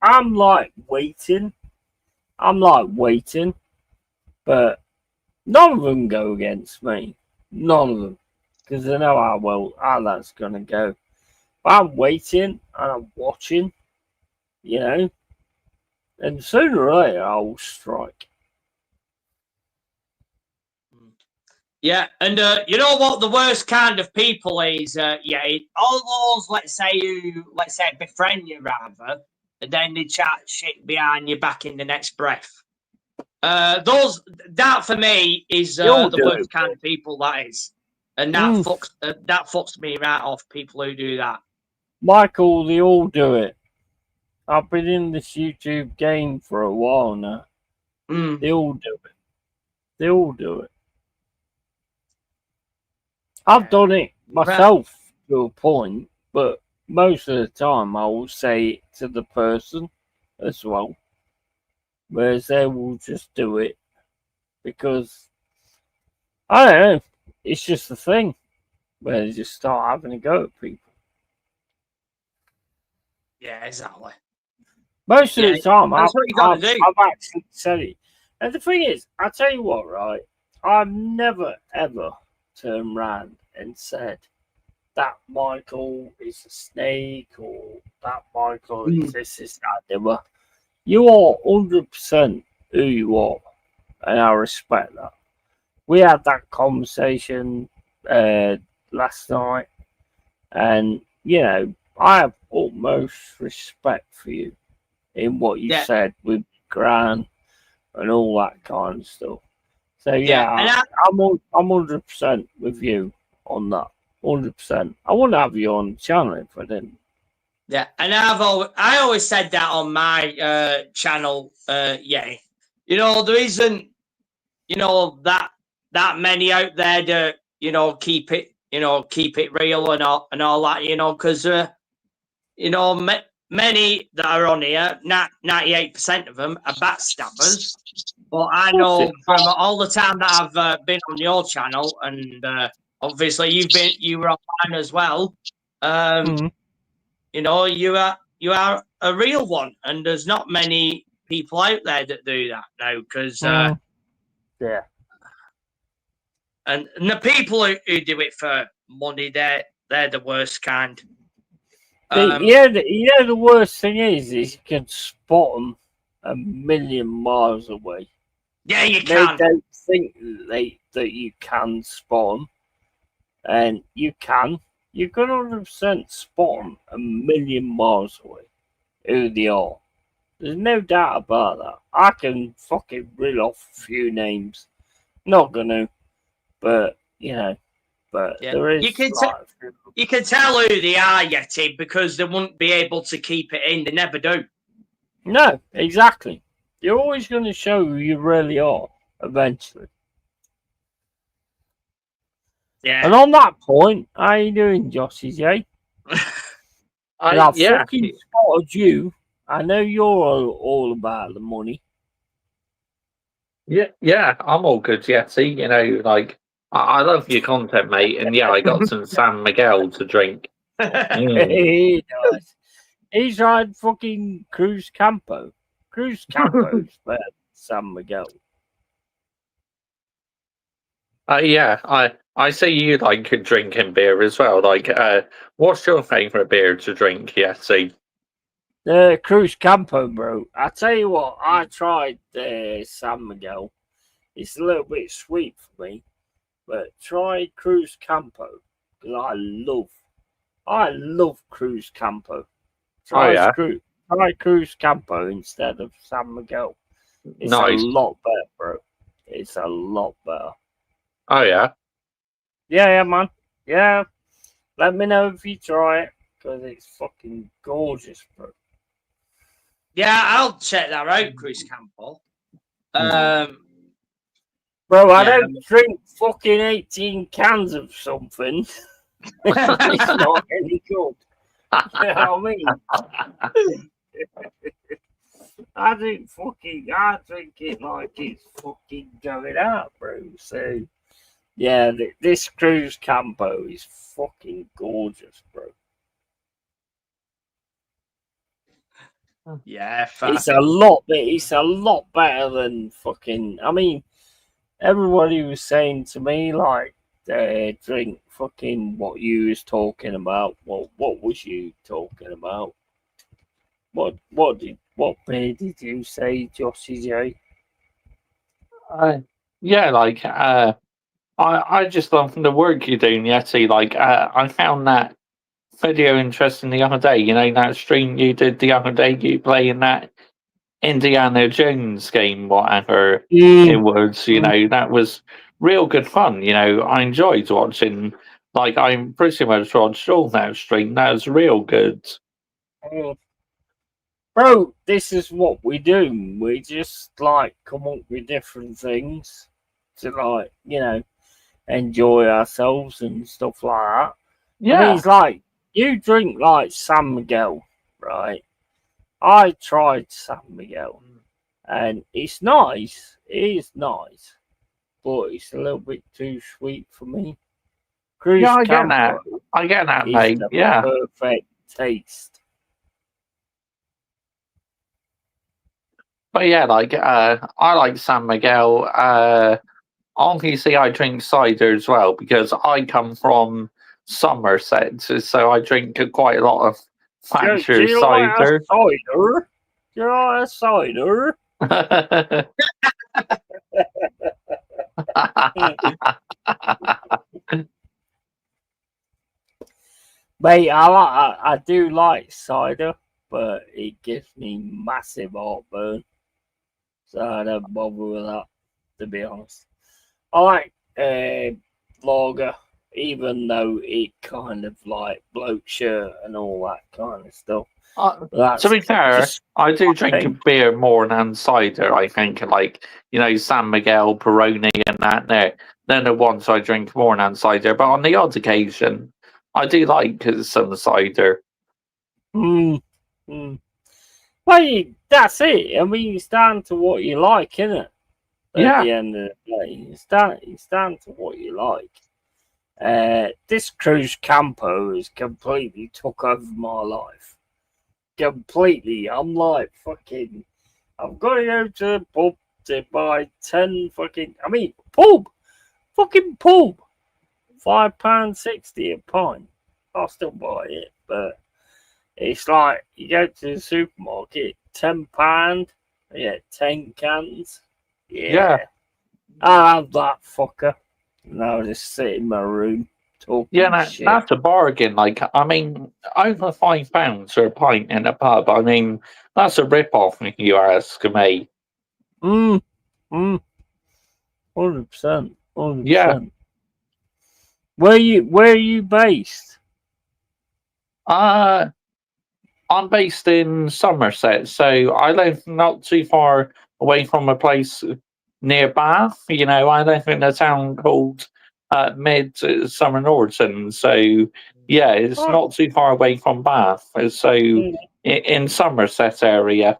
I'm like waiting. But none of them go against me. None of them. Because I know how that's going to go. But I'm waiting and I'm watching, you know. And sooner or later, I'll strike.
Yeah, and you know what the worst kind of people is? All those, let's say, befriend you rather, and then they chat shit behind your back in the next breath. That for me is the worst kind of people, that is. And that fucks me right off, people who do that.
Michael, they all do it. I've been in this YouTube game for a while now. They all do it. I've done it myself to a point, but most of the time I will say it to the person as well. Whereas they will just do it because, I don't know, it's just a thing where they just start having a go at people.
Yeah, exactly.
Most of the time,
that's what you got to do.
I've actually said it. And the thing is, I tell you what, right? I've never, ever turned around and said that Michael is a snake or that Michael is this, that. You are 100% who you are, and I respect that. We had that conversation last night, and, you know, I have utmost respect for you in what you said with Gran and all that kind of stuff. So
Yeah, and
I'm 100% with you on that. 100%. I wouldn't have you on the channel if I didn't.
Yeah, and I always said that on my channel. Yeah, you know, there isn't, you know, that many out there that, you know, keep it real and all that, you know, because you know, many that are on here, 98% of them are backstabbers. But I know from all the time that I've been on your channel, and obviously you were on mine as well. You know, you are a real one, and there's not many people out there that do that now, because
yeah,
and the people who do it for money, they're the worst kind.
The worst thing is you can spot them a million miles away.
Yeah, you can.
They don't think that you can spot them, and you can. You can 100% spot them a million miles away who they are. There's no doubt about that. I can fucking reel off a few names. Not gonna, but you know, there is.
You can tell who they are, Yeti, because they wouldn't be able to keep it in. They never do.
No, exactly. You're always going to show who you really are eventually.
Yeah.
And on that point, how you doing, Joshy J? I fucking spotted you. I know you're all about the money.
Yeah, I'm all good, Yeti. You know, like, I love your content, mate. And yeah, I got some San Miguel to drink.
He does. He's tried fucking Cruz Campo. Cruz Campo's better than San Miguel.
Yeah, I see you like drinking beer as well. Like, what's your favourite beer to drink, Yeti?
Cruz Campo, bro. I tell you what, I tried San Miguel. It's a little bit sweet for me, but try Cruz Campo because I love Cruz Campo. Try Cruz Campo instead of San Miguel. It's a lot better, bro. It's a lot better.
Oh yeah.
Yeah, man. Yeah. Let me know if you try it because it's fucking gorgeous, bro.
Yeah, I'll check that out, Cruz Campo.
Bro, I don't drink fucking 18 cans of something. It's not any good. You know what I mean? I drink it like it's fucking going out, bro. So, yeah, this Cruz Campo is fucking gorgeous, bro.
Yeah,
it's a lot better than fucking. I mean, everybody was saying to me like, drink fucking what you was talking about. Well, what was you talking about? What beer did you say, Joshy J?
Yeah, like I just love the work you're doing, Yeti. Like I found that video interesting the other day. You know, that stream you did the other day, you playing that Indiana Jones game, whatever it was. You know, that was real good fun. You know, I enjoyed watching. Like I'm pretty much watched all that stream. That was real good.
Bro, this is what we do. We just like come up with different things to like, you know, enjoy ourselves and stuff like that.
Yeah.
I mean, it's like you drink like San Miguel, right? I tried San Miguel and it's nice. It is nice, but it's a little bit too sweet for me. Cruz Campo
I get that,
is
mate.
the
Yeah.
perfect taste.
But yeah, like I like San Miguel. Obviously, I drink cider as well because I come from Somerset, so I drink quite a lot of Thatcher cider.
Like cider? Do you like a cider? Mate, I do like cider, but it gives me massive heartburn. so I don't bother with that, to be honest. I like lager, even though it kind of like bloat shirt and all that kind of stuff.
To be fair, I do drink a beer more than cider. I think, like, you know, San Miguel, Peroni, and that. They're the ones I drink more than cider. But on the odd occasion, I do like some cider.
Well, that's it. I mean, it's down to what you like, isn't it? At the end of the day, it's down to what you like. This Cruz Campo has completely took over my life. Completely. I'm like, fucking, I've got to go to the pub to buy 10 fucking, I mean, fucking pub. £5.60 a pint. I'll still buy it, but it's like, you go to the supermarket, £10, yeah, 10 cans. Yeah. I'll have that fucker. And I'll just sit in my room talking shit.
That's a bargain. Like, I mean, over £5 for a pint in a pub. I mean, that's a rip-off, if you ask me.
100%. 100%.
Yeah.
Where are you based?
I'm based in Somerset, so I live not too far away from a place near Bath. You know, I live in a town called Mid-Summer Norton. So, yeah, it's not too far away from Bath. So, in Somerset area.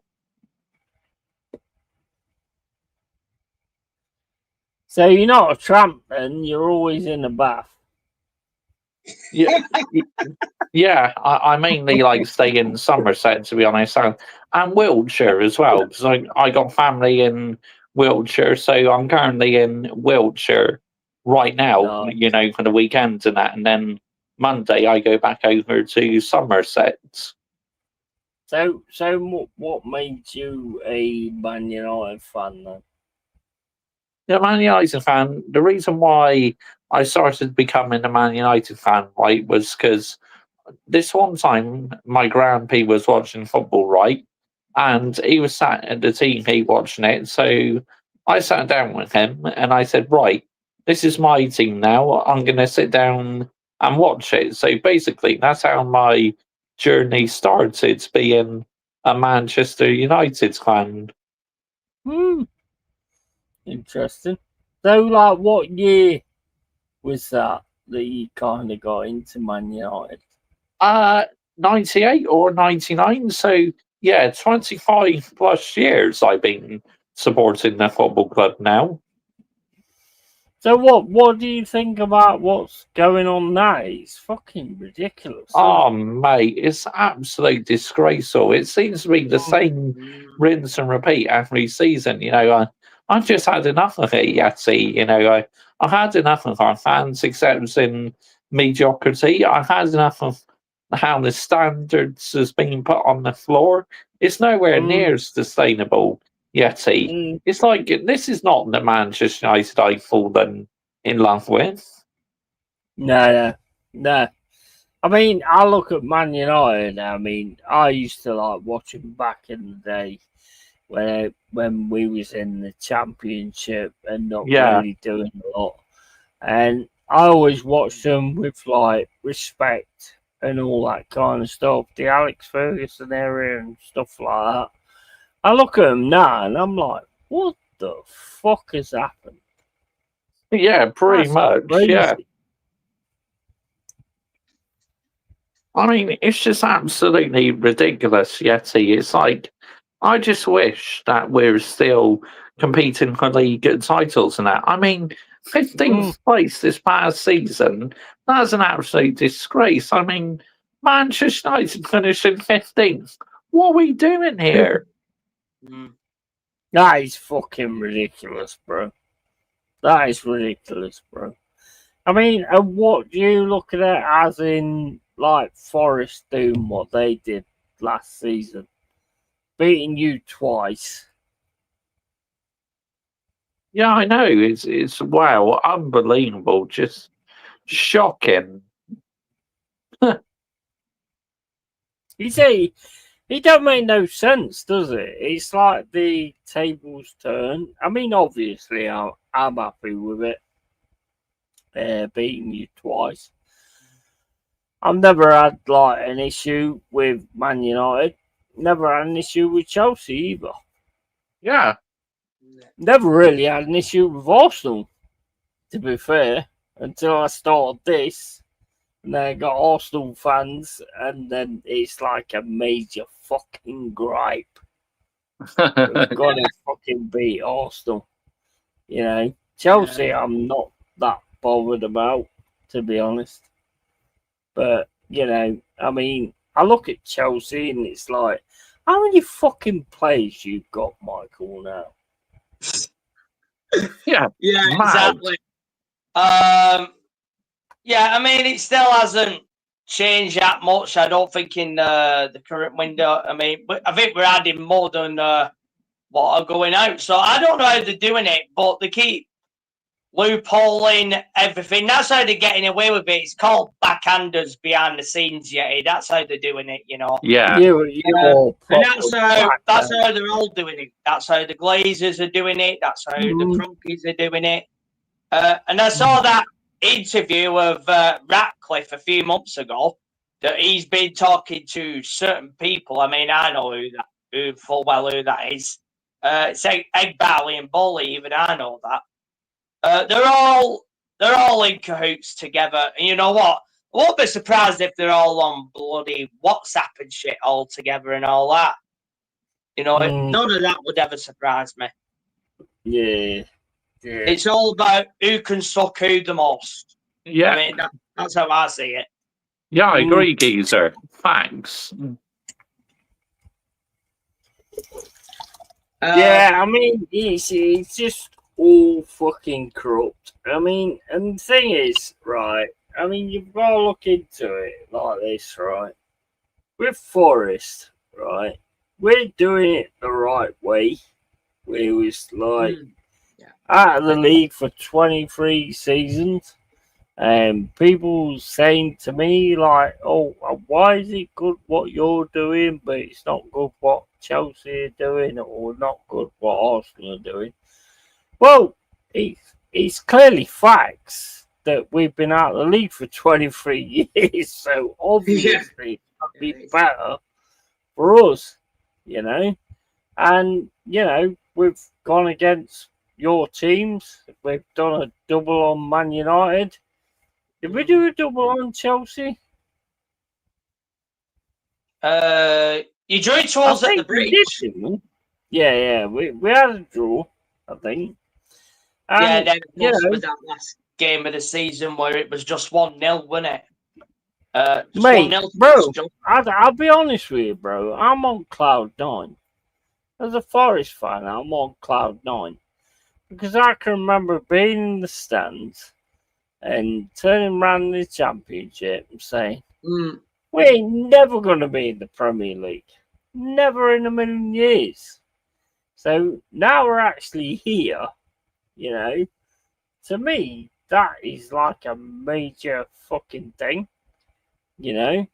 So you're not a tramp then? You're always in a bath?
Yeah, I mainly like stay in Somerset, to be honest, and Wiltshire as well, because I got family in Wiltshire, so I'm currently in Wiltshire right now, you know, for the weekend and that, and then Monday I go back over to Somerset.
So what made you a Man United fan then?
Yeah, Man United fan. The reason why I started becoming a Man United fan, right, was because this one time my grandpa was watching football, right, and he was sat at the TV watching it. So I sat down with him and I said, right, this is my team now. I'm going to sit down and watch it. So basically, that's how my journey started, being a Manchester United fan.
Interesting. So, like, what year was that you kind of got into Man United?
98 or 99. So, yeah, 25 plus years I've been supporting the football club now.
So what do you think about what's going on now? It's fucking ridiculous.
Oh, mate, it's absolute disgraceful. It seems to be the same rinse and repeat every season. You know, I've just had enough of it, Yeti. You know, I've had enough of our fans accepting mediocrity. I've had enough of how the standards has been put on the floor. It's nowhere near sustainable, Yeti. It's like, this is not the Manchester United I've fallen in love with.
No. I mean, I look at Man United. I mean, I used to like watching back in the day when we was in the Championship and not really doing a lot. And I always watched them with like respect and all that kind of stuff. The Alex Ferguson area and stuff like that. I look at them now and I'm like, what the fuck has happened?
Yeah, pretty much. Crazy. Yeah. I mean, it's just absolutely ridiculous, Yeti. It's like, I just wish that we're still competing for league titles and that. I mean, 15th place this past season, that's an absolute disgrace. I mean, Manchester United finishing 15th. What are we doing here?
That is fucking ridiculous, bro. That is ridiculous, bro. I mean, and what do you look at it as in, like, Forest doing what they did last season? Beating you twice.
Yeah, I know. It's wow, unbelievable. Just shocking.
You see, It don't make no sense, does it? It's like the tables turn. I mean, obviously, I'm happy with it. Beating you twice. I've never had like an issue with Man United. Never had an issue with Chelsea either.
Yeah.
Never really had an issue with Arsenal, to be fair, until I started this. And then I got Arsenal fans, and then it's like a major fucking gripe. We've got to fucking beat Arsenal. You know, Chelsea, I'm not that bothered about, to be honest. But, you know, I mean, I look at Chelsea and it's like, how many fucking players you've got, Michael, now?
Yeah, exactly. Yeah, I mean, it still hasn't changed that much. I don't think in the current window. I mean, but I think we're adding more than what are going out. So I don't know how they're doing it, but they keep loopholing everything. That's how they're getting away with it. It's called backhanders behind the scenes, yeah. That's how they're doing it, you know.
Yeah.
And that's how they're all doing it. That's how the Glazers are doing it. That's how the Cronkies are doing it. And I saw that interview of Ratcliffe a few months ago that he's been talking to certain people. I mean, I know who full well who that is. It's Egg Barley and Bully, even I know that. They're all in cahoots together. And you know what? I won't be surprised if they're all on bloody WhatsApp and shit all together and all that. You know, none of that would ever surprise me.
Yeah.
It's all about who can suck who the most.
Yeah.
I mean, that's how I see it.
Yeah, I agree, Geezer. Thanks.
Yeah, I mean, it's just all fucking corrupt. I mean, and the thing is, right, I mean, you've got to look into it like this, right? With Forest, right, we're doing it the right way. We was like out of the league for 23 seasons. And people saying to me, like, oh, why is it good what you're doing, but it's not good what Chelsea are doing, or not good what Arsenal are doing? Well, it's clearly facts that we've been out of the league for 23 years, so obviously it's got to be better for us, you know? And, you know, we've gone against your teams. We've done a double on Man United. Did we do a double on Chelsea?
You drew towards at the bridge.
Yeah. We had a draw, I think.
And, then with that last game of the season where it was just 1-0, wasn't it?
Mate, bro, I'll be honest with you, bro. I'm on cloud 9. As a Forest fan, I'm on cloud 9. Because I can remember being in the stands and turning around the championship and saying, we ain't never going to be in the Premier League. Never in a million years. So now we're actually here, you know. To me, that is like a major fucking thing, you know.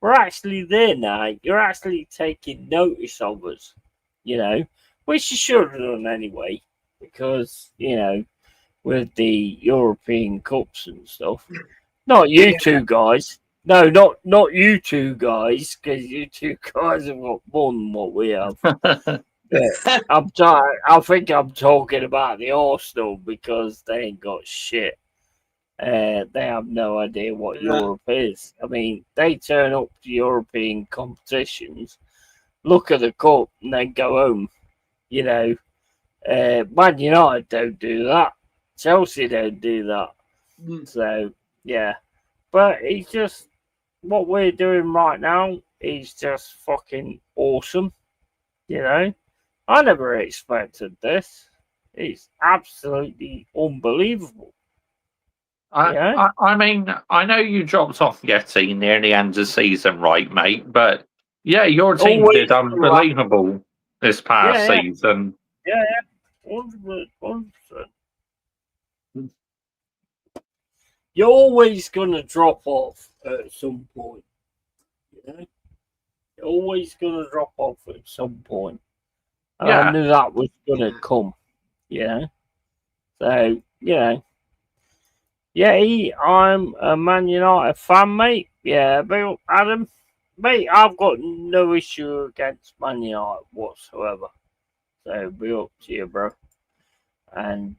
We're actually there now. You're actually taking notice of us, you know, which you should have done anyway, because, you know, with the European Cups and stuff. Not you two guys. No, not you two guys, because you two guys have got more than what we have. I think I'm talking about the Arsenal because they ain't got shit. They have no idea what Europe is. I mean, they turn up to European competitions, look at the cup, and then go home. You know, Man United don't do that. Chelsea don't do that. So, yeah. But it's just, what we're doing right now is just fucking awesome. You know? I never expected this. It's absolutely unbelievable.
I mean, I know you dropped off Yeti near the end of the season, right, mate? But, yeah, your team did unbelievable this past season.
Yeah. 100%. You're always going to drop off at some point. You know? You're always going to drop off at some point. And
Yeah.
I knew that was going to come, So, I'm a Man United fan, mate. Yeah, but Adam, mate, I've got no issue against Man United whatsoever. So, be up to you, bro. And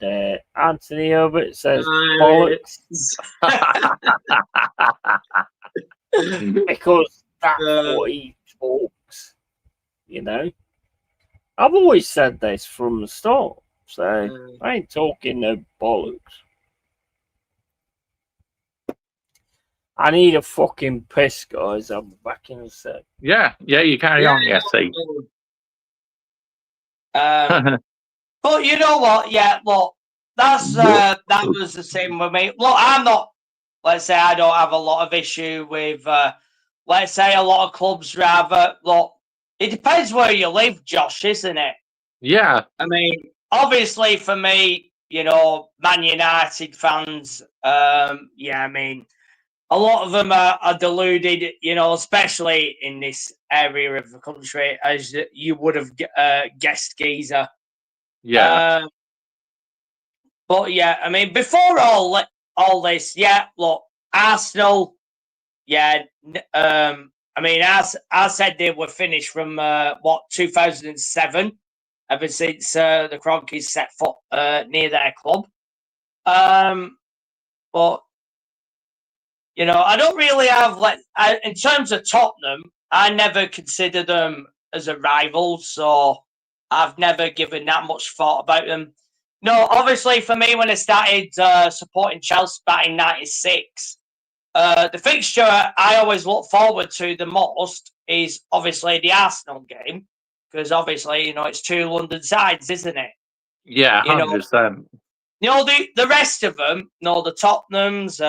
Anthony Herbert says bollocks. Because that's what he talks, I've always said this from the start, so I ain't talking no bollocks. I need a fucking piss, guys. I'll be back in a sec.
Yeah, you carry on, Yeti.
But you know what? Yeah, look, that was the same with me. Look, I'm not. Let's say I don't have a lot of issue with. Let's say a lot of clubs rather. Look, it depends where you live, Josh, isn't it?
Yeah.
I mean, obviously for me, Man United fans. I mean, a lot of them are deluded. Especially in this area of the country, as you would have guessed, Geezer.
Yeah.
But I mean, before all this, look, Arsenal, I mean, as I said, they were finished from 2007, ever since the Cronkies set foot near their club. But I don't really have in terms of Tottenham, I never considered them as a rival, so I've never given that much thought about them. No, obviously for me, when I started supporting Chelsea back in '96, the fixture I always look forward to the most is obviously the Arsenal game, because obviously, it's two London sides, isn't it?
Yeah, 100%.
The rest of them, the Tottenhams,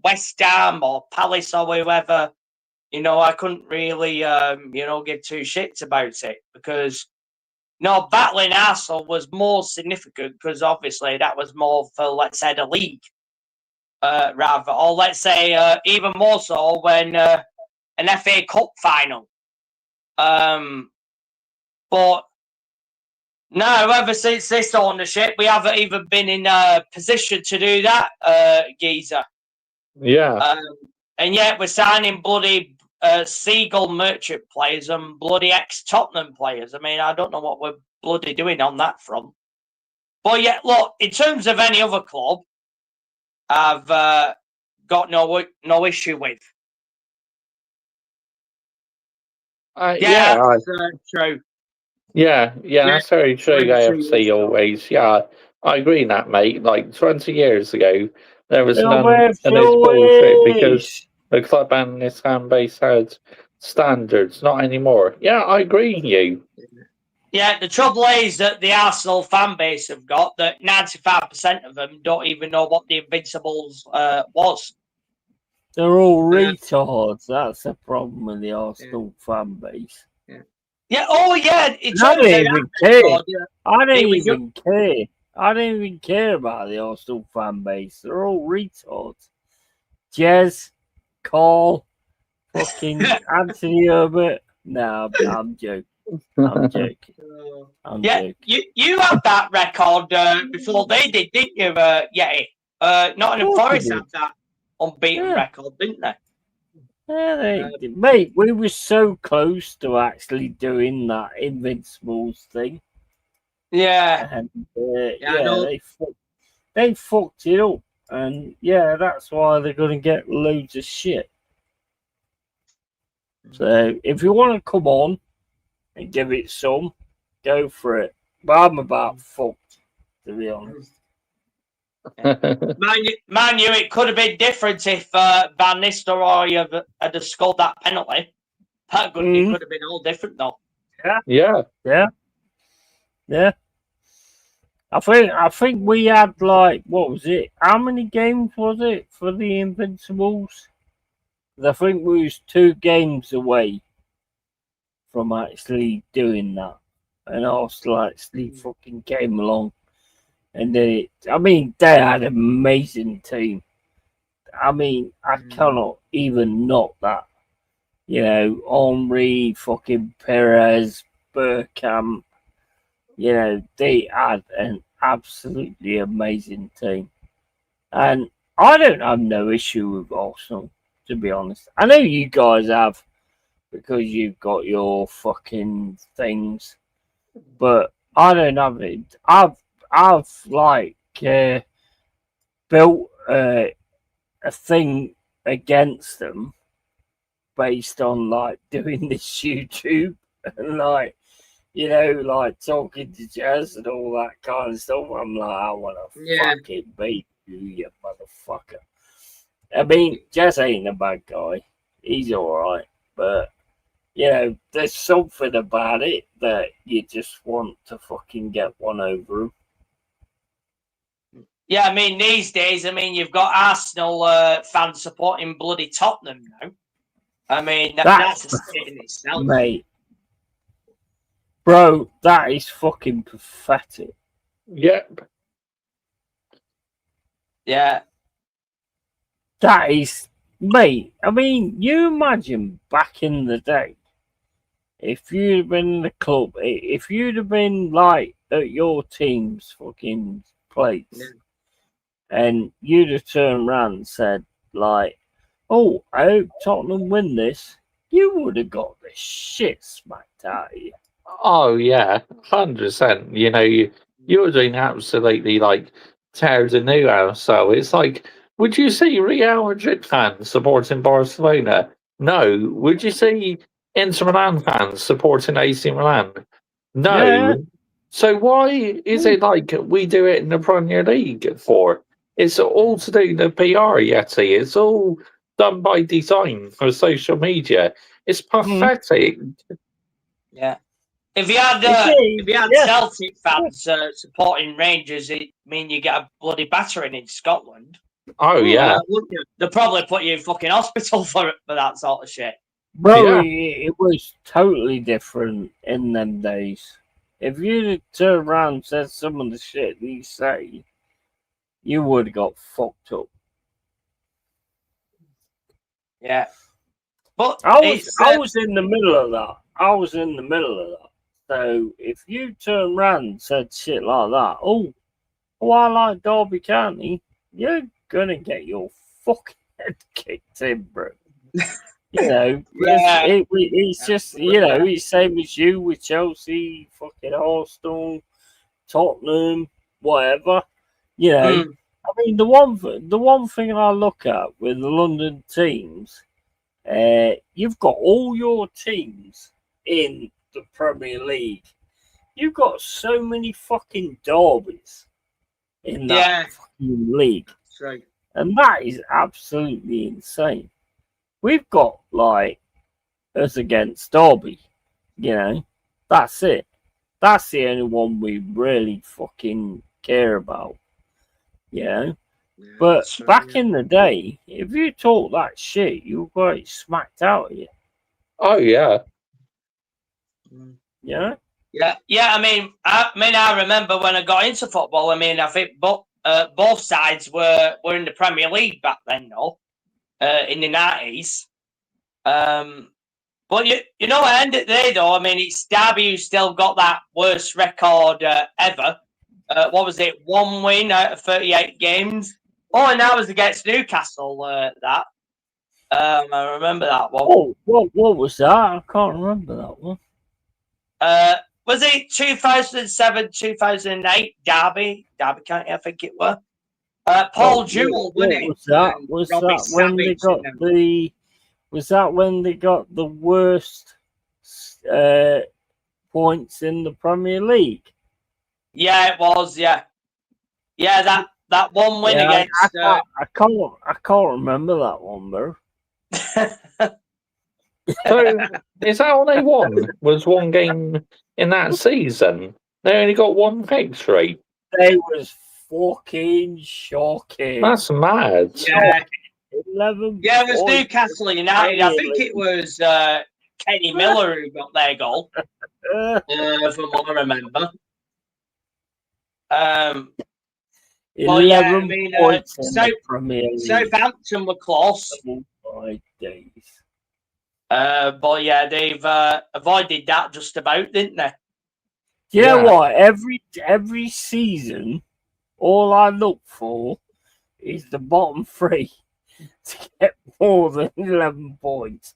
West Ham or Palace or whoever, I couldn't really, give two shits about it, because battling Arsenal was more significant because obviously that was more for, let's say, the league, rather, or let's say even more so when an FA Cup final. But no, ever since this ownership, we haven't even been in a position to do that, Geezer.
Yeah.
And yet we're signing bloody Seagull merchant players and bloody ex-Tottenham players. I mean, I don't know what we're bloody doing on that front. But look, in terms of any other club, I've got no issue with. That's true.
Yeah, that's very true, AFC always. Yeah, I agree in that, mate. Like 20 years ago, there was none of this bullshit because the club and this fan base had standards, not anymore. Yeah, I agree with you.
Yeah, the trouble is that the Arsenal fan base have got that 95% of them don't even know what the Invincibles was.
They're all retards. That's the problem with the Arsenal fan base.
Yeah. Oh, yeah.
I don't even care. I don't even care. I don't even care about the Arsenal fan base. They're all retards. Jez, Carl, fucking Anthony Herbert. No, I'm joking. I'm joking. Joking.
You had that record before they did, didn't you? Nottingham Forest had that unbeaten record, didn't they?
Yeah, mate, we were so close to actually doing that Invincibles thing.
Yeah.
And they fucked it up. And that's why they're going to get loads of shit. So if you want to come on and give it some, go for it. But I'm about fucked, to be honest.
Man you, it could have been different if Van Nistelrooy had scored that penalty. It could have been all different, though.
Yeah. I think we had what was it? How many games was it for the Invincibles? I think we was 2 games away from actually doing that, and Arsenal actually fucking came along. And they had an amazing team. I mean, I cannot even knock that. You know, Henry, fucking Perez, Bergkamp. You know, they had an absolutely amazing team. And I don't have no issue with Arsenal, to be honest. I know you guys have, because you've got your fucking things, but I don't have it. I've like built a thing against them based on like doing this YouTube and like, you know, like talking to Jazz and all that kind of stuff. I'm like, I want to fucking beat you, you motherfucker. I mean, Jazz ain't a bad guy. He's all right, but you know, there's something about it that you just want to fucking get one over him.
Yeah, I mean, these days, I mean, you've got Arsenal fans supporting bloody Tottenham now. I mean, that's a state in itself.
Mate. Bro, that is fucking pathetic.
Yep.
Yeah.
That is, mate, I mean, you imagine back in the day, if you'd have been in the club, if you'd have been like at your team's fucking place, and you'd have turned around and said, like, oh, I hope Tottenham win this, you would have got the shit smacked out of you.
Oh yeah, 100%. You know, you're doing absolutely like tears a new house. So it's like, would you see Real Madrid fans supporting Barcelona? No. Would you see Inter Milan fans supporting AC Milan? No.
Yeah.
So why is it like we do it in the Premier League for? It's all to do the PR, Yeti. It's all done by design for social media. It's pathetic.
Yeah. If you had Celtic fans supporting Rangers, it mean you get a bloody battering in Scotland.
Oh yeah,
they'll probably put you in fucking hospital for that sort of shit.
Bro, it was totally different in them days. If you'd turned around and said some of the shit you say, you would have got fucked up.
Yeah. But
I was in the middle of that. So if you turn around and said shit like that, oh, I like Derby County, you're gonna get your fucking head kicked in, bro. You know, it's just, you know, it's same as you with Chelsea, fucking Arsenal, Tottenham, whatever. You know, I mean, the one thing I look at with the London teams, you've got all your teams in the Premier League. You've got so many fucking derbies in that fucking league.
That's right.
And that is absolutely insane. We've got, like, us against Derby, you know. That's it. That's the only one we really fucking care about, you know.
Yeah,
but back in the day, if you talk that shit, you got it smacked out of you.
Oh yeah.
Yeah.
Yeah. I mean, I remember when I got into football. I mean, I think both sides were in the Premier League back then, though, in the 90s. But you know, at the end of the day, though, I mean, it's Derby who still got that worst record ever. What was it? 1 win out of 38 games. Oh, and that was against Newcastle. That I remember that one.
Oh, what was that? I can't remember that one.
Was it 2007, 2008 Derby County? I think it was. Paul Jewell won it.
Was that when they got the? Was that when they got the worst points in the Premier League?
Yeah, it was. Yeah, that 1 win against.
I can't remember that one, bro.
So is that all they won? Was 1 game in that season? They only got 1 victory.
They was fucking shocking.
That's mad.
Yeah.
11
it was Newcastle United. I think it was Kenny Miller who got their goal, from what I remember.
11 points in the Premier League.
Southampton were close.
Oh my days.
But yeah, they've avoided that just about, didn't they?
You know what? Every season, all I look for is the bottom three to get more than 11 points.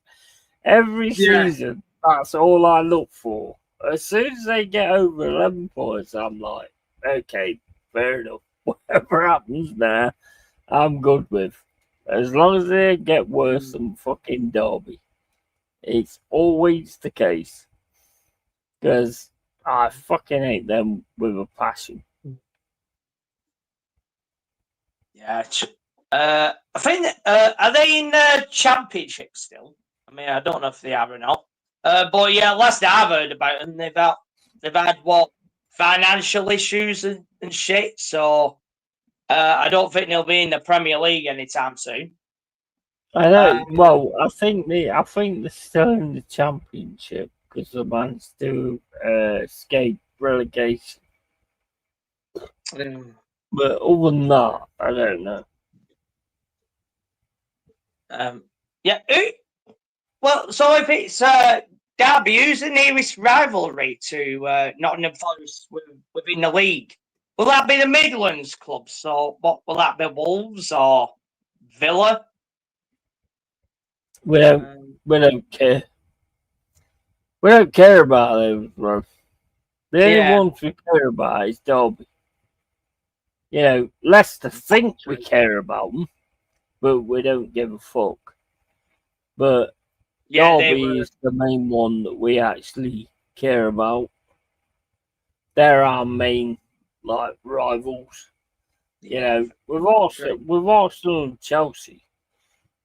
Every season, that's all I look for. As soon as they get over 11 points, I'm like, okay, fair enough. Whatever happens there, I'm good with. As long as they get worse than fucking Derby. It's always the case. Because I fucking hate them with a passion.
Yeah. I think, are they in the championship still? I mean, I don't know if they are or not. But yeah, last I've heard about them, they've had what, financial issues and shit. So I don't think they'll be in the Premier League anytime soon.
I know. Well, I think they're still in the championship because the man's to escape relegation. But other than that, I don't know.
Yeah. Well, so if it's Derby, who's the nearest rivalry to Nottingham Forest within the league? Will that be the Midlands club? So what will that be, Wolves or Villa?
We don't care. We don't care about those, bro. The only ones we care about is Derby. You know, Leicester think we care about them, but we don't give a fuck. But Derby is the main one that we actually care about. They're our main rivals. You know, with Arsenal and Chelsea,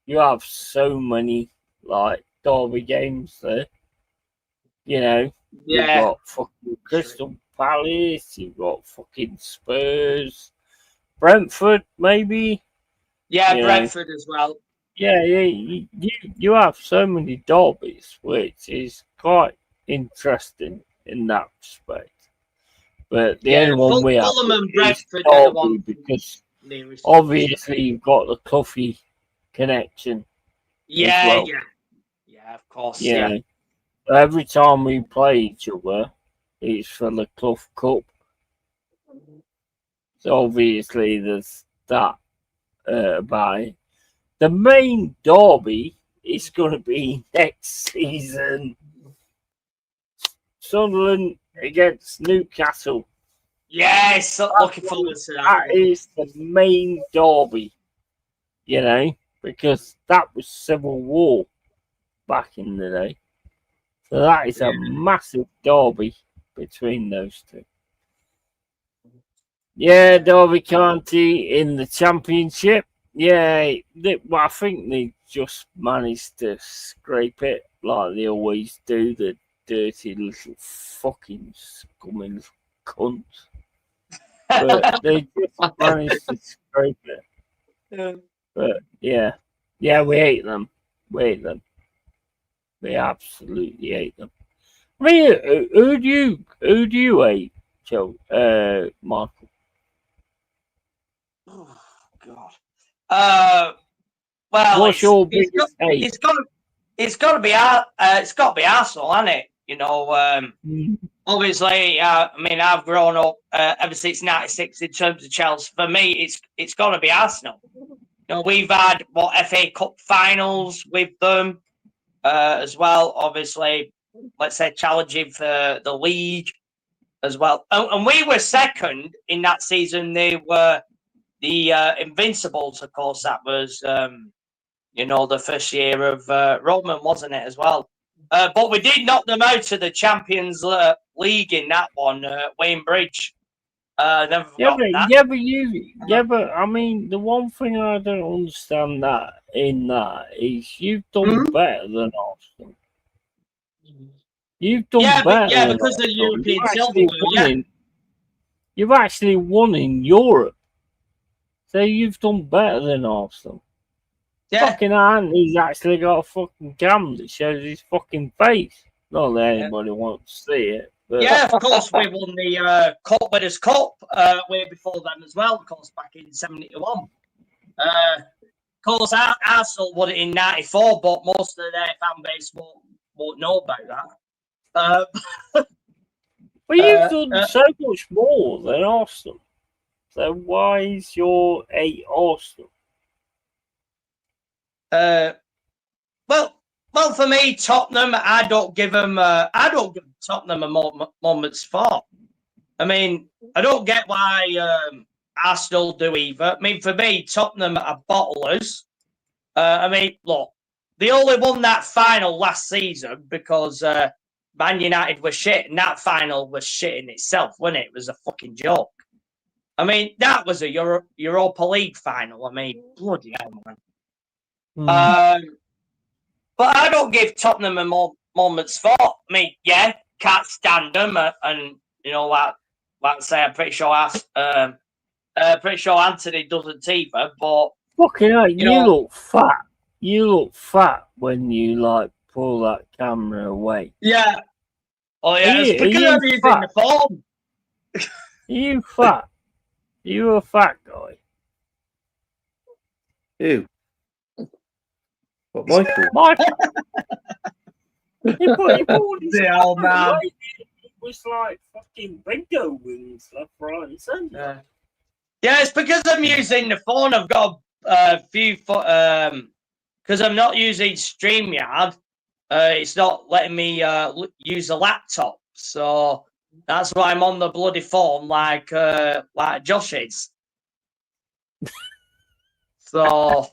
you have so many Derby games there. You know, you've got fucking Crystal Palace, you've got fucking Spurs, Brentford, maybe.
Yeah, Brentford as well.
Yeah, you have so many derbies, which is quite interesting in that respect. But the only one we have is Derby because obviously you've got the Coffee connection.
Yeah, of course. Yeah.
Every time we play each other, it's for the Clough Cup. So obviously there's that about it. The main derby is going to be next season. Sunderland against Newcastle.
Yes, looking forward to that.
That is the main derby, you know, because that was Civil War back in the day. So that is a massive derby between those two. Yeah, Derby County in the championship. Yeah, I think they just managed to scrape it like they always do, the dirty little fucking scumming cunts. But they just managed to scrape it. But yeah, we hate them. We absolutely hate them. I mean, who do you hate, Joe? Michael?
Oh God. Well,
what's your biggest hate?
It's got to be Arsenal, hasn't it? You know, obviously. I mean, I've grown up ever since '96 in terms of Chelsea. For me, it's got to be Arsenal. You know, we've had FA Cup finals with them as well. Obviously, let's say challenging for the league as well. And we were second in that season. They were the Invincibles, of course. That was, you know, the first year of Roman, wasn't it, as well? But we did knock them out of the Champions League in that one, Wayne Bridge. Never forgot that.
But I mean, the one thing I don't understand is you've done better than Arsenal. You've done better.
Yeah, because of the European silverware.
You've actually won in Europe, so you've done better than Arsenal.
Yeah.
Fucking Anthony's actually got a fucking cam that shows his fucking face. Not that anybody wants to see it. But...
Yeah, of course, we won the Cup Winners' Cup way before them as well, of course, back in '71. course, Arsenal won it in '94, but most of their fan base won't know about that.
Well, you've done so much more than Arsenal. So why is your 8 Arsenal?
Well, for me, Tottenham, I don't give Tottenham a moment's thought. I mean, I don't get why Arsenal do either. I mean, for me, Tottenham are bottlers. I mean, look, they only won that final last season because Man United was shit, and that final was shit in itself, wasn't it? It was a fucking joke. I mean, that was a Europa League final. I mean, bloody hell, man. But I don't give Tottenham a moment's thought. I mean, yeah, can't stand them, and you know what? Like I say, I'm pretty sure Anthony doesn't either. But
fucking hell, you look fat. You look fat when you like pull that camera away.
Yeah. Oh yeah, it's because I'm using the phone.
Are you fat? You a fat guy?
Who? What, Michael?
Michael. he put
the old man.
It was like fucking bingo wings left, right, and centre.
Yeah, it's because I'm using the phone. I've got a few because I'm not using StreamYard. It's not letting me use a laptop, so that's why I'm on the bloody phone like Josh is. So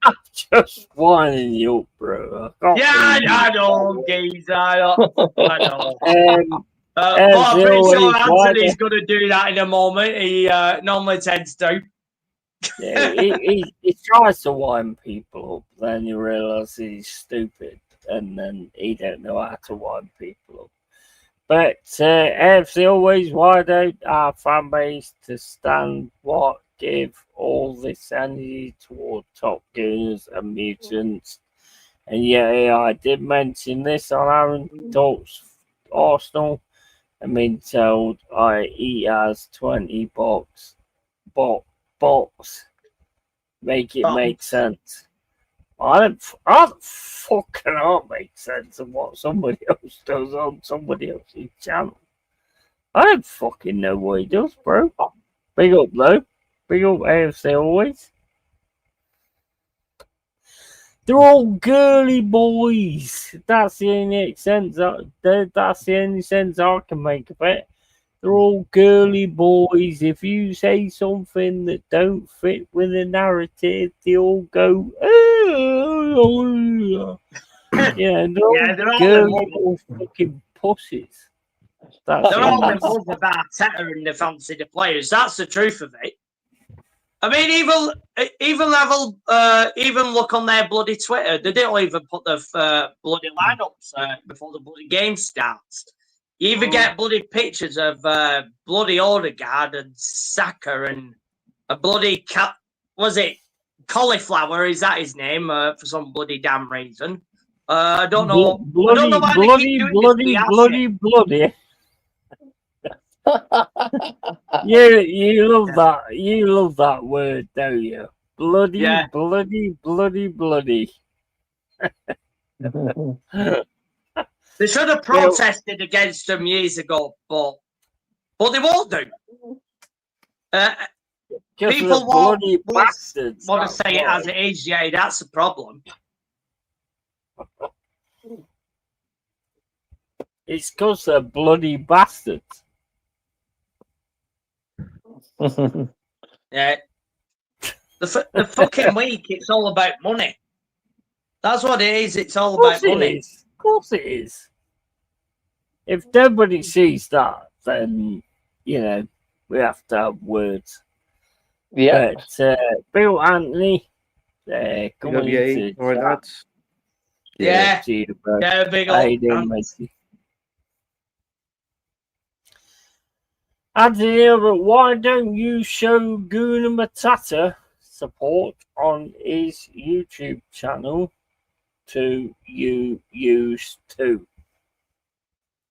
I'm just winding you up, bro.
I know, geezer. I know. I'm pretty sure Anthony's going to do that in a moment. He normally tends to.
Yeah, he tries to wind people up, then you realise he's stupid, and then he don't know how to wind people up. But AFC always, why don't our fan base to stand what give all this energy toward Top Gooners and Mutants? And yeah, I did mention this on Aaron Talks Arsenal. I've been told he has 20 bots. Make it make sense. I don't fucking make sense of what somebody else does on somebody else's channel. I don't fucking know what he does, bro. Big up though. Big up AFC always. They're all girly boys. That's the only sense. That's the only sense I can make of it. They're all girly boys. If you say something that don't fit with the narrative, they all go, oh. Yeah, they're all girly fucking pussies.
They're all in love with Arteta and they fancy the players. That's the truth of it. I mean, even look on their bloody Twitter. They don't even put the bloody lineups before the bloody game starts. You even get bloody pictures of bloody Odegaard and Saka and a bloody cauliflower? Is that his name? For some bloody damn reason. I don't know. I don't know why they keep doing
bloody. You love that. You love that word, don't you? Bloody, yeah. bloody.
They should have protested against them years ago, but they won't do. People want to say it as it is. Yeah, that's the problem.
It's because they're bloody bastards.
Yeah. The fucking week, it's all about money. That's what it is. It's all about money.
Of course it is. If nobody sees that, then, we have to have words.
Yeah.
But Bill Anthony, coming into
all right, lads.
Yeah. Big old
Anthony, but why don't you show Guna Matata support on his YouTube channel to you used to?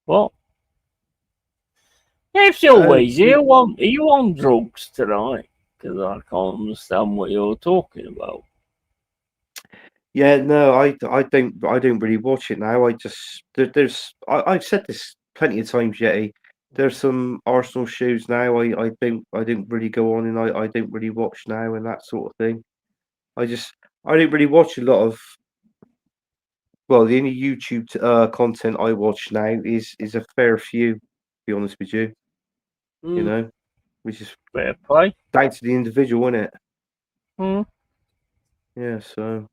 What? It's always, are you on drugs tonight? Because I can't understand what you're talking about.
Yeah, no, I don't really watch it now. I've said this plenty of times, Yeti. There's some Arsenal shows now. I don't really go on, and I don't really watch now and that sort of thing. I don't really watch a lot of. Well, the only YouTube content I watch now is a fair few. To be honest with you, you know, which is
Fair play.
down to the individual, isn't it?
Mm.
Yeah. So.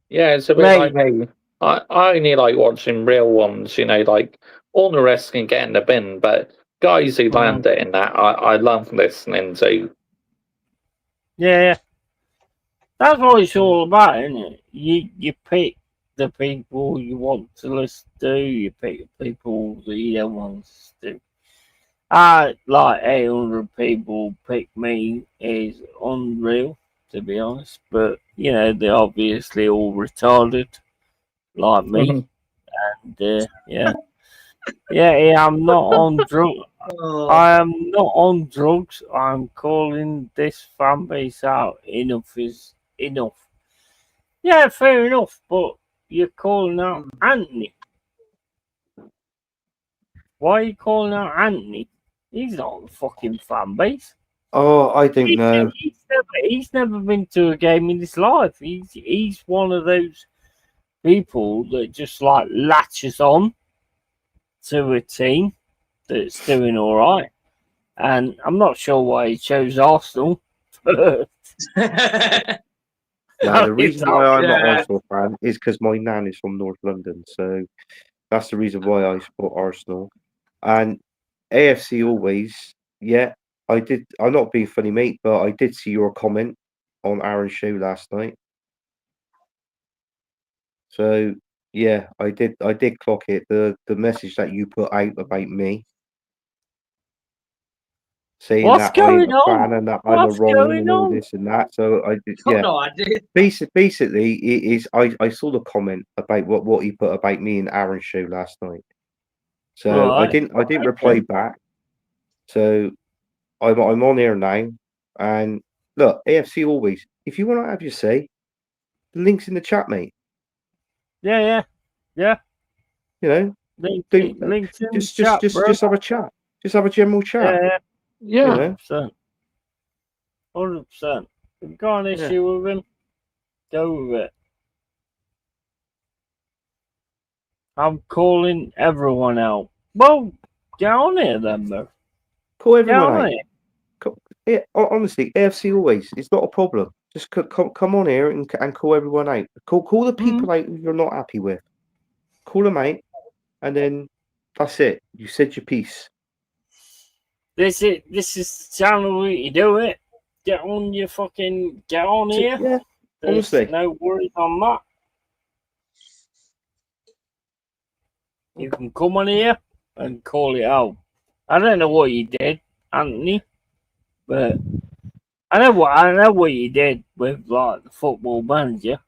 Yeah, it's a bit like me. I only like watching real ones, you know, like all the rest can get in the bin, but guys who land it in that, I love listening to.
Yeah, that's what it's all about, isn't it? You pick the people you want to listen to, you pick the people that you don't want to listen to. Like 800 people pick me is unreal, to be honest. But, you know, they're obviously all retarded, like me. And, yeah. Yeah, I'm not on drugs. I am not on drugs. I'm calling this fan base out. Enough is enough. Yeah, fair enough, but you're calling out Anthony. Why are you calling out Anthony? He's not the fucking fan base.
Oh, I don't know.
He's never been to a game in his life. He's one of those people that just like latches on to a team that's doing all right. And I'm not sure why he chose Arsenal.
Now, the reason why I'm an Arsenal fan is because my nan is from North London, so that's the reason why I support Arsenal. And AFC always, yeah, I did. I'm not being funny, mate, but I did see your comment on Aaron's show last night. So yeah, I did clock it. The message that you put out about me, saying
What's
that I'm
going
a
on?
fan and that I'm a
What's
wrong
going
and all
on?
this and that. So I did,
Got
yeah.
no idea.
Basically, it is. I saw the comment about what he put about me and Aaron's show last night. So I
Right.
didn't reply back. So I'm on here now, and look, AFC always. If you want to have your say, the link's in the chat, mate.
Yeah.
You know,
LinkedIn
just
chat, bro.
just have a chat. Just have a general chat.
Yeah.
You know?
100%. If you've got an issue with him, go with it. I'm calling everyone out. Well, get on here then, bro.
Call everyone out. Yeah, honestly, AFC always. It's not a problem. Just come on here and call everyone out. Call the people out who you're not happy with. Call them out, and then that's it. You said your piece.
This is the channel where you do it. Get on here.
Yeah, honestly.
There's no worries on that. You can come on here and call it out. I don't know what you did, Anthony, but I know what you did with like the football manager,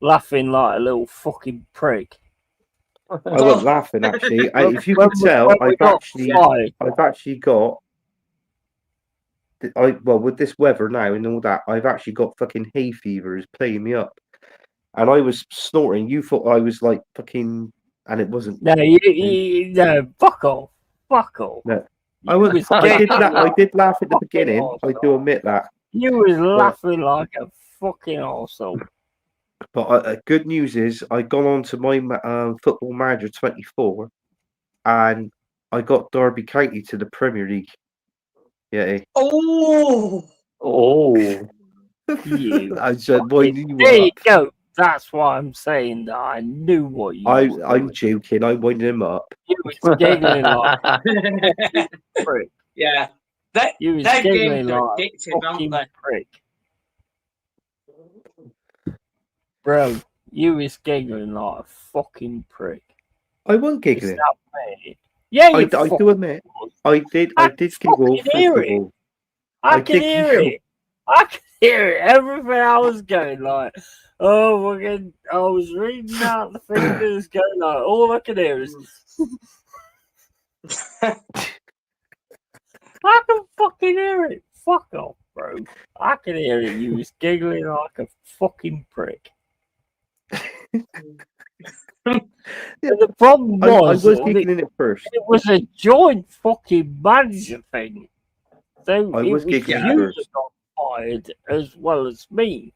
laughing like a little fucking prick.
I was laughing actually. If you could tell, I've actually got. With this weather now and all that, I've actually got fucking hay fever is playing me up, and I was snorting. You thought I was like fucking, and it wasn't.
No, no, fuck off.
No, I did laugh at the beginning. I do admit that.
You was laughing like a fucking arsehole.
But good news is I gone on to my Football Manager 24, and I got Derby County to the Premier League. Yeah.
Oh.
You.
I said, boy,
there you go. That's why I'm saying that I knew what you.
I'm joking. I'm winding him up.
You was giggling like a prick.
Yeah.
You was giggling like a fucking prick. Bro, you was giggling like a fucking prick.
I wasn't giggling.
Yeah,
I do admit. I did giggle first of all.
I can hear it. I can hear it. Everything I was going like, oh, fucking, I was reading out the thing that was going like, all I can hear is. I can fucking hear it. Fuck off, bro. I can hear it. You was giggling like a fucking prick. And the problem
I
was,
was giggling at first.
it was a joint fucking manager thing. So
I
it
was
was
giggling
you
first.
that got fired as well as me.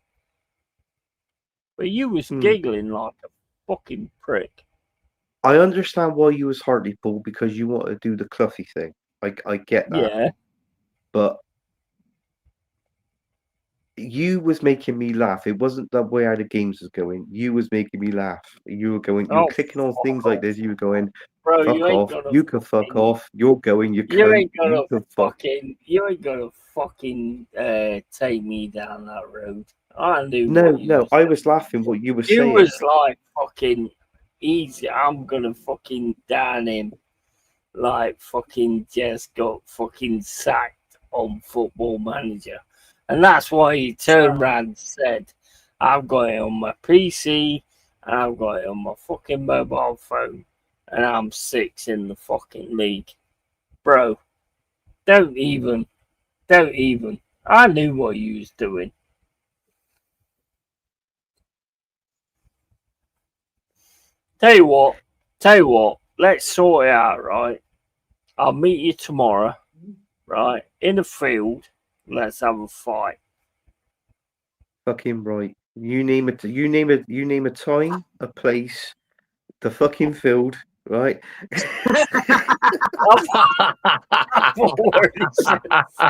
But you was
Hmm.
giggling like a fucking prick.
I understand why you was Hartlepool because you want to do the Cluffy thing. I get that.
Yeah.
But you was making me laugh. It wasn't the way how the games was going. You was making me laugh. You were going. You were
Oh,
clicking on
fuck
things like
off.
this. You were going,
Bro,
"Fuck
you ain't
off!
gonna
You can fuck
fucking-
off! You're going. You
You
cunt!
ain't gonna
You can fuck."
you ain't gonna fucking take me down that road. I knew.
No,
what you
no.
was
I was laughing what you were
You
saying.
was like fucking easy. I'm gonna fucking down him. Like fucking just got fucking sacked on Football Manager, and that's why he turned around and said, "I've got it on my PC and I've got it on my fucking mobile phone, and I'm 6 in the fucking league, bro." Don't even. I knew what you was doing. Tell you what, let's sort it out, right? I'll meet you tomorrow, right? In the field, let's have a fight.
Fucking right. You name it. You name it. You name a time, a place, the fucking field, right?
I've already said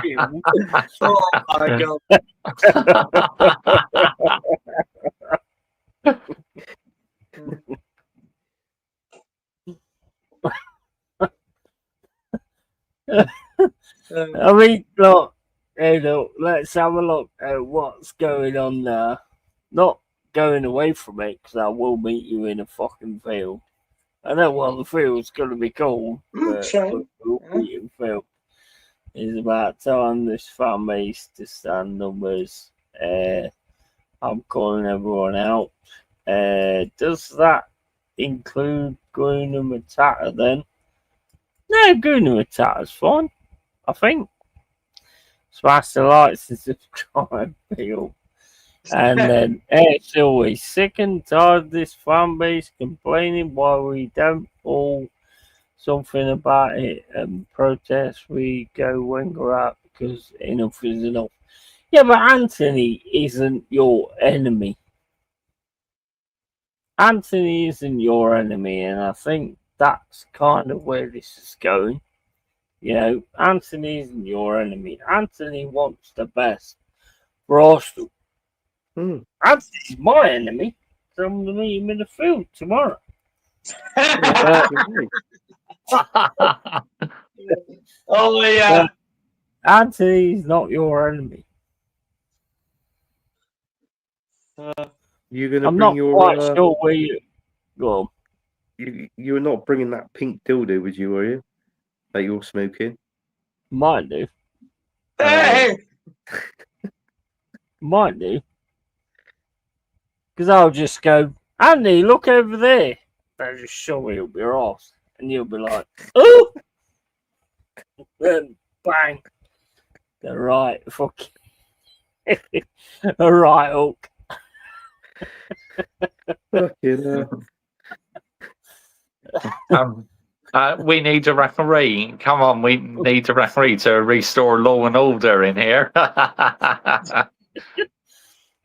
field.
Oh my god.
I mean, look, let's have a look at what's going on there. Not going away from it, because I will meet you in a fucking field. I know what the field's going to be called, but we'll meet in field. It's about time this fan base to stand numbers. I'm calling everyone out. Does that include Gunnar Matata then? No, Gunnar Matata's fine, I think. Smash the likes and subscribe, people. And then it's always sick and tired of this fan base complaining why we don't all something about it and protest. We go Wenger out because enough is enough. Yeah, but Anthony isn't your enemy. Anthony isn't your enemy, and I think that's kind of where this is going. You know, Anthony isn't your enemy. Anthony wants the best for Arsenal. Anthony's my enemy, so I'm going to meet him in the field tomorrow.
Oh yeah.
Anthony's not your enemy.
You're gonna
I'm
bring
not
your.
quite sure where you go.
You're not bringing that pink dildo with you, are you? That you're smoking.
Might do.
Hey.
Might do. Because I'll just go, Andy, look over there. They'll just show me up your ass. And you'll be like, oh! Then bang. The right fucking. The right hook.
Fucking
we need a referee. Come on, we need a referee to restore law and order in here.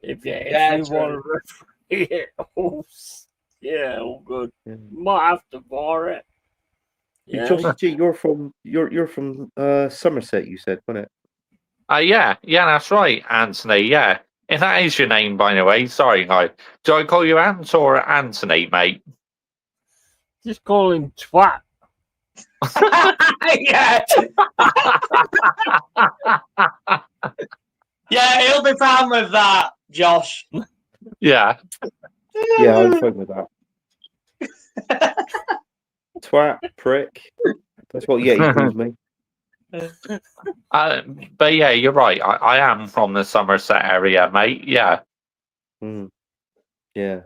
If you want to referee it, yeah, all good. Might have to bar it.
You're from Somerset, you said, wasn't it?
Yeah, that's right, Anthony. Yeah, if that is your name, by the way. Sorry, guy. Do I call you Ant or Anthony, mate?
Just call him twat.
Yeah. Yeah, he'll be fine with that, Josh.
Yeah.
Yeah, I'm fine with that. Twat, prick. That's what Yeti calls me.
But yeah, you're right. I am from the Somerset area, mate. Yeah.
Yeah.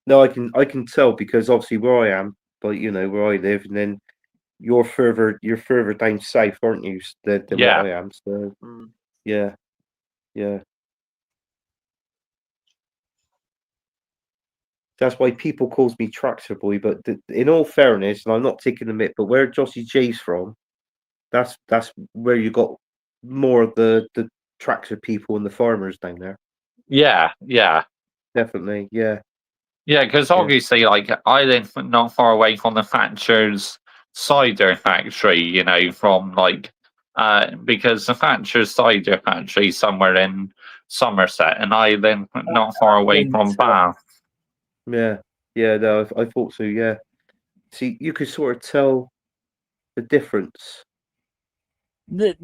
No, I can tell because obviously where I am, like where I live, and then you're further down south, aren't you? Than what I am. So yeah. That's why people calls me Tractor Boy. But in all fairness, and I'm not taking the mick, but where Jossie J's from, that's where you got more of the tractor people and the farmers down there.
Yeah,
Definitely, yeah.
Yeah, because obviously, like, I live not far away from the Thatcher's cider factory, you know, from, like, because the Thatcher's cider factory is somewhere in Somerset, and I live not far away from Bath.
Yeah, no, I thought so, yeah. See, you could sort of tell the difference.
There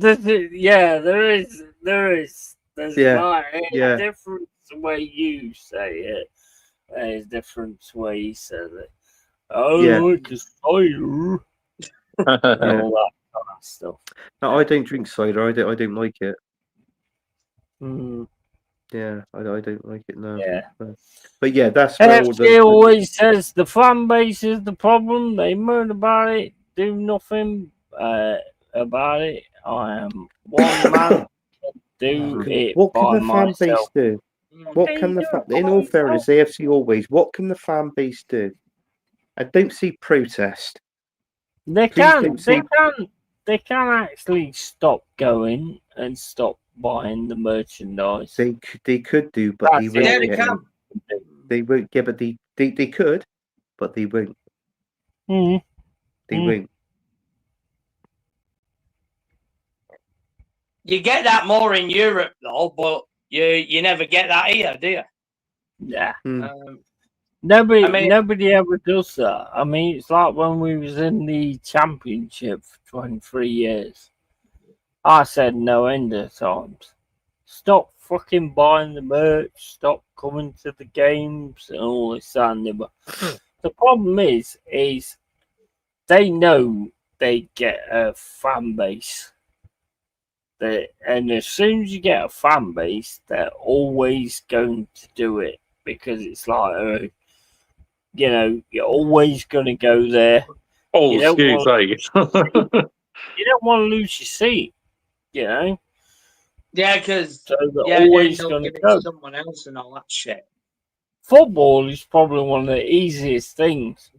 is. There's like a difference the way you say it. There's a difference the way he says it. Like a cider. And all that kind of stuff.
No, I don't drink cider. I don't like it.
Mm.
Yeah, I don't like it. No.
Yeah.
But yeah, that's where all
FC always says the fan base is the problem. They moan about it, do nothing about it. I am one man. Do it.
What can
by
the fan base
myself.
do? What can the fan? In all fairness, AFC always. What can the fan base do? I don't see protest.
They can actually stop going and stop buying the merchandise.
They could do, but they won't.
Yeah, they can.
They won't. Yeah, but they could, but they won't. They won't.
You get that more in Europe, though, but you never get that here, do you?
Yeah. Nobody ever does that. I mean, it's like when we was in the championship for 23 years. I said no end of times. Stop fucking buying the merch. Stop coming to the games and all this and that. The problem is they know they get a fan base. And as soon as you get a fan base, they're always going to do it because it's like, you know, you're always going to go there.
Oh,
you don't
excuse me.
You don't want to lose your seat, you know.
Yeah, because
always going to go.
Someone else and all that shit.
Football is probably one of the easiest things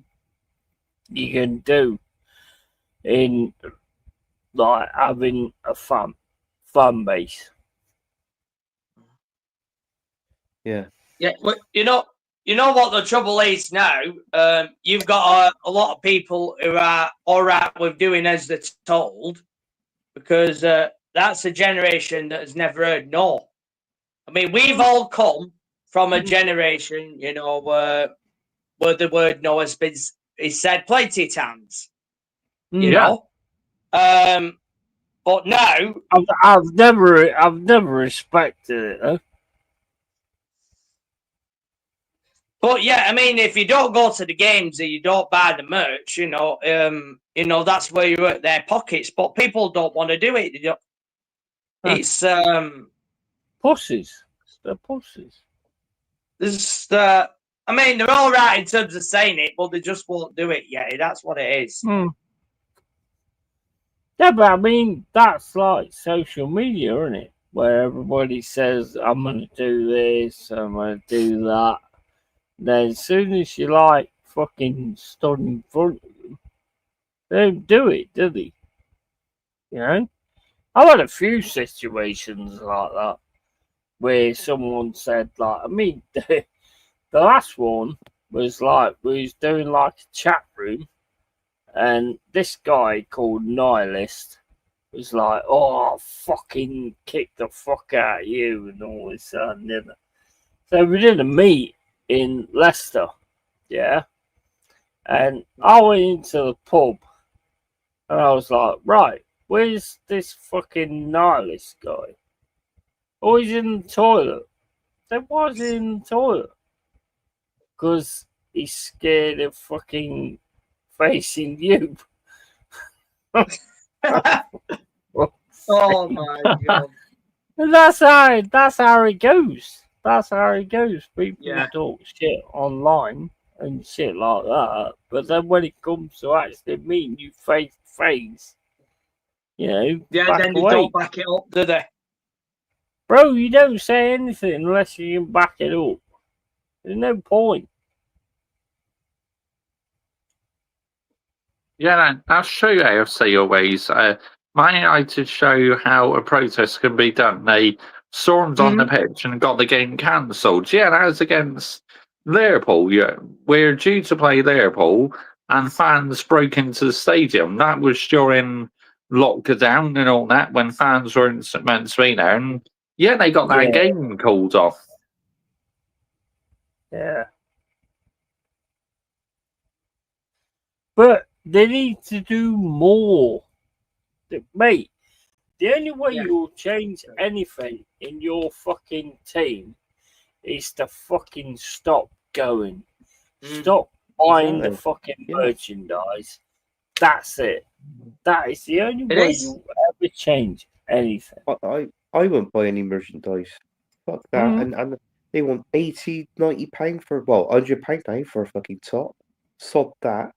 you can do in like having a fan base.
Yeah.
Yeah, but you know what the trouble is now. You've got a lot of people who are all right with doing as they're told, because that's a generation that has never heard no. I mean, we've all come from a generation, you know, where the word no has been said plenty of times. You know, but now
I've never respected it though.
But yeah, I mean, if you don't go to the games and you don't buy the merch, you know, that's where you hurt their pockets. But people don't want to do it. You know? It's
pussies. They're pussies.
There's I mean, they're all right in terms of saying it, but they just won't do it yet. That's what it is.
Yeah, but I mean, that's like social media, isn't it? Where everybody says, I'm going to do this, I'm going to do that. Then as soon as you like fucking stood in front of them, they don't do it, do they? You know? I've had a few situations like that where someone said, like, I mean, the last one was like, we was doing like a chat room, and this guy called Nihilist was like, oh, I'll fucking kick the fuck out of you and all this and the other. So we did a meet in Leicester, yeah, and I went into the pub and I was like, right, where's this fucking Nihilist guy? Oh, he's in the toilet. So why is he in the toilet? Because he's scared of fucking facing you.
Oh my god.
And that's how it goes. That's how it goes. People talk shit online and shit like that, but then when it comes to actually meeting you face to face, you know,
then they don't back it up, do they?
Bro, you don't say anything unless you can back it up. There's no point.
Yeah, that's true, AFC always. Man United show how a protest can be done. They stormed on the pitch and got the game cancelled. Yeah, that was against Liverpool. Yeah, we're due to play Liverpool, and fans broke into the stadium. That was during lockdown and all that, when fans weren't meant to be there. And yeah, they got that game called off.
Yeah. But they need to do more. Mate, the only way you'll change anything in your fucking team is to fucking stop going. Stop buying the fucking merchandise. That's it. That is the only way you'll ever change anything.
I won't buy any merchandise. Fuck that. And they want 80, 90 pounds for, well, £100 now for a fucking top. Sod that.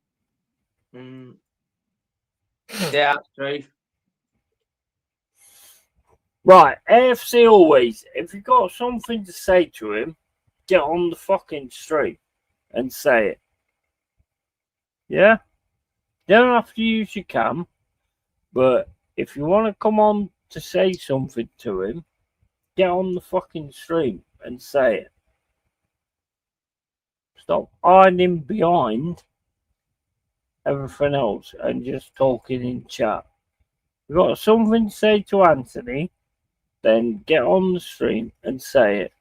Yeah, that's true.
Right, AFC always. If you got something to say to him, get on the fucking street and say it. Yeah? You don't have to use your cam, but if you want to come on to say something to him, get on the fucking stream and say it. Stop hiding behind everything else and just talking in chat. If you got something to say to Anthony, then get on the stream and say it.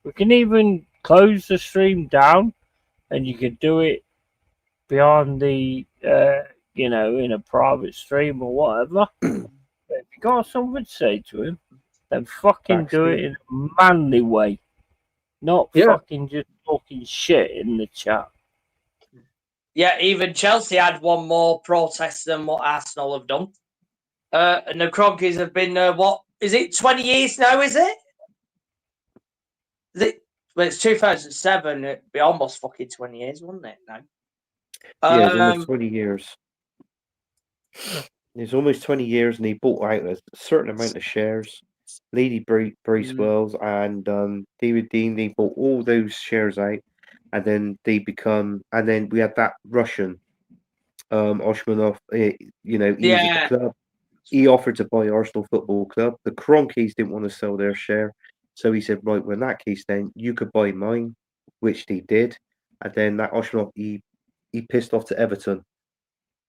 We can even close the stream down and you can do it behind the, in a private stream or whatever. But if you got something to say to him, then fucking do it in a manly way. Not fucking just talking shit in the chat.
Yeah, even Chelsea had one more protest than what Arsenal have done. And the Kroenkes have been, 20 years now, is it? Well, it's 2007. It'd be almost fucking 20 years, wouldn't it, now?
Yeah, it's almost 20 years. It's almost 20 years, and he bought out a certain amount of shares. Lady Bracewells and David Dean, they bought all those shares out, and then and then we had that Russian, Oshmanov, he was at the club. He offered to buy Arsenal Football Club. The Kroenkes didn't want to sell their share, so he said, right, well, in that case, then you could buy mine, which they did. And then that Oshmanov, he pissed off to Everton.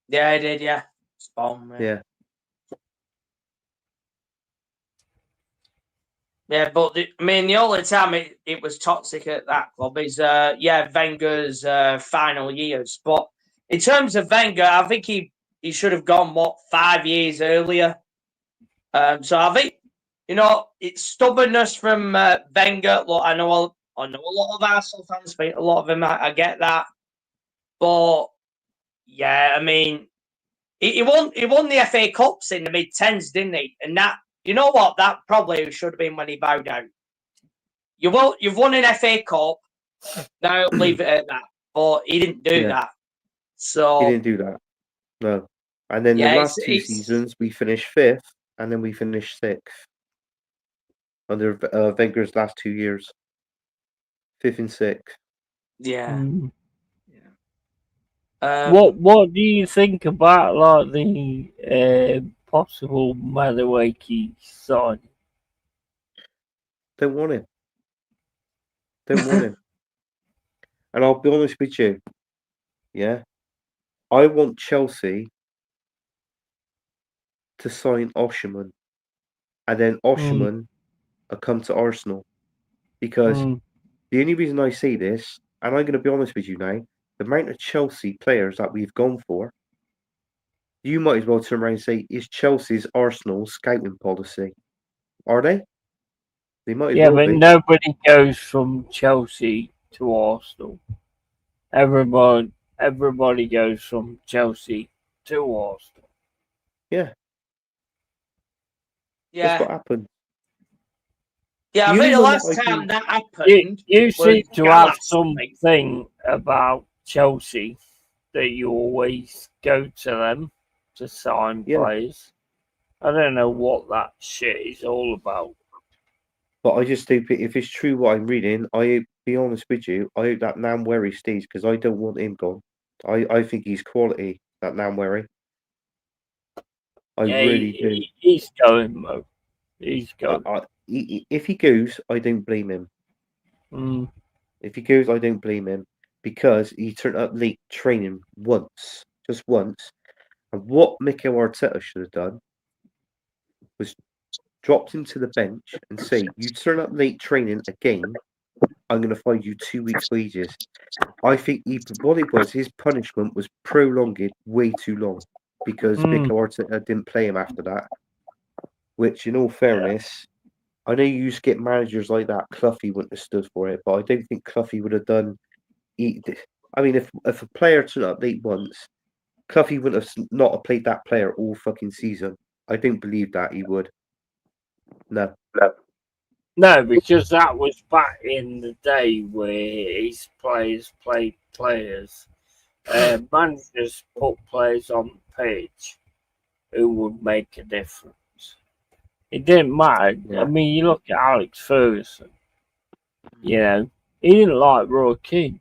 Yeah, he did, yeah. Spawn,
yeah.
Yeah, but the only time it was toxic at that club is, Wenger's final years. But in terms of Wenger, I think he should have gone, 5 years earlier. So I think, it's stubbornness from Wenger. Look, I know a lot of Arsenal fans, a lot of them, I get that. But, yeah, he won the FA Cups in the mid-10s, didn't he? And that, you know what? That probably should have been when he bowed out. You've won an FA Cup. Now leave it at that. But he didn't do that. So
he didn't do that. No. And then the last two seasons, we finished 5th, and then we finished 6th under Wenger's last 2 years. 5th and 6th.
Yeah.
What do you think about like the possible Madueke sign?
Don't want him. Don't want him. And I'll be honest with you. Yeah. I want Chelsea to sign Osherman, and then Osherman will come to Arsenal. Because the only reason I say this, and I'm going to be honest with you now, the amount of Chelsea players that we've gone for, you might as well turn around and say, is Chelsea's Arsenal scouting policy? Are they? They might as well
but
be.
nobody goes from Chelsea to Arsenal. Everybody goes from Chelsea to Arsenal.
Yeah.
Yeah.
That's what happened.
Yeah, I think the last time that happened,
you seem to have something about Chelsea that you always go to them to sign players. I don't know what that shit is all about.
But I just think if it's true what I'm reading, I be honest with you, I hope that Namweri stays because I don't want him gone. I think he's quality. that Namwari. I
Yeah,
really do.
he's going, Mo. He's going.
If he goes, I don't blame him.
Mm.
If he goes, I don't blame him because he turned up late training once, just once. And what Mikel Arteta should have done was dropped him to the bench and say, "You turn up late training again, I'm going to fine you 2 weeks' wages." I think what it was, his punishment was prolonged way too long because Mikel Arteta didn't play him after that. Which, in all fairness, I know you used to get managers like that. Cloughie wouldn't have stood for it, but I don't think Cloughie would have done. I mean, if a player turned up late once, Cloughie wouldn't have not have played that player all fucking season. I don't believe that he would. No.
No, because that was back in the day where his players played players. Managers put players on the pitch who would make a difference. It didn't matter.
Yeah.
I mean, you look at Alex Ferguson. You know, he didn't like Roy Keane,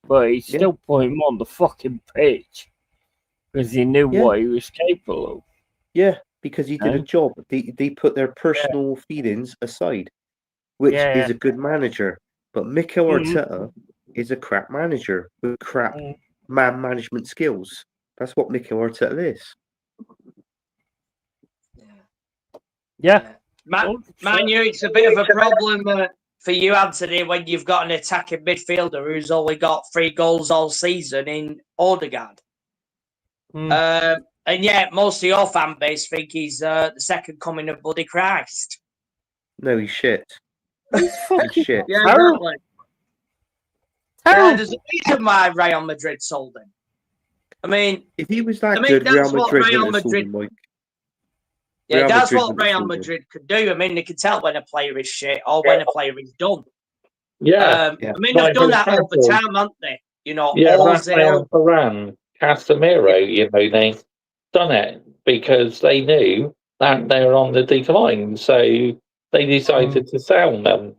but he still put him on the fucking pitch because he knew what he was capable of.
Yeah, because he did a job. They put their personal feelings aside, which is a good manager. But Mikel Arteta is a crap manager with crap man management skills. That's what Mikel Arteta is.
Yeah.
Man, it's a bit of a problem for you, Anthony, when you've got an attacking midfielder who's only got 3 goals all season in Odegaard. And yet, most of your fan base think he's the second coming of bloody Christ.
No, he's shit. He's shit.
Yeah, exactly. There's a reason why Real Madrid sold him. I mean,
if he was that good, Real Madrid would have sold him,
Yeah, that's what Real Madrid could do. I mean, they can tell when a player is shit or when a player is done.
Yeah.
I mean, they've done that all the time, haven't they? You know,
Rafael Varane, Casemiro, you know, they've done it because they knew that they were on the decline. So they decided to sell them.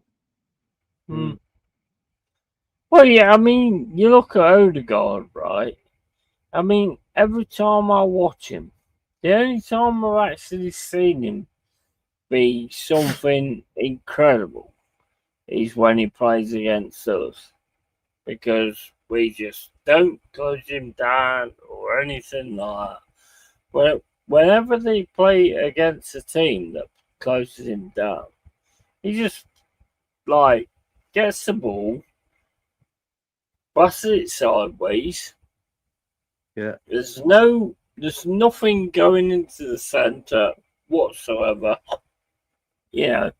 Well, yeah, I mean, you look at Odegaard, right? I mean, every time I watch him, the only time I've actually seen him be something incredible is when he plays against us. Because we just don't close him down or anything like that. But whenever they play against a team that closes him down, he just, like, gets the ball, busts it sideways.
Yeah.
There's nothing going into the centre whatsoever. You know,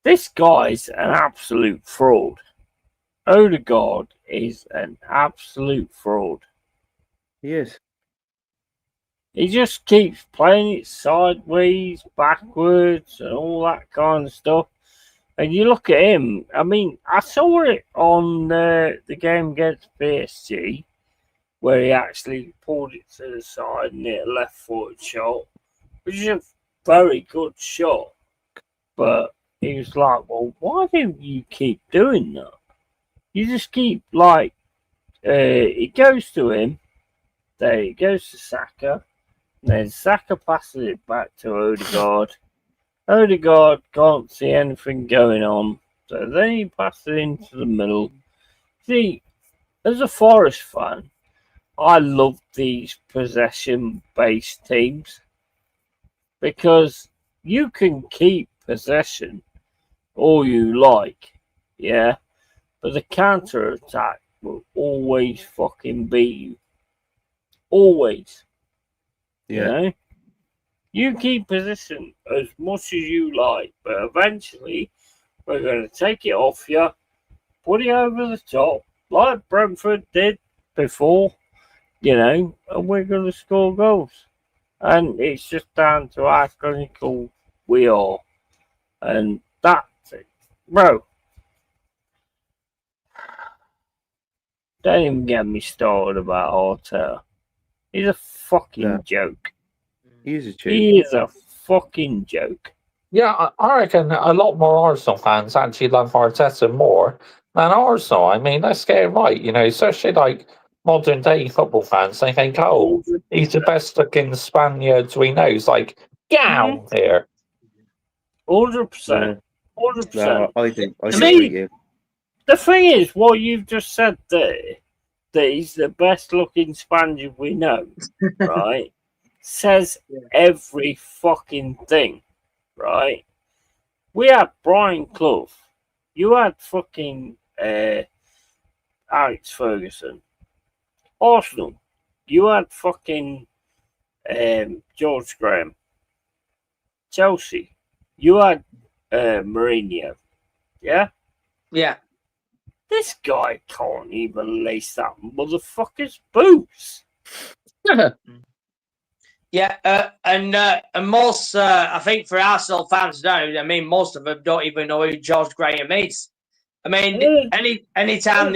this guy's an absolute fraud. Odegaard is an absolute fraud.
He is.
He just keeps playing it sideways, backwards, and all that kind of stuff. And you look at him, I mean, I saw it on the game against PSG, where he actually pulled it to the side and hit a left-footed shot, which is a very good shot. But he was like, well, why don't you keep doing that? You just keep, like, it goes to him, then it goes to Saka, then Saka passes it back to Odegaard. Odegaard can't see anything going on, so then he passes it into the middle. See, as a Forest fan, I love these possession-based teams because you can keep possession all you like, yeah, but the counter-attack will always fucking beat you. Always.
Yeah.
You know? You keep possession as much as you like, but eventually we're going to take it off you, put it over the top, like Brentford did before, you know, and we're going to score goals. And it's just down to how clinical we are. And that's it. Bro, don't even get me started about Arteta. He's a fucking joke.
He is a joke.
He is a fucking joke.
Yeah, I reckon a lot more Arsenal fans actually love Arteta more than Arsenal. I mean, let's get it right, you know, especially like modern day football fans, they think, oh, he's the best looking Spaniards we know. It's like, get out here.
100%. 100%.
No, I do. I
To
agree
me,
with you.
the thing is, what you've just said there, that he's the best looking Spaniard we know, right? Says every fucking thing, right? We had Brian Clough. You had fucking Alex Ferguson. Arsenal. You had fucking George Graham. Chelsea. You had Mourinho. Yeah?
Yeah.
This guy can't even lace that motherfucker's boots.
Yeah, and most, I think for Arsenal fans now, I mean, most of them don't even know who George Graham is. I mean, any time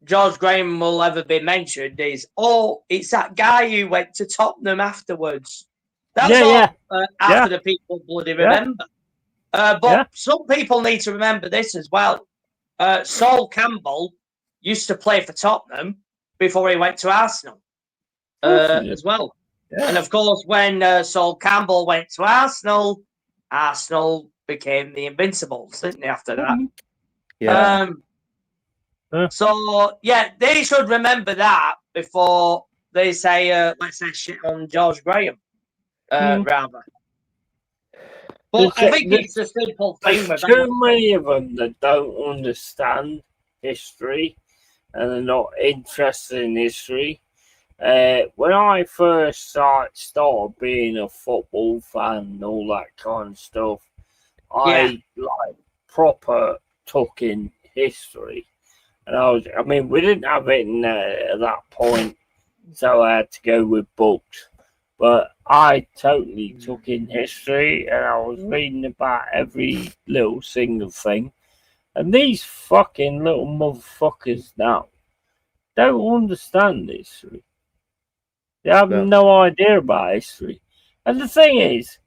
George Graham will ever be mentioned is, oh, it's that guy who went to Tottenham afterwards. That's all after the people bloody remember. But some people need to remember this as well. Sol Campbell used to play for Tottenham before he went to Arsenal as well. Yeah. And of course, when Sol Campbell went to Arsenal, Arsenal became the Invincibles, didn't they, after that?
Yeah.
So, yeah, they should remember that before they say, let's say shit on George Graham, rather. But I think it's a simple thing.
There's too many of them that don't understand history and are not interested in history. When I first started being a football fan and all that kind of stuff, I like proper took in history. And I mean, we didn't have it at that point, so I had to go with books. But I totally took in history, and I was reading about every little single thing. And these fucking little motherfuckers now don't understand history. They have no idea about history. And the thing is,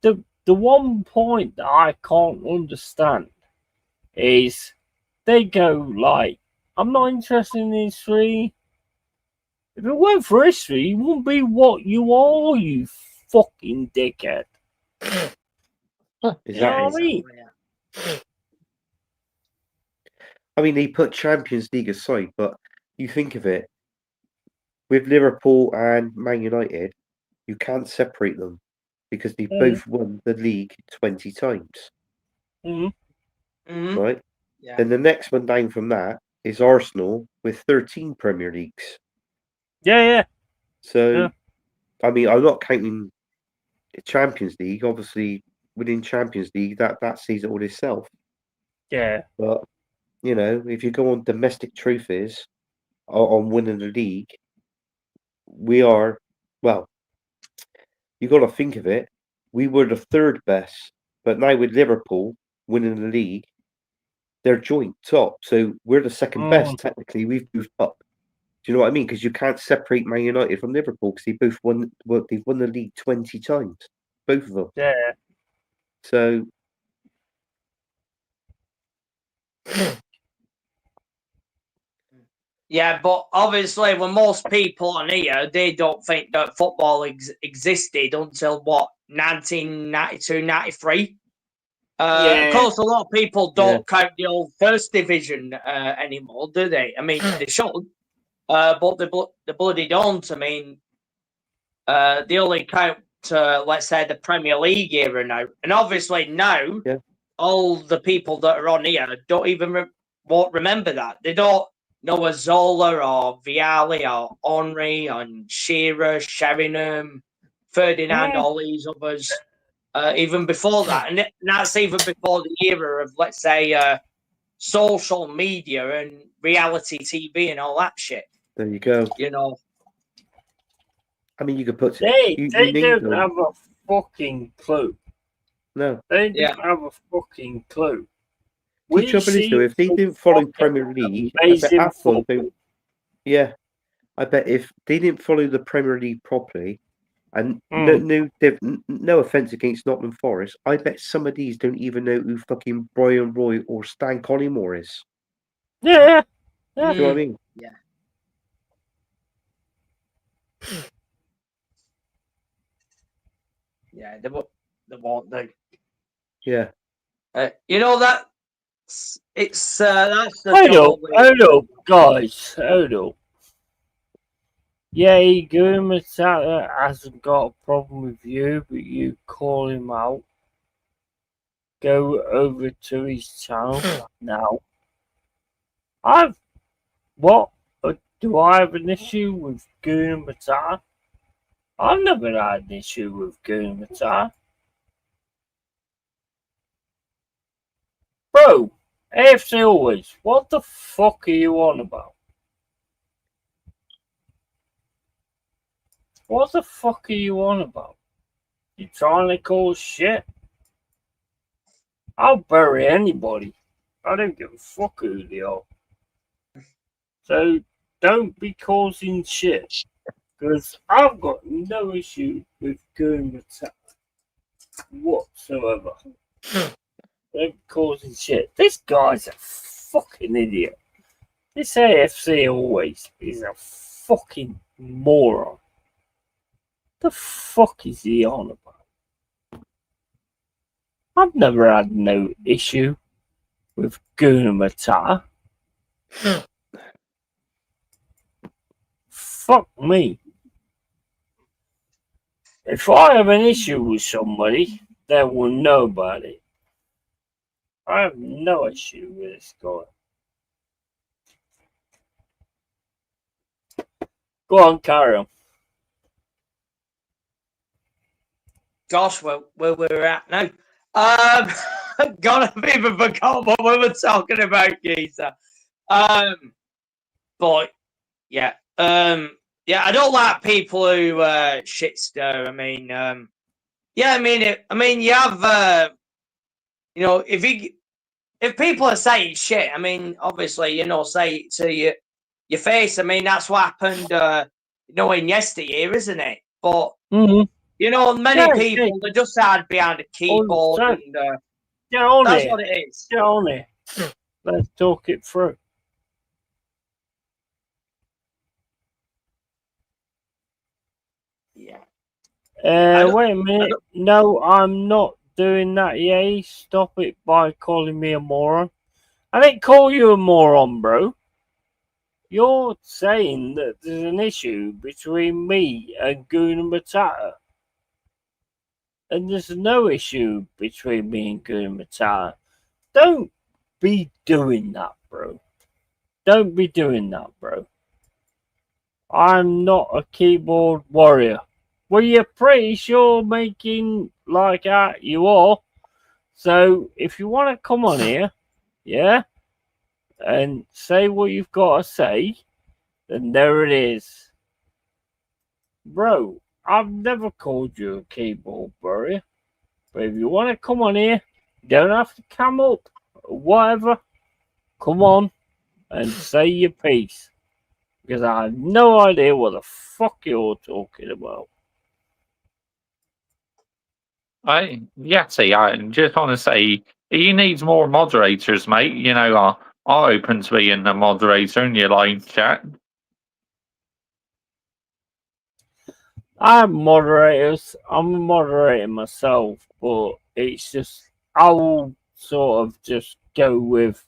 the one point that I can't understand is they go like, I'm not interested in history. If it weren't for history, you wouldn't be what you are, you fucking dickhead.
Exactly.
You know what I mean?
I mean, they put Champions League aside, but you think of it, with Liverpool and Man United, you can't separate them because they both won the league 20 times. Right?
Yeah.
Then the next one down from that is Arsenal with 13 Premier Leagues.
Yeah.
So, I mean, I'm not counting Champions League. Obviously, within Champions League, that says it all itself.
Yeah.
But, you know, if you go on domestic trophies, on winning the league, we are, well, you got to think of it. We were the third best, but now with Liverpool winning the league, they're joint top. So we're the second best. Technically, we've moved up. Do you know what I mean? Because you can't separate Man United from Liverpool because they both won. Well, they've won the league 20 times, both of them.
Yeah.
So.
Yeah, but obviously, when most people on here, they don't think that football existed until what, 1992, 93. Of course, a lot of people don't count the old First Division anymore, do they? I mean, they should, but they bloody don't. I mean, they only count, let's say, the Premier League era now. And obviously now, all the people that are on here don't even won't remember that. They don't know Zola or Vialli or Henry and Shearer, Sheringham, Ferdinand, all these others. Even before that, and that's even before the era of, let's say, social media and reality TV and all that shit.
There you go.
You know,
I mean, you could put.
They don't have a fucking clue.
No,
they don't have a fucking clue.
The trouble is, though, if they didn't follow Premier League, I bet Apple don't. Yeah, I bet if they didn't follow the Premier League properly. And no offense against Nottingham Forest, I bet some of these don't even know who fucking Brian Roy or Stan Collymore is.
Yeah.
Do you know what I mean?
Yeah. Yeah, they won't do.
Yeah.
You know that it's that's the
Hold up, guys, hold up. Yeah, Guru Matata hasn't got a problem with you, but you call him out. Go over to his channel now. What? Do I have an issue with Guru Matata? I've never had an issue with Guru Matata. Bro, AFC always, what the fuck are you on about? What the fuck are you on about? You trying to call shit? I'll bury anybody. I don't give a fuck who they are. So don't be causing shit. Because I've got no issue with Guru Matata whatsoever. Don't be causing shit. This guy's a fucking idiot. This AFC always is a fucking moron. The fuck is he on about? I've never had no issue with Guru Matata. Fuck me. If I have an issue with somebody, they will know about it. I have no issue with this guy. Go on, carry on.
Gosh, where we're at now. God, I've even forgot what we were talking about, Geezer. But yeah, I don't like people who shit stir. I mean, you have, if people are saying shit, I mean, obviously, say it to your face. I mean, that's what happened, in yesteryear, isn't it? But many people they just hide behind a keyboard and that's what it is.
Get on it. Let's talk it through.
Yeah.
Wait a minute. No, I'm not doing that. Yeah, stop it by calling me a moron. I didn't call you a moron, bro. You're saying that there's an issue between me and Guru Matata. And there's no issue between me and Guru Matata. Don't be doing that, bro. Don't be doing that, bro. I'm not a keyboard warrior. Well, you're pretty sure making like that you are. So if you want to come on here, yeah, and say what you've got to say, then there it is. Bro, I've never called you a keyboard warrior. But if you want to come on here, you don't have to come up or whatever. Come on and say your piece. Because I have no idea what the fuck you're talking about.
Yeti, I just want to say he needs more moderators, mate. I'm open to being the moderator in your live chat.
I have moderators. I'm a moderator myself, but it's just I will sort of just go with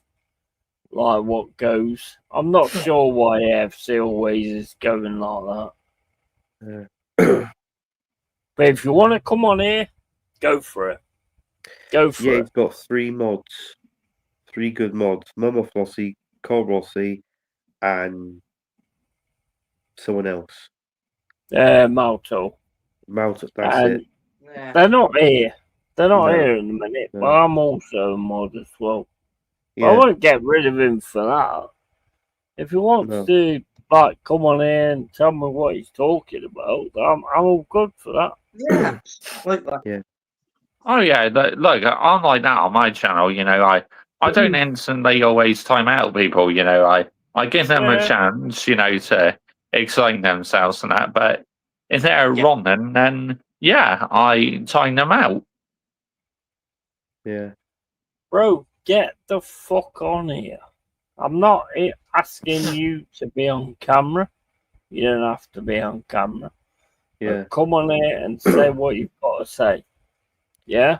like what goes. I'm not sure why AFC always is going like that. But if you want to come on here, go for it. Go for it.
Yeah, he's got 3 mods. 3 good mods. Mama Flossie, Carl Rossi, and someone else.
Malto.
Malto, that's it.
Yeah.
They're not here. They're not
No.
here in a minute,
No.
but I'm also a mod as well.
Yeah.
I won't get rid of him for that. If he wants to come on here and tell me what he's talking about, I'm all good for that.
Yeah. Like that.
Yeah.
Oh yeah, look, I'm like that on my channel. I don't instantly always time out people. I give them a chance, to explain themselves and that. But if they're running, then I time them out.
Yeah.
Bro, get the fuck on here. I'm not asking you to be on camera. You don't have to be on camera.
Yeah.
But come on here and say what you've got to say. Yeah,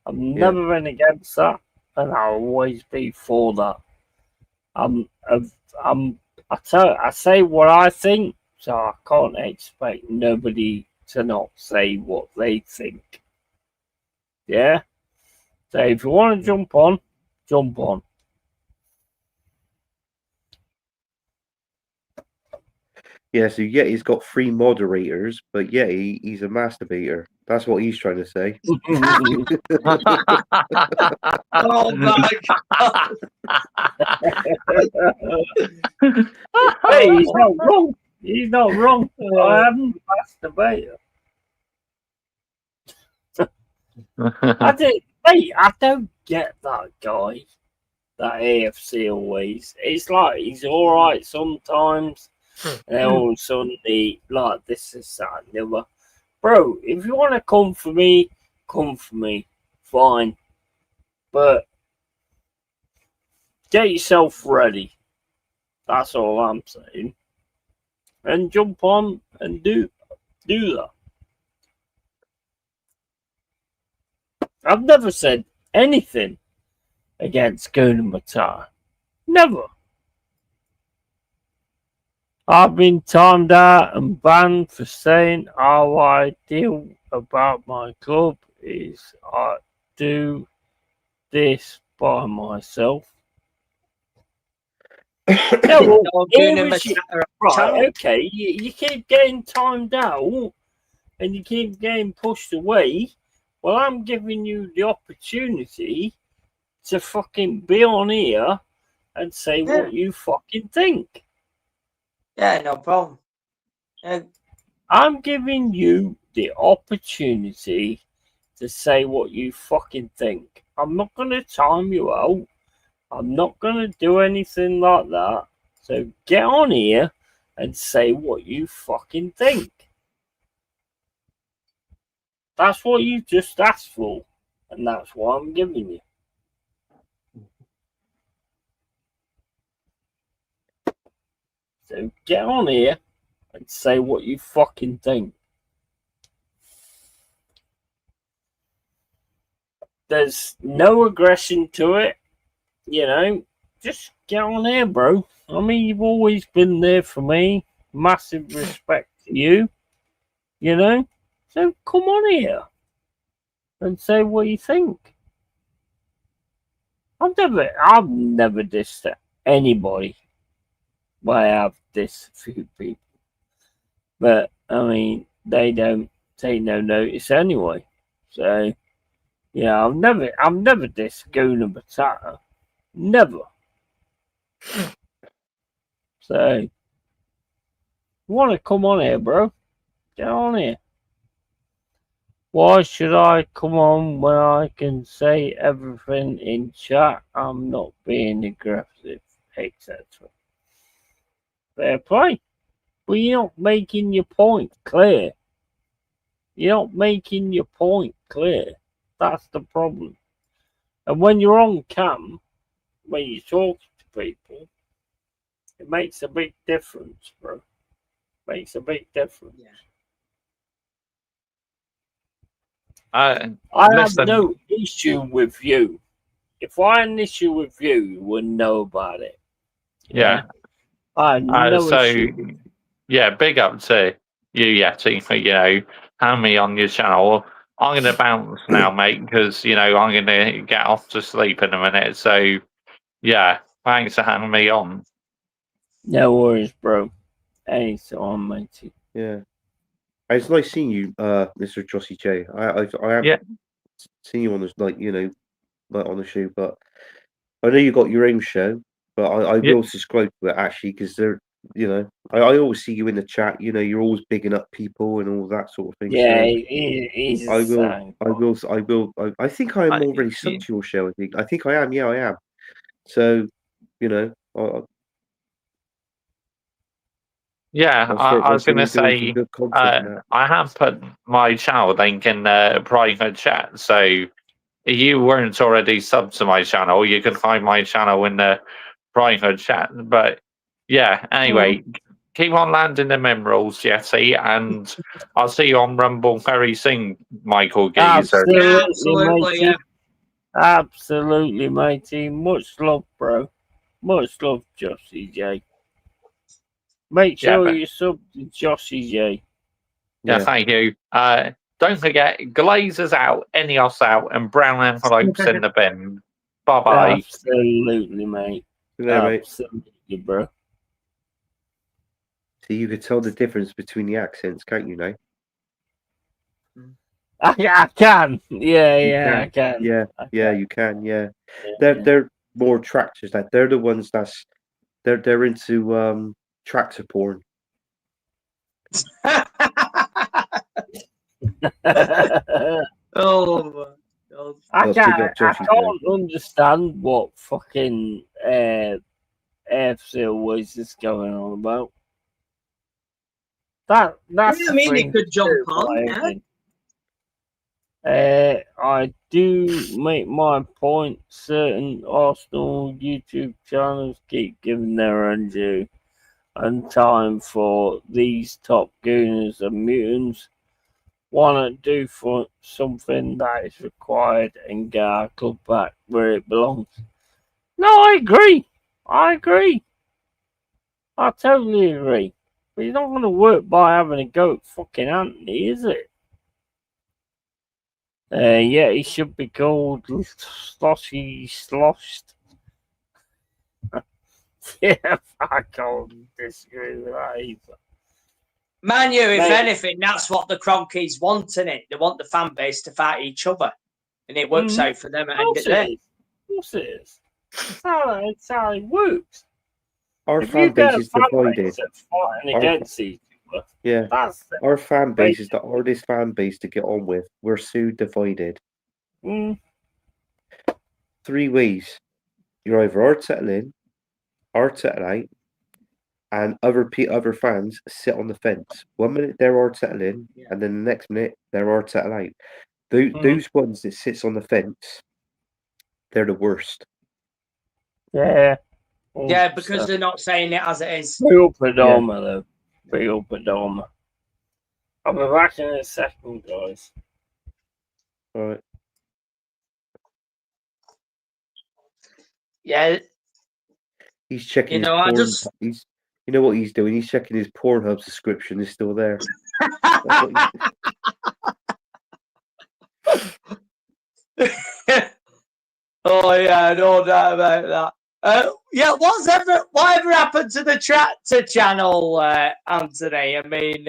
I've never been against that, and I'll always be for that. I say what I think, so I can't expect nobody to not say what they think. Yeah. So if you want to jump on, jump on.
Yeah, so Yeti's got 3 moderators, but Yeti, he's a masturbator. That's what he's trying to say.
Oh my god!
Hey, he's not wrong. He's not wrong. I am a masturbator. I don't get that guy. That AFC always. It's like he's alright sometimes. And all of a sudden he like this is that and the other. Bro, if you want to come for me, fine. But get yourself ready. That's all I'm saying. And jump on and do that. I've never said anything against Guna Matata. Never. I've been timed out and banned for saying how I deal about my club is I do this by myself. Right, okay, you keep getting timed out and you keep getting pushed away. Well, I'm giving you the opportunity to fucking be on here and say what you fucking think.
Yeah, no problem.
I'm giving you the opportunity to say what you fucking think. I'm not going to time you out. I'm not going to do anything like that. So get on here and say what you fucking think. That's what you just asked for. And that's what I'm giving you. So get on here and say what you fucking think. There's no aggression to it. You know, just get on here, bro. I mean, you've always been there for me. Massive respect to you. You know? So come on here and say what you think. I've never dissed anybody. Well, I have dissed a few people. But, I mean, they don't take no notice anyway. So, yeah, I've never dissed Guna Matata. Never. So, you want to come on here, bro? Get on here. Why should I come on when I can say everything in chat? I'm not being aggressive, etc. Fair play. But you're not making your point clear. You're not making your point clear. That's the problem. And when you're on cam, when you talk to people, it makes a big difference, bro. Makes a big difference.
Yeah.
I have no issue with you. If I had an issue with you, you wouldn't know about it.
Yeah.
I had no issue.
Yeah, big up to you, Yeti, for, you know, having me on your channel. I'm going to bounce now, mate, because, you know, I'm going to get off to sleep in a minute. So, yeah, thanks for having me on.
No worries, bro. Anytime, matey.
Yeah. It's nice seeing you, Mr. Jossie J. I haven't seen you on this, like, you know, like on the show, but I know you got your own show, but I will subscribe to it actually because they're, you know, I always see you in the chat. You know, you're always bigging up people and all that sort of thing.
Yeah,
so
he's
I think I am already subbed to your show. I think I am. Yeah, I am. So, you know,
yeah, I was going to say, I have put my channel link in the private chat. So if you weren't already subbed to my channel, you can find my channel in the private chat. But yeah, anyway, keep on landing the minerals, Yeti, and I'll see you on Rumble very soon, Michael Geezer.
Absolutely, matey. Absolutely, matey. Much love, bro. Much love, Joshy J. Make sure you sub to Joshy J.
Yeah, thank you. Don't forget, Glazers out, Enios out, and brown envelopes in the bin. Bye-bye.
Absolutely, mate. Absolutely, bro.
So you could tell the difference between the accents, can't you now?
I can. Yeah, I can.
Yeah, you can. Yeah, they're more tractors. Like they're the ones they're into tractor porn.
Oh my God.
I can't understand what fucking AFC always is going on about. That's
I mean, it could jump on.
I do make my point. Certain Arsenal YouTube channels keep giving their undue and time for these top gooners and mutants. Want to do for something that is required and get our club back where it belongs. No, I agree. I totally agree. But it's not going to work by having a go at fucking Anthony, is it? Yeah, he should be called Sloshy Sloshed. Yeah, I can't disagree with that either.
Man, if anything, that's what the Cronkies want, innit? They want the fan base to fight each other. And it works out for them at the end of the day.
Of course it is. It's how it works.
Our fan base is divided.
Fighting against each other.
Yeah, our fan base is the hardest fan base to get on with. We're so divided. 3 ways. You're either Arteta in, Arteta out, and other fans sit on the fence. 1 minute they're Arteta in, and then the next minute they're Arteta out. Those ones that sits on the fence, they're the worst.
Yeah.
Yeah, because they're not saying it as it is.
Big up Adama, though. Big up Adama. I'll be back in a second, guys.
All right.
Yeah.
He's checking his porn. You know what he's doing? He's checking his Pornhub subscription is still there.
Oh yeah, no doubt about that. Whatever happened to the Tractor channel, Anthony? I mean,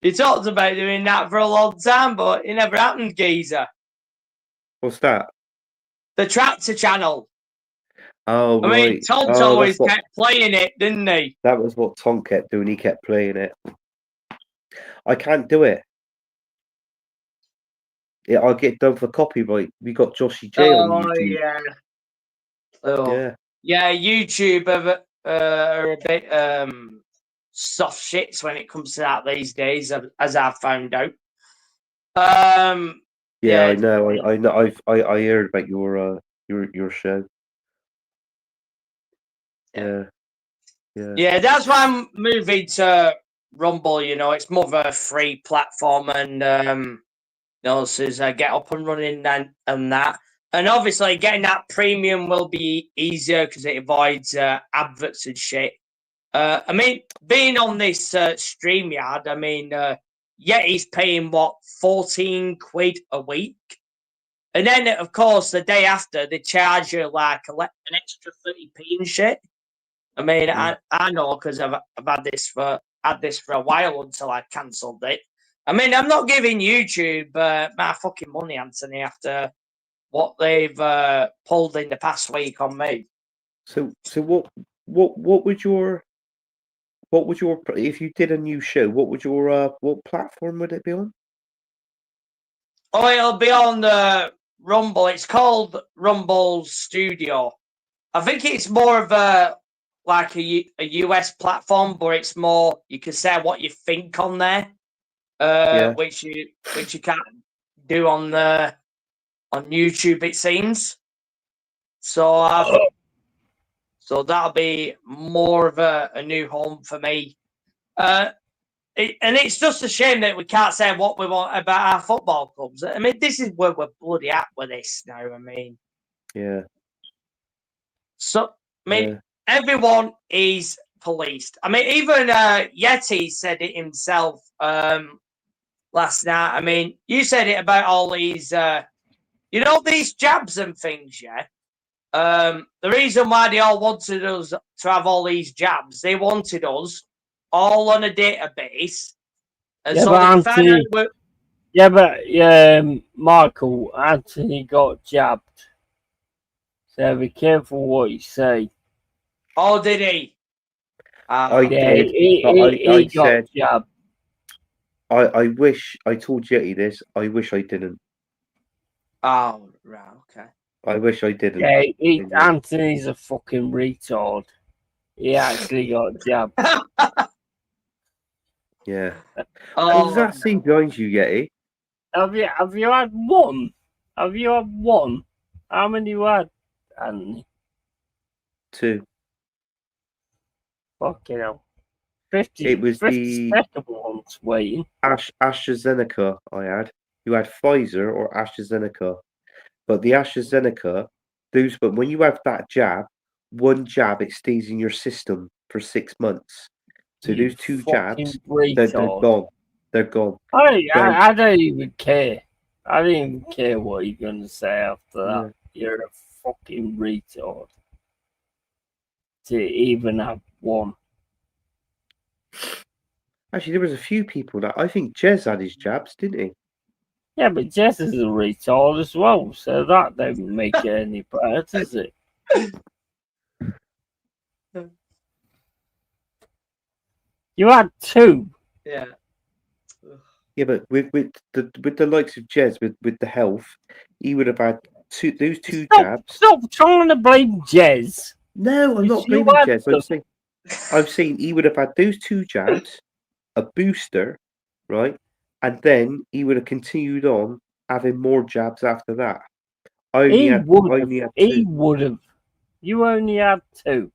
you talked about doing that for a long time, but it never happened, geezer.
What's that?
The Tractor channel.
Oh,
I mean, Tom's always kept playing it, didn't he?
That was what Tom kept doing. He kept playing it. I can't do it. Yeah, I'll get done for copyright. We got Joshy J on YouTube.
Yeah. Oh, yeah. YouTube are a bit soft shits when it comes to that these days, as I've found out.
Yeah, I know. I know. I heard about your show.
Yeah, that's why I'm moving to Rumble. You know, it's more of a free platform, and says get up and running and that. And obviously, getting that premium will be easier because it avoids adverts and shit. I mean, being on this StreamYard, I mean, Yeti's paying what, 14 quid a week, and then of course the day after they charge you like an extra 30p and shit. I mean, I know because I've had this for a while until I cancelled it. I mean, I'm not giving YouTube my fucking money, Anthony, after what they've pulled in the past week on me.
So what would your if you did a new show? What would your what platform would it be on?
Oh, it'll be on Rumble. It's called Rumble Studio. I think it's more of a US platform, but it's more you can say what you think on there, which you can't do on YouTube, it seems. So that'll be more of a new home for me. And it's just a shame that we can't say what we want about our football clubs. I mean, this is where we're bloody at with this now. I mean,
Yeah.
So, I mean, everyone is policed. I mean, even Yeti said it himself last night. I mean, you said it about all these, these jabs and things, yeah? The reason why they all wanted us to have all these jabs, they wanted us all on a database. And
Yeah,
so
but Anthony, Michael, Anthony got jabbed. So be careful what you say.
Oh, did he?
I did.
He got jabbed.
I wish I told Yeti this. I wish I didn't.
Oh, right, okay.
I wish I didn't.
Yeah, Anthony's a fucking retard. He actually got jabbed.
Yeah.
Oh,
Does that see behind you, Yeti?
Have you had one? Have you had one? How many you had, Anthony?
2.
Fucking hell. 50.
It was
50
the
second ones waiting.
AstraZeneca I had. You had Pfizer or AstraZeneca. But the AstraZeneca, but when you have that jab, one jab, it stays in your system for 6 months. So those 2 jabs, they're gone. They're gone.
I don't even care. I don't even care what you're going to say after that. You're a fucking retard. To even have one.
Actually, there was a few people that I think Jez had his jabs, didn't he?
Yeah, but Jess is a retard as well, so that don't make it any better, does it? You had 2.
Yeah.
Yeah, but with the likes of Jez, with the health, he would have had those two jabs.
Stop trying to blame Jez.
No, I'm not blaming Jez. I'm saying he would have had those 2 jabs, a booster, right? And then he would have continued on having more jabs after that.
He would have. You only had 2.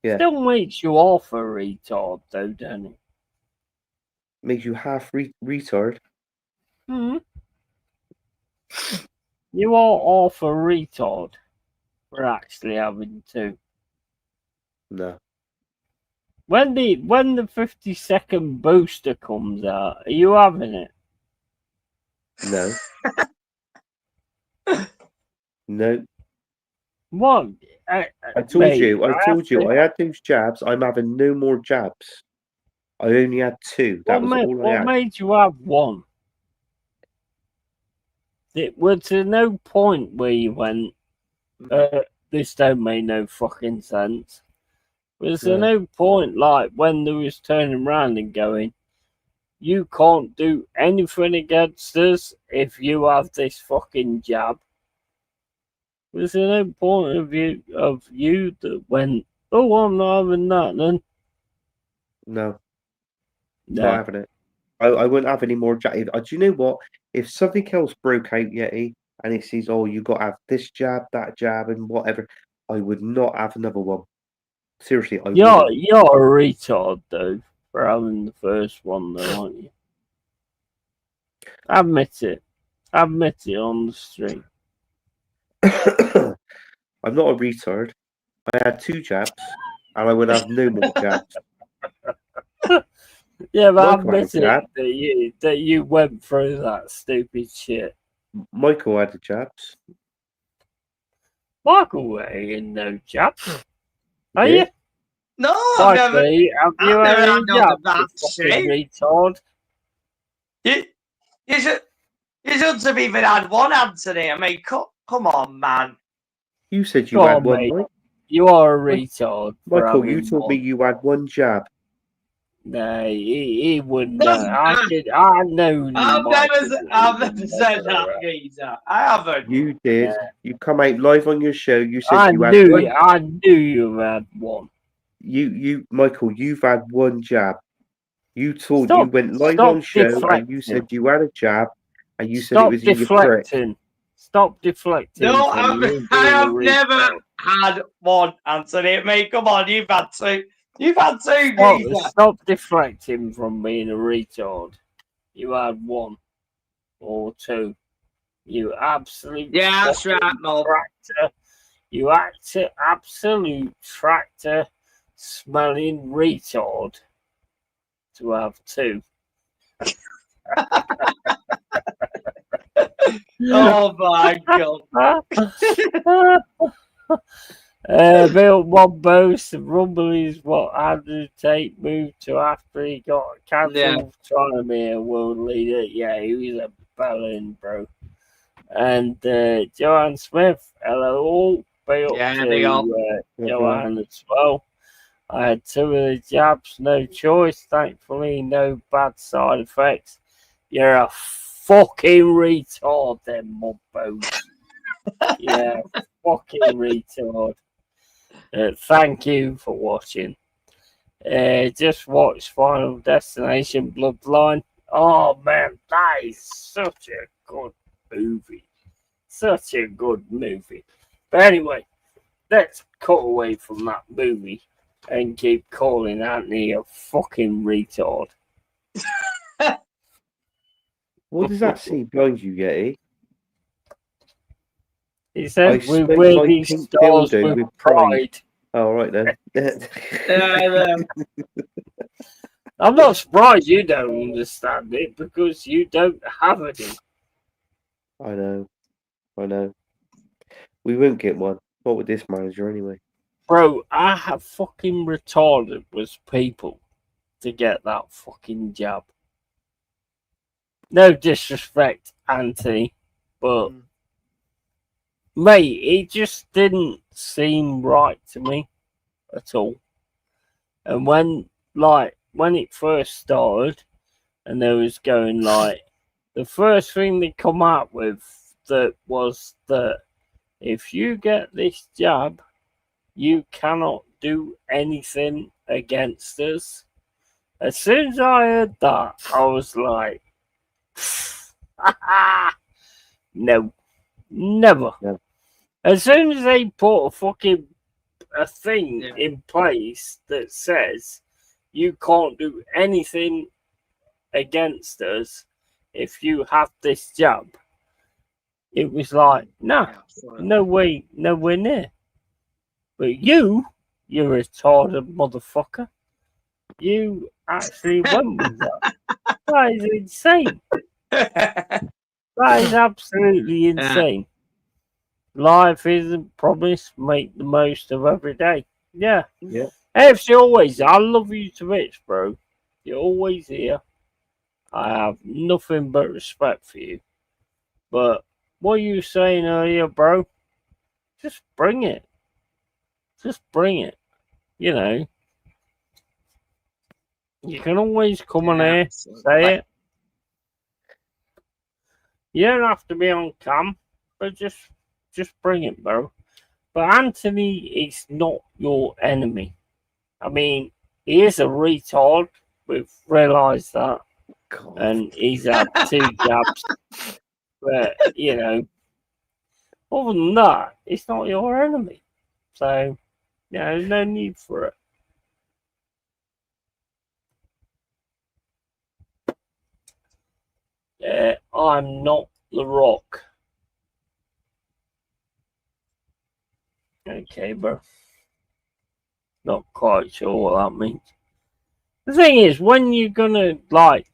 Yeah.
Still makes you half a retard, though, doesn't it?
Makes you half retard.
Hmm. You are half a retard for actually having 2.
No.
When the 50-second booster comes out, are you having it?
No. No.
What?
I told you. I had those jabs. I'm having no more jabs. I only had 2. That was all I had.
What made you have 1? It was to no point where you went, this don't make no fucking sense. There's no point, like, when they was turning around and going, you can't do anything against us if you have this fucking jab. There's no point of you that went, oh, I'm not having that then.
No. Not having it. I wouldn't have any more jab. Do you know what? If something else broke out, Yeti, and it says, oh, you got to have this jab, that jab, and whatever, I would not have another one. Seriously,
you're a retard, though, for having the first one, though, aren't you? Admit it. Admit it on the stream.
I'm not a retard. I had 2 jabs, and I would have no more jabs.
Yeah, but admit it that you went through that stupid shit.
Michael had the jabs.
Michael ain't no jabs. Are you?
No,
I've never had no vaccine. Retard.
You shouldn't have even had 1, Anthony. I mean, come on, man.
You said you had 1, Mike.
You are a retard.
Michael, you told me you had 1 jab.
No, he wouldn't. I know.
I've never said that, geezer. I haven't.
You did. Yeah. You come out live on your show. You said you had 1.
I knew you had 1.
Michael, you've had 1 jab. You went live on show and you said you had a jab, and you said it was in your prick.
Stop deflecting.
No, I have never had 1, Anthony. I mean, come on, you've had 2. You've had two, geezer.
Stop deflecting from being a retard. You had one or two. You absolute
Yeah, that's right, Mo.
tractor. You absolute tractor smelling retard to have two.
Oh my god.
Bill Wombo's Rumble is what Andrew Tate moved to after he got cancelled trying to be a world leader. Yeah, he was a bellend, bro. And Joanne Smith, hello all. Big up to Joanne as well. I had 2 of the jabs, no choice. Thankfully, no bad side effects. You're a fucking retard, then, Mobbo. Yeah, fucking retard. Thank you for watching. Just watch Final Destination Bloodline. Oh man, that is such a good movie. Such a good movie. But anyway, let's cut away from that movie and keep calling Anthony a fucking retard.
What does that say behind you, Yeti?
He says we wear these stars with pride.
Oh, right then.
I'm not surprised you don't understand it because you don't have any.
I know. We won't get one. Not with this manager anyway.
Bro, I have fucking retarded was people to get that fucking jab. No disrespect, Anthony, but mate, it just didn't seem right to me at all. And when it first started, and there was going the first thing they come out with that was that if you get this jab, you cannot do anything against us. As soon as I heard that, I was like, no, never.
No.
As soon as they put a thing in place that says you can't do anything against us if you have this jab, it was like, no way, nowhere near. But you're a retarded motherfucker. You actually went with that. That is insane. That is absolutely insane. Life isn't promised. Make the most of every day. Yeah. AFC always. I love you to bits, bro. You're always here. I have nothing but respect for you. But what you were saying earlier, bro, just bring it. Just bring it. You know. You can always come on here, say it. You don't have to be on cam, but just bring it, bro. But Anthony is not your enemy. I mean, he is a retard. We've realised that. God. And he's had 2 jabs. But, you know, other than that, it's not your enemy. So, yeah, there's no need for it. I'm not The Rock. Okay, bro. Not quite sure what that means. The thing is, when you're gonna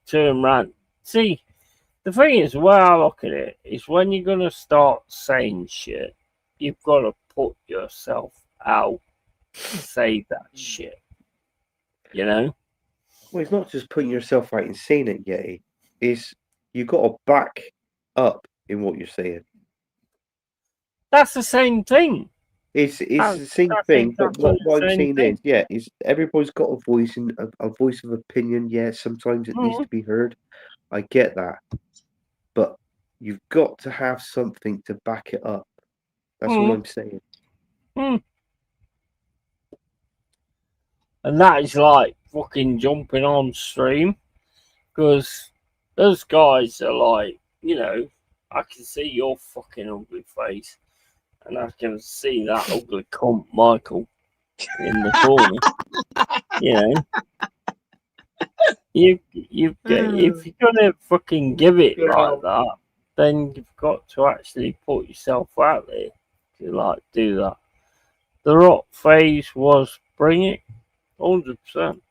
turn around, see, the thing is, the way I look at it is when you're gonna start saying shit, you've got to put yourself out to say that shit. You know?
Well, it's not just putting yourself out and saying it, Yeti. It's you've got to back up in what you're saying.
That's the same thing.
It's the same thing, but what I'm saying is, everybody's got a voice and a voice of opinion. Yeah, sometimes it needs to be heard. I get that, but you've got to have something to back it up. That's what I'm saying.
And that is like fucking jumping on stream, because those guys are like, you know, I can see your fucking ugly face. And I can see that ugly cunt, Michael, in the corner. You know, if you're gonna fucking give it like that, then you've got to actually put yourself out there to like do that. The Rock phase was bring it, 100%.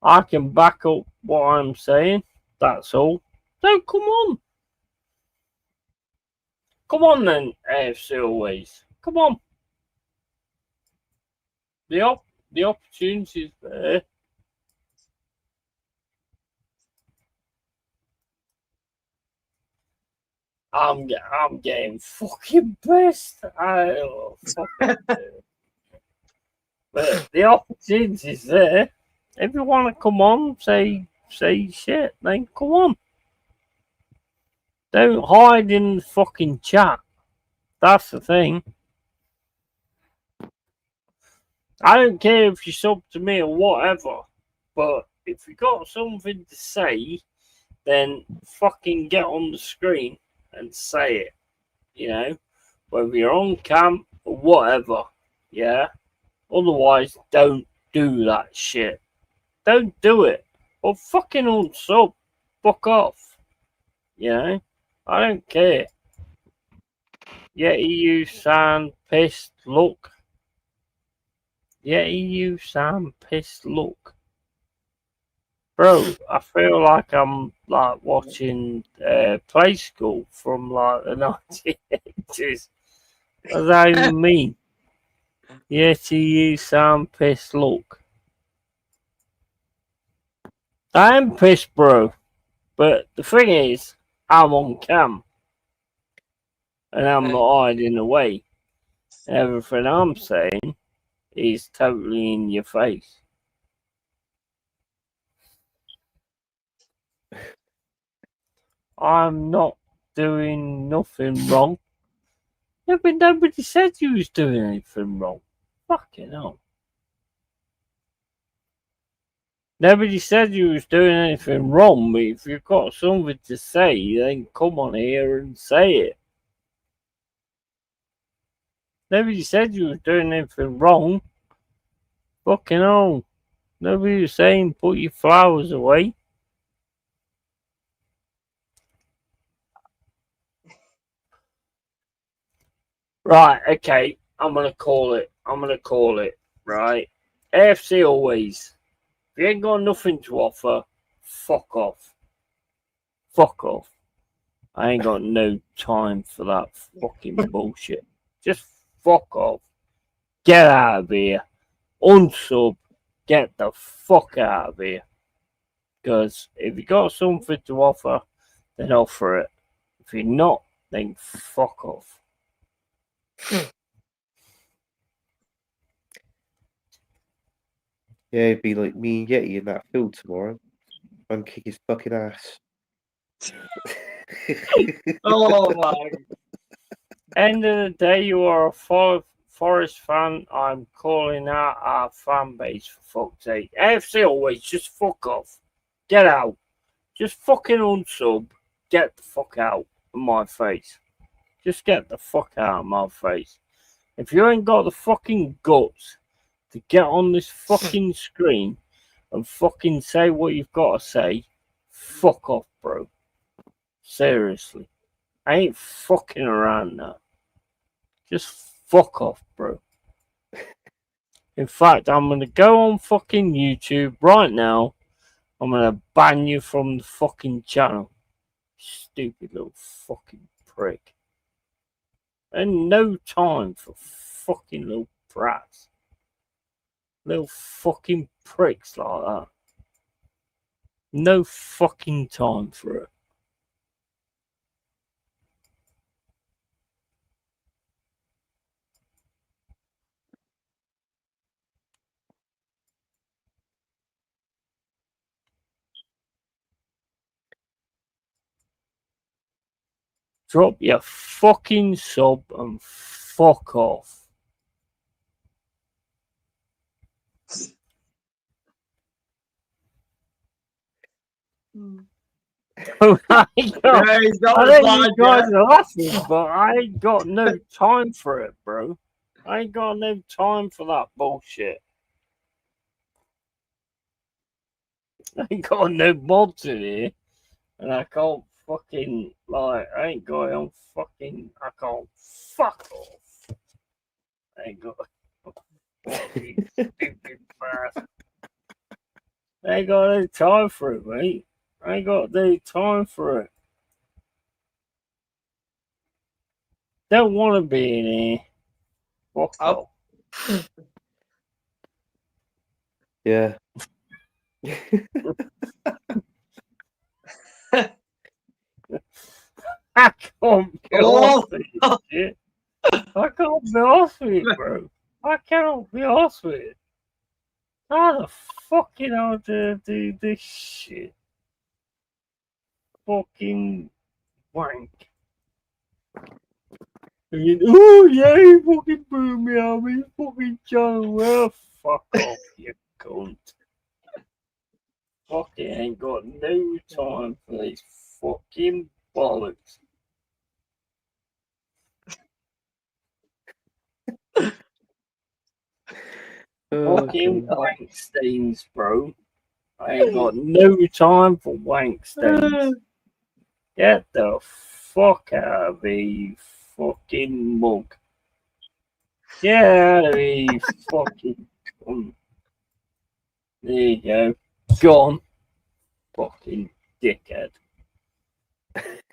I can back up what I'm saying. That's all. So come on. Come on then, AFC always. Come on. The opportunity's there. I'm getting fucking pissed. But the opportunity's there. If you want to come on, say shit, then come on. Don't hide in the fucking chat. That's the thing. I don't care if you sub to me or whatever, but if you got something to say, then fucking get on the screen and say it. You know, whether you're on cam or whatever, yeah. Otherwise, don't do that shit. Don't do it. Or fucking unsub. Fuck off. You know, I don't care. Yeti, you sound pissed. Look. Yeti, you sound pissed. Look. Bro, I feel like I'm like watching Play School from like the 1980s. What does that even mean? Yeti, you sound pissed. Look. I am pissed, bro. But the thing is, I'm on cam. And I'm not hiding away. Everything I'm saying is totally in your face. I'm not doing nothing wrong. Yeah, but nobody said you was doing anything wrong. Fucking hell. Nobody said you was doing anything wrong, but if you've got something to say, then come on here and say it. Nobody said you was doing anything wrong. Fucking hell. Nobody was saying put your flowers away. Right, okay. I'm gonna call it. Right. AFC always. If you ain't got nothing to offer, fuck off. Fuck off. I ain't got no time for that fucking bullshit. Just fuck off. Get out of here. Unsub. Get the fuck out of here. Because if you got something to offer, then offer it. If you're not, then fuck off.
Yeah, it'd be like me and Yeti in that field tomorrow. I'm kick his fucking ass.
Oh my.
End of the day, you are a Forest fan. I'm calling out our fan base for fuck's sake. AFC always, just fuck off. Get out. Just fucking unsub. Get the fuck out of my face. Just get the fuck out of my face. If you ain't got the fucking guts to get on this fucking screen and fucking say what you've got to say, fuck off, bro. Seriously. I ain't fucking around now. Just fuck off, bro. In fact, I'm going to go on fucking YouTube right now. I'm going to ban you from the fucking channel. Stupid little fucking prick. And no time for fucking little brats. Little fucking pricks like that. No fucking time for it. Drop your fucking sub and fuck off. I know you guys are laughing, but I ain't got no time for it, bro. I ain't got no time for that bullshit. I ain't got no mods in here, and I can't fucking, like, I ain't got on fucking, I can't fuck off. I ain't got fucking stupid bastard. I ain't got no time for it, mate. I ain't got no time for it. Don't want to be in here. Fuck off.
Yeah.
I can't be off with it, shit. I can't be off with it, bro. I cannot be off with it. How the fucking hell do I do this shit? Fucking wank. Oh yeah, he fucking blew me out of his fucking channel. Well, fuck off, you cunt. Fucking ain't got no time for these fucking bollocks. Fucking wank stains, bro. I ain't got no time for wank stains. Get the fuck out of me, fucking mug. Get out of me, fucking cunt. There you go. Gone. Fucking dickhead.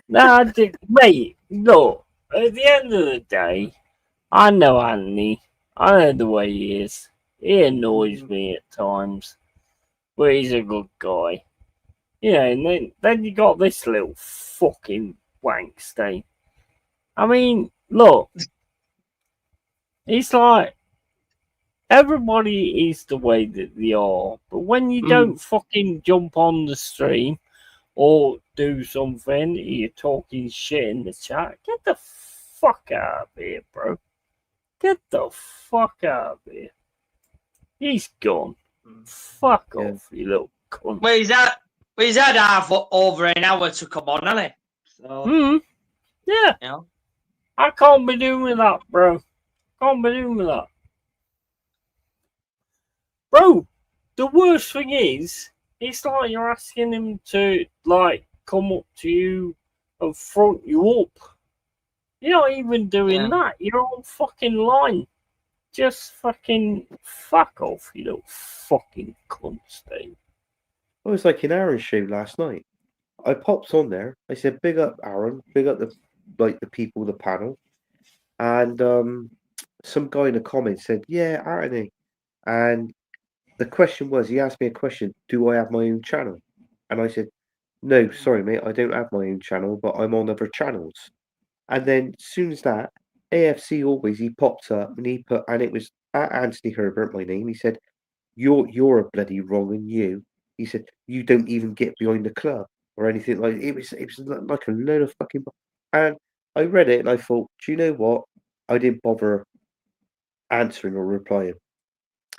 Nah, mate, look, at the end of the day, I know Anthony. I know the way he is. He annoys me at times, but he's a good guy. You know, and then you got this little fucking wank stain. I mean, look, it's like everybody is the way that they are, but when you don't fucking jump on the stream or do something, you're talking shit in the chat, get the fuck out of here, bro. Get the fuck out of here. He's gone. Fuck off, you little cunt.
Well, he's had half over an hour to come on, hasn't he? So,
yeah.
You know?
I can't be doing that, bro. Can't be doing that. Bro, the worst thing is, it's like you're asking him to, like, come up to you and front you up. You're not even doing that. You're on fucking line. Just fucking fuck off, you little fucking cunt, Steve.
I was like in Aaron's show last night. I popped on there. I said, "Big up, Aaron. Big up the people, the panel." And some guy in the comments said, "Yeah, Aaron." And the question was, he asked me a question: "Do I have my own channel?" And I said, "No, sorry, mate. I don't have my own channel, but I'm on other channels." And then as soon as that, AFC Always, he popped up and he put, and it was at Anthony Herbert, my name. He said, "You're a bloody wrong, and you." He said, "You don't even get behind the club or anything like it." Was like a load of fucking. And I read it and I thought, do you know what? I didn't bother answering or replying.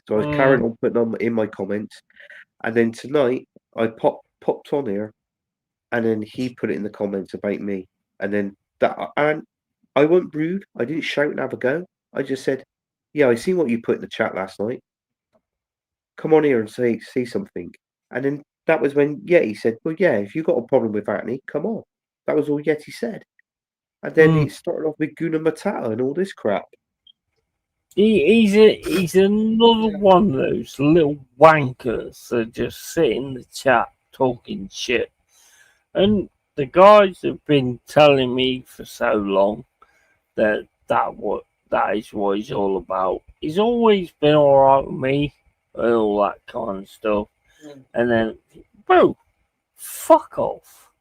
So I was carrying on putting on in my comments, and then tonight I popped on here, and then he put it in the comments about me, and then that, and I wasn't rude. I didn't shout and have a go. I just said, "Yeah, I seen what you put in the chat last night. Come on here and say something." And then that was when Yeti said, "Well, yeah, if you got a problem with Anthony, come on." That was all Yeti said. And then it started off with Guna Matata and all this crap.
He's another one of those little wankers that just sit in the chat talking shit. And the guys have been telling me for so long that is what he's all about. He's always been alright with me and all that kind of stuff. And then, bro, fuck off.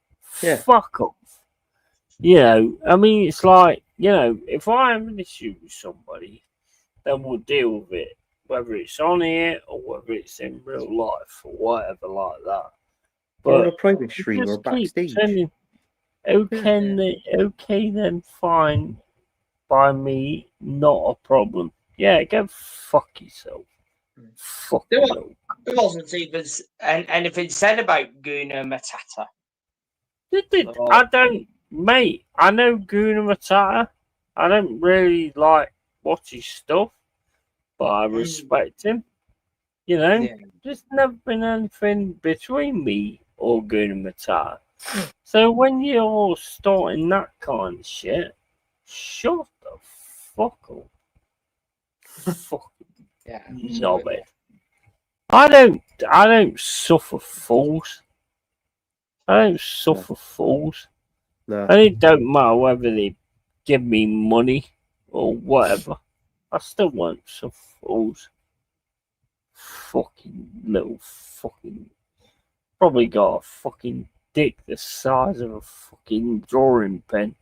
Yeah.
Fuck off. You know, I mean, it's like, you know, if I have an issue with somebody, then we'll deal with it, whether it's on here or whether it's in real life or whatever like that. But
or on a private stream or backstage.
Okay, then fine. By me, not a problem. Yeah, go fuck yourself. Fuck yourself.
There wasn't even anything said about Guna Matata.
I don't, mate. I know Guna Matata. I don't really like watch his stuff, but I respect him. You know,
Yeah.
there's never been anything between me or Guna Matata. So when you're starting that kind of shit, shut the fuck up. Fucking knobhead. I don't suffer fools. I don't suffer fools.
No.
And it don't matter whether they give me money or whatever. I still won't suffer fools. Fucking little fucking. Probably got a fucking dick the size of a fucking drawing pen.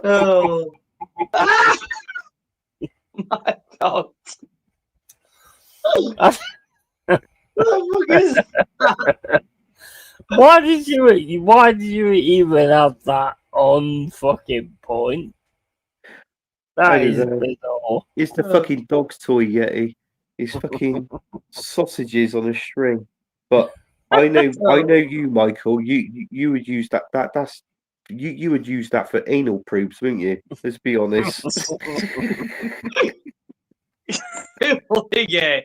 Oh my God.
Why did you even have that on fucking point? That is bizarre.
It's the fucking dog's toy, Yeti. It's fucking sausages on a string. But I know you, Michael. You would use that's you would use that for anal probes, wouldn't you? Let's be honest.
Yeah.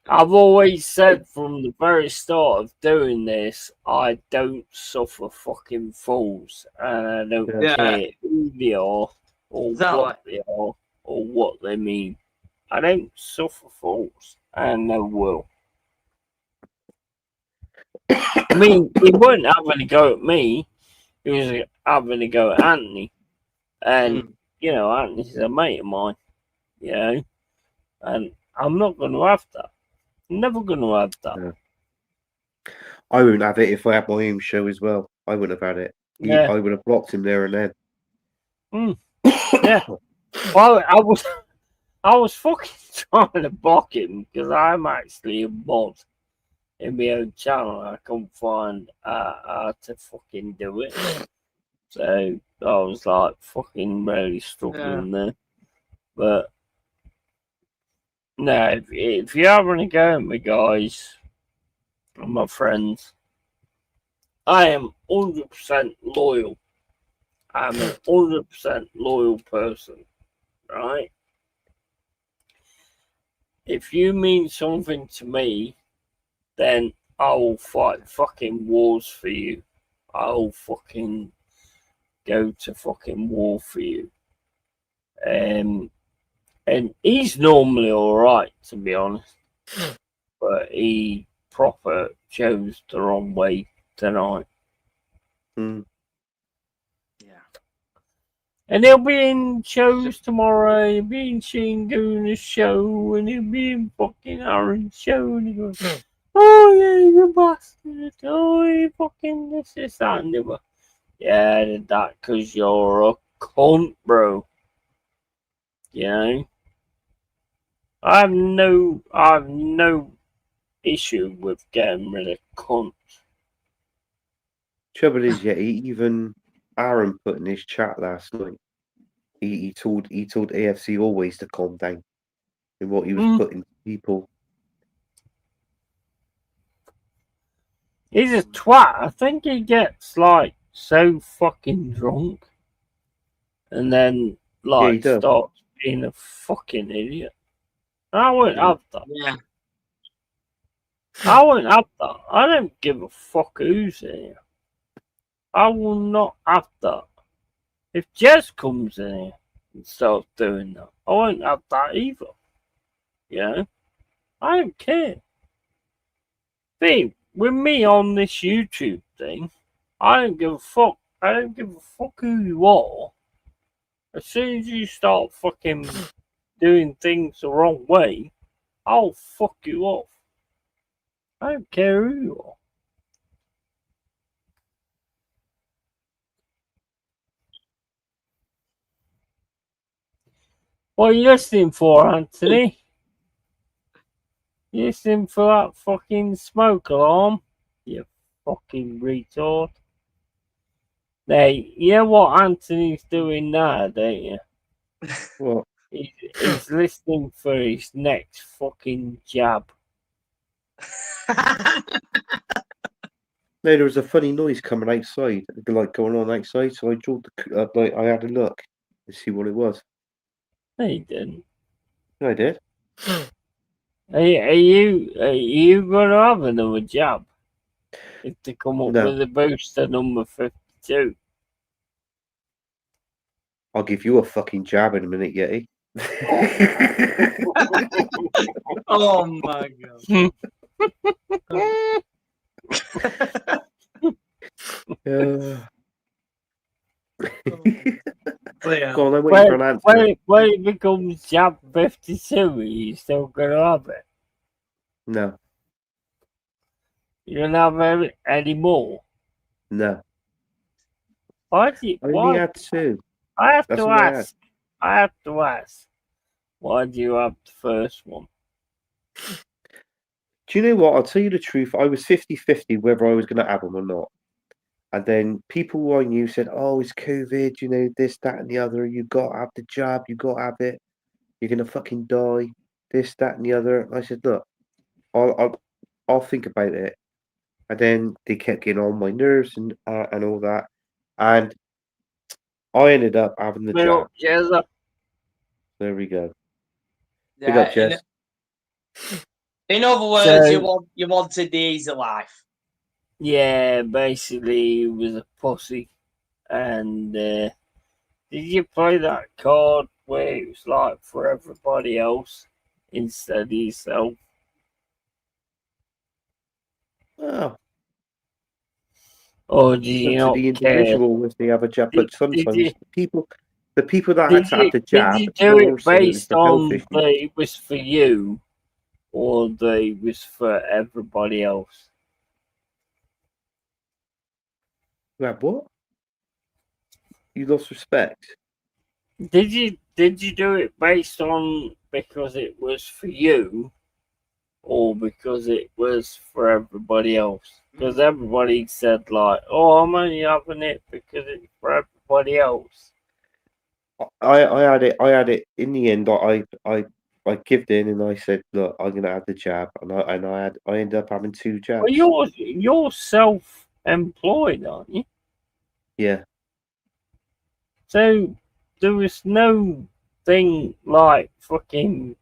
I've always said from the very start of doing this, I don't suffer fucking fools, and I don't care who they are or what they are or what they mean. I don't suffer fools, and I will. I mean, he wasn't having a go at me. He was having a go at Anthony, and you know, Anthony's a mate of mine. You know, and I'm not going to have that. Never going to have that.
No. I wouldn't have it if I had my own show as well. I wouldn't have had it. I would have blocked him there and then.
Yeah. Well, I was fucking trying to block him because I'm actually a mod in my own channel. I couldn't find how to fucking do it. So I was like fucking really struggling there. But no, if you're having a go at me, guys, and my friends, I am 100% loyal. I'm a 100% loyal person, right? If you mean something to me, then I will fight fucking wars for you. I will fucking go to fucking war for you. And he's normally alright, to be honest. But he proper chose the wrong way tonight.
Mm.
And he'll be in shows tomorrow. He'll be in Shane Gooner's show, and he'll be in fucking Aaron's show. And he goes, "Oh yeah, you bastard! Oh, you fucking this, that, and the other." Yeah, I did that because you're a cunt, bro. You know, I have no issue with getting rid of cunts.
Trouble is, even Aaron put in his chat last night. He told AFC always to calm down in what he was putting people.
He's a twat. I think he gets like so fucking drunk, and then like starts being a fucking idiot. I won't have that.
Yeah.
I won't have that. I don't give a fuck who's here. I will not have that. If Jez comes in here and starts doing that, I won't have that either. You know? I don't care. See, with me on this YouTube thing, I don't give a fuck. I don't give a fuck who you are. As soon as you start fucking doing things the wrong way, I'll fuck you off. I don't care who you are. What are you listening for, Anthony? You listening for that fucking smoke alarm? You fucking retard. Hey, you know what Anthony's doing now, don't you?
What?
He's listening for his next fucking jab.
No, there was a funny noise coming outside, like going on outside. So I drove the I had a look to see what it was.
No, you didn't.
I did.
Are you gonna have another jab if they come up
No.
with a booster number 52?
I'll give you a fucking jab in a minute, Yeti.
Oh my god.
Go on, I'm waiting for an answer.
When it becomes jab 52, are you still gonna have it?
No.
You don't have any more?
No.
Why do you,
I only had two.
I have
That's
to
all I had.
ask. I have to ask. Why do you have the first one?
Do you know what? I'll tell you the truth. I was 50-50 whether I was going to have them or not. And then people who I knew said, oh, it's COVID, you know, this, that, and the other. You got to have the jab. You got to have it. You're going to fucking die. This, that, and the other. And I said, look, I'll think about it. And then they kept getting on my nerves and all that. And I ended up having the jab. There we go. Big up, Jess.
In other words, you wanted the easy life.
Yeah, basically, he was a pussy. And did you play that card where it was like for everybody else instead of yourself?
Oh.
Or do you not
the
care?
individual if they have a jab, but sometimes the people that had to have the jab.
Did you do it based on that it was for you, or that it was for everybody else?
What? You lost respect.
Did you do it based on because it was for you, or because it was for everybody else? Because everybody said like, "Oh, I'm only having it because it's for everybody else."
I had it in the end. I gave in and I said, look, I'm gonna have the jab, and I ended up having two jabs.
Well, you're self-employed, aren't you?
Yeah.
So there was no thing like fucking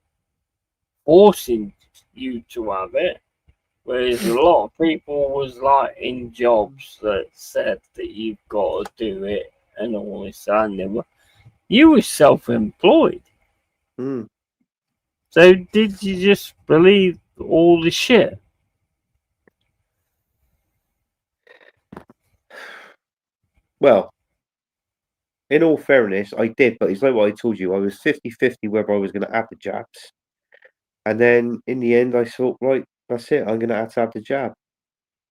forcing you to have it. Whereas a lot of people was like in jobs that said that you've got to do it and all this and you were self-employed.
Mm.
So did you just believe all the shit?
Well, in all fairness, I did, but it's like what I told you. I was 50-50 whether I was going to have the jabs. And then in the end, I thought, right, that's it. I'm going to have the jab.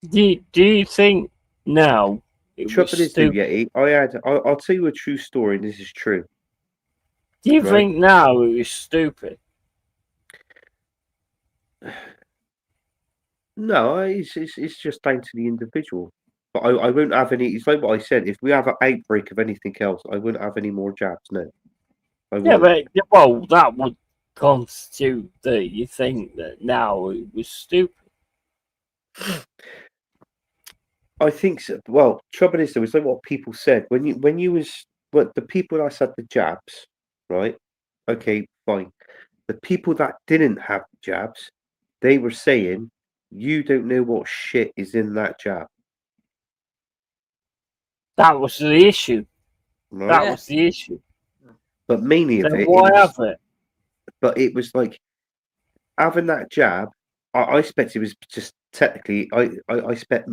Do you think now it
Trouble
was
is, Yeti, I'll tell you a true story, and this is true.
Do you think now it was stupid?
No, it's just down to the individual. But I won't have any. It's like what I said. If we have an outbreak of anything else, I wouldn't have any more jabs. No.
Yeah, but well, that would constitute that you think that now it was stupid.
I think so. Well, trouble is, though, it's like what people said when the people that had the jabs, right? Okay, fine. The people that didn't have the jabs, they were saying, "You don't know what shit is in that jab."
That was the issue.
Right?
That was the issue.
But mainly of it,
why have it?
But it was like having that jab. I expect it was just technically. I expect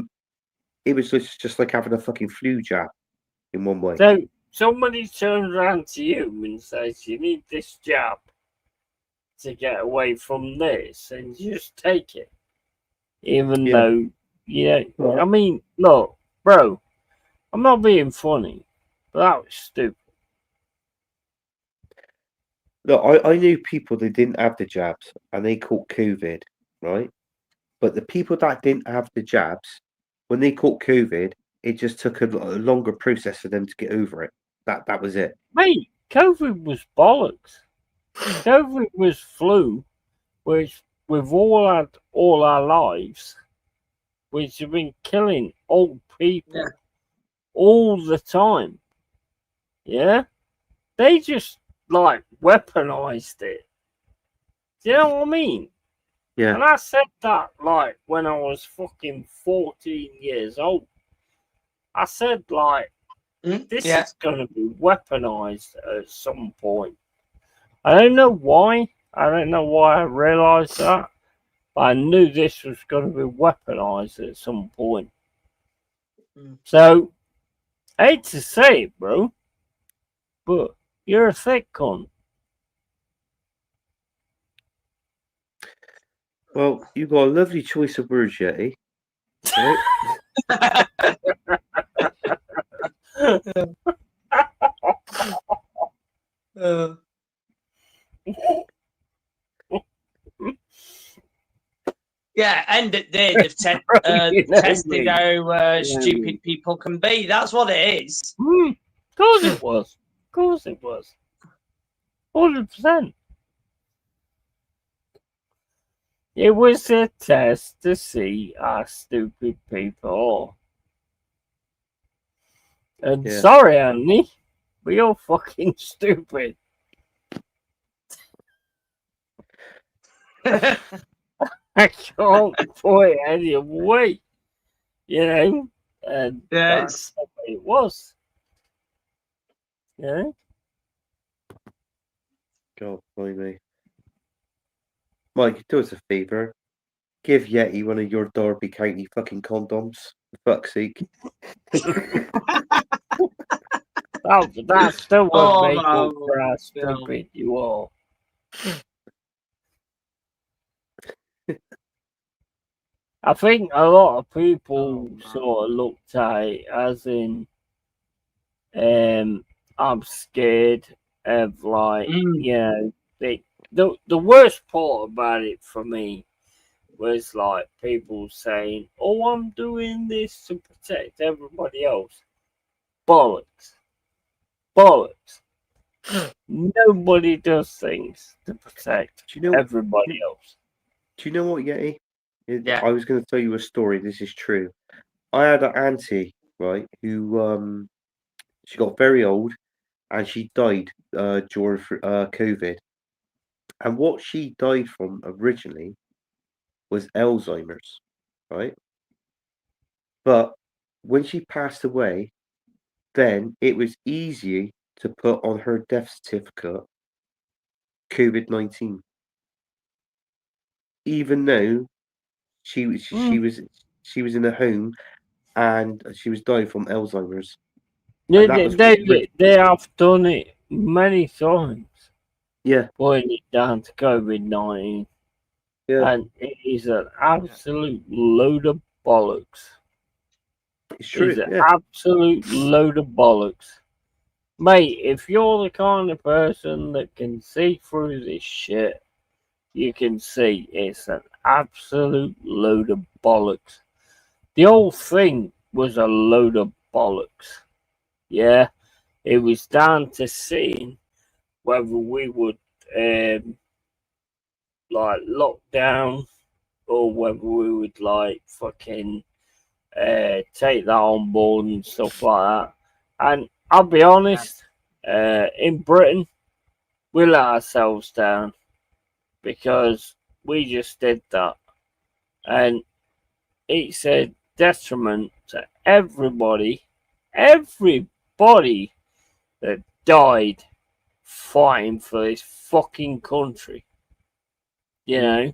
it was just like having a fucking flu jab in one way.
So somebody turns around to you and says, "You need this jab to get away from this," and you just take it, even though
Right.
I mean, look, bro, I'm not being funny, but that was stupid.
Look, I knew people that didn't have the jabs and they caught COVID, right? But the people that didn't have the jabs, when they caught COVID, it just took a longer process for them to get over it. That was it.
Mate, COVID was bollocks. COVID was flu, which we've all had all our lives, which have been killing old people all the time. Yeah? They just like weaponized it. Do you know what I mean?
Yeah.
And I said that like when I was fucking 14 years old. I said like this is gonna be weaponized at some point. I don't know why. I don't know why I realized that. But I knew this was gonna be weaponized at some point. So I hate to say it, bro, but you're a thick cunt.
Well, you got a lovely choice of words, Yeti. Right?
Yeah, end of the day, they've tested how stupid people can be. That's what it is.
Of course it was. Of course it was. 100%. It was a test to see how stupid people are. And sorry, Andy, but you're fucking stupid. I can't put it any other way. You know? And that's what it was. Yeah?
God, blimey. Mike, do us a favour. Give Yeti one of your Derby County fucking condoms. For fuck's sake.
That still won't make up for how stupid you are. I think a lot of people sort of looked at it as in, I'm scared of like, you know, the worst part about it for me was like people saying, "Oh, I'm doing this to protect everybody else." Bollocks. Bollocks. Nobody does things to protect everybody else.
Do you know what, Yeti? I was going to tell you a story. This is true. I had an auntie, right, who she got very old and she died during COVID. And what she died from originally was Alzheimer's, right? But when she passed away, then it was easy to put on her death certificate COVID-19, even though she was in a home and she was dying from Alzheimer's.
They have done it many times.
Yeah,
putting it down to COVID-19.
Yeah,
and it is an absolute load of bollocks.
it's true.
It's an absolute load of bollocks. Mate, if you're the kind of person that can see through this shit, you can see it's an absolute load of bollocks. The whole thing was a load of bollocks. Yeah, it was down to seeing whether we would like lock down or whether we would like fucking take that on board and stuff like that. And I'll be honest, in Britain, we let ourselves down because we just did that. And it's a detriment to everybody that died fighting for this fucking country. You know?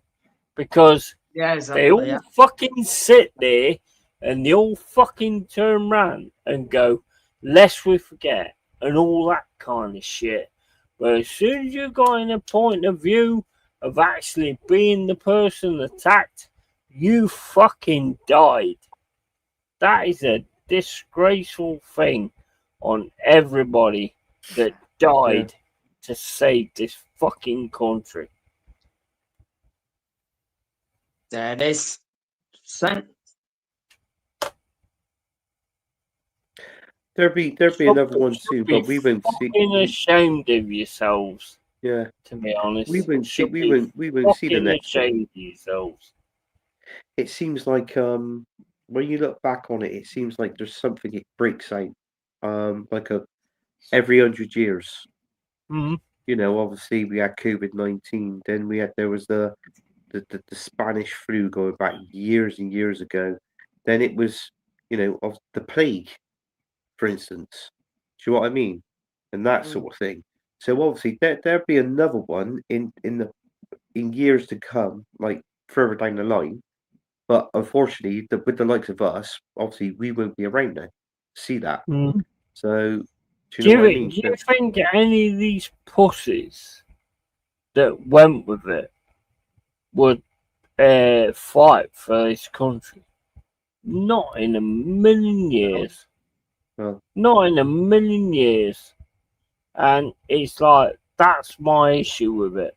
Because they all fucking sit there and they all fucking turn around and go, lest we forget, and all that kind of shit. But as soon as you got in a point of view of actually being the person attacked, you fucking died. That is a disgraceful thing on everybody that died to save this fucking country.
There it is.
There'd be another one too, but we won't see.
Fucking ashamed of yourselves.
Yeah.
To be honest,
We won't see.
should
We
be
won't. We won't see the
fucking
next one.
ashamed of yourselves.
It seems like when you look back on it, it seems like there's something it breaks out. Like every 100 years.
Mm-hmm.
You know, obviously we had COVID-19. Then there was the Spanish flu going back years and years ago. Then it was, of the plague, for instance. Do you know what I mean? And that sort of thing. So obviously there'd be another one in years to come, like further down the line. But unfortunately, with the likes of us, obviously we won't be around now to see that.
Mm.
So do you know what I mean?
Do you think any of these pussies that went with it would fight for this country? Not in a million years.
No.
Not in a million years. And it's like, that's my issue with it.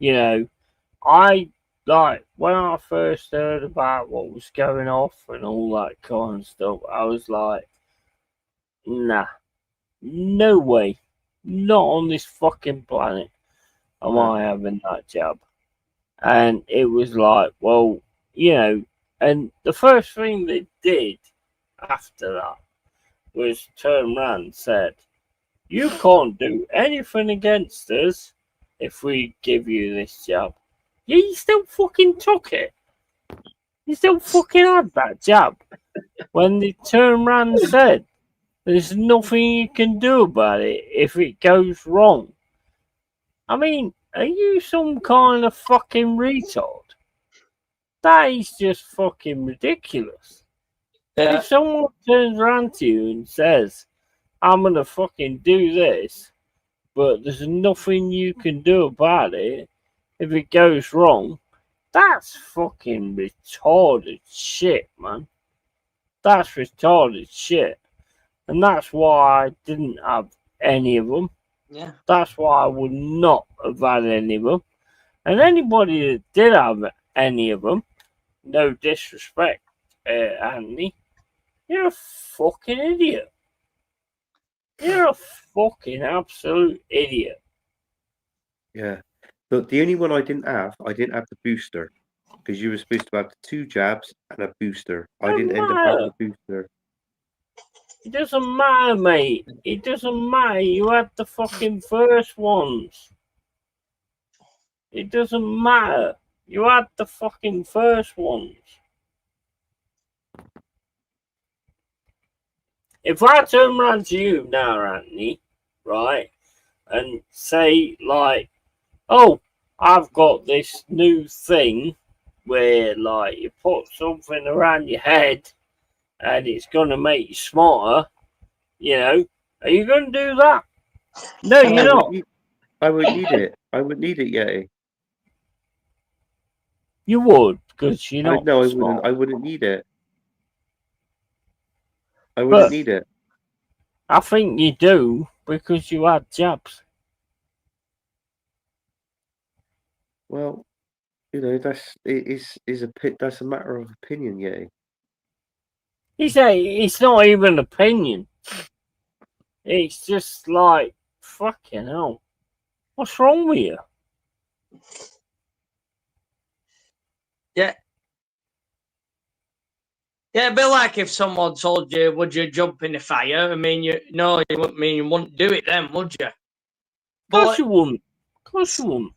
You know, when I first heard about what was going off and all that kind of stuff, I was like, nah, no way. Not on this fucking planet am I having that jab. And it was like, well, and the first thing they did after that was turn around and said, you can't do anything against us if we give you this jab. Yeah, you still fucking took it. You still fucking had that jab. When they turned around and said, there's nothing you can do about it if it goes wrong. I mean, are you some kind of fucking retard? That is just fucking ridiculous.
Yeah.
If someone turns around to you and says, I'm gonna fucking do this, but there's nothing you can do about it if it goes wrong, that's fucking retarded shit, man. That's retarded shit. And that's why I didn't have any of them.
Yeah.
That's why I would not have had any of them. And anybody that did have any of them, no disrespect, Anthony, you're a fucking idiot. You're a fucking absolute idiot.
Yeah. But the only one I didn't have the booster. Because you were supposed to have 2 jabs and a booster. I didn't end up having the booster.
It doesn't matter, mate. It doesn't matter. You had the fucking first ones. It doesn't matter. You had the fucking first ones. If I turn around to you now, Anthony, right, and say, like, oh, I've got this new thing where, like, you put something around your head and it's going to make you smarter, are you going to do that? No, you're not.
I would need it. I would need it, Yeti.
You would, because you're not.
No, I
smart.
wouldn't. I wouldn't need it. I wouldn't need it.
I think you do because you had jabs.
Well, that's a matter of opinion, Yeti.
It's not even opinion. It's just like, fucking hell. What's wrong with you?
Yeah. Yeah, it'd be like if someone told you, would you jump in the fire? I mean, you wouldn't do it then, would you?
Of course you wouldn't. Of course you wouldn't.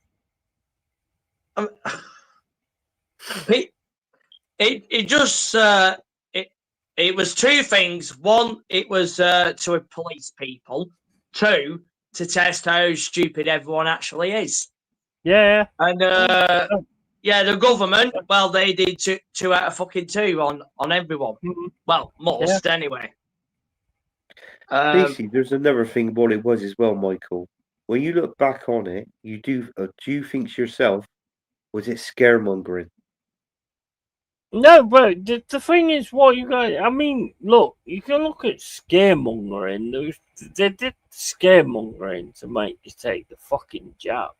It just it was 2 things. One, it was to police people. 2, to test how stupid everyone actually is.
Yeah.
And yeah, the government, well, they did 2 out of fucking 2 on everyone.
Mm-hmm.
Well, most anyway.
Basically, there's another thing what it was as well, Michael. When you look back on it, do you think to yourself, was it scaremongering?
No, but the thing is, what you guys, I mean, look, you can look at scaremongering. They did scaremongering to make you take the fucking jab.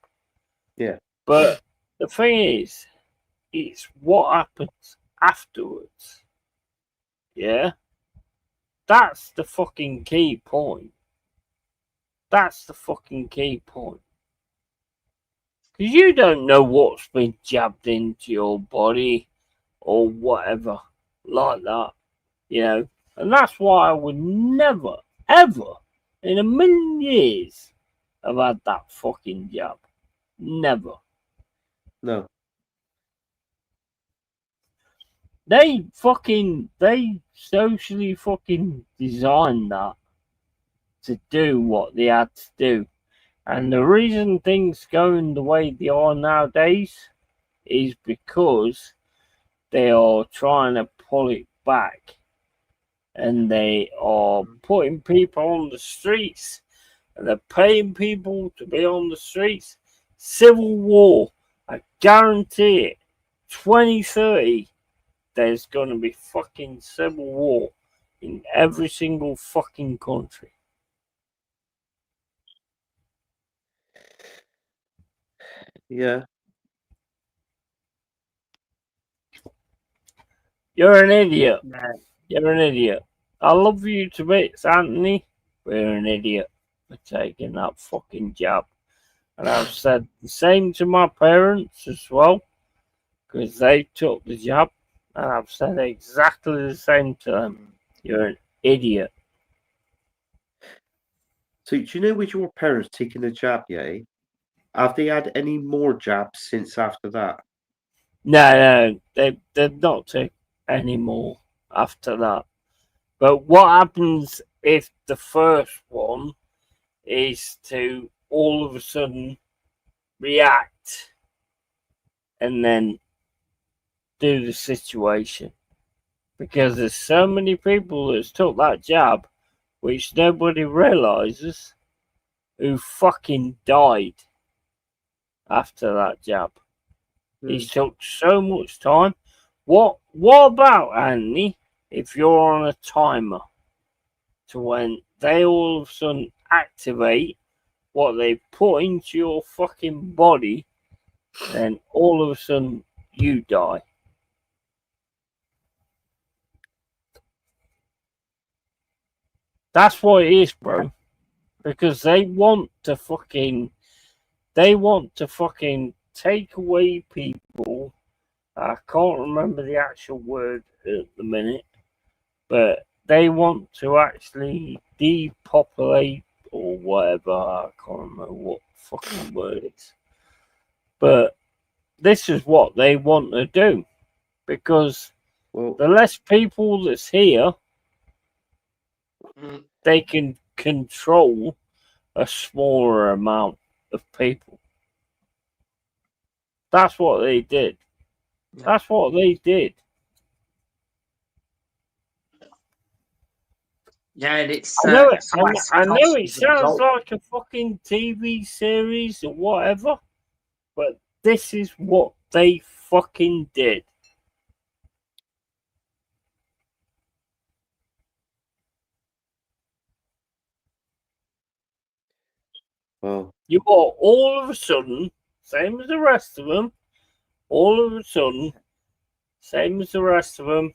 Yeah.
But the thing is, it's what happens afterwards. Yeah? That's the fucking key point. That's the fucking key point. Because you don't know what's been jabbed into your body or whatever like that, you know. And that's why I would never, ever, in a million years, have had that fucking jab. Never.
No.
They socially fucking designed that to do what they had to do. And the reason things going the way they are nowadays is because they are trying to pull it back. And they are putting people on the streets. And they're paying people to be on the streets. Civil war. I guarantee it. 2030. There's going to be fucking civil war in every single fucking country.
Yeah.
You're an idiot. You're an idiot. I love you to bits, Anthony, but you're an idiot for taking that fucking jab. And I've said the same to my parents as well, because they took the jab. And I've said exactly the same to them. You're an idiot.
So, do you know with your parents taking the jab, yeah? Have they had any more jabs since after that?
No, they've not taken any more after that. But what happens if the first one is to all of a sudden react and then do the situation? Because there's so many people that's took that jab, which nobody realizes, who fucking died after that jab. It took so much time. What about, Anthony, if you're on a timer to when they all of a sudden activate what they put into your fucking body, then all of a sudden you die? That's what it is, bro. Because they want to fucking take away people. I can't remember the actual word at the minute, but they want to actually depopulate or whatever. I can't remember what fucking word it's. But this is what they want to do, because the less people that's here, they can control a smaller amount of people. That's what they did. That's what they did.
Yeah, and it's.
I know it. I know it sounds like a fucking TV series or whatever, but this is what they fucking did.
Well,
you are all of a sudden, same as the rest of them, all of a sudden, same as the rest of them,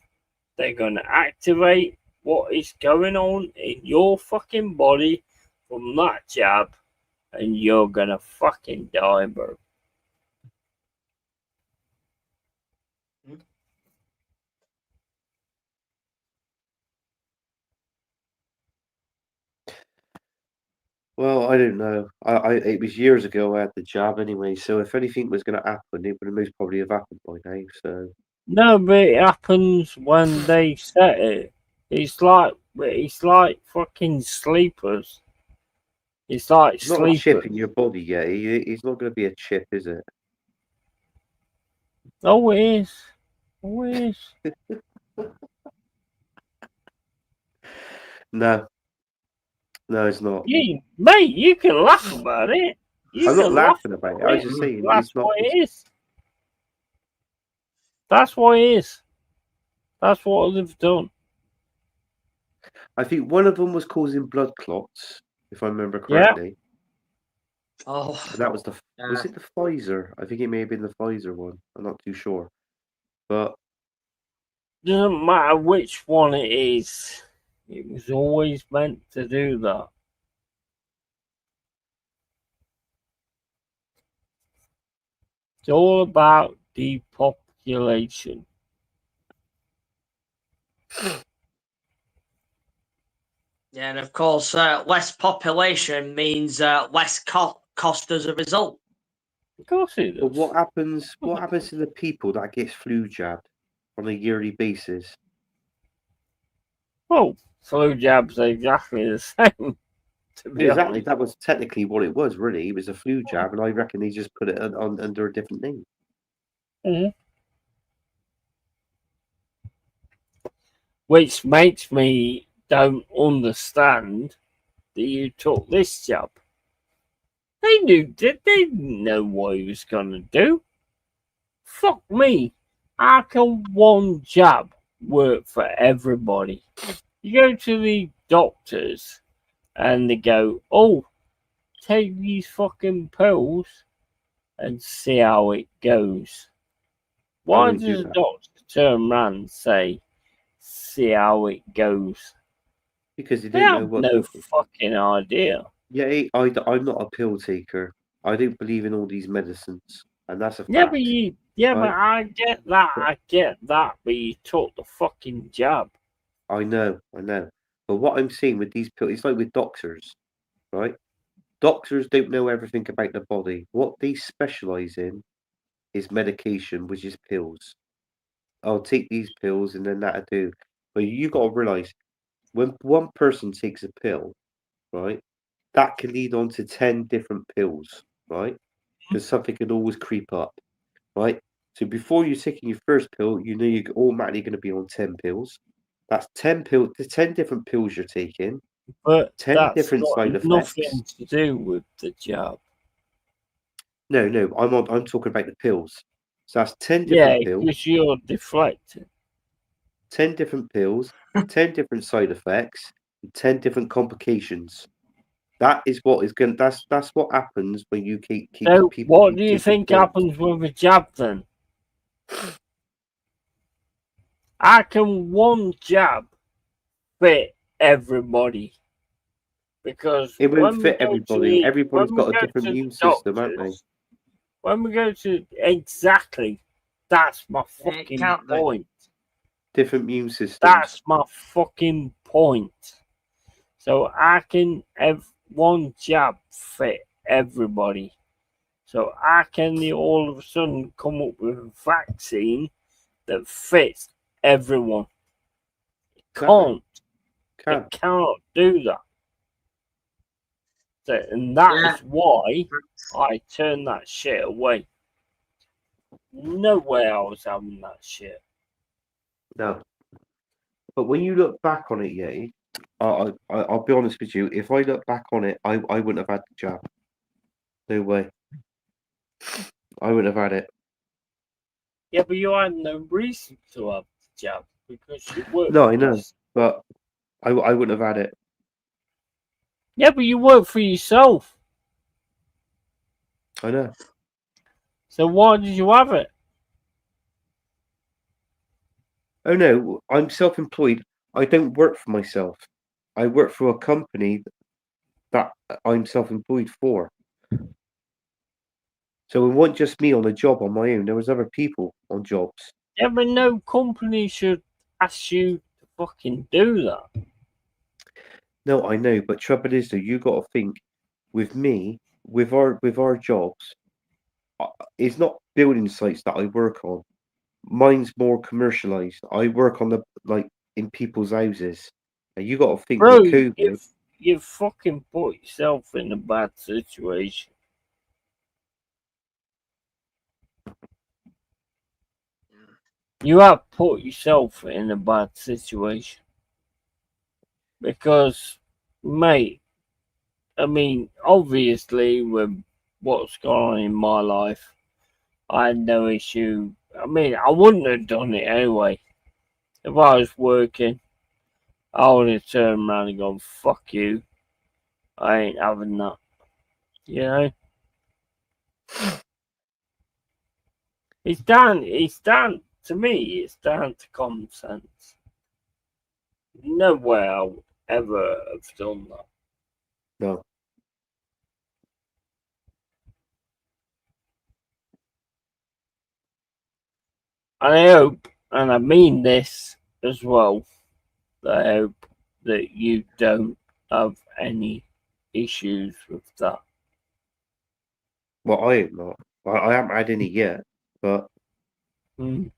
they're going to activate what is going on in your fucking body from that jab, and you're going to fucking die, bro.
well, I don't know. It was years ago I had the jab anyway, so if anything was going to happen, it would most probably have happened by now. So
no, but it happens when they set it. It's like fucking sleepers. It's like
it's not a chip in your body yet. It's not going to be a chip, is it?
Oh, it is. Oh, it is.
No. No, it's not.
Yeah, mate, you can laugh about it.
I'm not laughing about it. I was just saying
That's what it is. That's what it is. That's what they've done.
I think one of them was causing blood clots, if I remember correctly.
Oh,
and that was was it the Pfizer? I think it may have been the Pfizer one. I'm not too sure, but
doesn't matter which one it is. It was always meant to do that. It's all about depopulation.
Yeah, and of course, less population means less cost as a result.
Of course it does.
But what happens? What happens to the people that gets flu jabbed on a yearly basis?
Well, flu jabs are exactly the same. To be
Exactly.
honest.
That was technically what it was. Really, it was a flu jab, and I reckon they just put it on under a different name.
Mm-hmm. Which makes me don't understand that you took this job. They didn't know what he was gonna do. Fuck me. How can one jab work for everybody? You go to the doctors and they go, "Oh, take these fucking pills and see how it goes." Why
would do
does a
that?
doctor turn around and say, "See how it goes"?
Because they
They
didn't know
have
what.
no fucking idea.
Yeah, I'm not a pill taker. I don't believe in all these medicines, and that's a
Yeah,
fact.
but
right?
I get that, but you took the fucking jab.
I know. But what I'm seeing with these pills, it's like with doctors, right? Doctors don't know everything about the body. What they specialize in is medication, which is pills. I'll take these pills and then that'll do. But you got to realize when one person takes a pill, right, that can lead on to 10 different pills, right? Because something can always creep up, right? So before you're taking your first pill, you know you're automatically going to be on 10 pills. That's 10 pills, the 10 different pills you're taking,
But
10
that's
different
got
side effects.
nothing to do with the jab.
No, I'm talking about the pills. So that's 10
Yeah,
different pills,
because you're deflecting.
10 different pills, 10 different side effects, and 10 different complications. That is what is going. That's what happens when you keep
So,
people.
what
keep
do you
taking
think
pills.
happens with a jab then? How can one jab fit everybody? Because
It won't
when we
fit
go to
everybody.
the
Everybody's
when we
got a
go
different
to the
immune system, haven't they?
doctors, when we go to exactly, that's my
It
fucking
can't be.
point.
Different immune systems.
That's my fucking point. So I can have one jab fit everybody. So how can they all of a sudden come up with a vaccine that fits everyone? It can't. They cannot do that. So, and that is why I turned that shit away. No way I was having that shit.
No. But when you look back on it, yeah, I'll be honest with you. If I look back on it, I wouldn't have had the jab. No way. I wouldn't have had it.
Yeah, but you had no reason to have the jab because you work.
No, I know, but I wouldn't have had it.
Yeah, but you work for yourself.
I know.
So why did you have it?
Oh no, I'm self-employed. I don't work for myself. I work for a company that I'm self-employed for. So it wasn't just me on a job on my own. There was other people on jobs.
Yeah, but no company should ask you to fucking do that.
No, I know, but trouble is though, you got to think with me, with our jobs, it's not building sites that I work on. Mine's more commercialized. I work on in people's houses. And you got to think
Bro,
with COVID.
you fucking put yourself in a bad situation. You have put yourself in a bad situation. Because, mate, I mean, obviously, with what's gone on in my life, I had no issue. I mean, I wouldn't have done it anyway. If I was working, I would have turned around and gone, fuck you. I ain't having that. You know? It's down, to me, it's down to common sense. No way I would ever have done that.
No.
I hope, and I mean this as well, I hope that you don't have any issues with that.
Well, I am not. I haven't had any yet, but
Mm.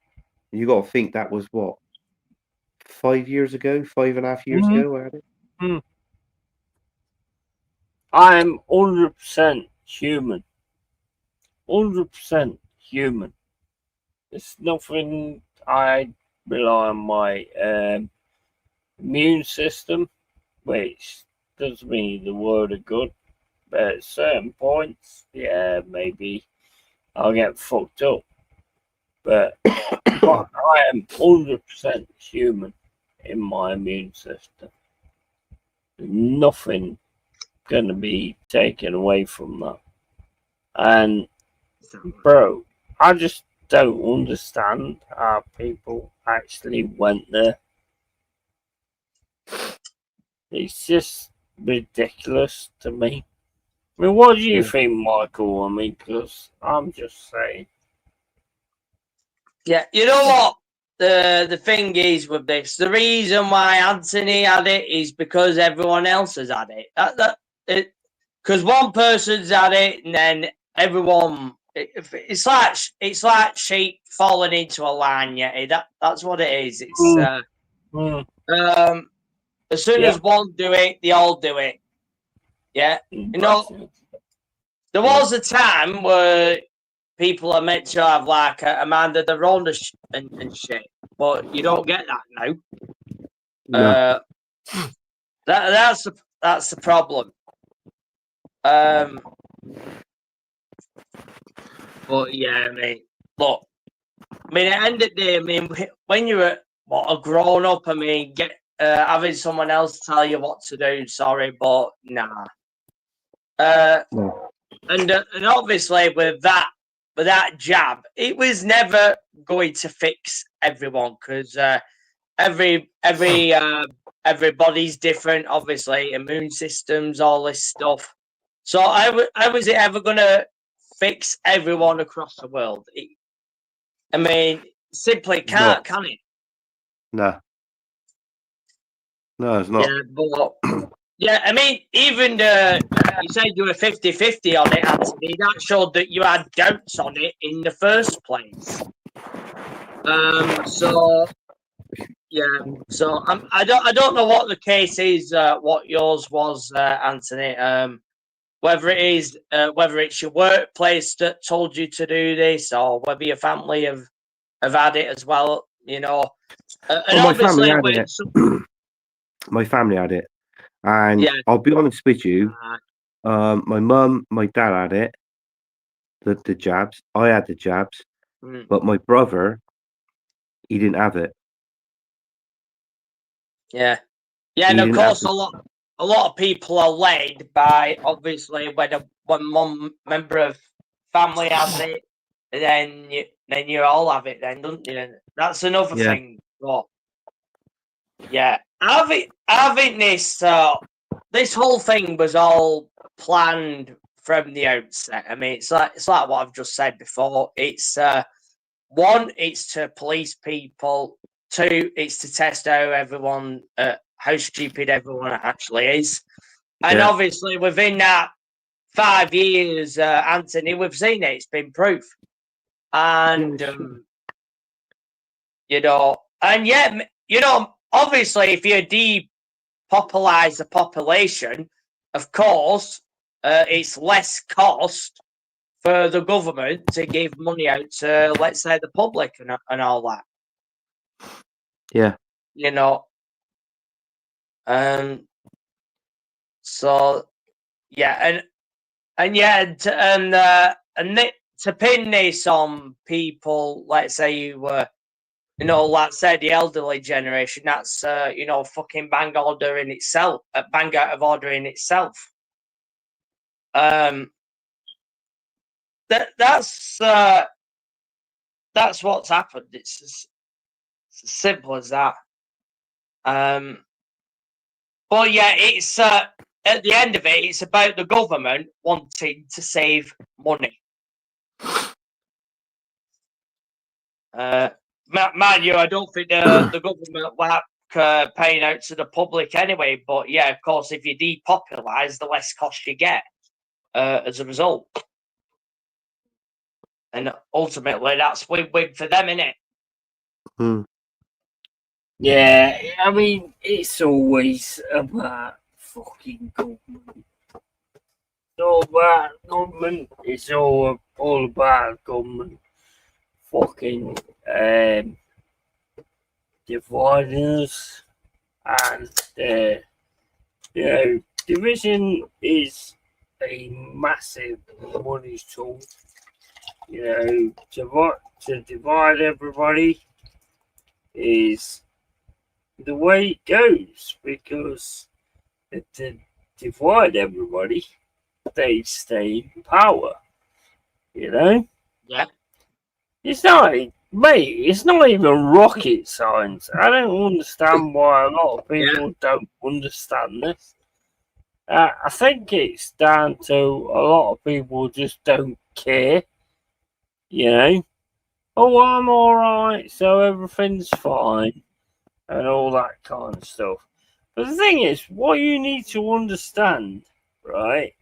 you got to think that was what 5 years ago, 5.5 years
Mhm.
ago. I had it.
Mm. I am 100% human. 100% human. It's nothing. I rely on my immune system, which does me the world of good. But at certain points, yeah, maybe I'll get fucked up. But I am 100% human in my immune system. Nothing going to be taken away from that. And, bro, I just don't understand how people actually went there. It's just ridiculous to me. I mean, what do you think, Michael? I mean, because I'm just saying.
Yeah, you know what? The thing is with this, the reason why Anthony had it is because everyone else has had it. Because one person's had it, and then everyone. It's like sheep falling into a line. Yeah, that's what it is. It's as soon as one do it, they all do it. Yeah, you know. There was a time where people are meant to have like a mind of their own and shit, but you don't get that now.
No.
That's the problem. But yeah, I mean, look, I mean, at the end of the day, I mean, when you're a grown up, I mean, having someone else tell you what to do, sorry, but nah. And obviously with that jab, it was never going to fix everyone because everybody's different. Obviously, immune systems, all this stuff. So how was it ever going to fix everyone across the world? I mean, simply can't, can it?
No. No, it's not.
Yeah, but yeah, I mean, even you said you were 50-50 on it, Anthony. That showed that you had doubts on it in the first place. So yeah, so I don't know what the case is. What yours was, Anthony. Whether it's your workplace that told you to do this, or whether your family have had it as well. You know, and
well,
obviously when
my family had it, and
yeah.
I'll be honest with you. My mum, my dad had it, the jabs. I had the jabs, but my brother, he didn't have it.
Yeah, and of course a lot of people are led by obviously when one member of family has it, then you all have it, then, don't you? That's another thing. But yeah, having this whole thing was all planned from the outset. I mean, it's like what I've just said before. It's one, it's to police people. Two, it's to test how stupid everyone actually is. And obviously, within that 5 years, Anthony, we've seen it. It's been proof. And obviously, if you depopulise the population, of course, it's less cost for the government to give money out to, let's say, the public and all that.
Yeah.
So yeah, to pin this on people, let's say you were, let's say the elderly generation, that's fucking bang out of order in itself. That's what's happened. It's as simple as that. But yeah, it's at the end of it, it's about the government wanting to save money. Mind you, I don't think the government like paying out to the public anyway. But yeah, of course, if you depopulise, the less cost you get as a result. And ultimately, that's win-win for them, innit?
Yeah, I mean, it's always about fucking government. It's all about government. It's all about government. Fucking dividing us. And, you know, division is a massive money tool. You know, to divide everybody is the way it goes, because to divide everybody, they stay in power. You know?
Yeah.
It's not, mate, it's not even rocket science. I don't understand why a lot of people don't understand this. I think it's down to a lot of people just don't care. You know? Oh, I'm alright, so everything's fine. And all that kind of stuff. But the thing is, what you need to understand, right,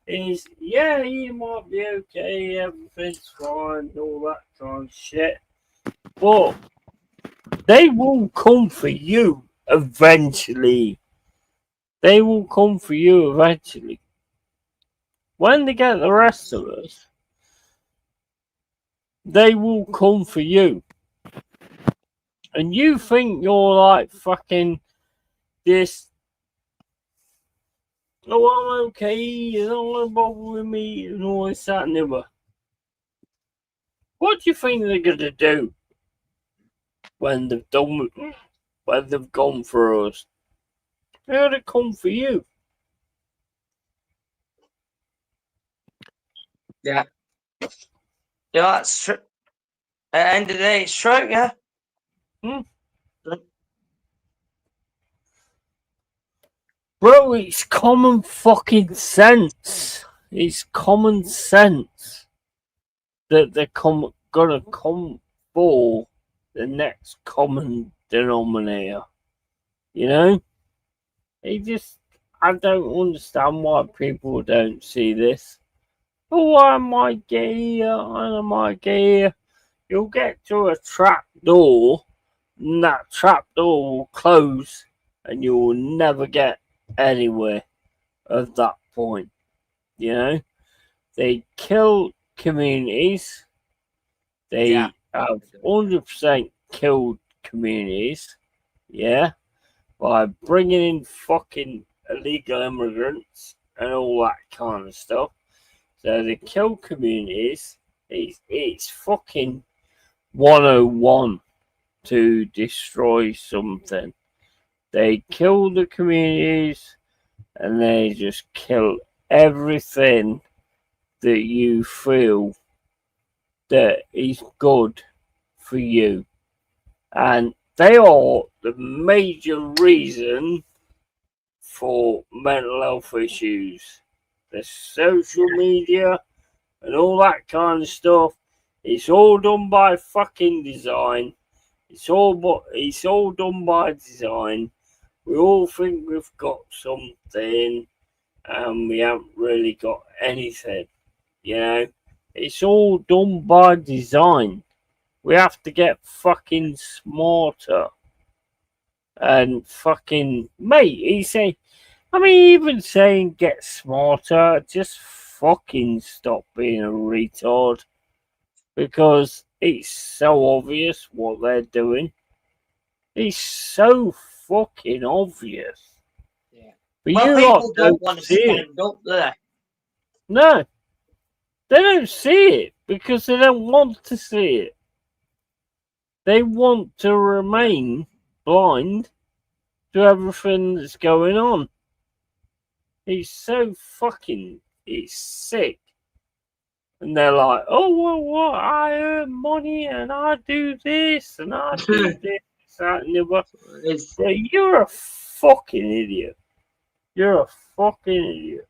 is, yeah, you might be okay, everything's fine, all that kind of shit. But they will come for you eventually. They will come for you eventually. When they get the rest of us, they will come for you. And you think you're like fucking this, oh, I'm okay, you don't want to bother with me, and all this, that, and the other. What do you think they're going to do when they've gone for us? They're going to come for you.
Yeah. Yeah, that's true. At the end of the day, it's true, yeah.
Bro, it's common fucking sense. It's common sense that they're gonna come for the next common denominator. You know? I don't understand why people don't see this. Oh, I might get here, I might get here. You'll get to a trap door, and that trap door will close, and you will never get anywhere of that point. You know? They kill communities. They have 100% killed communities. Yeah? By bringing in fucking illegal immigrants and all that kind of stuff. So they kill communities. It's fucking 101 to destroy something. They kill the communities and they just kill everything that you feel that is good for you. And they are the major reason for mental health issues. The social media and all that kind of stuff. It's all done by fucking design. It's all done by design. We all think we've got something and we haven't really got anything. You know? It's all done by design. We have to get fucking smarter. And fucking, mate, even saying get smarter, just fucking stop being a retard. Because it's so obvious what they're doing. It's so fucking obvious.
Yeah.
But
well,
you
people don't want to stand up, do they?
No. They don't see it because they don't want to see it. They want to remain blind to everything that's going on. It's sick. And they're like, oh, well, what? I earn money and I do this and I do this, that, and the other. So you're a fucking idiot. You're a fucking idiot.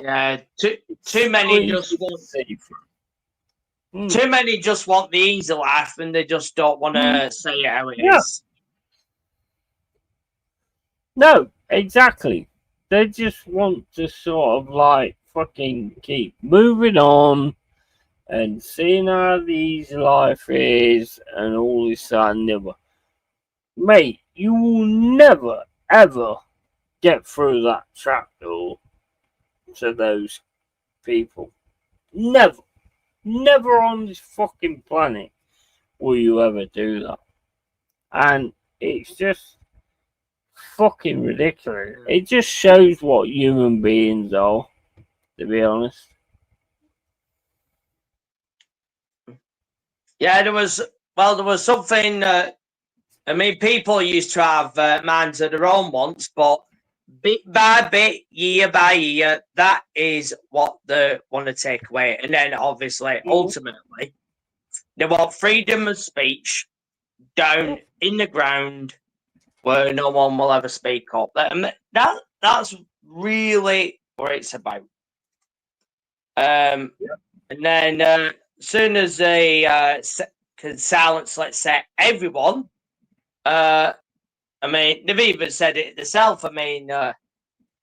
Yeah, too many just want. Too many just want the easy life and they just don't want to say it how it is.
No, exactly. They just want to sort of like fucking keep moving on and seeing how the easy life is and all this and the other. Mate, you will never, ever get through that trapdoor to those people. Never. Never on this fucking planet will you ever do that. And it's just fucking ridiculous. It just shows what human beings are, to be honest.
Yeah, there was something. I mean, people used to have minds of their own once, but bit by bit, year by year, that is what they want to take away. And then, obviously, ultimately, they want freedom of speech down in the ground where no one will ever speak up. That's really what it's about. And then, as soon as they can silence, let's say, everyone, I mean, they've even said it themselves. I mean,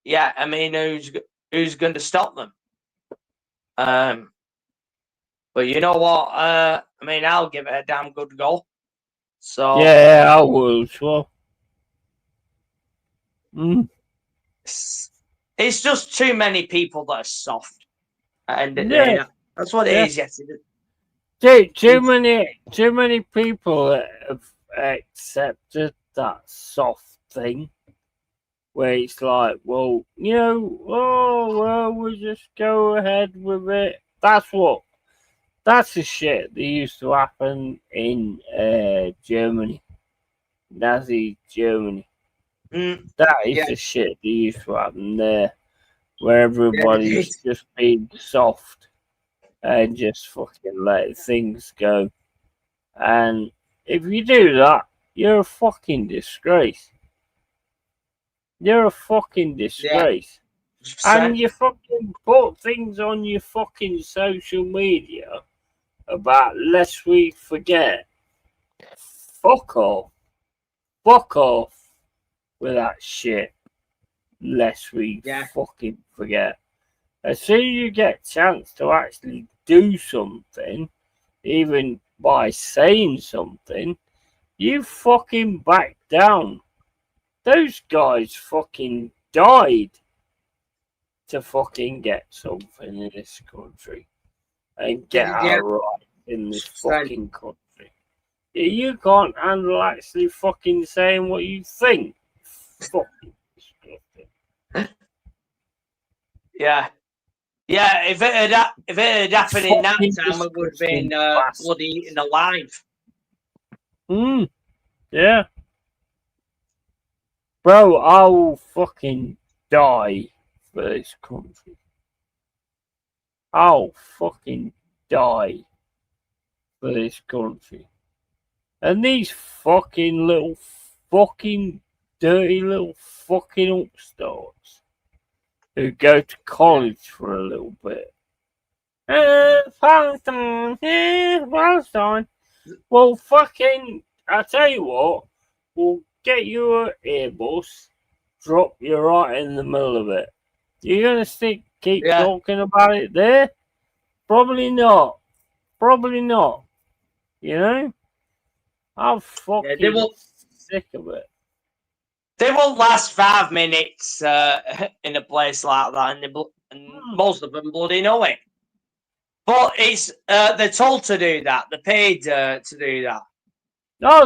yeah, I mean, who's going to stop them? But you know what? I mean, I'll give it a damn good go. So
yeah, I will as well.
It's just too many people that are soft, and that's what it is. Yes,
too many people that have accepted that soft thing, where it's like, well, you know, oh well, we'll just go ahead with it. That's the shit that used to happen in Germany, Nazi Germany. That is the shit that used to happen there, where everybody's just being soft and just fucking let things go. And if you do that, you're a fucking disgrace. You're a fucking disgrace. And you fucking put things on your fucking social media about lest we forget. Fuck off. Fuck off with that shit. Lest we fucking forget. As soon as you get a chance to actually do something, even by saying something, you fucking back down. Those guys fucking died to fucking get something in this country and get our right in this fucking country. You can't handle actually fucking saying what you think. Fucking disgusting.
Yeah. Yeah, if it had happened in that time, it would have been bloody eaten alive.
Yeah. Bro, I will fucking die for this country. I'll fucking die for this country. And these fucking little fucking dirty little fucking upstarts who go to college for a little bit. Palestine, Palestine. Well, fucking, I tell you what, we'll get you an Airbus, drop you right in the middle of it. You're gonna keep talking about it there? Probably not. Probably not. You know? I'm fucking sick of it.
They won't last 5 minutes in a place like that, and most of them bloody know it. But it's they're told to do that. They're paid to do that.
Oh,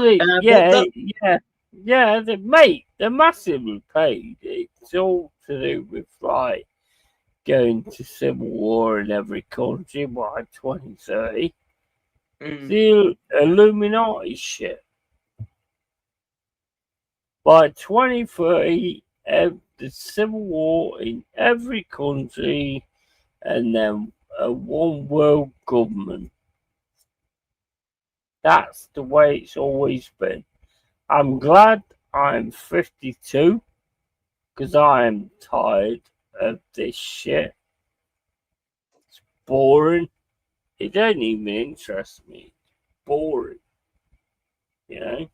mate, they're massively paid. It's all to do with like going to civil war in every country by 2030. The Illuminati shit. By 2030, the civil war in every country, and then a one world government. That's the way it's always been. I'm glad I'm 52 because I am tired of this shit. It's boring. It don't even interest me. Boring. You know?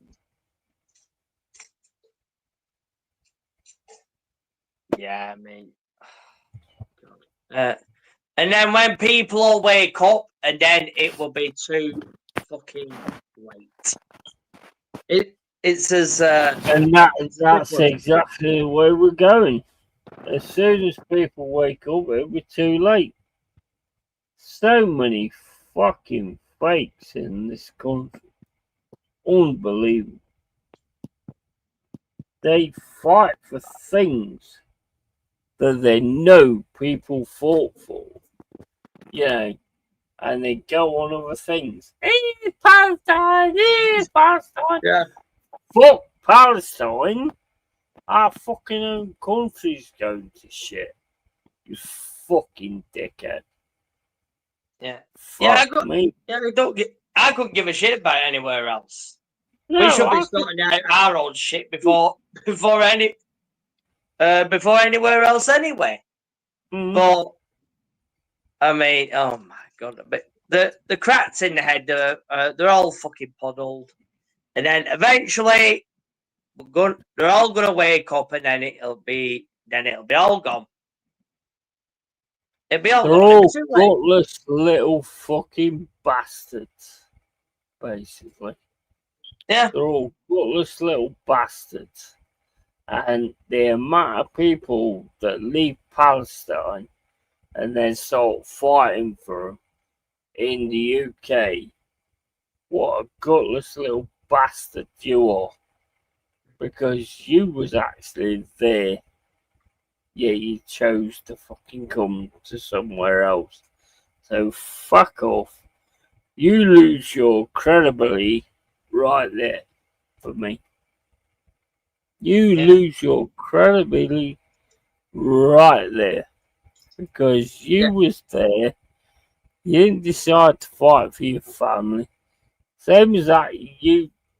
Yeah, I mean, and then when people will wake up, and then it will be too fucking late. It's as
and that's exactly the way we're going. As soon as people wake up, it'll be too late. So many fucking fakes in this country. Unbelievable. They fight for things that they know people fought for. You know, and they go on other things. Palestine! Palestine!
Yeah.
Fuck Palestine! Our fucking own country's going to shit. You fucking dickhead.
Yeah.
Fuck me.
Yeah, I couldn't give a shit about anywhere else.
No,
we should be sorting out our own shit before anywhere else anyway. But I mean, oh my god! But the cracks in the head, they're all fucking puddled, and then eventually they're all gonna wake up, and then it'll be all gone. It'll be all
They're
gone.
all gutless little fucking bastards, basically.
Yeah.
They're all gutless little bastards. And the amount of people that leave Palestine and then start fighting for them in the UK, what a gutless little bastard you are. Because you was actually there. Yeah, you chose to fucking come to somewhere else. So fuck off. You lose your credibility right there for me. You lose your credibility right there. Because you was there. You didn't decide to fight for your family. Same as that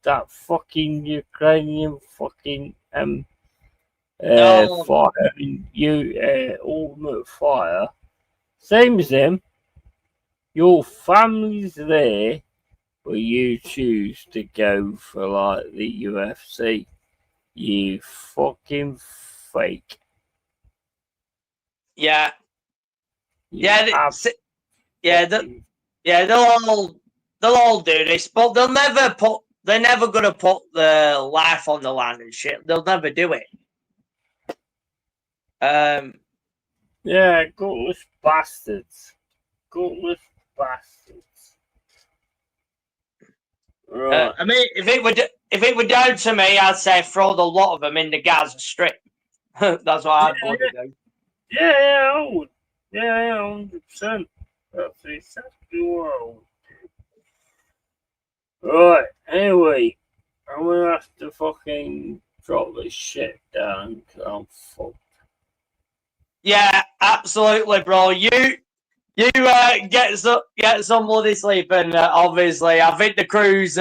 that fucking Ukrainian fucking fire, ultimate fire. Same as them. Your family's there, but you choose to go for like the UFC. You fucking fake.
Yeah.
You
They'll all do this, but they're never gonna put the life on the line and shit. They'll never do it.
Yeah, gutless bastards. Gutless bastards. Right.
I mean, if it were down to me, I'd say throw the lot of them in the Gaza Strip. That's what I'd want to do.
Yeah, I would. Yeah, 100%. That's exactly what I would do. Right, anyway, I'm gonna have to fucking drop this shit down because I'm fucked.
Yeah, absolutely, bro. You get some bloody sleep, and obviously, I think the crew's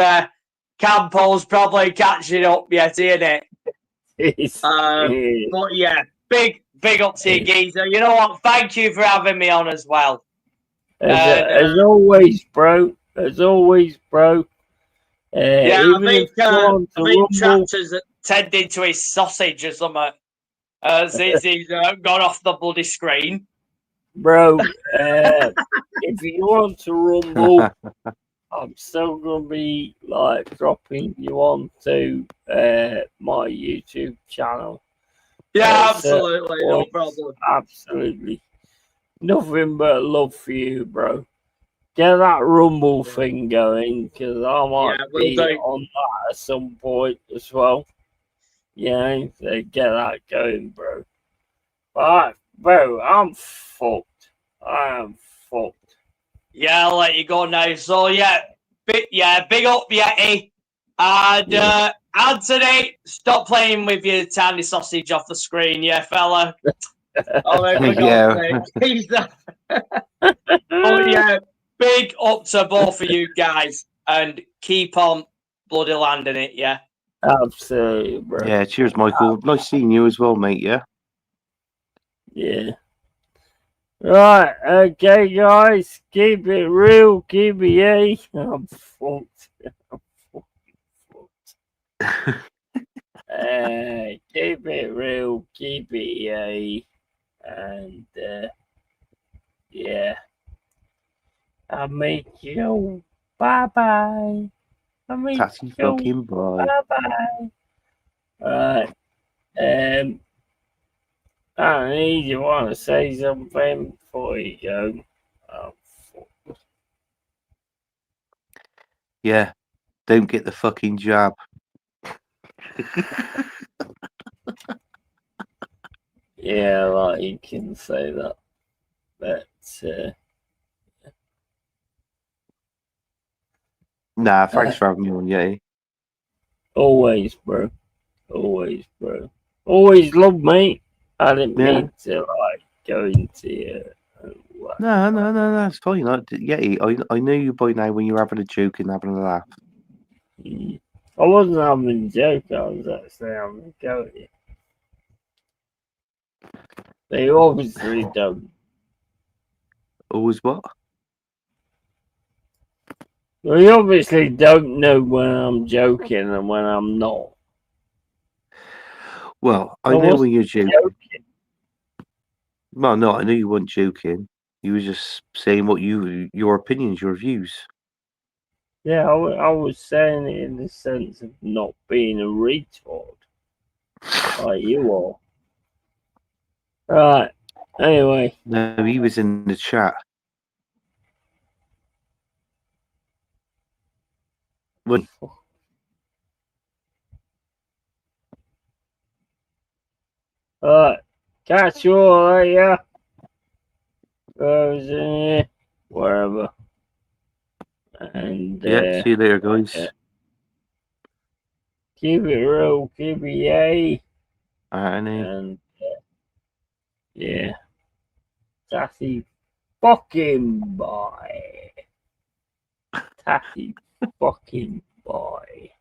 Campo's probably catching up yet, isn't it? But yeah, big up to you, Geezer. You know what? Thank you for having me on as well.
As always, bro. As always, bro.
Yeah, I think Tractor's turned into his sausage or something. Since he's gone off the bloody screen.
Bro, if you want to rumble, I'm still going to be like dropping you onto my YouTube channel.
Yeah, absolutely. No problem.
Absolutely. Nothing but love for you, bro. Get that rumble thing going because I might be on that at some point as well. Yeah, so get that going, bro. Alright, bro, I'm fucked. I am fucked.
Yeah, I'll let you go now. So big up Yeti. And Anthony, stop playing with your tiny sausage off the screen, yeah, fella. Big up to both of you guys and keep on bloody landing it, yeah.
Absolutely, bro.
Yeah, cheers, Michael. Nice seeing you as well, mate. Yeah.
Yeah. Right, okay, guys, keep it real, keep it yay. I'm fucked. I'm fucking fucked. Keep it real, keep it yay, and yeah, I'll make you bye bye. I'll make
Tatty
you
fucking boy.
bye bye. Right, I need you want to say something before you go. Oh, fuck.
Yeah, don't get the fucking jab.
Yeah, like you can say that, but
Nah, thanks for having me on, Yeti.
always, bro. Always, bro. Always love, mate. I didn't
Yeah.
mean to like go into you.
No, it's fine. Yeti, I know you by now when you're having a joke and having a laugh.
I wasn't having a joke, I was actually having a go at you. They obviously don't.
Always what?
They obviously don't know when I'm joking and when I'm not.
Well, I know when
wasn't
you're joking. Well, no, I know you weren't joking. You were just saying what your opinions, your views.
Yeah, I was saying it in the sense of not being a retard. Like you are. Right. Anyway.
No, he was in the chat. When
Alright. Catch you all later. Wherever. And
yeah, see you later, guys.
Keep it real, keep it yay.
Alright,
and yeah. Tatty fucking boy. Tatty fucking boy.